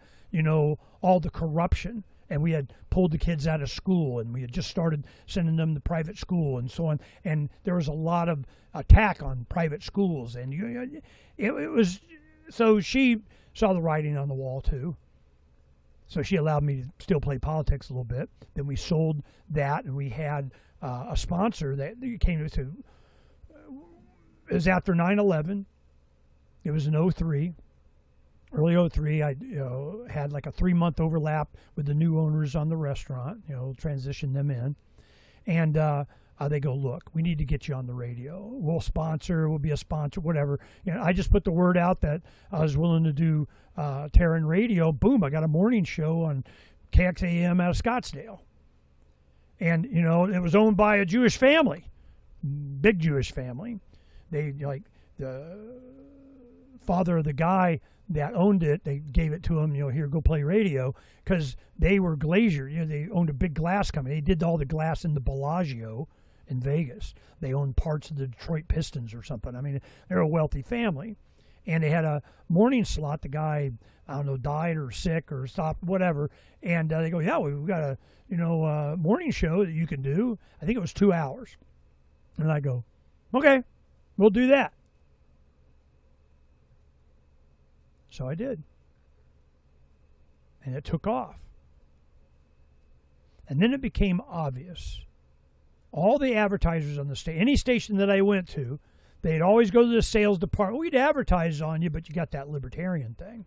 all the corruption, and we had pulled the kids out of school, and we had just started sending them to private school and so on. And there was a lot of attack on private schools, and it was, so she saw the writing on the wall too. So she allowed me to still play politics a little bit. Then we sold that, and we had a sponsor that came to. It was after 9/11. It was in 03. Early 03, I had like a 3-month overlap with the new owners on the restaurant, transitioned them in. And They go, look, we need to get you on the radio. We'll sponsor, we'll be a sponsor, whatever. You know, I just put the word out that I was willing to do Terran radio. Boom, I got a morning show on KXAM out of Scottsdale. And, you know, it was owned by a Jewish family, big Jewish family. They, like, the father of the guy that owned it, they gave it to him, you know, here, go play radio, because they were Glazier. You know, they owned a big glass company. They did all the glass in the Bellagio in Vegas. They owned parts of the Detroit Pistons or something. I mean, they're a wealthy family. And they had a morning slot. The guy, I don't know, died or sick or stopped, whatever. And they go, yeah, we've got a, you know, morning show that you can do. I think it was 2 hours. And I go, okay, we'll do that. So I did. And it took off. And then it became obvious. All the advertisers on the station, any station that I went to, they'd always go to the sales department. We'd advertise on you, but you got that libertarian thing.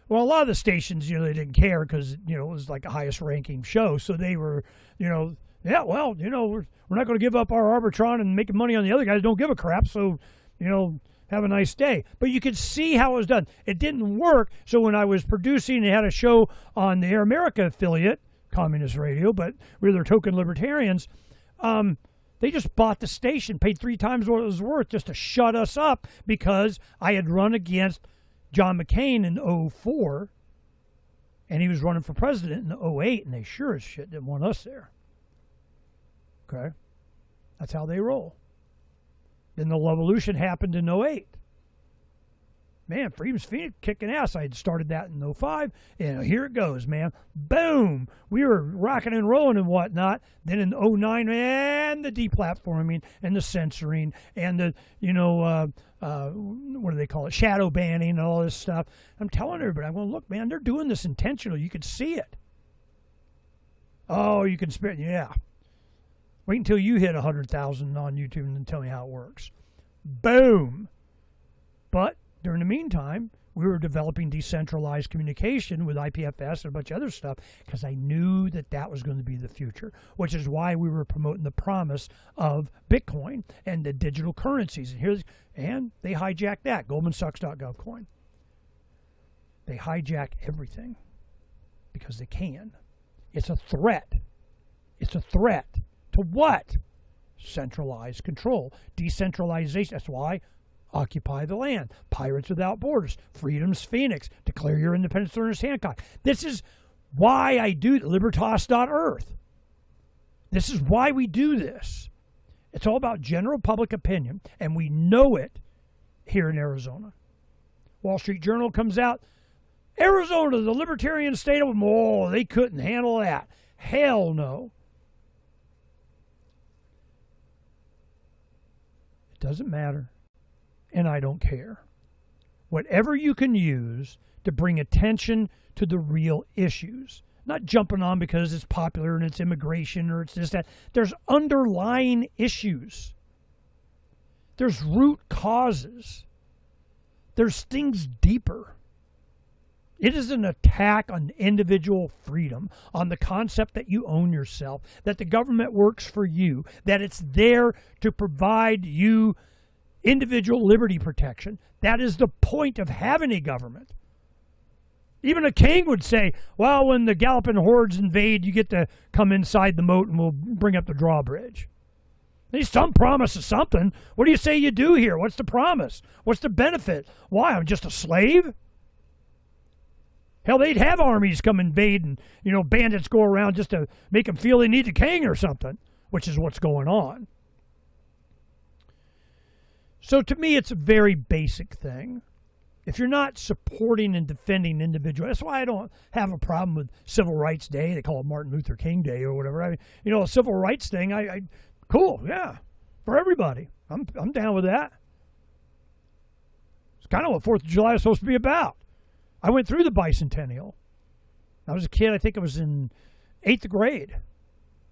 Well, a lot of the stations, you know, they didn't care because, you know, it was like a highest ranking show. So they were, you know, yeah, well, you know, we're not going to give up our Arbitron and making money on the other guys. Don't give a crap. So, you know, have a nice day. But you could see how it was done. It didn't work. So when I was producing and had a show on the Air America affiliate, Communist Radio, but we were their token libertarians, they just bought the station, paid 3 times what it was worth just to shut us up because I had run against John McCain in 2004, and he was running for president in 2008, and they sure as shit didn't want us there. Okay? That's how they roll. Then the revolution happened in 2008. Man, Freedom's Phoenix kicking ass. I had started that in 2005, and here it goes, man. Boom! We were rocking and rolling and whatnot. Then in 2009, man, the deplatforming and the censoring and the, you know, what do they call it? Shadow banning and all this stuff. I'm telling everybody, I'm going, look, man, they're doing this intentionally. You could see it. Oh, you can spit, yeah. Wait until you hit 100,000 on YouTube and then tell me how it works. Boom! But during the meantime, we were developing decentralized communication with IPFS and a bunch of other stuff because I knew that that was going to be the future, which is why we were promoting the promise of Bitcoin and the digital currencies. And they hijacked that, goldmansucks.gov coin. They hijack everything because they can. It's a threat. It's a threat to what? Centralized control, decentralization. That's why Occupy the Land, Pirates Without Borders, Freedom's Phoenix, Declare Your Independence through Ernest Hancock. This is why I do Libertas.earth. This is why we do this. It's all about general public opinion, and we know it here in Arizona. Wall Street Journal comes out, Arizona, the libertarian state of them, oh, they couldn't handle that. Hell no. It doesn't matter. And I don't care. Whatever you can use to bring attention to the real issues. Not jumping on because it's popular and it's immigration or it's this, that. There's underlying issues. There's root causes. There's things deeper. It is an attack on individual freedom, on the concept that you own yourself, that the government works for you, that it's there to provide you individual liberty protection. That is the point of having a government. Even a king would say, well, when the galloping hordes invade, you get to come inside the moat and we'll bring up the drawbridge. There's some promise of something. What do you say you do here? What's the promise? What's the benefit? Why, I'm just a slave? Hell, they'd have armies come invade and, you know, bandits go around just to make them feel they need a king or something, which is what's going on. So to me, it's a very basic thing. If you're not supporting and defending individuals, that's why I don't have a problem with Civil Rights Day. They call it Martin Luther King Day or whatever. I mean, you know, a civil rights thing, cool, yeah, for everybody. I'm down with that. It's kind of what 4th of July is supposed to be about. I went through the bicentennial. I was a kid, I think I was in 8th grade,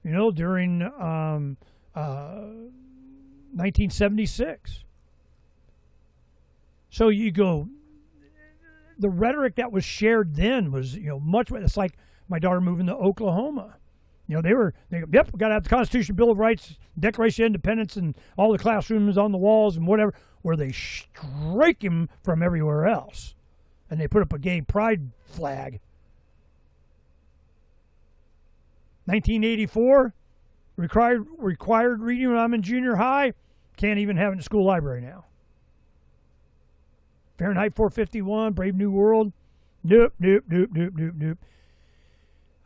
you know, during 1976. So you go, the rhetoric that was shared then was, you know, much, it's like my daughter moving to Oklahoma. You know, they yep, we got to have the Constitution, Bill of Rights, Declaration of Independence, and all the classrooms on the walls and whatever, where they strike him from everywhere else. And they put up a gay pride flag. 1984, required reading when I'm in junior high. Can't even have it in the school library now. Fahrenheit 451, Brave New World. Nope.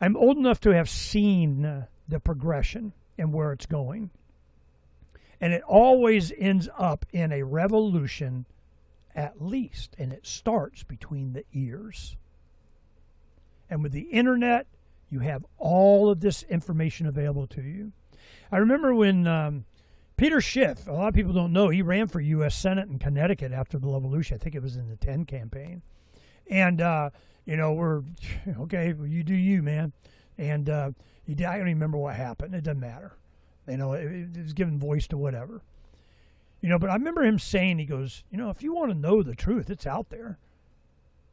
I'm old enough to have seen the progression and where it's going. And it always ends up in a revolution, at least. And it starts between the ears. And with the internet, you have all of this information available to you. I remember when Peter Schiff, a lot of people don't know, he ran for U.S. Senate in Connecticut after the revolution. I think it was in the 10 campaign. And, you know, we're, okay, well, you do you, man. And he did, I don't even remember what happened. It doesn't matter. You know, it was giving voice to whatever. You know, but I remember him saying, he goes, you know, if you want to know the truth, it's out there.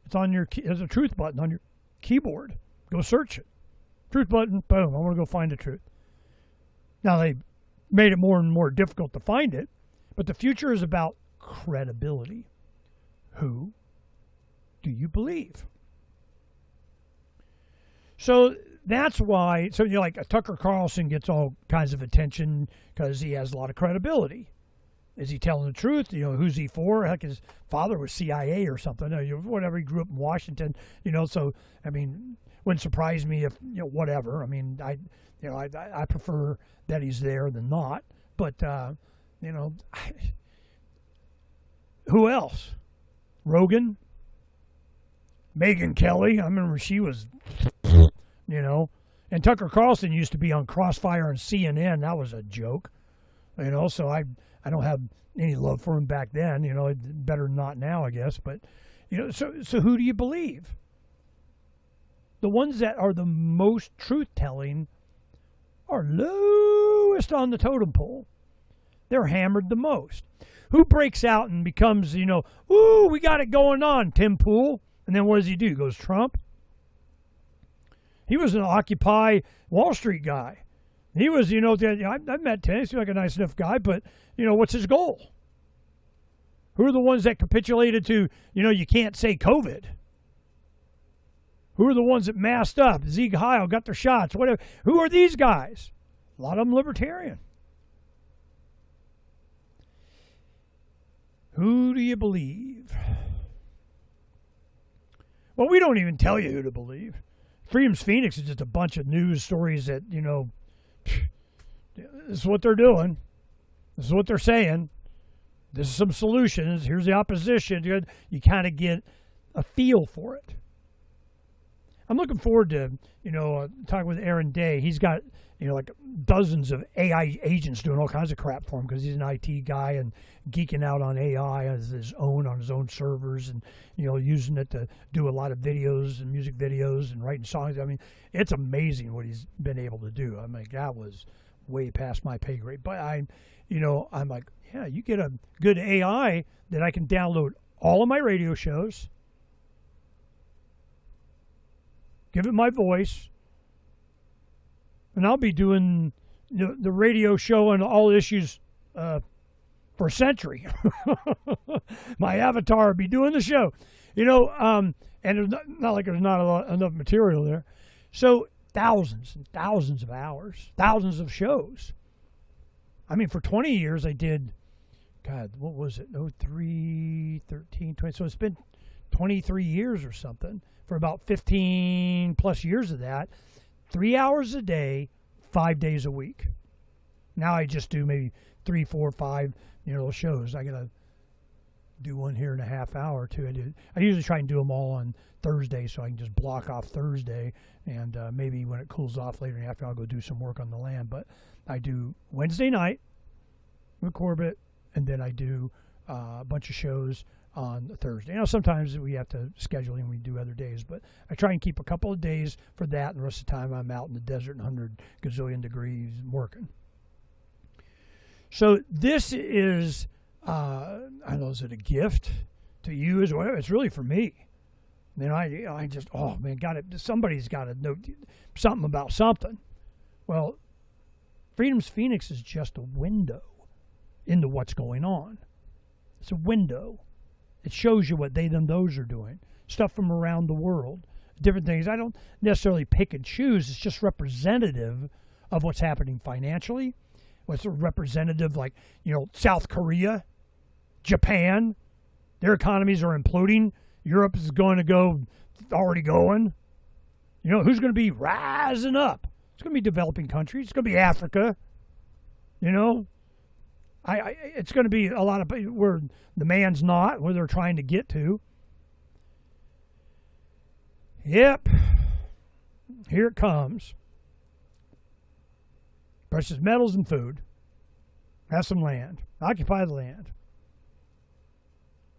It's on your, there's a truth button on your keyboard. Go search it. Truth button, boom, I want to go find the truth. Now, they made it more and more difficult to find it, but the future is about credibility. Who do you believe? So that's why, so you're like, Tucker Carlson gets all kinds of attention because he has a lot of credibility. Is he telling the truth? You know, who's he for? Heck, his father was CIA or something. Or whatever, he grew up in Washington, you know, so, I mean, wouldn't surprise me if, you know, whatever. I mean, I prefer that he's there than not. But, you know, who else? Rogan? Megyn Kelly? I remember she was, you know. And Tucker Carlson used to be on Crossfire and CNN. That was a joke. You know, so I don't have any love for him back then. You know, better not now, I guess. But, you know, so who do you believe? The ones that are the most truth-telling are lowest on the totem pole. They're hammered the most. Who breaks out and becomes, you know, ooh, we got it going on, Tim Pool. And then what does he do? Goes Trump. He was an Occupy Wall Street guy. He was, you know, I've met Tim. He seems like a nice enough guy, but, you know, what's his goal? Who are the ones that capitulated to, you know, you can't say COVID? Who are the ones that masked up? Zeke Heil got their shots, whatever. Who are these guys? A lot of them libertarian. Who do you believe? Well, we don't even tell you who to believe. Freedom's Phoenix is just a bunch of news stories that, you know, this is what they're doing. This is what they're saying. This is some solutions. Here's the opposition. You kind of get a feel for it. I'm looking forward to, you know, talking with Aaron Day. He's got, you know, like dozens of AI agents doing all kinds of crap for him because he's an IT guy and geeking out on AI as his own on his own servers and, you know, using it to do a lot of videos and music videos and writing songs. I mean, it's amazing what he's been able to do. I'm like, that was way past my pay grade. But I'm like, yeah, you get a good AI that I can download all of my radio shows, give it my voice, and I'll be doing the radio show on all issues for a century. My avatar will be doing the show, you know, and it's not like there's not enough material there. So thousands and thousands of hours, thousands of shows. I mean, for 20 years I did, God, what was it? 03, 13, 20. So it's been 23 years or something. For about 15 plus years of that, 3 hours a day, 5 days a week. Now I just do maybe 3, 4, 5, you know, shows. I gotta do one here in a half hour too. I usually try and do them all on Thursday, so I can just block off Thursday, and maybe when it cools off later in the afternoon, I'll go do some work on the land. But I do Wednesday night with Corbett, and then I do a bunch of shows on Thursday. You know, sometimes we have to schedule and we do other days, but I try and keep a couple of days for that, and the rest of the time I'm out in the desert in 100 gazillion degrees working. So this is, I don't know, is it a gift to you as well? It's really for me. I mean, I just, oh man, somebody's got to know something about something. Well, Freedom's Phoenix is just a window into what's going on. It's a window. It shows you what they, them, those are doing. Stuff from around the world. Different things. I don't necessarily pick and choose. It's just representative of what's happening financially. What's representative, like, South Korea, Japan. Their economies are imploding. Europe is already going. Who's going to be rising up? It's going to be developing countries. It's going to be Africa. It's going to be a lot of where the man's not, where they're trying to get to. Yep. Here it comes. Precious metals and food. Have some land. Occupy the land.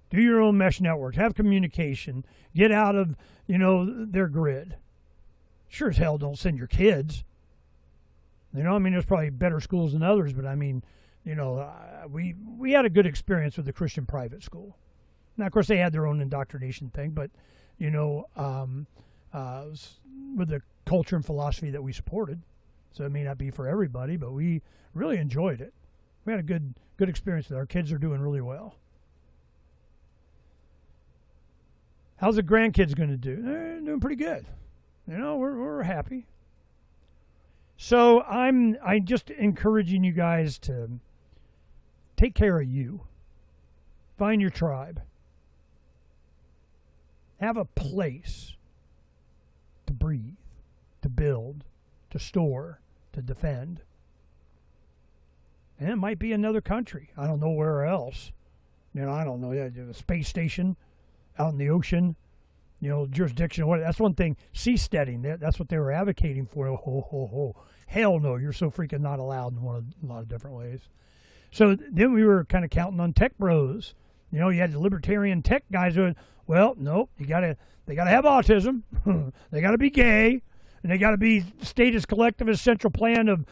Do your own mesh networks. Have communication. Get out of, their grid. Sure as hell don't send your kids. There's probably better schools than others, but we had a good experience with the Christian private school. Now, of course, they had their own indoctrination thing, but, with the culture and philosophy that we supported. So it may not be for everybody, but we really enjoyed it. We had a good experience with it. Our kids are doing really well. How's the grandkids going to do? They're doing pretty good. We're happy. So I'm just encouraging you guys to take care of you. Find your tribe. Have a place to breathe, to build, to store, to defend. And it might be another country. I don't know where else. I don't know. A space station out in the ocean. Jurisdiction. That's one thing. Seasteading. That's what they were advocating for. Hell no. You're so freaking not allowed in a lot of different ways. So then we were kind of counting on tech bros. You had the libertarian tech guys doing, well, nope. They gotta have autism. They gotta be gay. And they got to be status collectivist central plan of,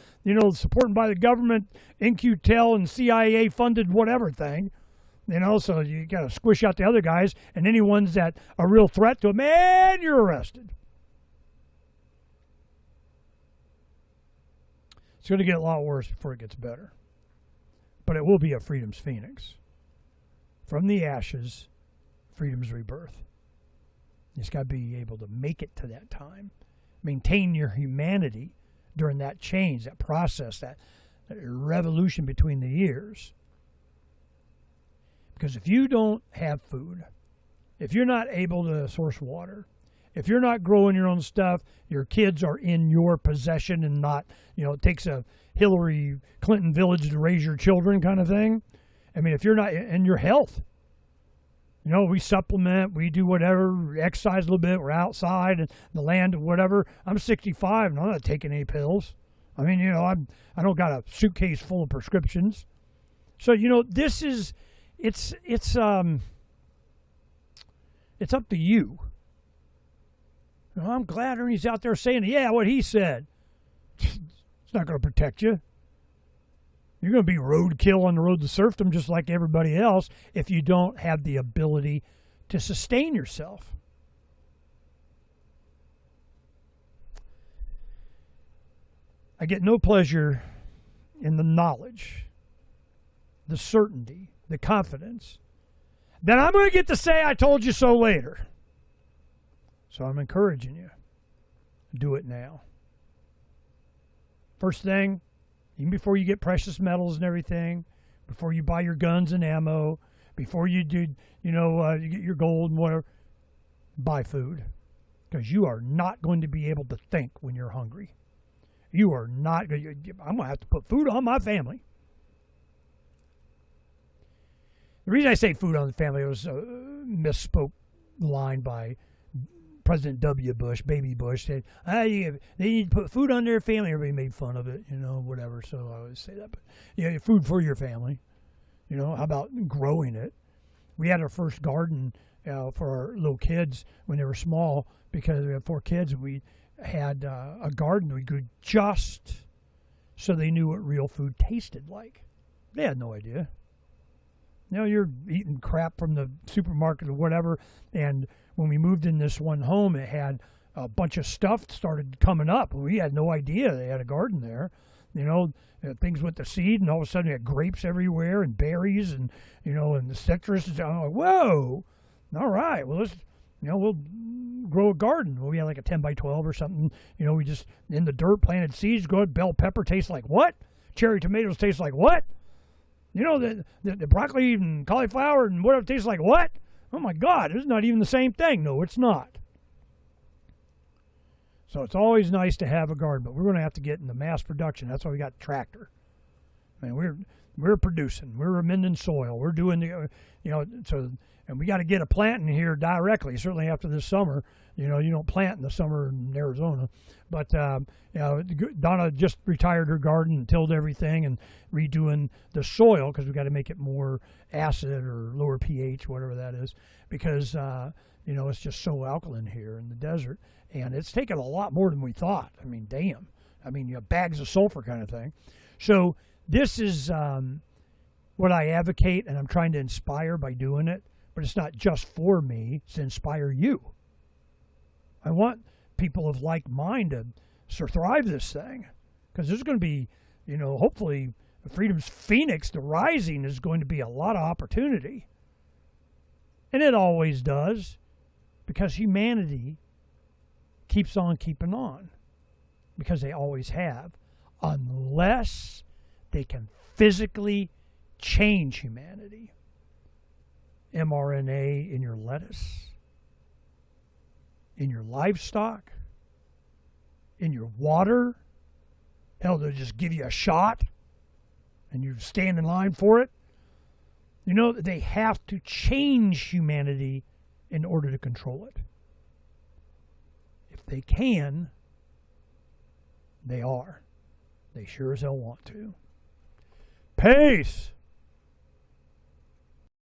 supported by the government, NQTEL and CIA funded whatever thing. So you got to squish out the other guys, and any ones that are a real threat to them, man, you're arrested. It's going to get a lot worse before it gets better. But it will be a Freedom's Phoenix. From the ashes, Freedom's rebirth. You just got to be able to make it to that time. Maintain your humanity during that change, that process, that revolution between the years. Because if you don't have food, if you're not able to source water, if you're not growing your own stuff, your kids are in your possession and not, it takes a Hillary Clinton village to raise your children kind of thing. If you're not, and your health, we supplement, we do whatever, exercise a little bit, we're outside and the land or whatever. I'm 65 and I'm not taking any pills. I don't got a suitcase full of prescriptions. So, this is, it's up to you. I'm glad Ernie's out there saying, yeah, what he said. It's not going to protect you. You're going to be roadkill on the road to serfdom just like everybody else if you don't have the ability to sustain yourself. I get no pleasure in the knowledge, the certainty, the confidence that I'm going to get to say I told you so later. So I'm encouraging you. Do it now. First thing, even before you get precious metals and everything, before you buy your guns and ammo, before you do, you get your gold and whatever, buy food. Because you are not going to be able to think when you're hungry. You are not, I'm going to have to put food on my family. The reason I say food on the family was a misspoke line by President W. Bush, baby Bush, said, they need to put food on their family. Everybody made fun of it, whatever. So I always say that. But, food for your family. How about growing it? We had our first garden for our little kids when they were small because we had 4 kids. And we had a garden we grew just so they knew what real food tasted like. They had no idea. You're eating crap from the supermarket or whatever. And when we moved in this one home, it had a bunch of stuff started coming up. We had no idea they had a garden there. You know, things with the seed, and all of a sudden you had grapes everywhere and berries and, you know, and the citrus. And I'm like, whoa, all right, well, let's, you know, we'll grow a garden. Well, we had like a 10 by 12 or something. You know, we just, in the dirt, planted seeds. Good. Bell pepper tastes like what? Cherry tomatoes taste like what? You know, the broccoli and cauliflower and whatever tastes like what? Oh, my God, it's not even the same thing. No, it's not. So it's always nice to have a garden, but we're going to have to get into mass production. That's why we got the tractor. I mean, we're producing. We're amending soil. We're doing the, you know, so, and we got to get a plant in here directly, certainly after this summer. You know, you don't plant in the summer in Arizona. But, you know, Donna just retired her garden and tilled everything and redoing the soil because we got to make it more acid or lower pH, whatever that is, because, you know, it's just so alkaline here in the desert. And it's taken a lot more than we thought. I mean, damn. I mean, you know, bags of sulfur kind of thing. So this is what I advocate, and I'm trying to inspire by doing it. But it's not just for me. It's to inspire you. I want people of like mind to thrive this thing. Because there's going to be, you know, hopefully Freedom's Phoenix, the rising, is going to be a lot of opportunity. And it always does. Because humanity keeps on keeping on, because they always have, unless they can physically change humanity. mRNA in your lettuce, in your livestock, in your water. Hell, they'll just give you a shot and you stand in line for it. You know, they have to change humanity in order to control it. If they can, they are. They sure as hell want to. Peace!